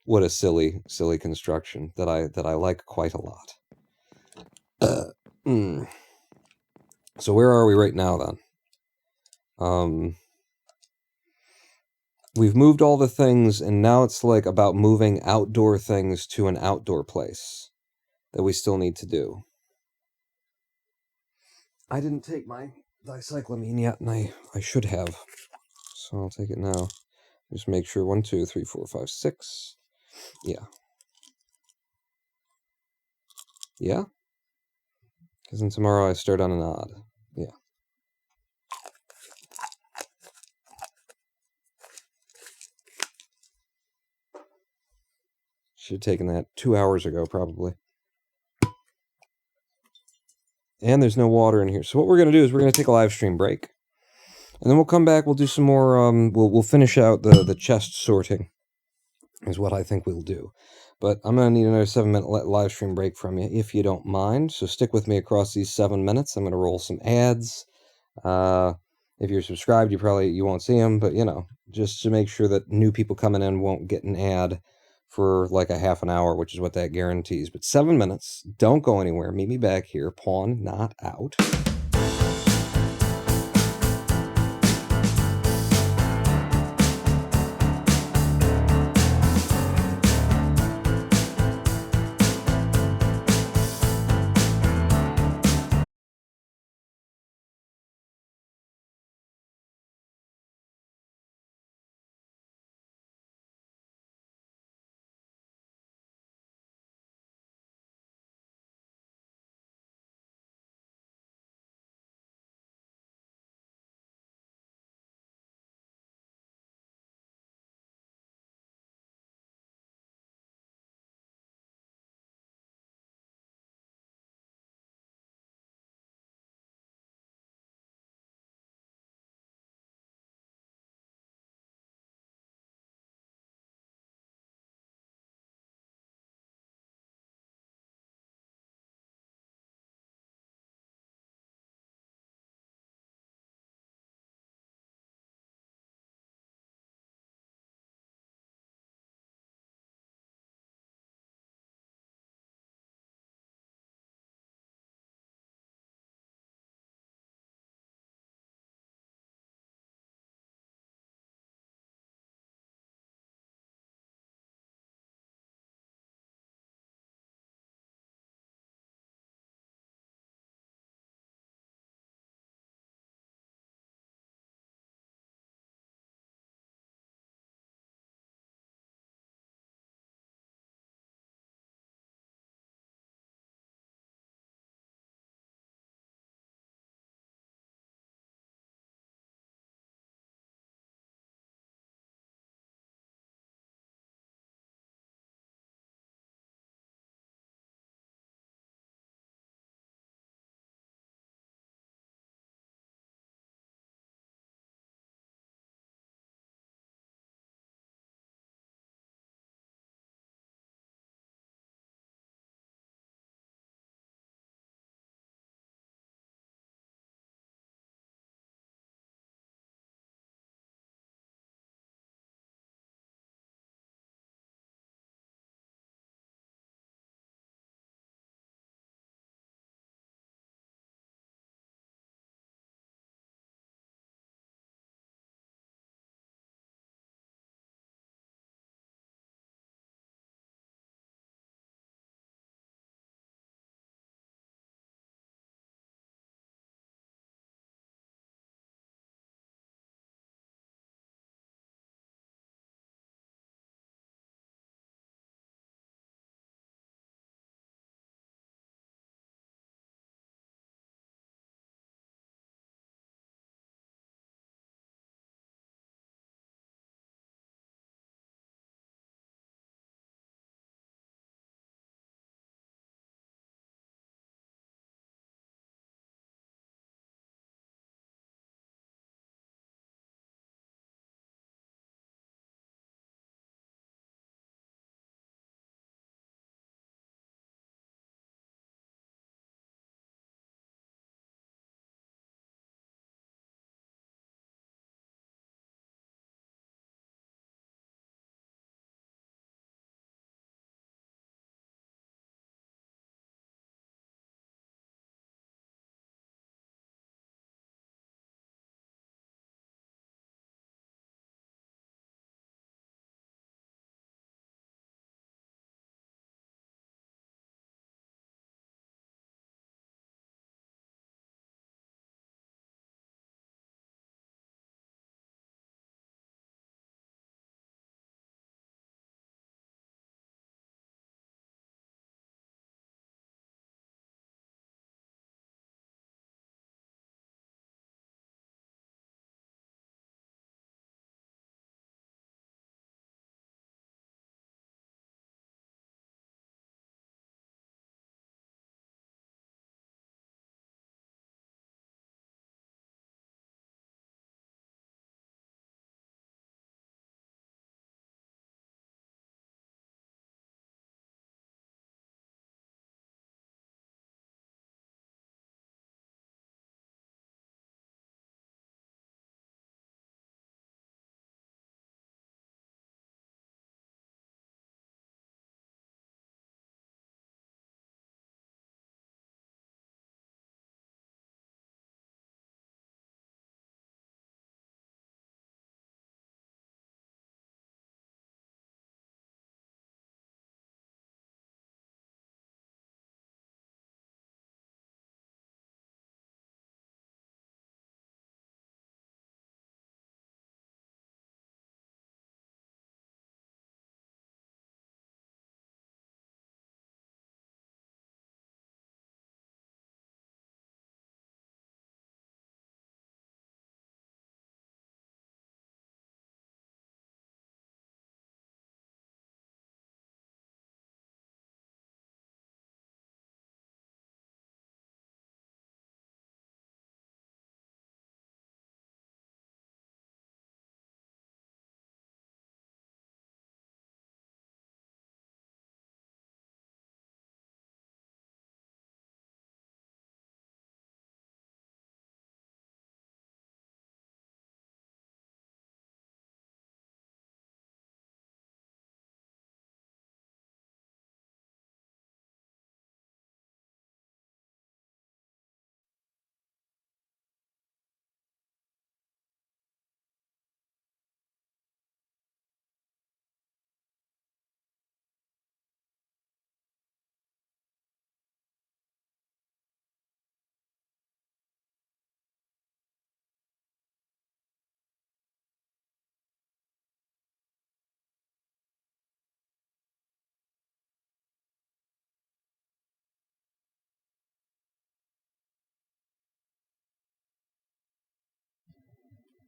Speaker 1: What a silly construction that I like quite a lot. So where are we right now then? We've moved all the things, and now it's like about moving outdoor things to an outdoor place that we still need to do. I didn't take my dicyclamine yet, and I should have. So I'll take it now. Just make sure 1, 2, 3, 4, 5, 6. Yeah. Yeah? Because then tomorrow I start on an odd. Yeah. Should have taken that 2 hours ago, probably. And there's no water in here. So what we're going to do is we're going to take a live stream break. And then we'll come back, we'll do some more, we'll finish out the chest sorting, is what I think we'll do. But I'm going to need another 7-minute live stream break from you, if you don't mind. So stick with me across these 7 minutes. I'm going to roll some ads. If you're subscribed, you won't see them, but, you know, just to make sure that new people coming in won't get an ad for like a half an hour, which is what that guarantees. But 7 minutes, don't go anywhere. Meet me back here. Pawn not out.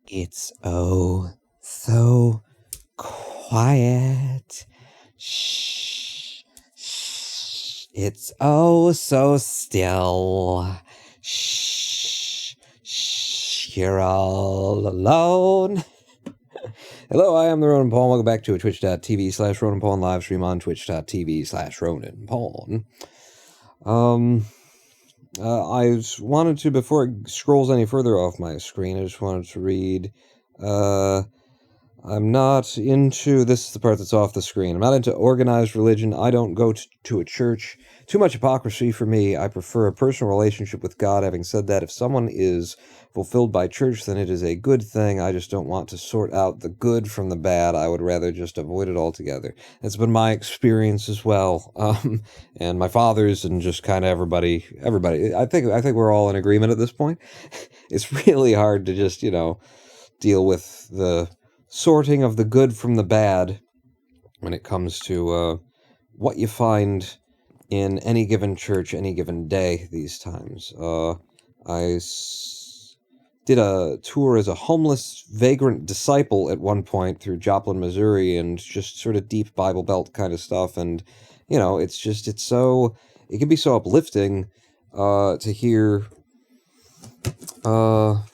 Speaker 1: It's oh so quiet. Shh. Shh. It's oh so still. Shh. Shh. You're all alone. Hello, I am the Ronan Pawn. Welcome back to a twitch.tv/Ronan Pawn live stream on twitch.tv/Ronan Pawn. I wanted to, before it scrolls any further off my screen, I just wanted to read, I'm not into, this is the part that's off the screen, I'm not into organized religion, I don't go to a church, too much hypocrisy for me, I prefer a personal relationship with God. Having said that, if someone is fulfilled by church, then it is a good thing. I just don't want to sort out the good from the bad. I would rather just avoid it altogether. That's been my experience as well, and my father's, and just kind of everybody. I think we're all in agreement at this point. It's really hard to just, deal with the sorting of the good from the bad when it comes to what you find in any given church, any given day these times. I did a tour as a homeless vagrant disciple at one point through Joplin, Missouri, and just sort of deep Bible Belt kind of stuff. And, it can be so uplifting to hear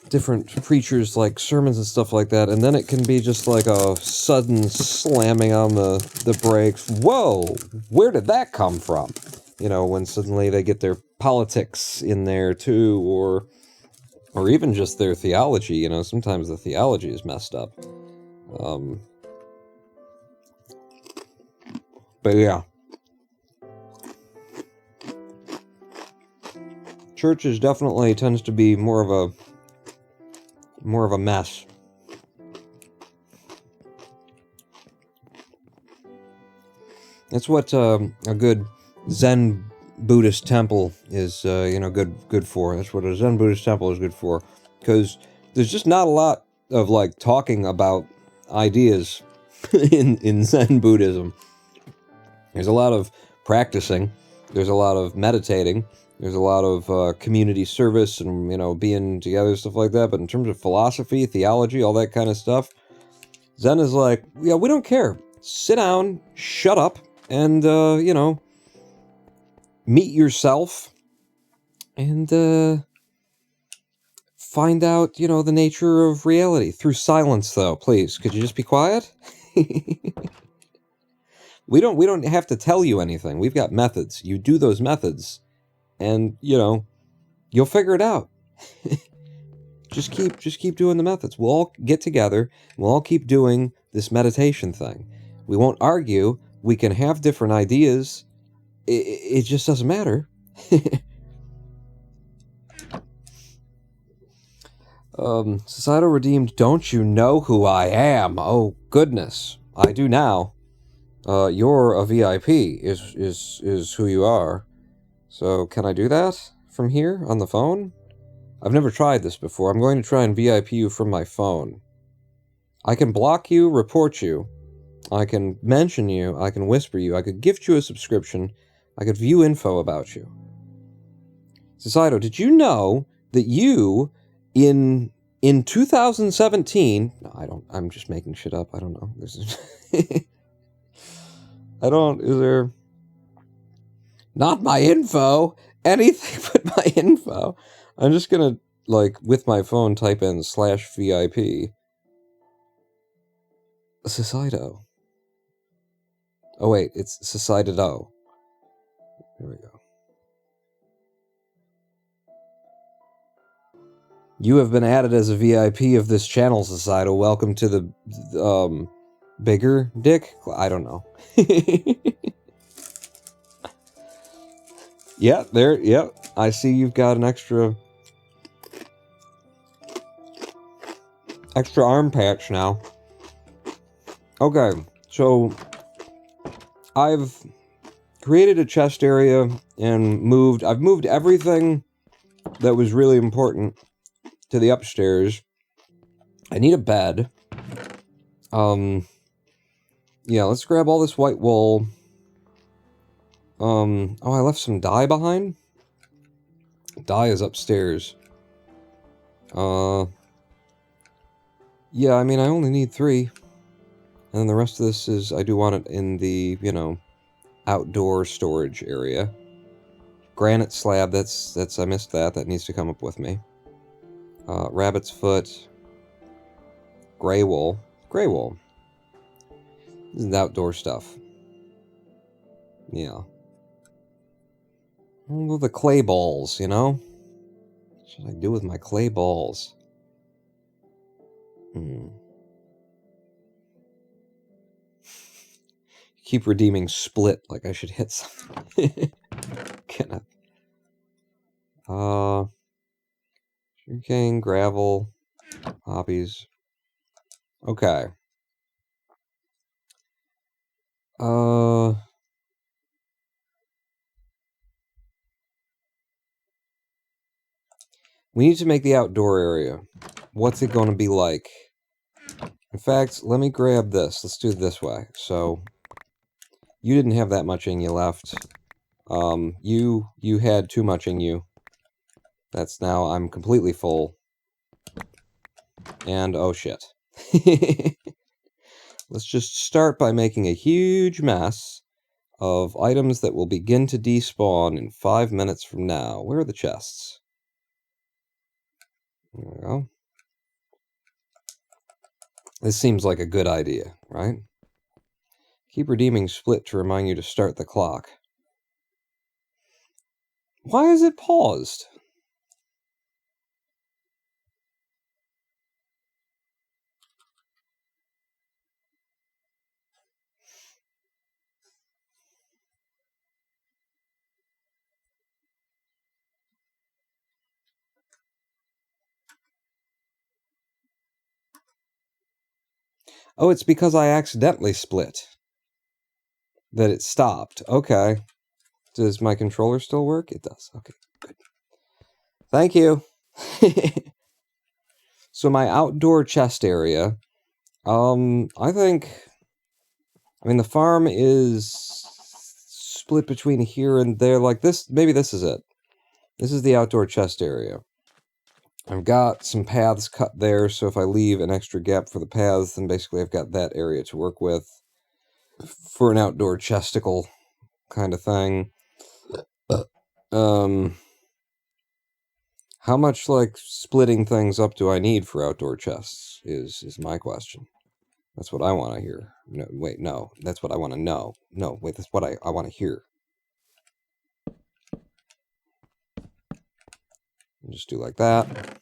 Speaker 1: different preachers, like sermons and stuff like that, and then it can be just like a sudden slamming on the brakes. Whoa, where did that come from? When suddenly they get their politics in there too, or even just their theology. Sometimes the theology is messed up. But yeah, churches definitely tends to be more of a mess. That's what a good Zen Buddhist temple is, good for. That's what a Zen Buddhist temple is good for, because there's just not a lot of talking about ideas in Zen Buddhism. There's a lot of practicing. There's a lot of meditating. There's a lot of community service and, being together, stuff like that. But in terms of philosophy, theology, all that kind of stuff, Zen is like, yeah, we don't care. Sit down, shut up, and, meet yourself and find out, the nature of reality. Through silence, though, please. Could you just be quiet? We don't have to tell you anything. We've got methods. You do those methods, and you'll figure it out. just keep doing the methods. We'll all get together. We'll all keep doing this meditation thing. We won't argue. We can have different ideas. It just doesn't matter. Societal Redeemed, don't you know who I am? Oh goodness, I do now. You're a VIP, is who you are. So, can I do that from here, on the phone? I've never tried this before. I'm going to try and VIP you from my phone. I can block you, report you. I can mention you, I can whisper you, I could gift you a subscription, I could view info about you. Societal, did you know that you, in 2017... No, I'm just making shit up, I don't know. Is there... Not my info. Anything but my info. I'm just gonna, with my phone, type in /VIP. Societo. Oh, wait, it's Societo. There we go. You have been added as a VIP of this channel, Societo. Welcome to the, bigger dick? I don't know. Yeah, there, yeah. I see you've got an extra arm patch now. Okay, so I've created a chest area and I've moved everything that was really important to the upstairs. I need a bed. Yeah, let's grab all this white wool. Oh, I left some dye behind? Dye is upstairs. Yeah, I mean, I only need 3. And then the rest of this is, I do want it in the, you know, outdoor storage area. Granite slab, that's I missed that. That needs to come up with me. Rabbit's foot. Gray wool. Gray wool. This is outdoor stuff. Yeah. Well, the clay balls, you know? What should I do with my clay balls? Keep redeeming split like I should hit something. Can I? Sugarcane, gravel, poppies. Okay. We need to make the outdoor area. What's it going to be like? In fact, let me grab this. Let's do it this way. So, you didn't have that much in you left. You had too much in you. That's now, I'm completely full. And, oh shit. Let's just start by making a huge mess of items that will begin to despawn in 5 minutes from now. Where are the chests? There we go. This seems like a good idea, right? Keep redeeming split to remind you to start the clock. Why is it paused? Oh, it's because I accidentally split. That it stopped. Okay. Does my controller still work? It does. Okay, good. Thank you. So my outdoor chest area, I think, I mean, the farm is split between here and there, like this, maybe this is it. This is the outdoor chest area. I've got some paths cut there, so if I leave an extra gap for the paths, then basically I've got that area to work with for an outdoor chesticle kind of thing. How much, like, splitting things up do I need for outdoor chests is my question. That's what I want to hear. No, wait, no. That's what I want to know. No, wait, that's what I want to hear. Just do like that.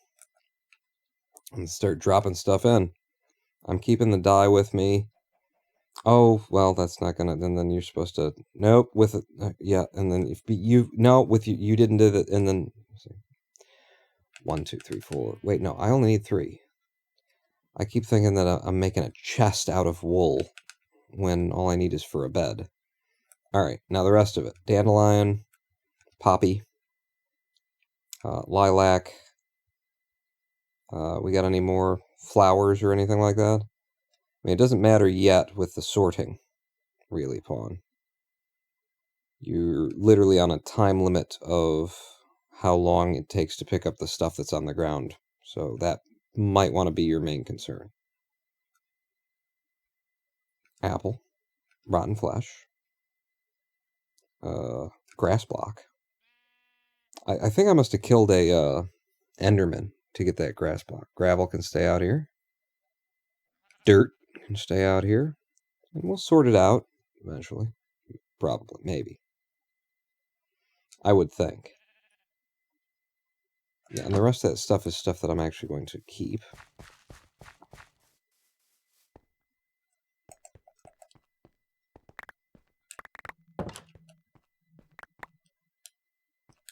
Speaker 1: And start dropping stuff in. I'm keeping the die with me. Oh, well, that's not gonna, then you're supposed to, nope, with it, yeah, and then if you, no, with you didn't do that, and then, 1, 2, 3, 4, wait, no, I only need 3. I keep thinking that I'm making a chest out of wool, when all I need is for a bed. Alright, now the rest of it. Dandelion, poppy, lilac, we got any more flowers or anything like that? I mean, it doesn't matter yet with the sorting, really, Pawn. You're literally on a time limit of how long it takes to pick up the stuff that's on the ground. So that might want to be your main concern. Apple. Rotten flesh. Grass block. I think I must have killed a Enderman to get that grass block. Gravel can stay out here. Dirt can stay out here. And we'll sort it out eventually. Probably. Maybe. I would think. Yeah, and the rest of that stuff is stuff that I'm actually going to keep.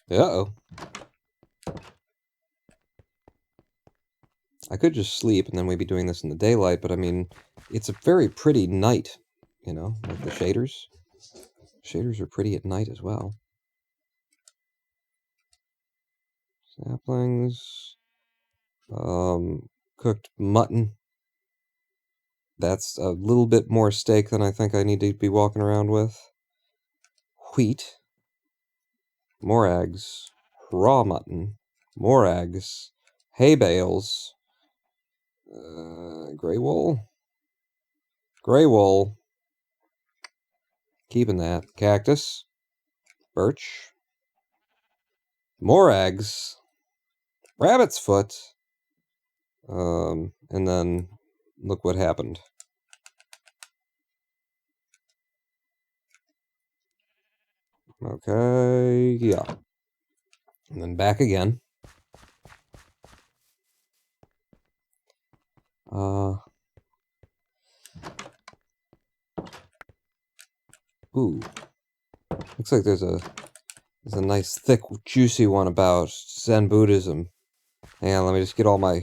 Speaker 1: Uh-oh. I could just sleep and then we'd be doing this in the daylight, but I mean, it's a very pretty night, you know, like the shaders. Shaders are pretty at night as well. Saplings. Cooked mutton. That's a little bit more steak than I think I need to be walking around with. Wheat. More eggs. Raw mutton. More eggs. Hay bales. Gray wool. Gray wool. Keeping that. Cactus. Birch. More eggs. Rabbit's foot. And then look what happened. Okay, yeah. And then back again. Ooh. Looks like there's a nice, thick, juicy one about Zen Buddhism. Hang on, let me just get all my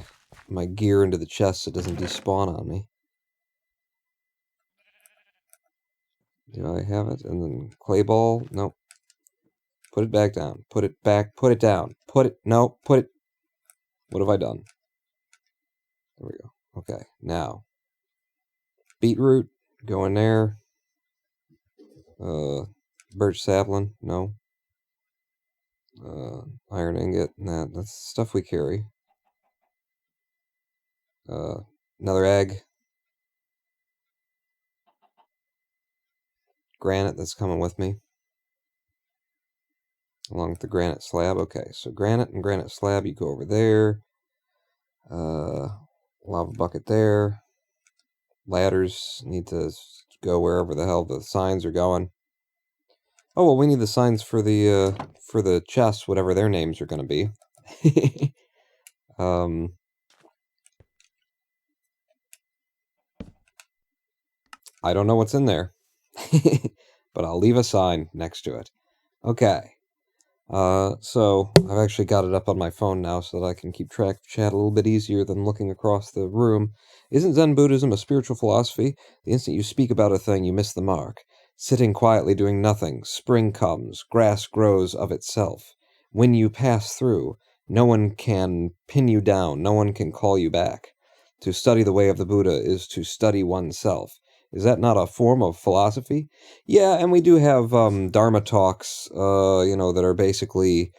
Speaker 1: gear into the chest so it doesn't despawn on me. Do I have it? And then clay ball? Nope. Put it back down. Put it back. Put it down. Put it... No, put it... What have I done? There we go. Okay, now. Beetroot. Go in there. Birch sapling. No. Iron ingot. Nah, that's stuff we carry. Another egg. Granite that's coming with me. Along with the granite slab. Okay, so granite and granite slab, you go over there. Lava bucket there. Ladders need to go wherever the hell the signs are going. Oh, well, we need the signs for the chests, whatever their names are going to be. I don't know what's in there. But I'll leave a sign next to it. Okay. So I've actually got it up on my phone now so that I can keep track of chat a little bit easier than looking across the room. Isn't Zen Buddhism a spiritual philosophy? The instant you speak about a thing, you miss the mark. Sitting quietly doing nothing, spring comes, grass grows of itself. When you pass through, no one can pin you down, no one can call you back. To study the way of the Buddha is to study oneself. Is that not a form of philosophy? Yeah, and we do have Dharma talks, that are basically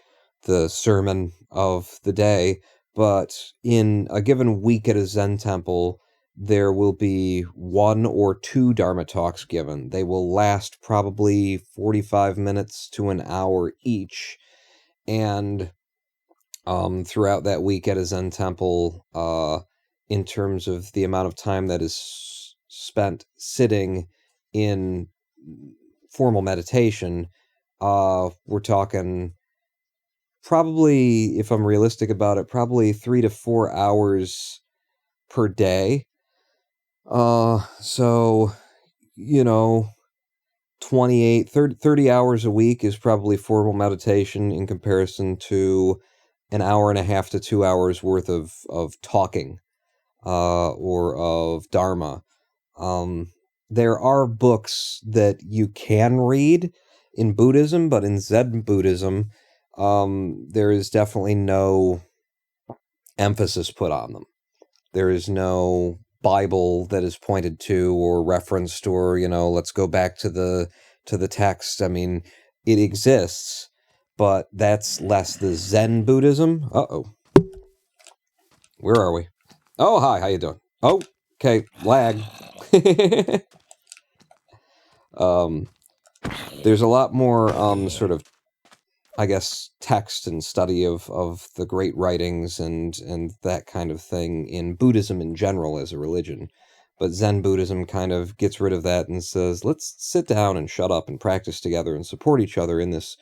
Speaker 1: the sermon of the day. But in a given week at a Zen temple, there will be 1 or 2 Dharma talks given. They will last probably 45 minutes to an hour each. And throughout that week at a Zen temple, in terms of the amount of time that is spent sitting in formal meditation, we're talking probably, if I'm realistic about it, probably 3 to 4 hours per day. So, 30 hours a week is probably formal meditation in comparison to an hour and a half to 2 hours worth of talking, or of Dharma. There are books that you can read in Buddhism, but in Zen Buddhism, there is definitely no emphasis put on them. There is no Bible that is pointed to or referenced, or, let's go back to the text. I mean, it exists, but that's less the Zen Buddhism. Uh-oh. Where are we? Oh, hi, how you doing? Oh, okay, lag. There's a lot more sort of, I guess, text and study of the great writings and that kind of thing in Buddhism in general as a religion. But Zen Buddhism kind of gets rid of that and says, let's sit down and shut up and practice together and support each other in this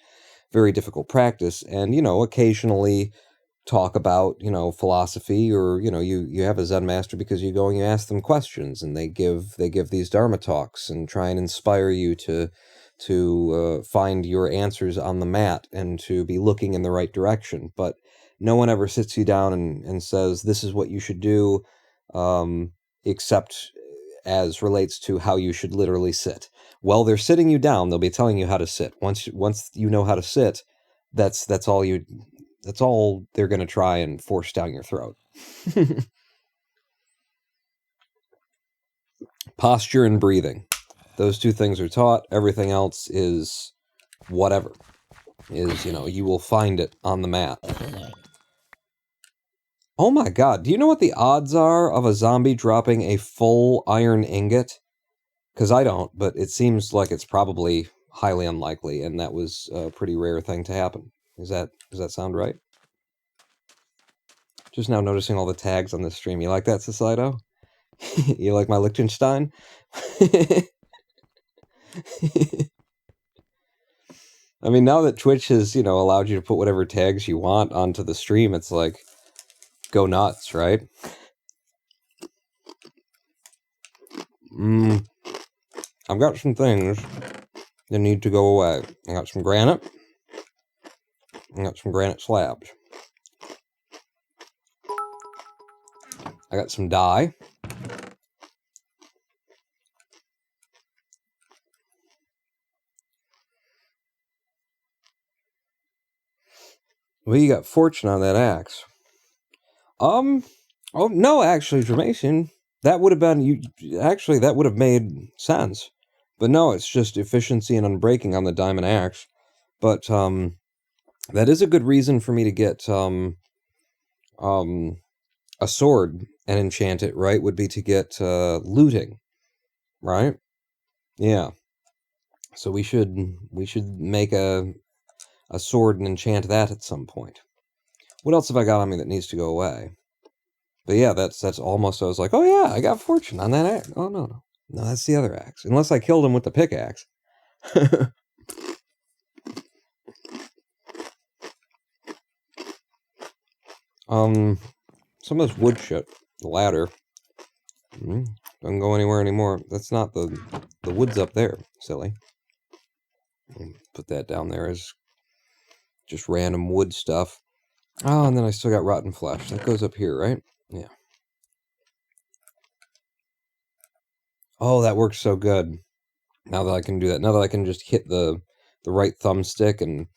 Speaker 1: very difficult practice. And, occasionally talk about, philosophy, or, you have a Zen master because you go and you ask them questions, and they give these Dharma talks and try and inspire you to find your answers on the mat and to be looking in the right direction. But no one ever sits you down and says, this is what you should do, except as relates to how you should literally sit. While they're sitting you down, they'll be telling you how to sit. Once you know how to sit, that's all they're going to try and force down your throat. Posture and breathing. Those 2 things are taught. Everything else is whatever. You will find it on the mat. Oh my god, do you know what the odds are of a zombie dropping a full iron ingot? Because I don't, but it seems like it's probably highly unlikely, and that was a pretty rare thing to happen. Does that sound right? Just now noticing all the tags on this stream. You like that, Societo? You like my Liechtenstein? I mean, now that Twitch has, allowed you to put whatever tags you want onto the stream, it's like, go nuts, right? I've got some things that need to go away. I got some granite. I got some granite slabs. I got some dye. Well, you got fortune on that axe. Oh, no, actually, Dramatian, that would have been, that would have made sense. But no, it's just efficiency and unbreaking on the diamond axe. But, that is a good reason for me to get, a sword and enchant it, right? Would be to get, looting, right? Yeah. So we should make a sword and enchant that at some point. What else have I got on me that needs to go away? But yeah, that's almost, I was like, oh yeah, I got fortune on that axe. Oh, no. No, that's the other axe. Unless I killed him with the pickaxe. Some of this wood shit, the ladder, doesn't go anywhere anymore. That's not the wood's up there, silly. Put that down there as just random wood stuff. Oh, and then I still got rotten flesh. That goes up here, right? Yeah. Oh, that works so good. Now that I can do that. Now that I can just hit the right thumbstick and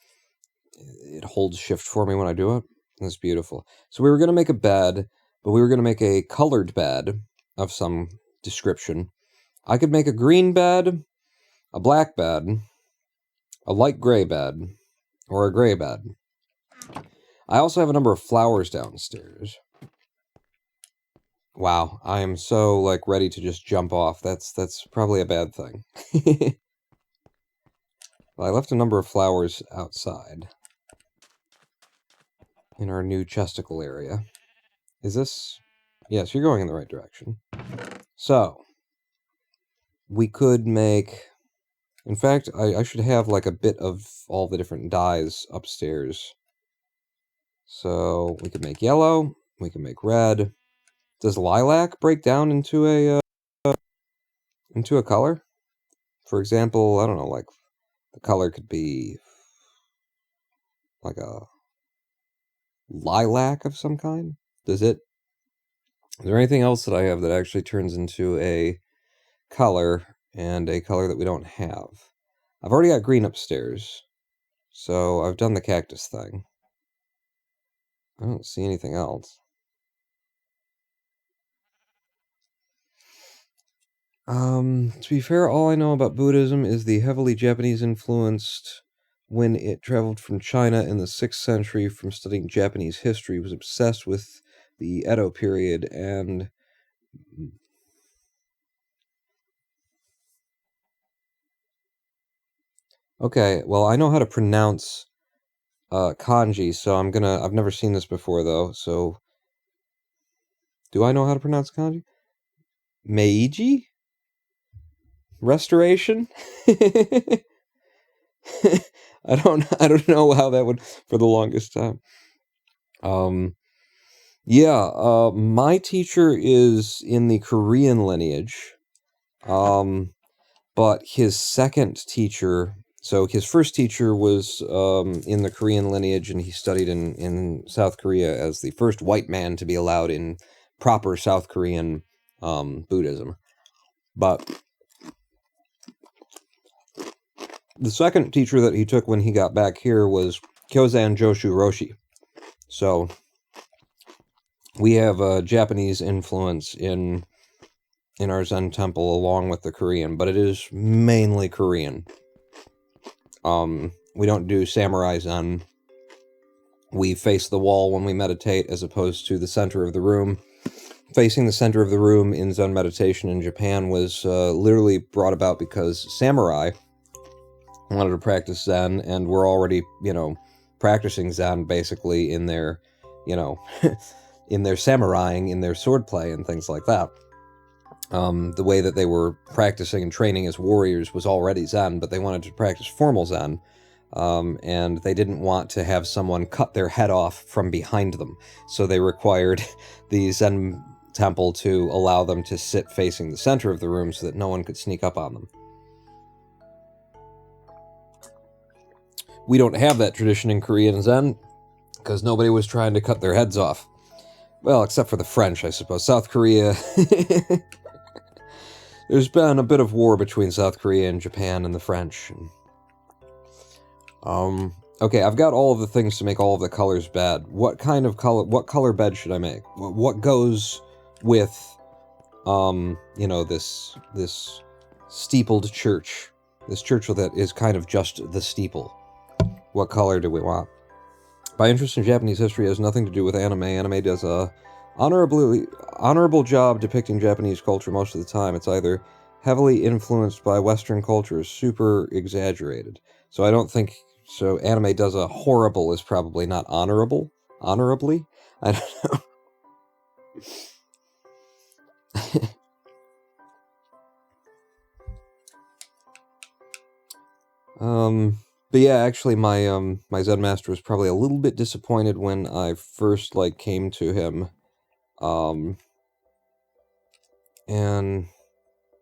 Speaker 1: it holds shift for me when I do it. That's beautiful. So we were going to make a bed, but we were going to make a colored bed of some description. I could make a green bed, a black bed, a light gray bed, or a gray bed. I also have a number of flowers downstairs. Wow, I am so, ready to just jump off. That's probably a bad thing. Well, I left a number of flowers outside in our new chesticle area. Is this... Yes, you're going in the right direction. So, we could make... In fact, I should have, a bit of all the different dyes upstairs. So, we could make yellow, we can make red. Does lilac break down into a color? For example, I don't know, the color could be like a lilac of some kind? Is there anything else that I have that actually turns into a color, and a color that we don't have? I've already got green upstairs, so I've done the cactus thing. I don't see anything else. To be fair, all I know about Buddhism is the heavily Japanese-influenced when it traveled from China in the 6th century from studying Japanese history, was obsessed with the Edo period, and... Okay, well, I know how to pronounce kanji, so I've never seen this before, though, so... Do I know how to pronounce kanji? Meiji? Restoration? I don't know how that would for the longest time. My teacher is in the Korean lineage. But his second teacher, so his first teacher was in the Korean lineage, and he studied in South Korea as the first white man to be allowed in proper South Korean Buddhism. But the second teacher that he took when he got back here was Kyozan Joshu Roshi. So we have a Japanese influence in our Zen temple along with the Korean, but it is mainly Korean. We don't do samurai Zen. we face the wall when we meditate as opposed to the center of the room. Facing the center of the room in Zen meditation in Japan was literally brought about because samurai wanted to practice Zen, and were already, practicing Zen basically in their, in their samurai-ing, in their swordplay and things like that. The way that they were practicing and training as warriors was already Zen, but they wanted to practice formal Zen, and they didn't want to have someone cut their head off from behind them, so they required the Zen temple to allow them to sit facing the center of the room so that no one could sneak up on them. We don't have that tradition in Korean Zen, because nobody was trying to cut their heads off. Well, except for the French, I suppose. South Korea... There's been a bit of war between South Korea and Japan and the French. Okay, I've got all of the things to make all of the colors bed. What color bed should I make? What goes with, this steepled church? This church that is kind of just the steeple. What color do we want? My interest in Japanese history has nothing to do with anime. Anime does a honorable job depicting Japanese culture most of the time. It's either heavily influenced by Western culture or super exaggerated. So I don't think... So anime does a horrible is probably not honorable. Honorably? I don't know. But yeah, actually my my Zen master was probably a little bit disappointed when I first came to him and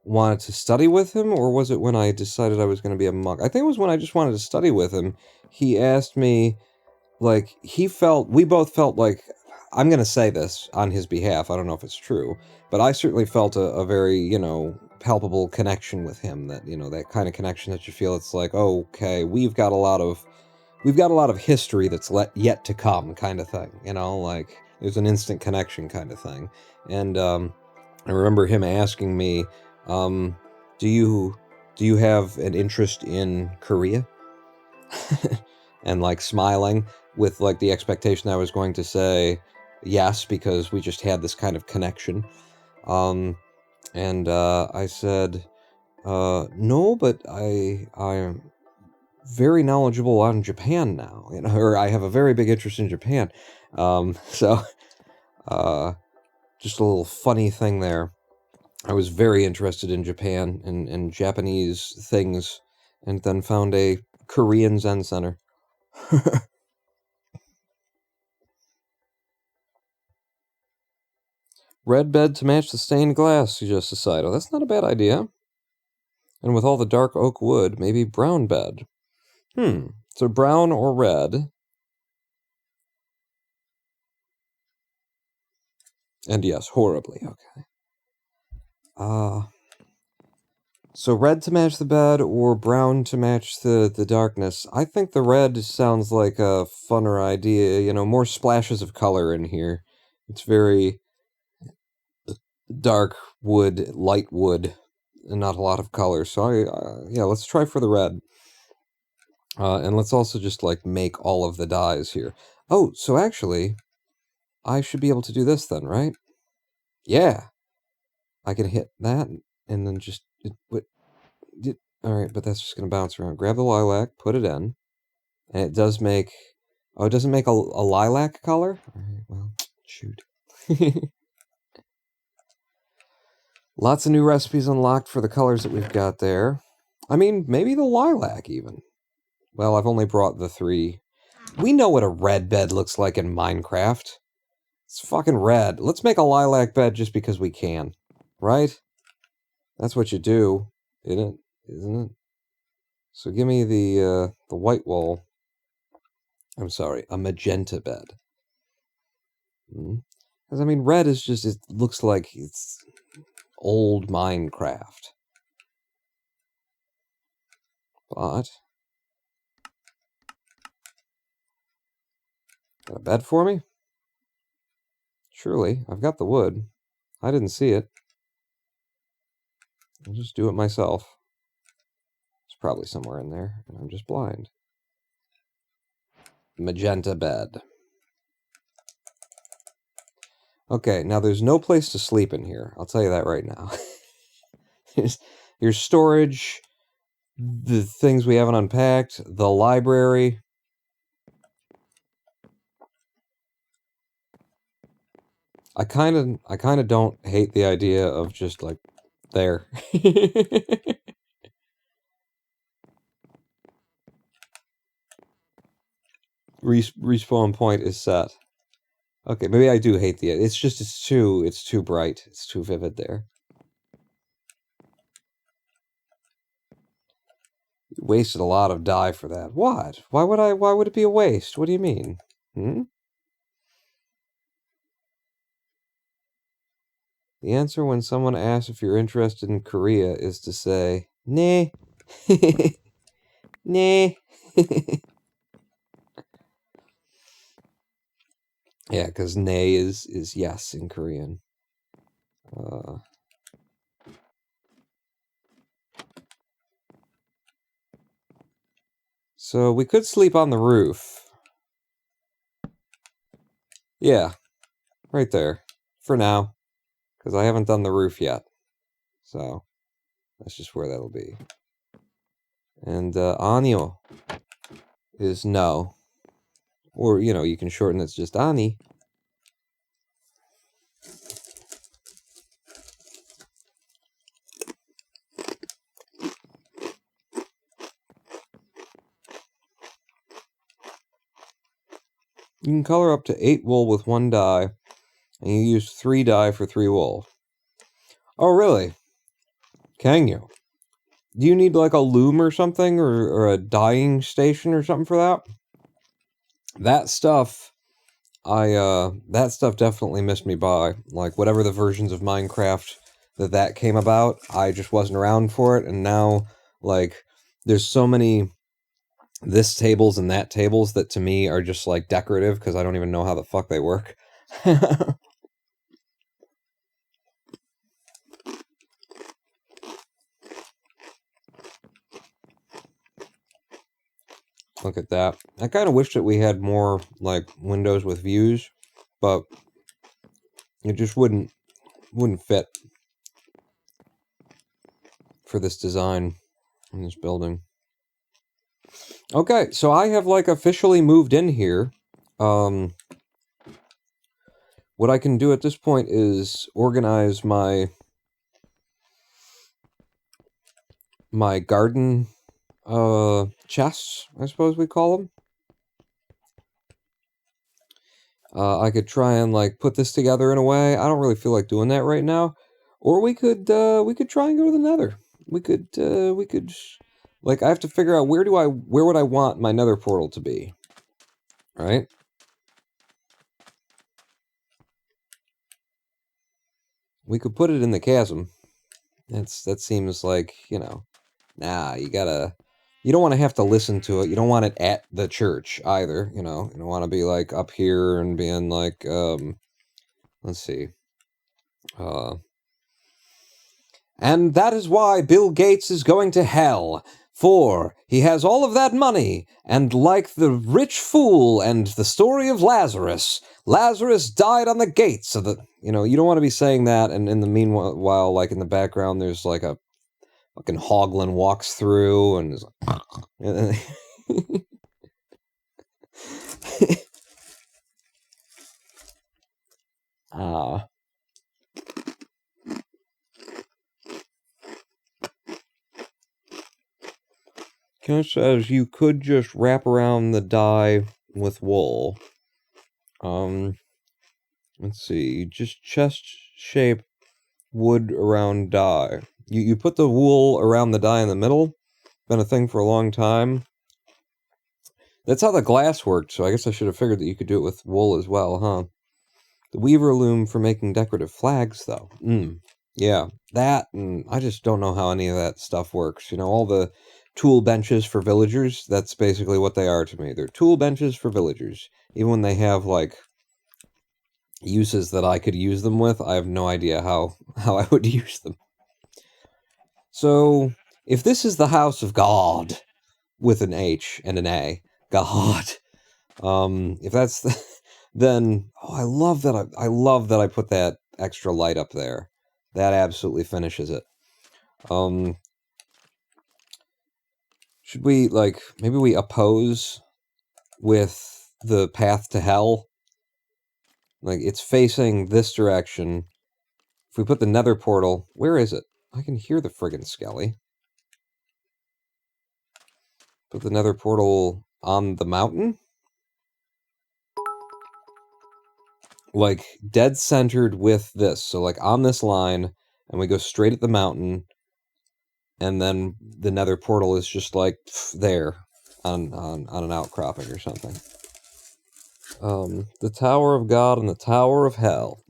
Speaker 1: wanted to study with him, or was it when I decided I was going to be a monk? I think it was when I just wanted to study with him. He asked me, we both felt like, I'm going to say this on his behalf, I don't know if it's true, but I certainly felt a very, palpable connection with him, that, that kind of connection that you feel, it's like, oh, okay, we've got a lot of history that's yet to come, kind of thing, there's an instant connection kind of thing. And I remember him asking me, do you have an interest in Korea? And smiling with the expectation I was going to say yes, because we just had this kind of connection. And I said, no, but I'm very knowledgeable on Japan now, or I have a very big interest in Japan. So just a little funny thing there. I was very interested in Japan and Japanese things, and then found a Korean Zen center. Red bed to match the stained glass, suggests Saito. That's not a bad idea. And with all the dark oak wood, maybe brown bed. So brown or red. And yes, horribly, okay. So red to match the bed, or brown to match the darkness. I think the red sounds like a funner idea, more splashes of color in here. It's very dark wood, light wood, and not a lot of color. So yeah, let's try for the red. And let's also just make all of the dyes here. Oh, so actually, I should be able to do this then, right? Yeah. I can hit that, and then just... Alright, but that's just going to bounce around. Grab the lilac, put it in, and it does make... Oh, it doesn't make a lilac color? Alright, well, shoot. Lots of new recipes unlocked for the colors that we've got there. I mean, maybe the lilac, even. Well, I've only brought the 3. We know what a red bed looks like in Minecraft. It's fucking red. Let's make a lilac bed just because we can. Right? That's what you do, isn't it? So give me the white wall. I'm sorry, a magenta bed. Because, I mean, red is just... It looks like it's old Minecraft. But... Got a bed for me? Surely. I've got the wood. I didn't see it. I'll just do it myself. It's probably somewhere in there, and I'm just blind. Magenta bed. Okay, now there's no place to sleep in here. I'll tell you that right now. There's your storage, the things we haven't unpacked, the library. I kind of don't hate the idea of just like there. Respawn point is set. Okay, maybe I do hate the. It's just it's too bright. It's too vivid there. Wasted a lot of dye for that. What? Why would it be a waste? What do you mean? Hmm? The answer when someone asks if you're interested in Korea is to say, nah. Nah. Yeah, because nay is yes in Korean. So we could sleep on the roof. Yeah, right there. For now. Because I haven't done the roof yet. So, that's just where that'll be. And Anio is no. Or, you know, you can shorten it's just Ani. You can color up to 8 wool with 1 dye, and you use 3 dye for 3 wool. Oh, really? Can you? Do you need like a loom or something, or a dyeing station or something for that? That stuff, that stuff definitely missed me by. Like, whatever the versions of Minecraft that came about, I just wasn't around for it, and now, like, there's so many this tables and that tables that to me are just, like, decorative, because I don't even know how the fuck they work. Look at that. I kind of wish that we had more, like, windows with views, but it just wouldn't fit for this design in this building. Okay, so I have, like, officially moved in here. What I can do at this point is organize my garden chests, I suppose we call them. I could try and, like, put this together in a way. I don't really feel like doing that right now. Or we could try and go to the Nether. We could, like, I have to figure out where would I want my Nether portal to be? Right? We could put it in the chasm. That seems like, you know, nah, you don't want to have to listen to it. You don't want it at the church either, you know. You don't want to be, like, up here and being, like, let's see. And that is why Bill Gates is going to hell, for he has all of that money, and like the rich fool and the story of Lazarus, Lazarus died on the gates of the... You know, you don't want to be saying that, and in the meanwhile, like, in the background, there's, like, a fucking hoglin walks through, and is Ken says you could just wrap around the dye with wool. Let's see, just chest shape wood around dye. You put the wool around the dye in the middle. Been a thing for a long time. That's how the glass worked, so I guess I should have figured that you could do it with wool as well, huh? The weaver loom for making decorative flags, though. Yeah, that, and I just don't know how any of that stuff works. You know, all the tool benches for villagers, that's basically what they are to me. They're tool benches for villagers. Even when they have, like, uses that I could use them with, I have no idea how I would use them. So, if this is the house of God, with an H and an A, God, if that's then Oh, I love that. I love that I put that extra light up there. That absolutely finishes it. Should we, like, maybe we oppose with the path to hell? Like, it's facing this direction. If we put the nether portal, where is it? I can hear the friggin' skelly. Put the nether portal on the mountain? Like, dead centered with this. So, like, on this line, and we go straight at the mountain, and then the nether portal is just, like, there, on an outcropping or something. The Tower of God and the Tower of Hell.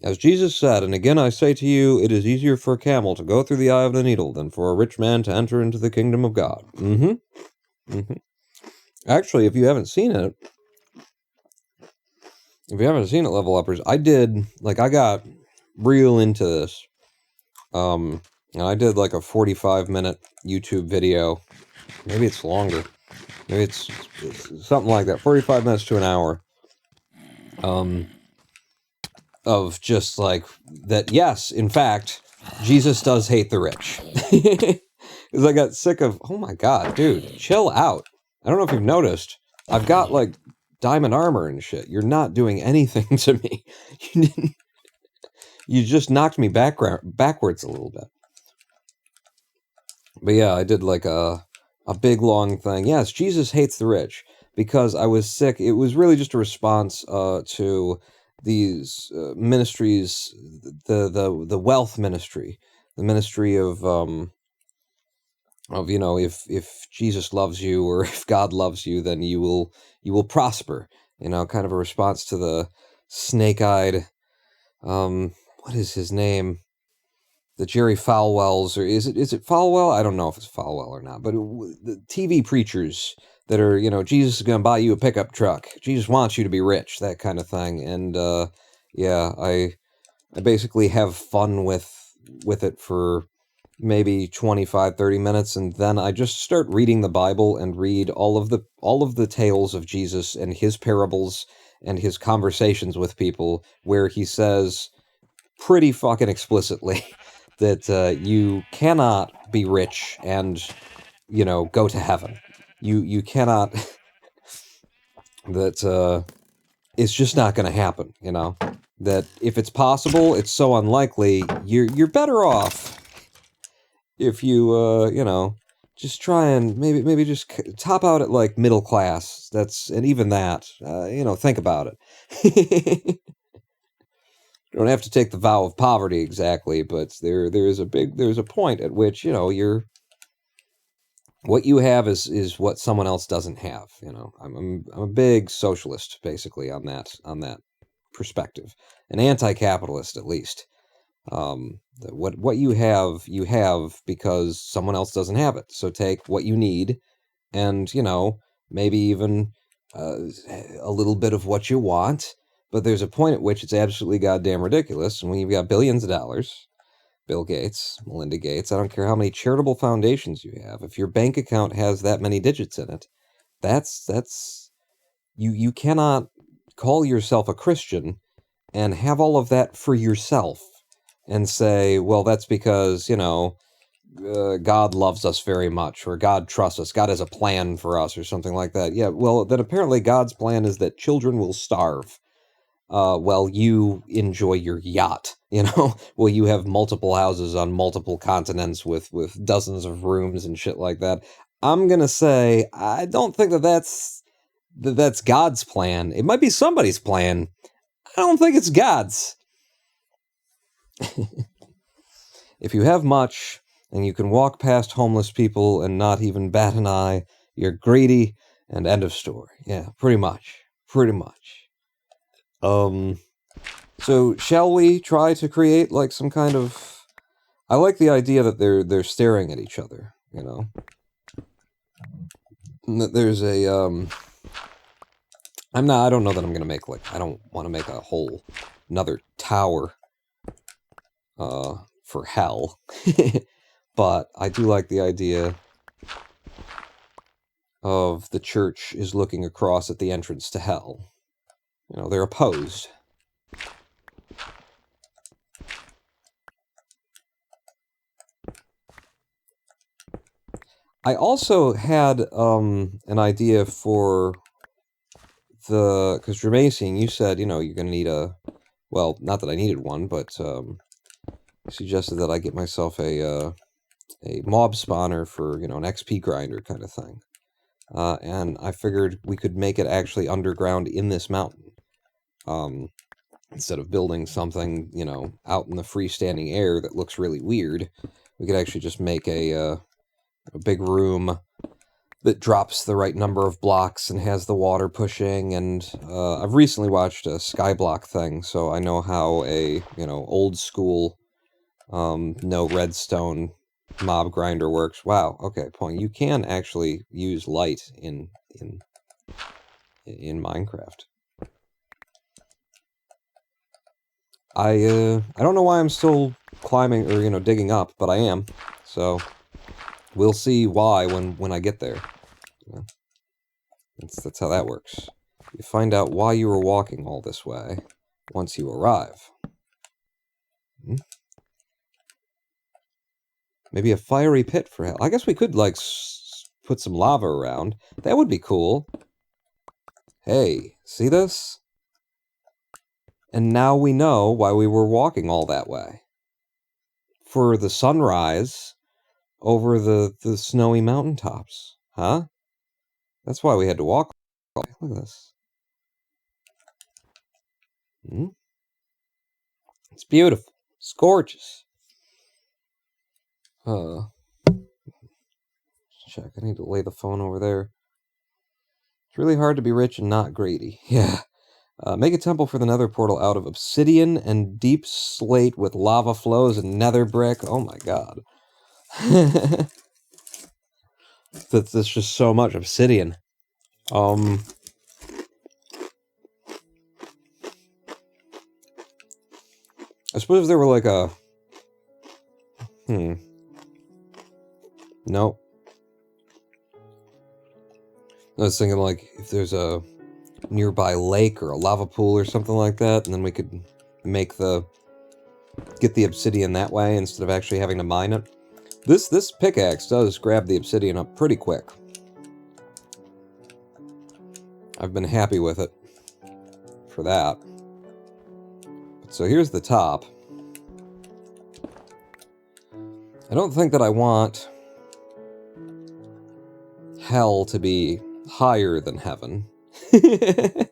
Speaker 1: As Jesus said, and again I say to you, it is easier for a camel to go through the eye of the needle than for a rich man to enter into the kingdom of God. Actually, if you haven't seen it, Level Uppers, I got real into this. And I did like a 45-minute YouTube video. Maybe it's longer. Maybe it's something like that. 45 minutes to an hour. Of just like that, yes, in fact, Jesus does hate the rich. Because I got sick of, oh my god, dude, chill out. I don't know if you've noticed, I've got like diamond armor and shit. You're not doing anything to me. You just knocked me backwards a little bit. But yeah, I did like a big long thing. Yes, Jesus hates the rich. Because I was sick. It was really just a response to these ministries, the wealth ministry, the ministry of you know, if Jesus loves you or if God loves you, then you will prosper. You know, kind of a response to the snake-eyed, what is his name? The Jerry Falwells, or is it Falwell? I don't know if it's Falwell or not, but the TV preachers that are, you know, Jesus is going to buy you a pickup truck. Jesus wants you to be rich, that kind of thing. And, yeah, I basically have fun with it for maybe 25, 30 minutes, and then I just start reading the Bible and read all of the tales of Jesus and his parables and his conversations with people where he says pretty fucking explicitly that you cannot be rich and, you know, go to heaven. You cannot. That it's just not going to happen. You know, that if it's possible, it's so unlikely. You're better off if you you know, just try and maybe just top out at like middle class. And even that, you know, think about it. You don't have to take the vow of poverty exactly, but there's a point at which, you know, what you have is what someone else doesn't have. You know, I'm a big socialist basically on that perspective, an anti-capitalist at least. What you have because someone else doesn't have it. So take what you need, and, you know, maybe even a little bit of what you want. But there's a point at which it's absolutely goddamn ridiculous. And when you've got billions of dollars, Bill Gates, Melinda Gates, I don't care how many charitable foundations you have, if your bank account has that many digits in it, that's you cannot call yourself a Christian and have all of that for yourself and say, well, that's because, you know, God loves us very much, or God trusts us, God has a plan for us, or something like that. Yeah, well, then apparently God's plan is that children will starve. Well, you enjoy your yacht, you know? Well, you have multiple houses on multiple continents with dozens of rooms and shit like that. I'm gonna say, I don't think that's God's plan. It might be somebody's plan. I don't think it's God's. If you have much, and you can walk past homeless people and not even bat an eye, you're greedy, and end of story. Yeah, pretty much. Pretty much. So shall we try to create like some kind of... I like the idea that they're staring at each other, you know? And that there's a, I don't know that I'm gonna make, like, I don't want to make a whole another tower, for hell. But I do like the idea of the church is looking across at the entrance to hell. You know, they're opposed. I also had an idea for the... Because Jermaine, you said, you know, you're going to need a... Well, not that I needed one, but you suggested that I get myself a mob spawner for, you know, an XP grinder kind of thing. And I figured we could make it actually underground in this mountain. Instead of building something, you know, out in the freestanding air that looks really weird, we could actually just make a big room that drops the right number of blocks and has the water pushing. And I've recently watched a Skyblock thing, so I know how a, you know, old school, no redstone mob grinder works. Wow, okay, point. You can actually use light in Minecraft. I don't know why I'm still climbing or, you know, digging up, but I am. So we'll see why when I get there. Yeah. That's how that works. You find out why you were walking all this way once you arrive. Maybe a fiery pit for hell. I guess we could, like, put some lava around. That would be cool. Hey, see this? And now we know why we were walking all that way. For the sunrise over the snowy mountaintops. Huh? That's why we had to walk. Look at this. It's beautiful. It's gorgeous. Check. I need to lay the phone over there. It's really hard to be rich and not greedy. Yeah. Make a temple for the nether portal out of obsidian and deep slate with lava flows and nether brick. Oh my god. That's just so much obsidian. I suppose if there were like a... Nope. I was thinking like if there's a nearby lake or a lava pool or something like that, and then we could get the obsidian that way instead of actually having to mine it. This pickaxe does grab the obsidian up pretty quick. I've been happy with it for that. So here's the top. I don't think that I want hell to be higher than heaven. But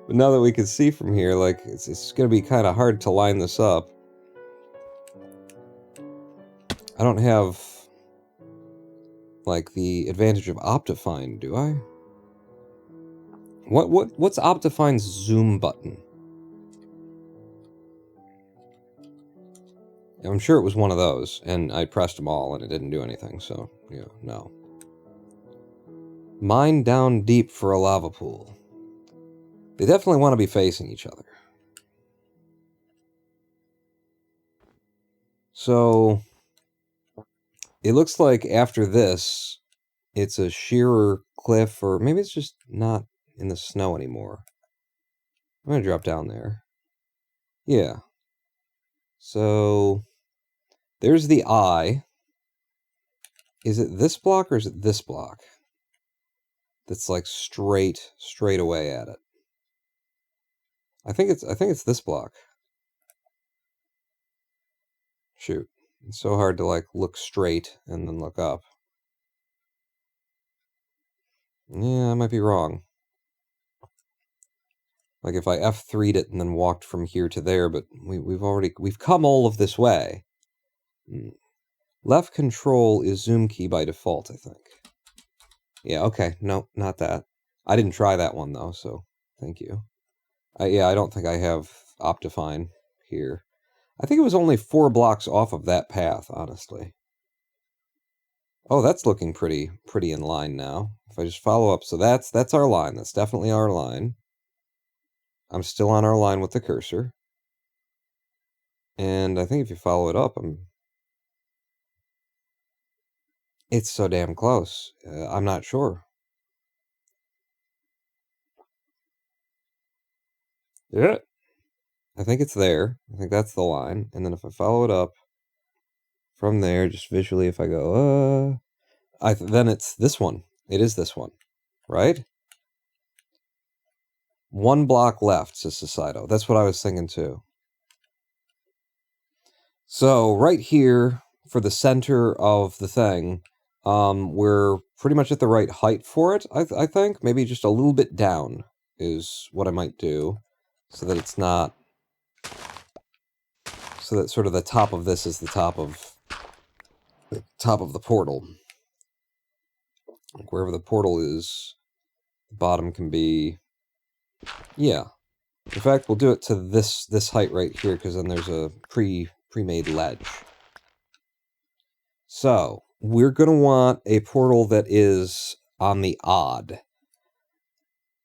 Speaker 1: now that we can see from here, like, it's going to be kind of hard to line this up. I don't have, like, the advantage of Optifine, do I? What's Optifine's zoom button? I'm sure it was one of those, and I pressed them all, and it didn't do anything, so, yeah, no. Mine down deep for a lava pool. They definitely want to be facing each other. So, it looks like after this, it's a sheerer cliff, or maybe it's just not in the snow anymore. I'm going to drop down there. Yeah. So, there's the eye. Is it this block or is it this block? That's like straight away at it. I think it's this block. Shoot. It's so hard to like look straight and then look up. Yeah, I might be wrong. Like if I F3'd it and then walked from here to there, but we've come all of this way. Left control is zoom key by default, I think. Yeah, okay. No, not that. I didn't try that one though, so thank you. Yeah, I don't think I have Optifine here. I think it was only 4 blocks off of that path, honestly. Oh, that's looking pretty in line now. If I just follow up, so that's our line. That's definitely our line. I'm still on our line with the cursor. And I think if you follow it up, It's so damn close. I'm not sure. Yeah. I think it's there. I think that's the line. And then if I follow it up from there, just visually, if I go, then it's this one. It is this one, right? 1 block left, says Societo. That's what I was thinking too. So right here, for the center of the thing, we're pretty much at the right height for it, I think. Maybe just a little bit down is what I might do, so that it's not... So that sort of the top of this is the top of the portal. Like wherever the portal is, the bottom can be... Yeah. In fact, we'll do it to this height right here, because then there's a pre-made ledge. So, we're going to want a portal that is on the odd.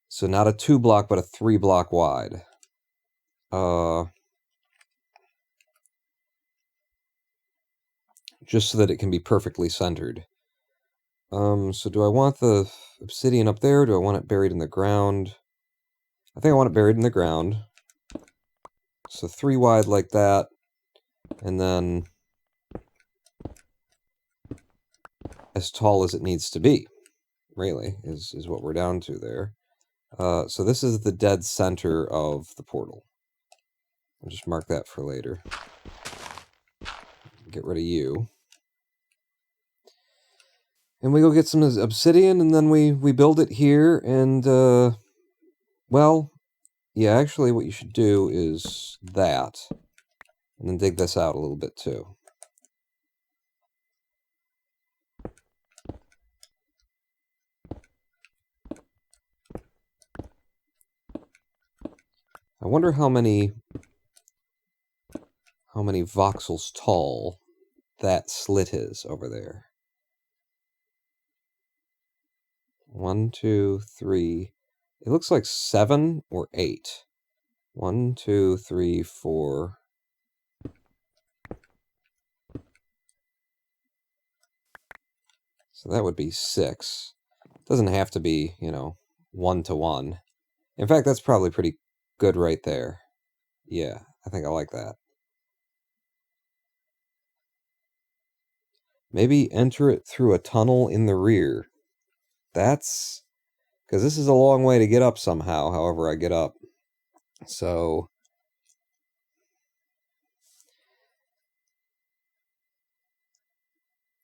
Speaker 1: So not a 2 block, but a 3 block wide. Just so that it can be perfectly centered. So do I want the obsidian up there, or do I want it buried in the ground? I think I want it buried in the ground. So 3 wide like that, and then as tall as it needs to be, really, is what we're down to there. So this is the dead center of the portal. I'll just mark that for later. Get rid of you. And we go get some obsidian, and then we build it here, and, well, yeah, actually what you should do is that, and then dig this out a little bit too. I wonder how many voxels tall that slit is over there. 1, 2, 3. It looks like 7 or 8. 1, 2, 3, 4. So that would be 6. It doesn't have to be, 1 to 1. In fact, that's probably pretty good right there. Yeah, I think I like that. Maybe enter it through a tunnel in the rear. That's... because this is a long way to get up somehow, however I get up. So...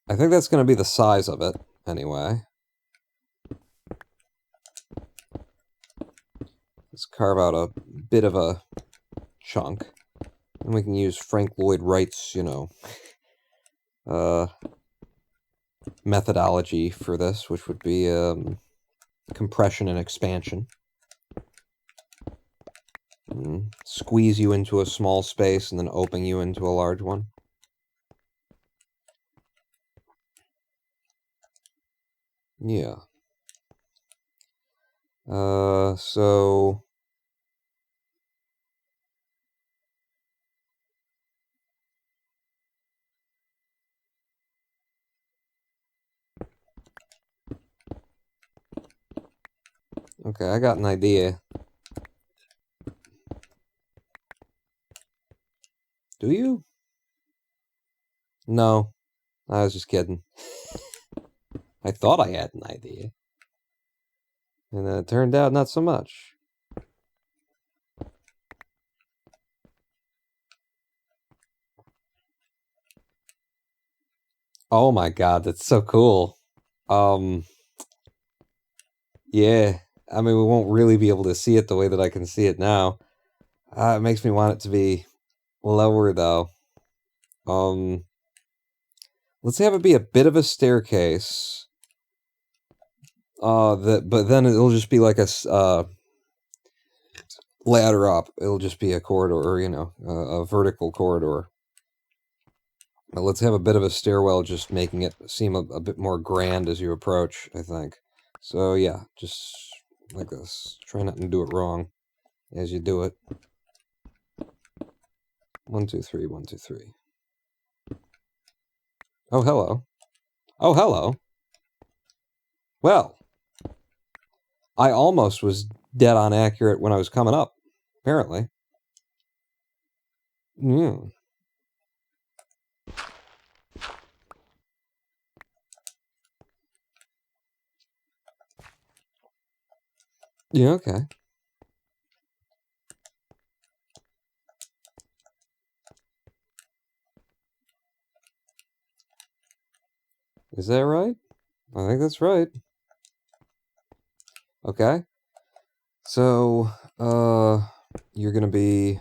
Speaker 1: I think that's going to be the size of it, anyway. Let's carve out a bit of a chunk. And we can use Frank Lloyd Wright's, methodology for this, which would be compression and expansion. Squeeze you into a small space and then open you into a large one. Yeah. So... Okay, I got an idea. Do you? No. I was just kidding. I thought I had an idea. And then it turned out not so much. Oh my god, that's so cool. Yeah. I mean, we won't really be able to see it the way that I can see it now. It makes me want it to be lower, though. Let's have it be a bit of a staircase. But then it'll just be like a ladder up. It'll just be a corridor, a vertical corridor. But let's have a bit of a stairwell, just making it seem a bit more grand as you approach, I think. So yeah, just like this. Try not to do it wrong as you do it. 1, 2, 3, 1, 2, 3. Oh, hello. Oh, hello. Well, I almost was dead on accurate when I was coming up, apparently. Yeah. Yeah, okay. Is that right? I think that's right. Okay. So, you're gonna be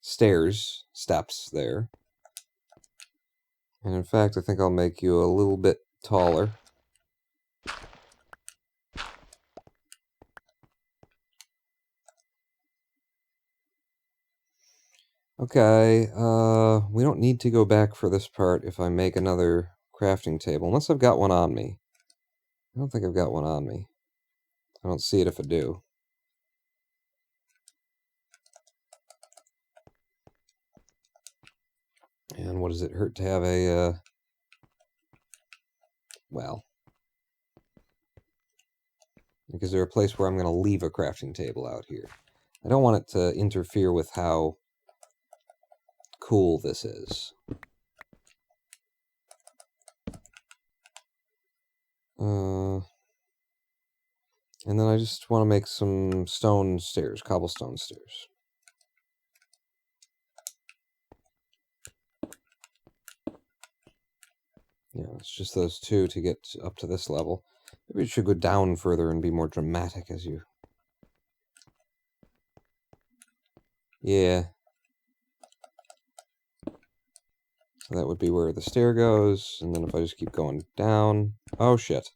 Speaker 1: steps there. And in fact, I think I'll make you a little bit taller. Okay, we don't need to go back for this part if I make another crafting table, unless I've got one on me. I don't think I've got one on me. I don't see it if I do. And what does it hurt to have a, well... Is there a place where I'm going to leave a crafting table out here? I don't want it to interfere with how cool this is. And then I just want to make some stone stairs, cobblestone stairs. Yeah, it's just those two to get up to this level. Maybe it should go down further and be more dramatic as you... Yeah. So that would be where the stair goes, and then if I just keep going down... Oh, shit.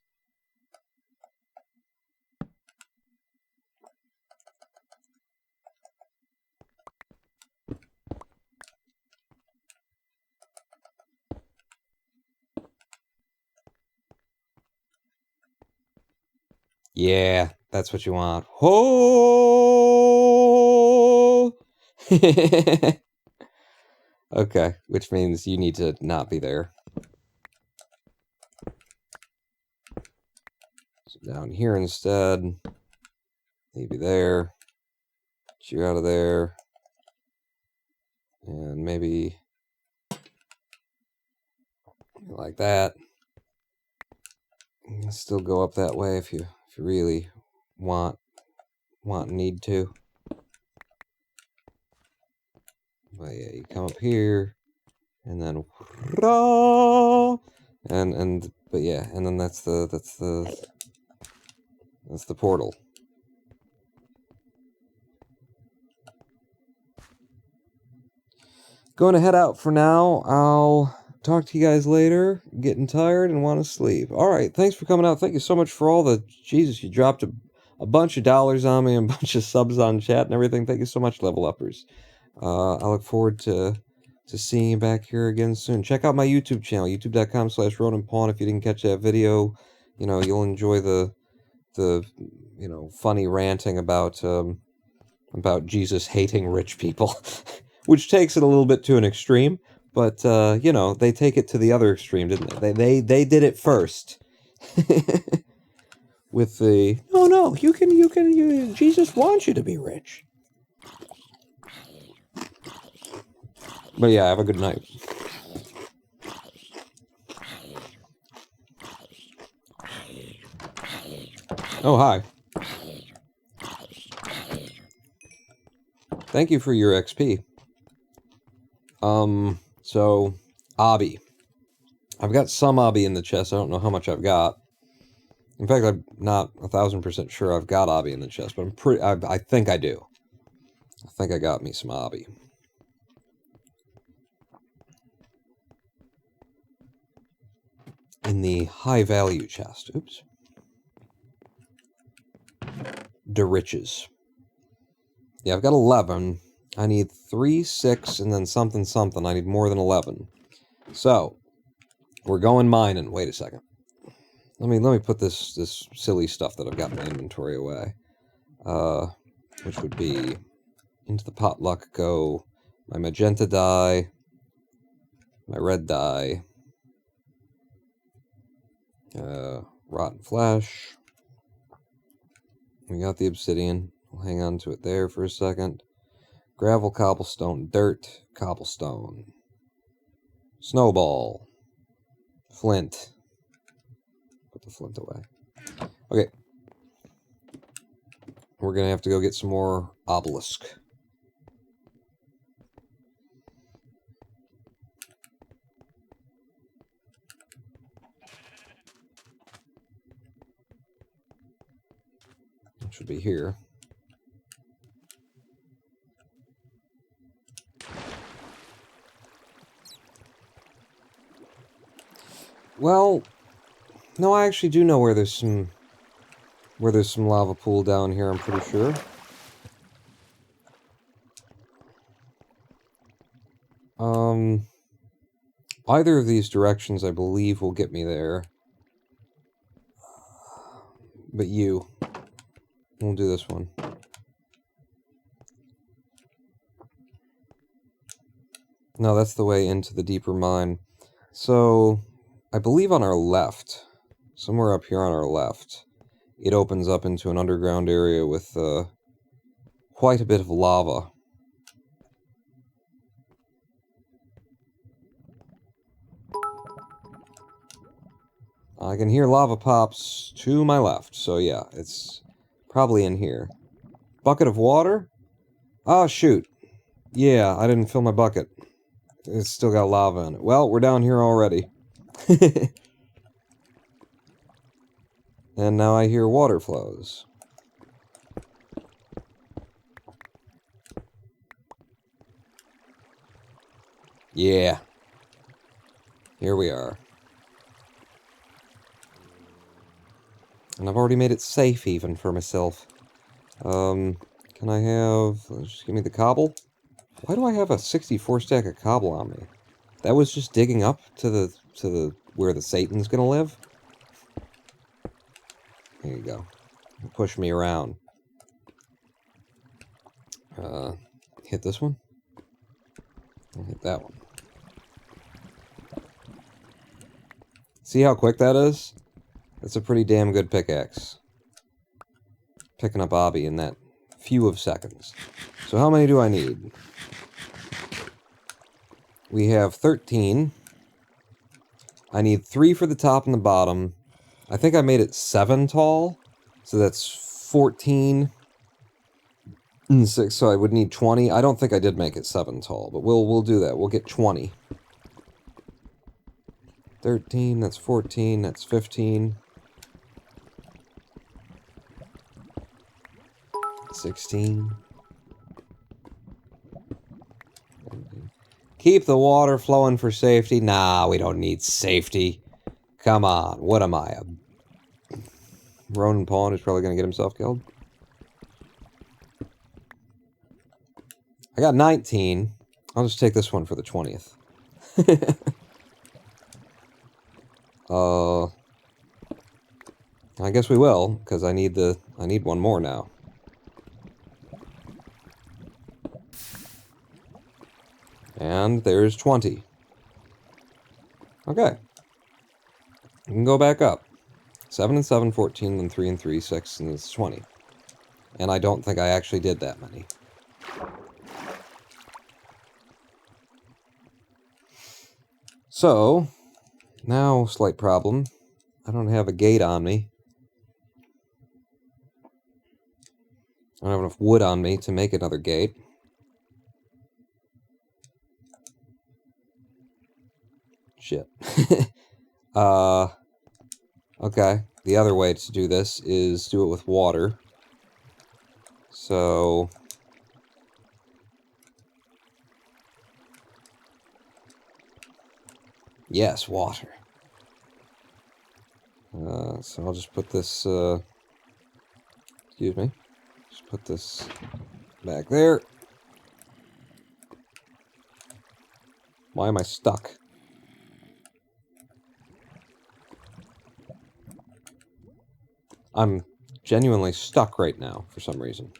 Speaker 1: Yeah, that's what you want. Oh! Okay, which means you need to not be there. So down here instead. Maybe there. Get you out of there. And maybe like that. You can still go up that way if you really want and need to. But yeah, you come up here, and then but yeah, and then that's the portal. Going to head out for now. I'll talk to you guys later. Getting tired and want to sleep. Alright, thanks for coming out. Thank you so much for all the... Jesus, you dropped a bunch of dollars on me and a bunch of subs on chat and everything. Thank you so much, level uppers. I look forward to seeing you back here again soon. Check out my YouTube channel, youtube.com/RonanPawn. If you didn't catch that video, you know, you'll enjoy the you know, funny ranting about Jesus hating rich people. Which takes it a little bit to an extreme, but, you know, they take it to the other extreme, didn't they? They did it first. With the, no, Jesus wants you to be rich. But yeah, have a good night. Oh, hi. Thank you for your XP. So, obby. I've got some obby in the chest. I don't know how much I've got. In fact, I'm not 1000% sure I've got obby in the chest, but I think I do. I think I got me some obby. In the high value chest. Oops. The riches. Yeah, I've got 11. I need 3, 6, and then something. I need more than 11. So, we're going mining. Wait a second. Let me put this silly stuff that I've got in my inventory away. Which would be into the potluck go my magenta dye, my red dye, Rotten flesh. We got the obsidian. We'll hang on to it there for a second. Gravel, cobblestone, dirt, cobblestone. Snowball. Flint. Put the flint away. Okay. We're gonna have to go get some more obelisk. It should be here. Well, no, I actually do know where there's some lava pool down here, I'm pretty sure. Either of these directions, I believe, will get me there. But we'll do this one. No, that's the way into the deeper mine. So, I believe on our left, somewhere up here on our left, it opens up into an underground area with quite a bit of lava. I can hear lava pops to my left, so yeah, it's probably in here. Bucket of water? Oh, shoot. Yeah, I didn't fill my bucket. It's still got lava in it. Well, we're down here already. And now I hear water flows. Yeah. Here we are. And I've already made it safe even for myself. Can I have... Just give me the cobble? Why do I have a 64 stack of cobble on me? That was just digging up to the where the Satan's gonna live? There you go. Push me around. Hit this one? I'll hit that one. See how quick that is? That's a pretty damn good pickaxe. Picking up obby in that few of seconds. So how many do I need? We have 13. I need 3 for the top and the bottom. I think I made it 7 tall. So that's 14. And 6, so I would need 20. I don't think I did make it 7 tall, but we'll do that. We'll get 20. 13, that's 14, that's 15. 16. Keep the water flowing for safety. Nah, we don't need safety. Come on, what am I? Ronan Pawn is probably going to get himself killed. I got 19. I'll just take this one for the 20th. I guess we will, because I need one more now. And there's 20. Okay. We can go back up. 7 and 7, 14, and 3 and 3, 6, and it's 20. And I don't think I actually did that many. So, now, slight problem. I don't have a gate on me. I don't have enough wood on me to make another gate. Shit. Okay. The other way to do this is do it with water. So... Yes, water. So I'll just put this, excuse me. Just put this back there. Why am I stuck? I'm genuinely stuck right now, for some reason.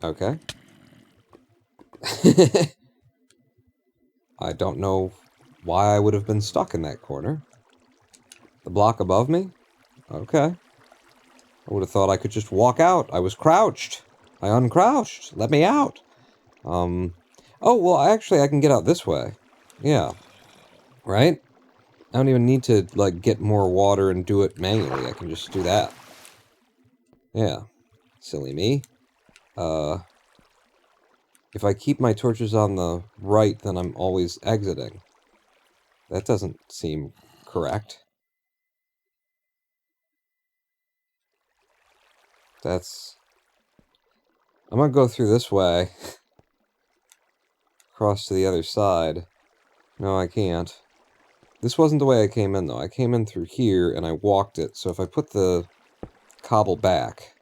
Speaker 1: Okay. I don't know why I would have been stuck in that corner. The block above me? Okay. I would have thought I could just walk out. I was crouched. I uncrouched. Let me out. Oh, well, actually, I can get out this way. Yeah. Right? I don't even need to, like, get more water and do it manually. I can just do that. Yeah. Silly me. If I keep my torches on the right, then I'm always exiting. That doesn't seem correct. That's... I'm gonna go through this way. Cross to the other side. No, I can't. This wasn't the way I came in, though. I came in through here, and I walked it. So if I put the cobble back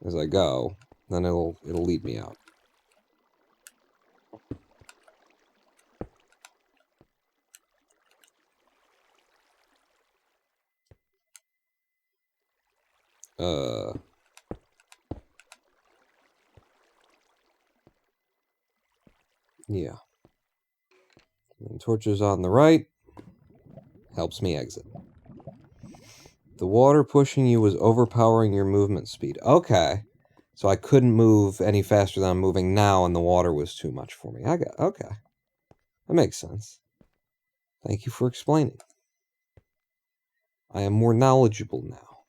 Speaker 1: as I go, then it'll lead me out. Yeah. And torches on the right. Helps me exit. The water pushing you was overpowering your movement speed. Okay. So I couldn't move any faster than I'm moving now, and the water was too much for me. Okay. That makes sense. Thank you for explaining. I am more knowledgeable now.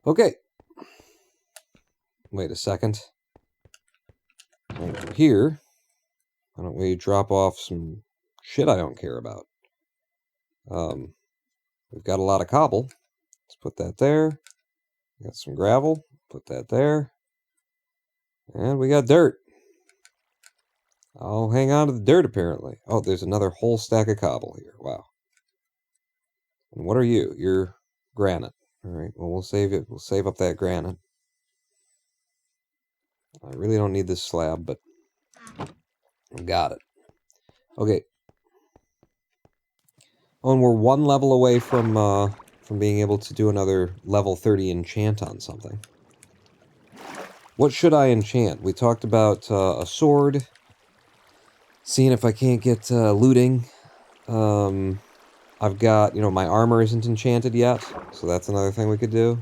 Speaker 1: Okay. Wait a second. Over here. Why don't we drop off some shit I don't care about? We've got a lot of cobble. Let's put that there. Got some gravel. Put that there. And we got dirt. I'll hang on to the dirt, apparently. Oh, there's another whole stack of cobble here. Wow. And what are you? You're granite. Alright, well, we'll save it. We'll save up that granite. I really don't need this slab, but got it. Okay. Oh, and we're one level away from being able to do another level 30 enchant on something. What should I enchant? We talked about a sword. Seeing if I can't get looting. I've got, my armor isn't enchanted yet, so that's another thing we could do.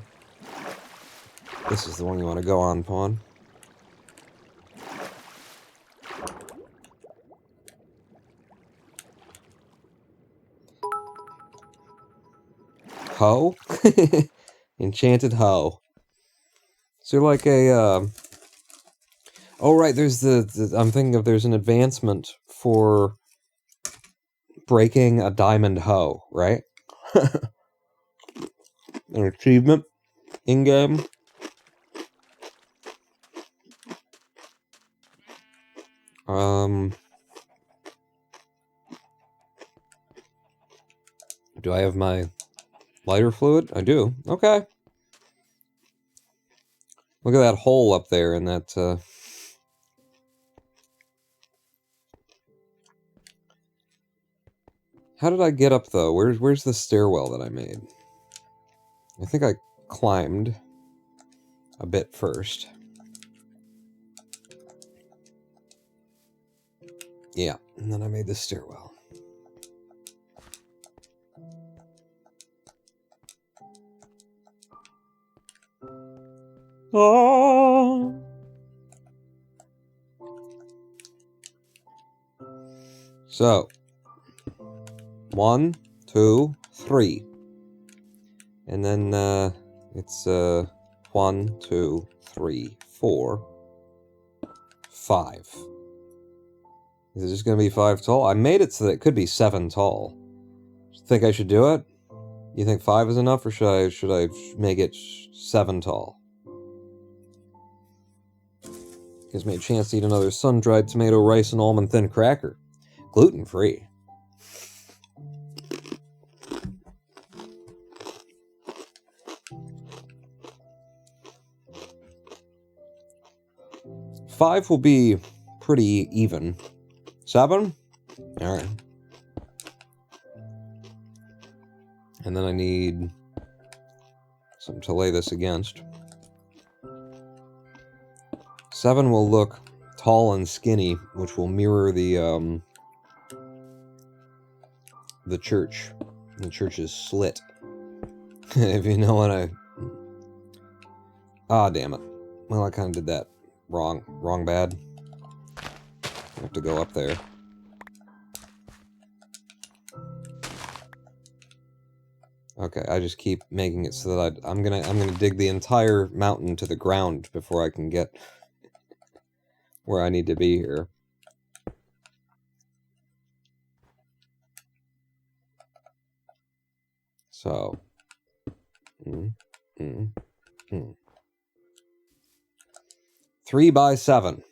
Speaker 1: This is the one you want to go on, pawn. Hoe? Enchanted hoe. So like a, oh right, there's I'm thinking of there's an advancement for breaking a diamond hoe, right? An achievement in-game. Do I have my lighter fluid? I do. Okay. Look at that hole up there in that, How did I get up, though? Where's the stairwell that I made? I think I climbed a bit first. Yeah, and then I made the stairwell. Oh. So, 1, 2, 3. And then, it's, 1, 2, 3, 4, 5. Is it just gonna be 5 tall? I made it so that it could be 7 tall. Think I should do it? You think 5 is enough, or should I make it 7 tall? Gives me a chance to eat another sun-dried tomato, rice, and almond thin cracker. Gluten-free. Five will be pretty even. 7? Alright. And then I need something to lay this against. 7 will look tall and skinny, which will mirror the church. The church's slit. If you know what I... Ah, damn it. Well, I kind of did that wrong. Wrong bad. I have to go up there. Okay, I just keep making it so that I'm gonna dig the entire mountain to the ground before I can get where I need to be here. So, 3 by 7.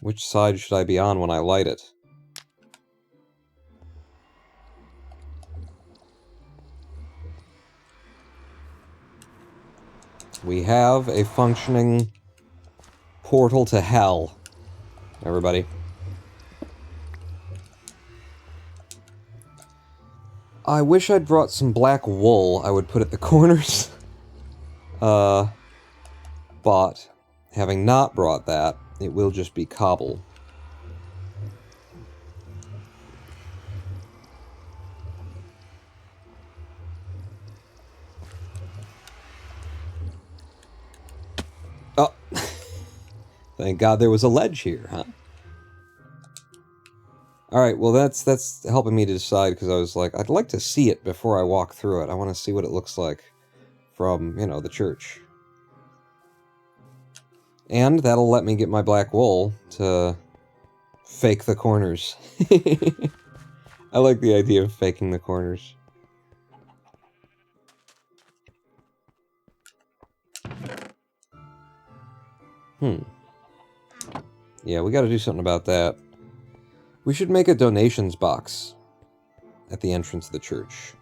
Speaker 1: Which side should I be on when I light it? We have a functioning portal to hell, everybody. I wish I'd brought some black wool I would put at the corners. But having not brought that, it will just be cobble. Oh, thank God there was a ledge here, huh? Alright, well that's helping me to decide, because I was like, I'd like to see it before I walk through it. I want to see what it looks like from, you know, the church. And that'll let me get my black wool to fake the corners. I like the idea of faking the corners. Yeah, we gotta do something about that. We should make a donations box at the entrance of the church.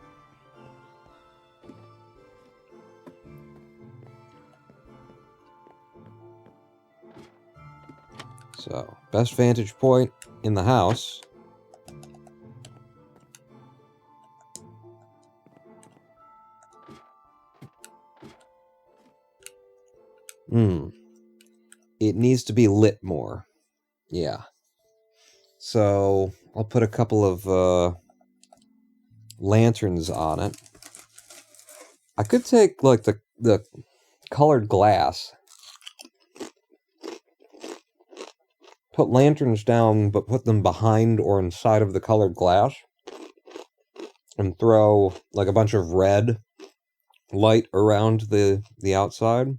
Speaker 1: So, best vantage point in the house. It needs to be lit more. Yeah. So, I'll put a couple of lanterns on it. I could take, like, the colored glass. Put lanterns down, but put them behind or inside of the colored glass. And throw, like, a bunch of red light around the outside.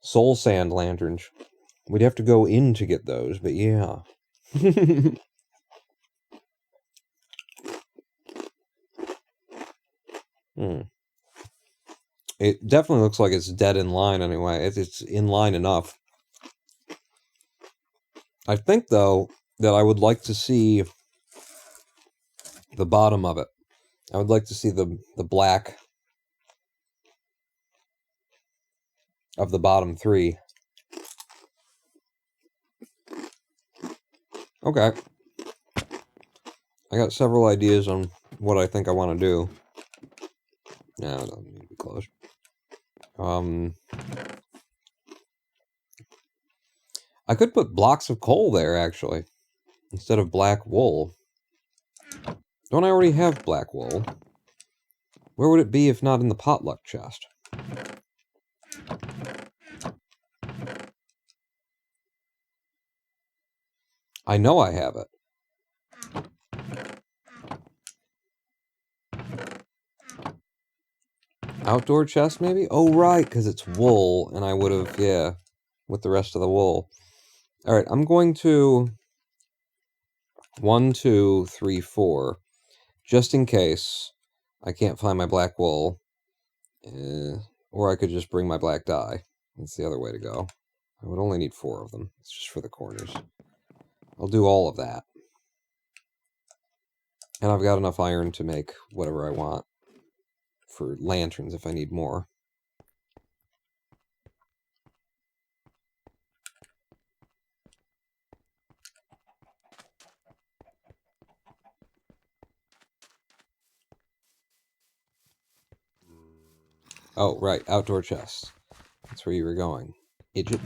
Speaker 1: Soul sand lanterns. We'd have to go in to get those, but yeah. It definitely looks like it's dead in line anyway. It's in line enough. I think, though, that I would like to see the bottom of it. I would like to see the black of the bottom 3. Okay. I got several ideas on what I think I want to do. No, it doesn't need to be closed. I could put blocks of coal there, actually, instead of black wool. Don't I already have black wool? Where would it be if not in the potluck chest? I know I have it. Outdoor chest, maybe? Oh, right, because it's wool, and I would have, yeah, with the rest of the wool. Alright, I'm going to 1, 2, 3, 4, just in case I can't find my black wool. Or I could just bring my black dye. That's the other way to go. I would only need 4 of them. It's just for the corners. I'll do all of that. And I've got enough iron to make whatever I want for lanterns if I need more. Oh, right, outdoor chest. That's where you were going. Idiot.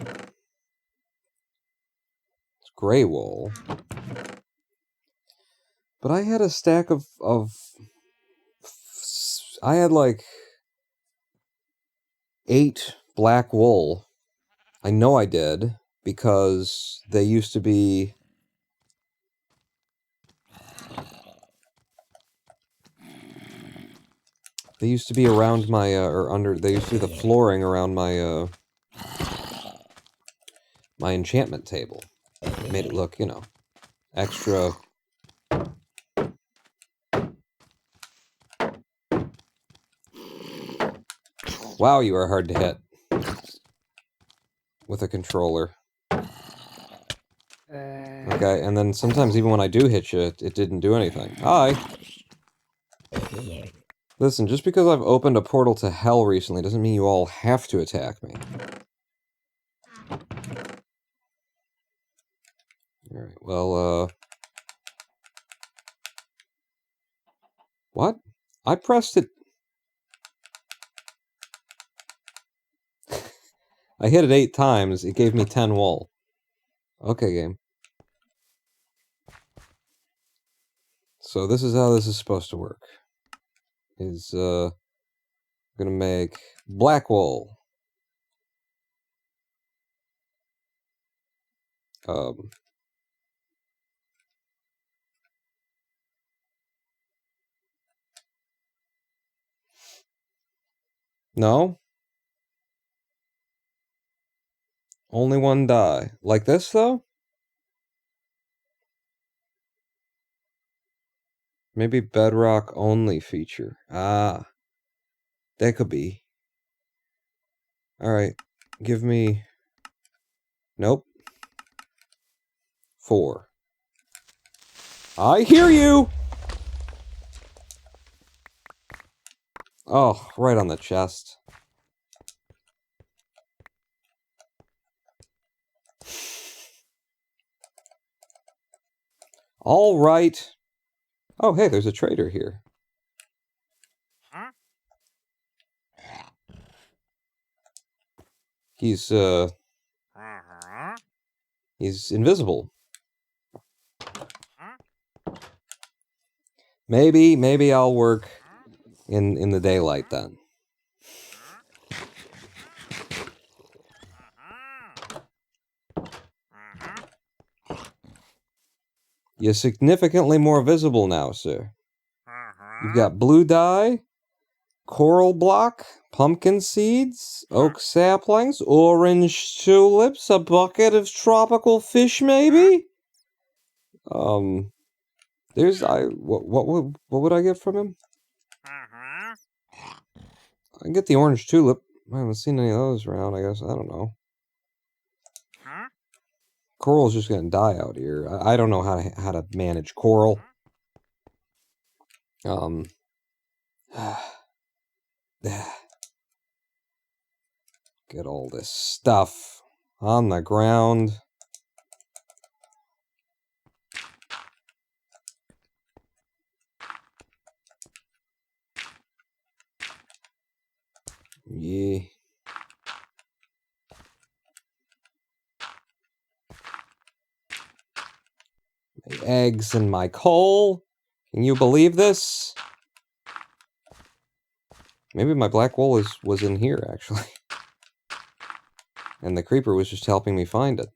Speaker 1: It's gray wool. But I had a stack of I had like 8 black wool. I know I did, because they used to be... They used to be around my, or under... They used to be the flooring around my, my enchantment table. It made it look, you know, extra... Wow, you are hard to hit. With a controller. Okay, and then sometimes even when I do hit you, it didn't do anything. Hi! Listen, just because I've opened a portal to hell recently doesn't mean you all have to attack me. Alright, well, what? I pressed it... I hit it 8 times, it gave me 10 wool. Okay, game. So this is how this is supposed to work. Is, I'm gonna make black wool. No? Only 1 die. Like this, though? Maybe bedrock only feature. Ah. That could be. Alright. Give me... Nope. 4. I hear you! Oh, right on the chest. Alright. Oh, hey, there's a trader here. He's invisible. Maybe I'll work in the daylight then. You're significantly more visible now, sir. You've got blue dye, coral block, pumpkin seeds, oak saplings, orange tulips, a bucket of tropical fish, maybe? What would I get from him? I can get the orange tulip. I haven't seen any of those around, I guess. I don't know. Coral's just gonna die out here. I don't know how to manage coral. Get all this stuff on the ground. Yeah. My eggs and my coal. Can you believe this? Maybe my black wool was in here, actually. And the creeper was just helping me find it.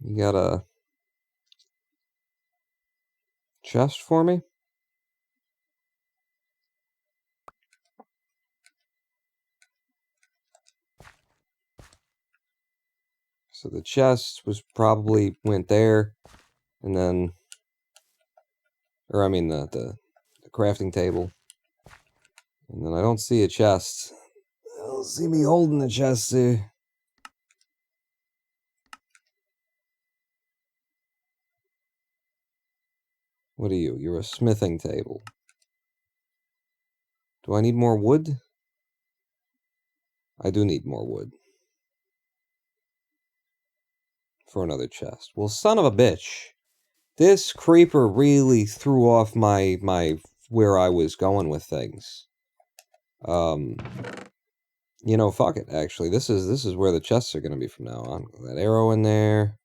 Speaker 1: You got a chest for me? So the chest was probably went there, and then, or I mean the crafting table. And then I don't see a chest. I don't see me holding the chest there. What are you? You're a smithing table. Do I need more wood? I do need more wood. for another chest. Well, son of a bitch. This creeper really threw off my where I was going with things. You know, fuck it, actually. This is where the chests are going to be from now on. That arrow in there.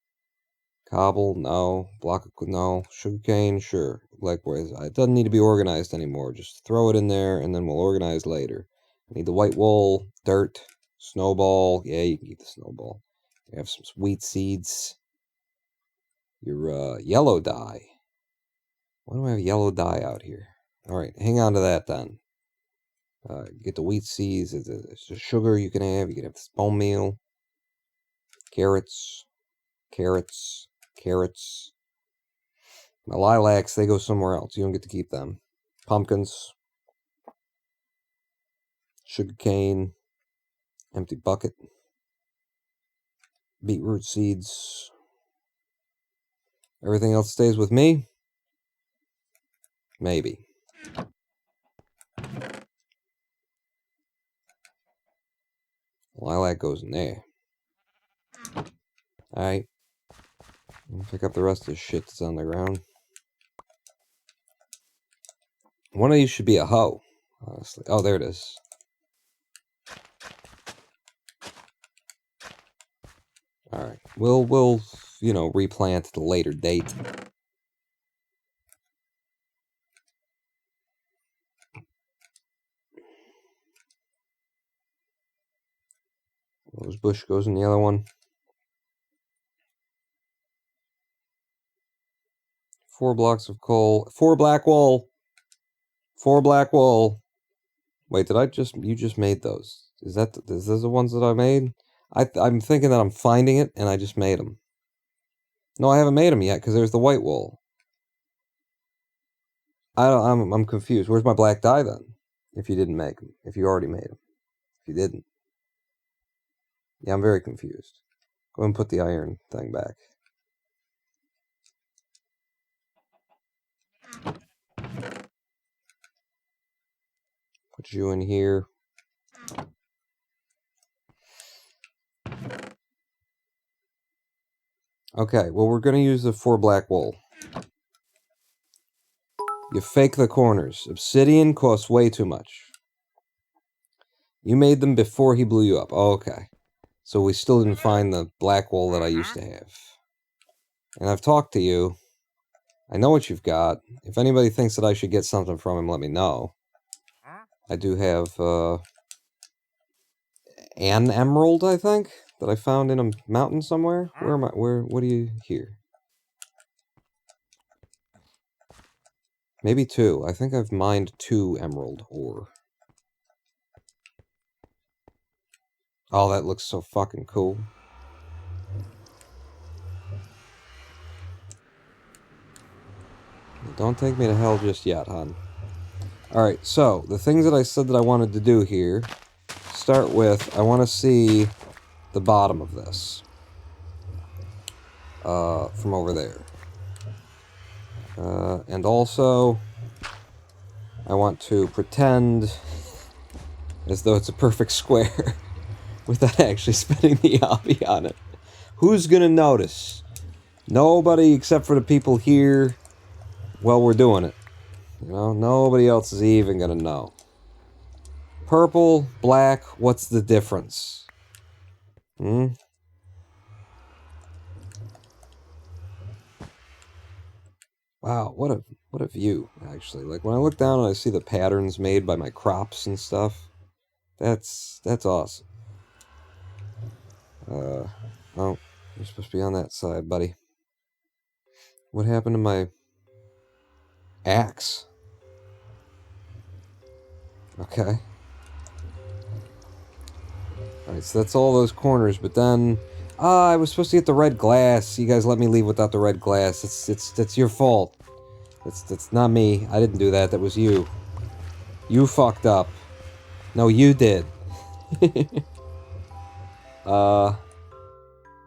Speaker 1: Cobble, no. Block, no. Sugarcane, sure. Likewise, it doesn't need to be organized anymore. Just throw it in there, and then we'll organize later. I need the white wool, dirt, snowball. Yeah, you can eat the snowball. You have some wheat seeds. Your yellow dye. Why do I have yellow dye out here? Alright, hang on to that then. Get the wheat seeds. It's the sugar you can have. You can have this bone meal. Carrots. Carrots. Carrots. My lilacs, they go somewhere else. You don't get to keep them. Pumpkins. Sugarcane. Empty bucket. Beetroot seeds. Everything else stays with me? Maybe. Lilac goes in there. Alright. Pick up the rest of the shit that's on the ground. One of these should be a hoe, honestly. Oh, there it is. Alright. We'll, you know, replant at a later date. Rose bush goes in the other one. 4 blocks of coal. 4 black wool. 4 black wool. Wait, you just made those? Is those the ones that I made? I'm thinking that I'm finding it and I just made them. No, I haven't made them yet because there's the white wool. I'm confused. Where's my black dye then? If you didn't make them, if you already made them, if you didn't, yeah, I'm very confused. Go ahead and put the iron thing back. Put you in here. Okay, well, we're going to use the 4 black wool. You fake the corners. Obsidian costs way too much. You made them before he blew you up. Oh, okay. So we still didn't find the black wool that I used to have. And I've talked to you. I know what you've got. If anybody thinks that I should get something from him, let me know. I do have an emerald, I think, that I found in a mountain somewhere. Where am I? What do you hear? Maybe 2. I think I've mined 2 emerald ore. Oh, that looks so fucking cool. Don't take me to hell just yet, hon. Alright, so, the things that I said that I wanted to do here. Start with, I want to see the bottom of this. From over there. And also, I want to pretend as though it's a perfect square without actually spending the obby on it. Who's gonna notice? Nobody except for the people here while we're doing it. You know, nobody else is even gonna know. Purple, black, what's the difference? Wow, what a view, actually. Like, when I look down and I see the patterns made by my crops and stuff, that's awesome. Oh, you're supposed to be on that side, buddy. What happened to my axe? Okay. Alright, so that's all those corners, but then... I was supposed to get the red glass. You guys let me leave without the red glass. That's your fault. That's not me. I didn't do that. That was you. You fucked up. No, you did.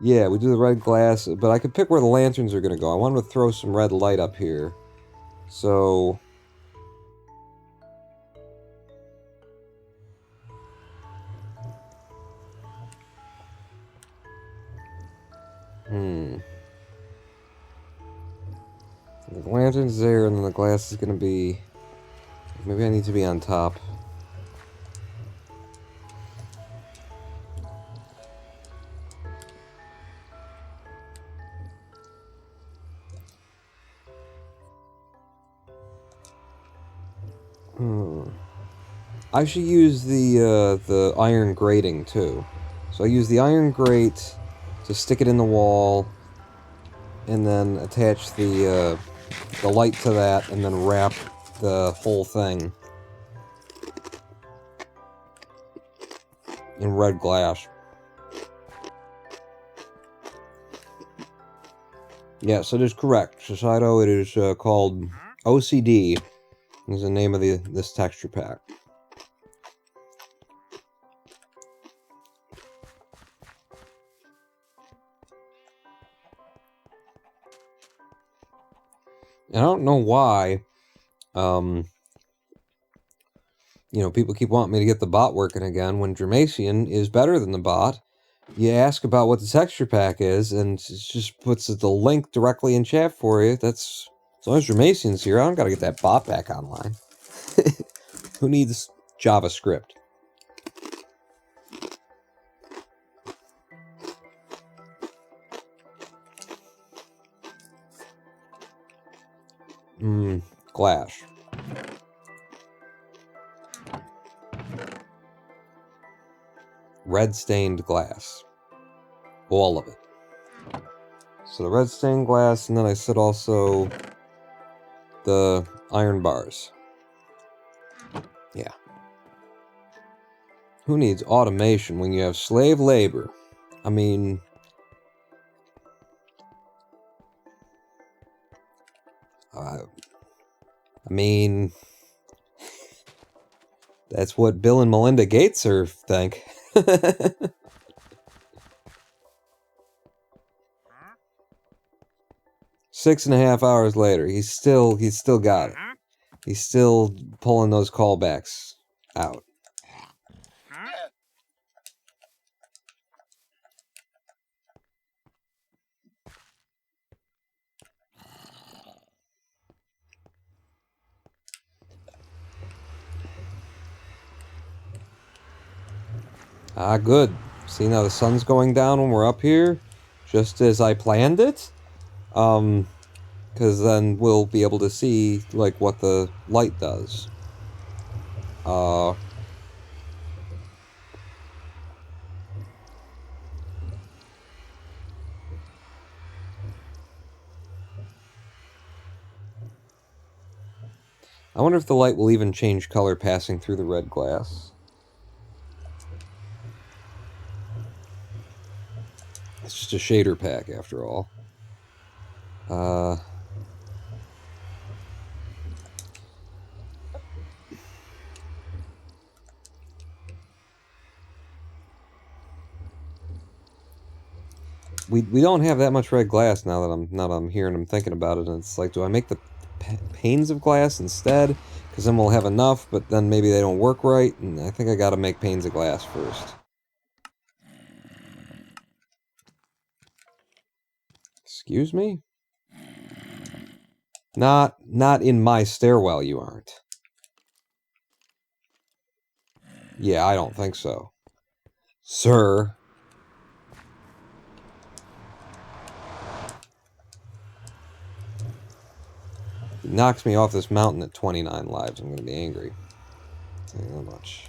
Speaker 1: Yeah, we do the red glass, but I could pick where the lanterns are gonna go. I wanted to throw some red light up here. So... The lantern's there, and then the glass is gonna be... Maybe I need to be on top. I should use the iron grating too. So I use the iron grate to stick it in the wall, and then attach the light to that, and then wrap the whole thing in red glass. Yes, it is correct. Shiseido, it is called OCD. Is the name of this texture pack. And I don't know why, you know, people keep wanting me to get the bot working again when Germacian is better than the bot. You ask about what the texture pack is, and it just puts the link directly in chat for you. That's, as long as Germacian's here, I don't gotta get that bot back online. Who needs JavaScript? Glass. Red stained glass. All of it. So the red stained glass, and then I said also the iron bars. Yeah. Who needs automation when you have slave labor? I mean... that's what Bill and Melinda Gates think. 6.5 hours later, he's still got it. He's still pulling those callbacks out. Ah, good. See, now the sun's going down when we're up here, just as I planned it. Because then we'll be able to see, like, what the light does. I wonder if the light will even change color passing through the red glass. It's just a shader pack, after all. We don't have that much red glass now that I'm here and I'm thinking about it, and it's like, do I make the panes of glass instead? Because then we'll have enough, but then maybe they don't work right, and I think I gotta make panes of glass first. Excuse me? Not in my stairwell, you aren't. Yeah, I don't think so. Sir. He knocks me off this mountain at 29 lives, I'm gonna be angry. Tell you that much.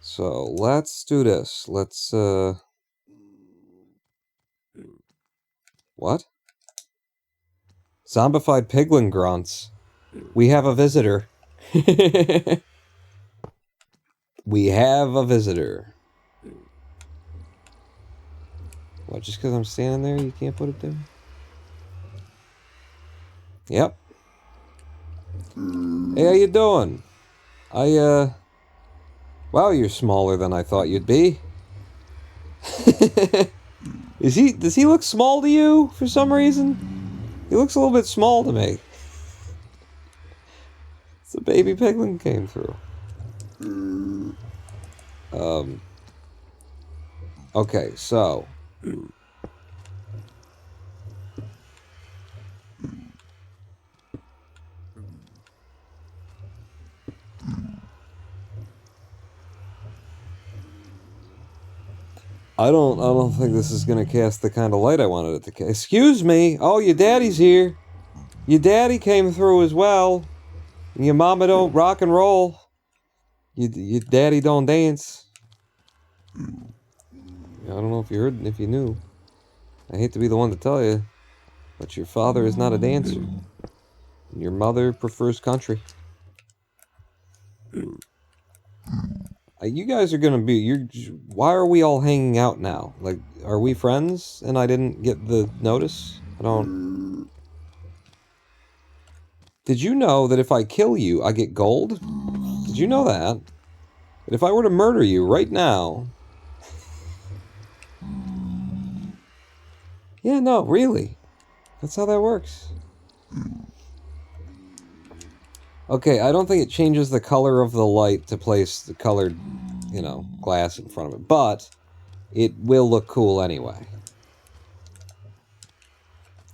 Speaker 1: So, let's do this. Let's, What? Zombified piglin grunts. We have a visitor. We have a visitor. What, just because I'm standing there, you can't put it there? Yep. Hey, how you doing? Wow, you're smaller than I thought you'd be. Does he look small to you for some reason? He looks a little bit small to me. The baby piglin came through. Okay, so... I don't think this is gonna cast the kind of light I wanted it to cast. Excuse me! Oh, your daddy's here! Your daddy came through as well! And your mama don't rock and roll! Your daddy don't dance! I don't know if you heard, if you knew. I hate to be the one to tell you, but your father is not a dancer. And your mother prefers country. You guys are gonna be, why are we all hanging out now? Like, are we friends and I didn't get the notice? I don't... Did you know that if I kill you, I get gold? Did you know that? That if I were to murder you right now... Yeah, no, really. That's how that works. Okay, I don't think it changes the color of the light to place the colored, you know, glass in front of it, but it will look cool anyway.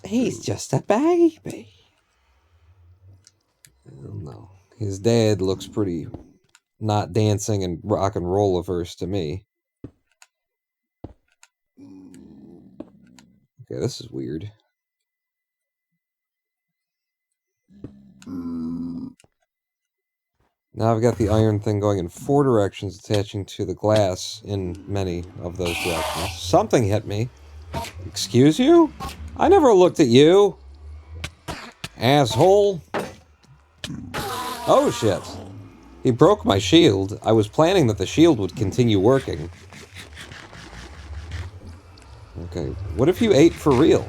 Speaker 1: He's just a baby. I don't know. His dad looks pretty not dancing and rock and roll averse to me. Okay, this is weird. Now I've got the iron thing going in 4 directions, attaching to the glass in many of those directions. Something hit me. Excuse you? I never looked at you. Asshole. Oh shit. He broke my shield. I was planning that the shield would continue working. Okay, what if you ate for real?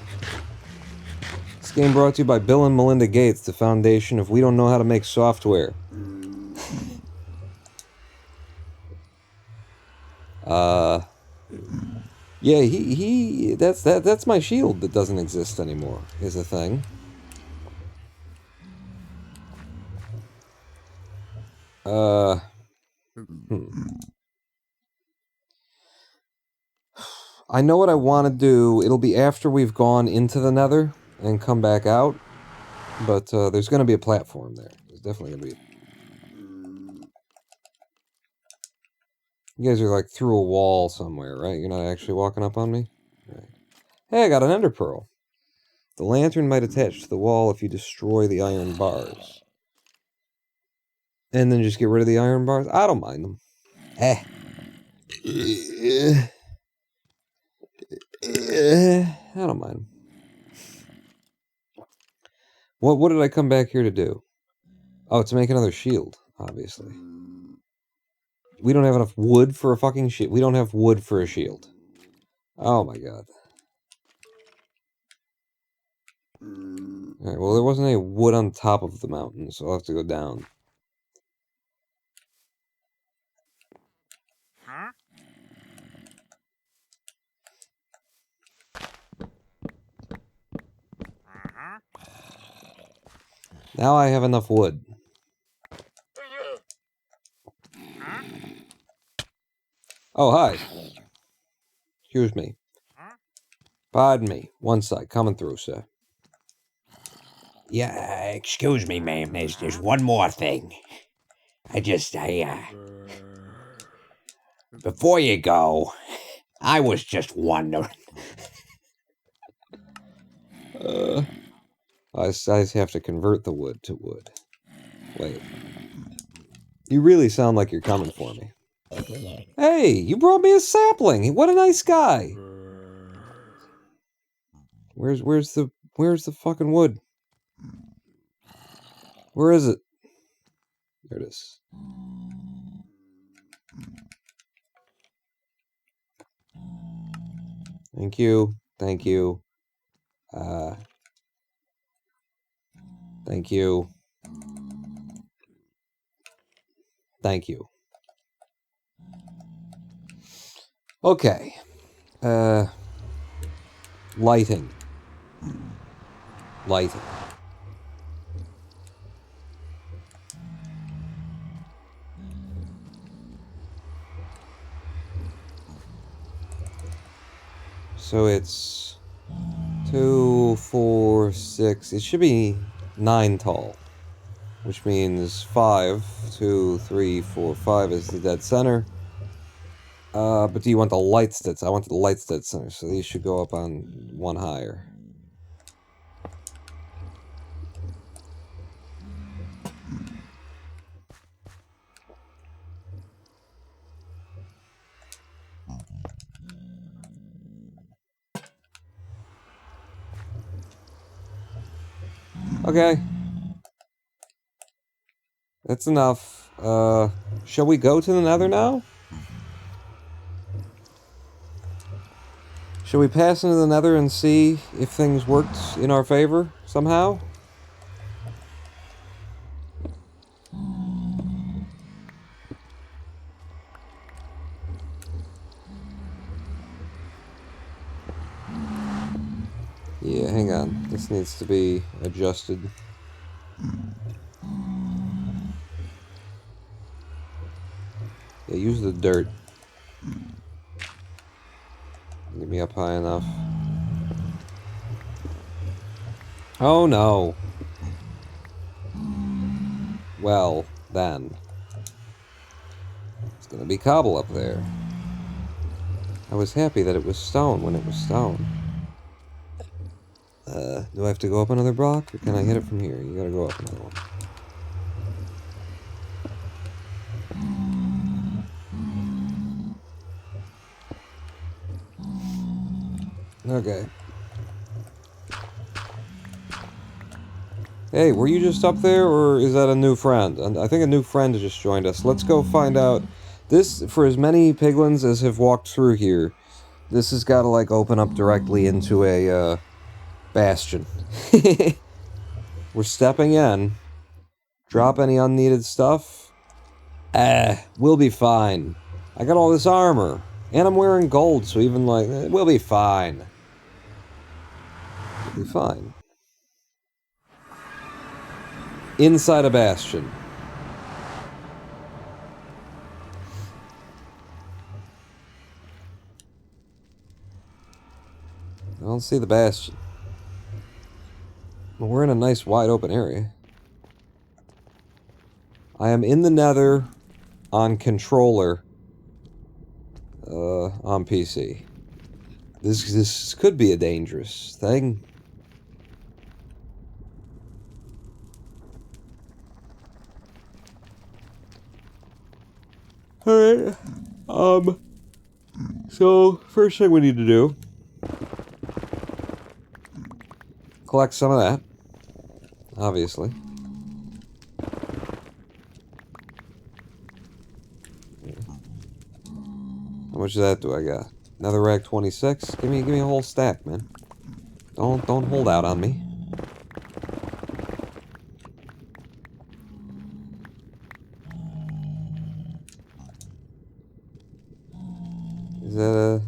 Speaker 1: This game brought to you by Bill and Melinda Gates, the foundation of We Don't Know How to Make Software. Yeah, that's my shield that doesn't exist anymore, is a thing. I know what I want to do. It'll be after we've gone into the Nether and come back out. But there's going to be a platform there. There's definitely going to be. You guys are like through a wall somewhere, right? You're not actually walking up on me? Right. Hey, I got an ender pearl. The lantern might attach to the wall if you destroy the iron bars. And then just get rid of the iron bars? I don't mind them. I don't mind them. What did I come back here to do? Oh, to make another shield, obviously. We don't have enough wood for a fucking shield. We don't have wood for a shield. Oh my god. Alright, well there wasn't any wood on top of the mountain, so I'll have to go down. Now I have enough wood. Oh, hi. Excuse me. Pardon me. One sec. Coming through, sir.
Speaker 4: Yeah, excuse me, ma'am. There's one more thing. Before you go, I was just wondering.
Speaker 1: I have to convert the wood to wood. Wait. You really sound like you're coming for me. Hey, you brought me a sapling. What a nice guy. Where's the fucking wood? Where is it? There it is. Thank you. Thank you. Thank you. Thank you. Okay. Lighting. Lighting. So it's 2, 4, 6. It should be 9 tall. Which means 5, 2, 3, 4, 5 is the dead center. But do you want the lights dead center? I want the lights dead center, so these should go up on 1 higher. Okay. That's enough. Shall we go to the Nether now? Shall we pass into the Nether and see if things worked in our favor somehow? Yeah, hang on. This needs to be adjusted. Yeah, use the dirt. Get me up high enough. Oh no. Well, then. It's gonna be cobble up there. I was happy that it was stone when it was stone. Do I have to go up another block, or can I hit it from here? You gotta go up another one. Okay. Hey, were you just up there, or is that a new friend? And I think a new friend has just joined us. Let's go find out. This, for as many piglins as have walked through here, this has got to, like, open up directly into a, bastion. We're stepping in. Drop any unneeded stuff. We'll be fine. I got all this armor. And I'm wearing gold, so even, like, we'll be fine. We'll be fine. Inside a bastion. I don't see the bastion. Well, we're in a nice wide open area. I am in the Nether on controller on PC. This could be a dangerous thing. Alright. So first thing we need to do, collect some of that. Obviously. How much of that do I got? Another rag 26? Give me a whole stack, man. Don't hold out on me.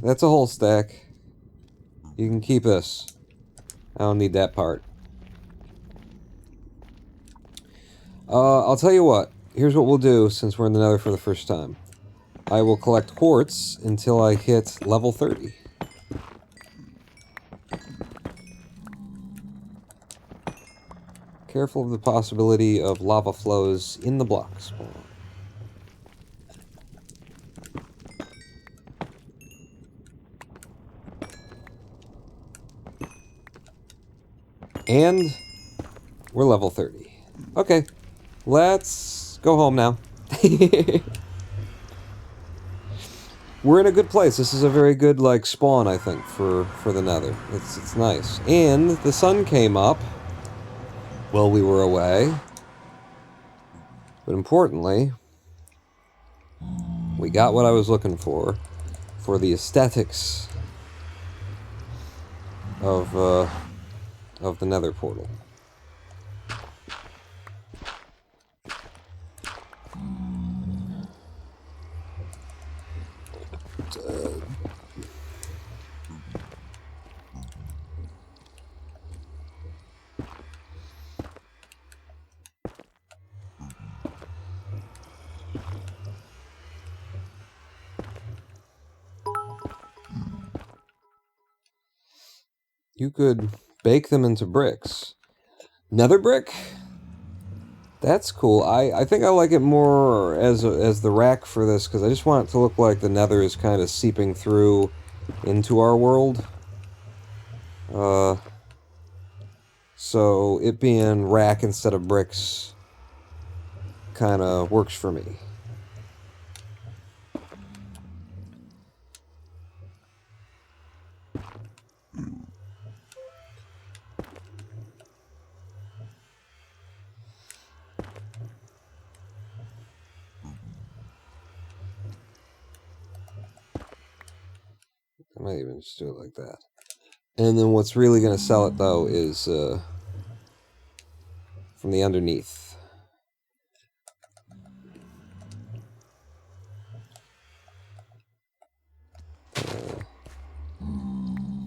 Speaker 1: That's a whole stack. You can keep this. I don't need that part. I'll tell you what. Here's what we'll do since we're in the Nether for the first time. I will collect quartz until I hit level 30. Careful of the possibility of lava flows in the block spawn. And we're level 30. Okay, let's go home now. We're in a good place. This is a very good, like, spawn, I think, for the Nether. It's nice. And the sun came up while we were away. But importantly, we got what I was looking for the aesthetics of the Nether portal. You could bake them into bricks. Nether brick? That's cool. I think I like it more as the rack for this, because I just want it to look like the nether is kind of seeping through into our world. So it being rack instead of bricks kind of works for me. I might even just do it like that. And then what's really going to sell it, though, is from the underneath.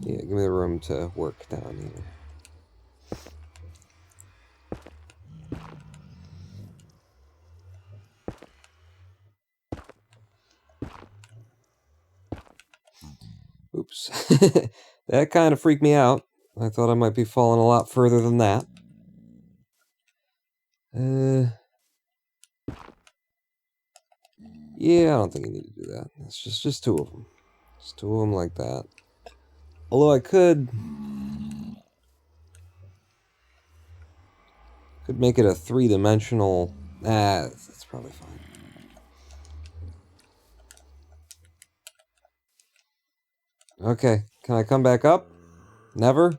Speaker 1: Yeah, give me the room to work down here. Oops. That kind of freaked me out. I thought I might be falling a lot further than that. Yeah, I don't think you need to do that. It's just two of them. Just two of them like that. Although I could make it a three-dimensional... that's probably fine. Okay, can I come back up? Never?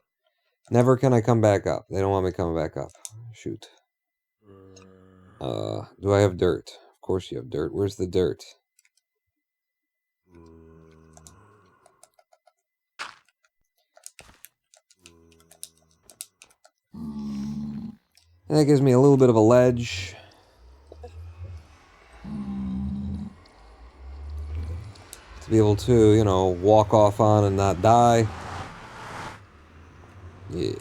Speaker 1: Never can I come back up. They don't want me coming back up. Shoot. Do I have dirt? Of course you have dirt. Where's the dirt? And that gives me a little bit of a ledge. To be able to, you know, walk off on and not die. Yeah.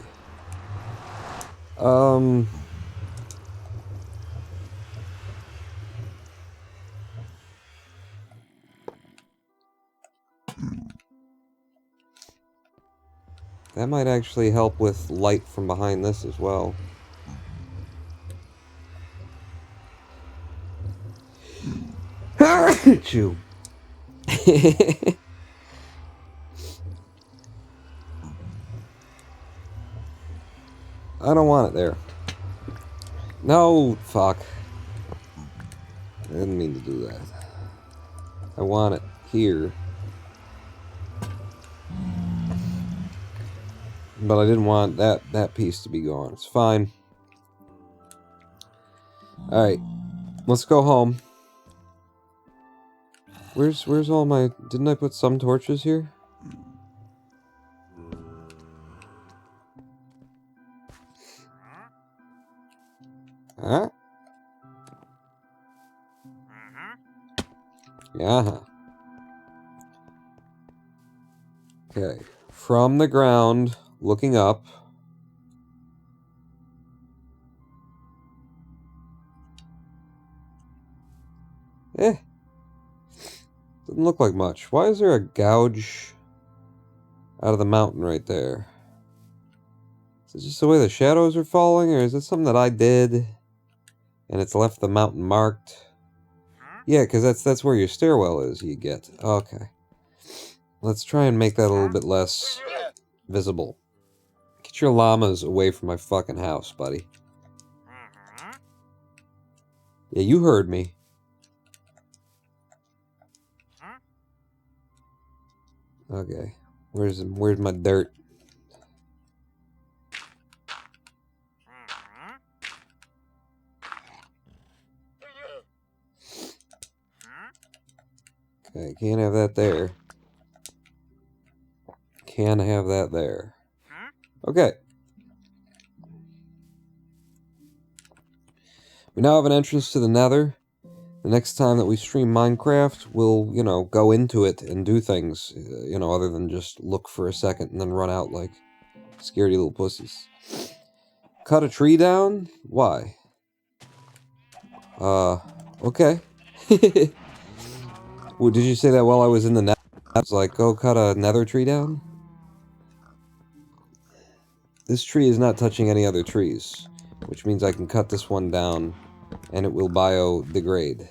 Speaker 1: That might actually help with light from behind this as well. Chew. I don't want it there. No, fuck. I didn't mean to do that. I want it here. But I didn't want that piece to be gone. It's fine. Alright. Let's go home. Where's all my... Didn't I put some torches here? Huh? Yeah. Okay. From the ground, looking up. Doesn't look like much. Why is there a gouge out of the mountain right there? Is it just the way the shadows are falling, or is it something that I did and it's left the mountain marked? Yeah, because that's where your stairwell is, you get. Okay. Let's try and make that a little bit less visible. Get your llamas away from my fucking house, buddy. Yeah, you heard me. Okay. Where's my dirt? Okay, can't have that there. Can't have that there. Okay. We now have an entrance to the Nether. The next time that we stream Minecraft, we'll, you know, go into it and do things, you know, other than just look for a second and then run out like scaredy little pussies. Cut a tree down? Why? Okay. Well, did you say that while I was in the Nether? I was like, go cut a Nether tree down? This tree is not touching any other trees, which means I can cut this one down and it will biodegrade.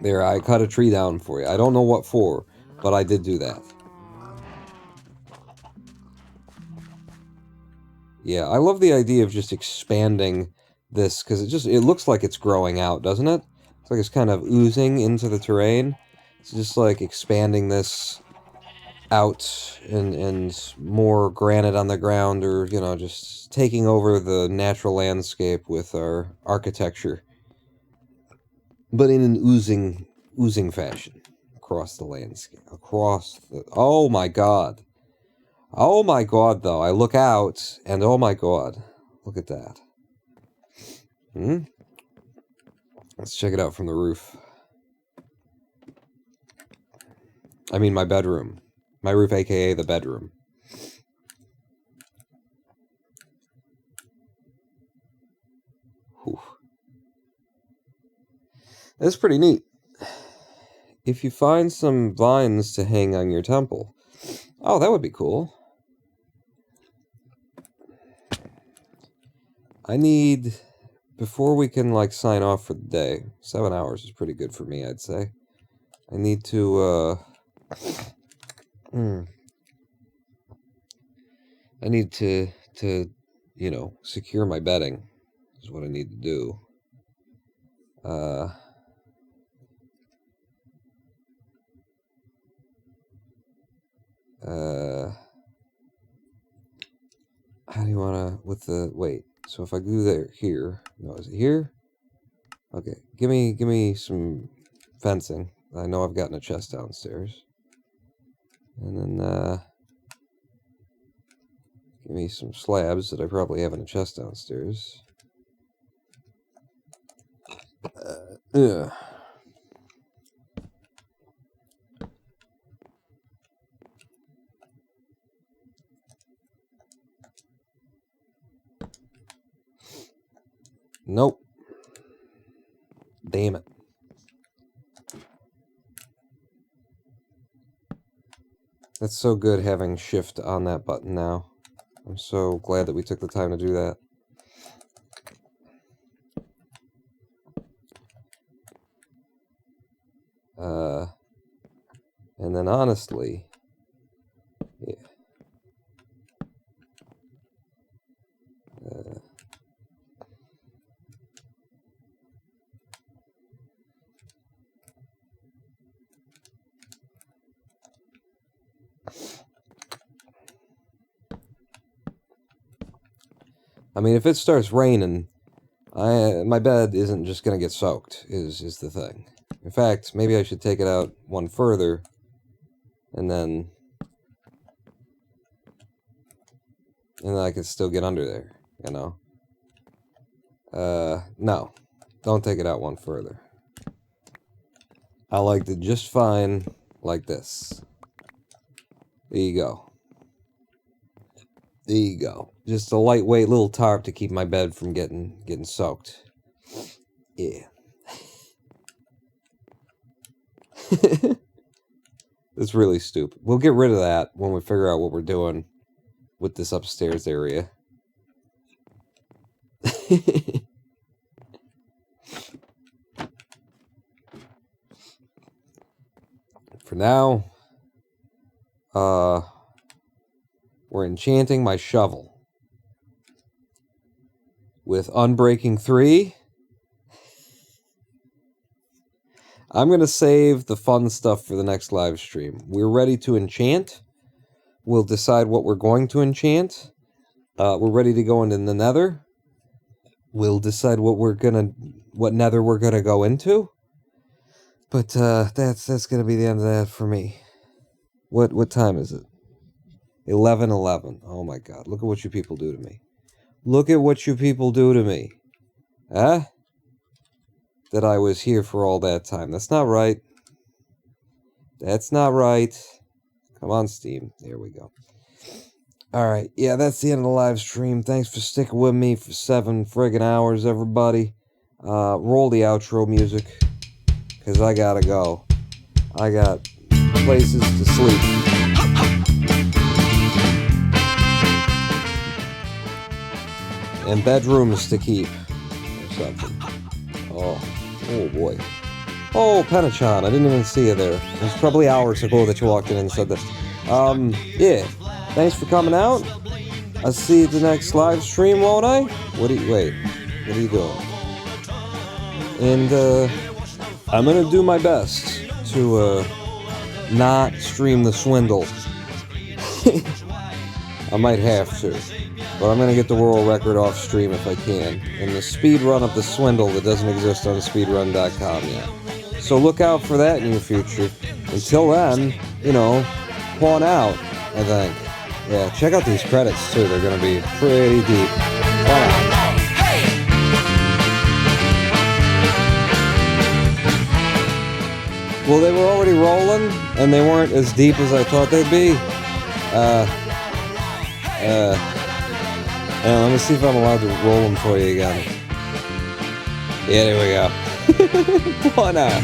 Speaker 1: There, I cut a tree down for you. I don't know what for, but I did do that. Yeah, I love the idea of just expanding this, because it looks like it's growing out, doesn't it? It's like it's kind of oozing into the terrain. It's just like expanding this out and more granite on the ground, or, you know, just taking over the natural landscape with our architecture. But in an oozing fashion across the landscape. Oh my god. Oh my god, though. I look out, and oh my god. Look at that. Let's check it out from the roof. I mean, my bedroom. My roof, aka the bedroom. Whew. That's pretty neat. If you find some vines to hang on your temple. Oh, that would be cool. I need, before we can, like, sign off for the day, 7 hours is pretty good for me, I'd say. I need to, I need to, you know, secure my bedding, is what I need to do. How do you wanna, with the, wait, so if I go there, here, no, is it here? Okay, give me some fencing. I know I've gotten a chest downstairs. And then, give me some slabs that I probably have in a chest downstairs. Yeah. Nope. Damn it. It's so good having shift on that button now. I'm so glad that we took the time to do that. And then honestly, yeah. I mean, if it starts raining, my bed isn't just gonna get soaked, is the thing. In fact, maybe I should take it out one further, and then I could still get under there, you know? No. Don't take it out one further. I liked it just fine like this. There you go. There you go. Just a lightweight little tarp to keep my bed from getting soaked. Yeah. It's really stupid. We'll get rid of that when we figure out what we're doing with this upstairs area. For now, we're enchanting my shovel with Unbreaking 3. I'm going to save the fun stuff for the next live stream. We're ready to enchant. We'll decide what we're going to enchant. We're ready to go into the nether. We'll decide what nether we're gonna go into. But that's gonna be the end of that for me. What time is it? 11:11. Oh my god, look at what you people do to me. Look at what you people do to me. Huh? That I was here for all that time. That's not right. That's not right. Come on, Steam. There we go. Alright, yeah, that's the end of the live stream. Thanks for sticking with me for 7 friggin' hours, everybody. Roll the outro music, because I gotta go. I got places to sleep. And bedrooms to keep. Or something. Oh boy. Oh, Penachon, I didn't even see you there. It was probably hours ago that you walked in and said this. Yeah. Thanks for coming out. I'll see you at the next live stream, won't I? Wait, what are you doing? And, I'm gonna do my best to, not stream the swindle. I might have to. But I'm gonna get the world record off stream if I can. And the speed run of the swindle that doesn't exist on speedrun.com yet. So look out for that in your future. Until then, you know, pawn out, I think. Yeah, check out these credits too. They're gonna be pretty deep. Pawn out. Well, they were already rolling, and they weren't as deep as I thought they'd be. Let me see if I'm allowed to roll them for you again. Yeah, there we go. Pawn out.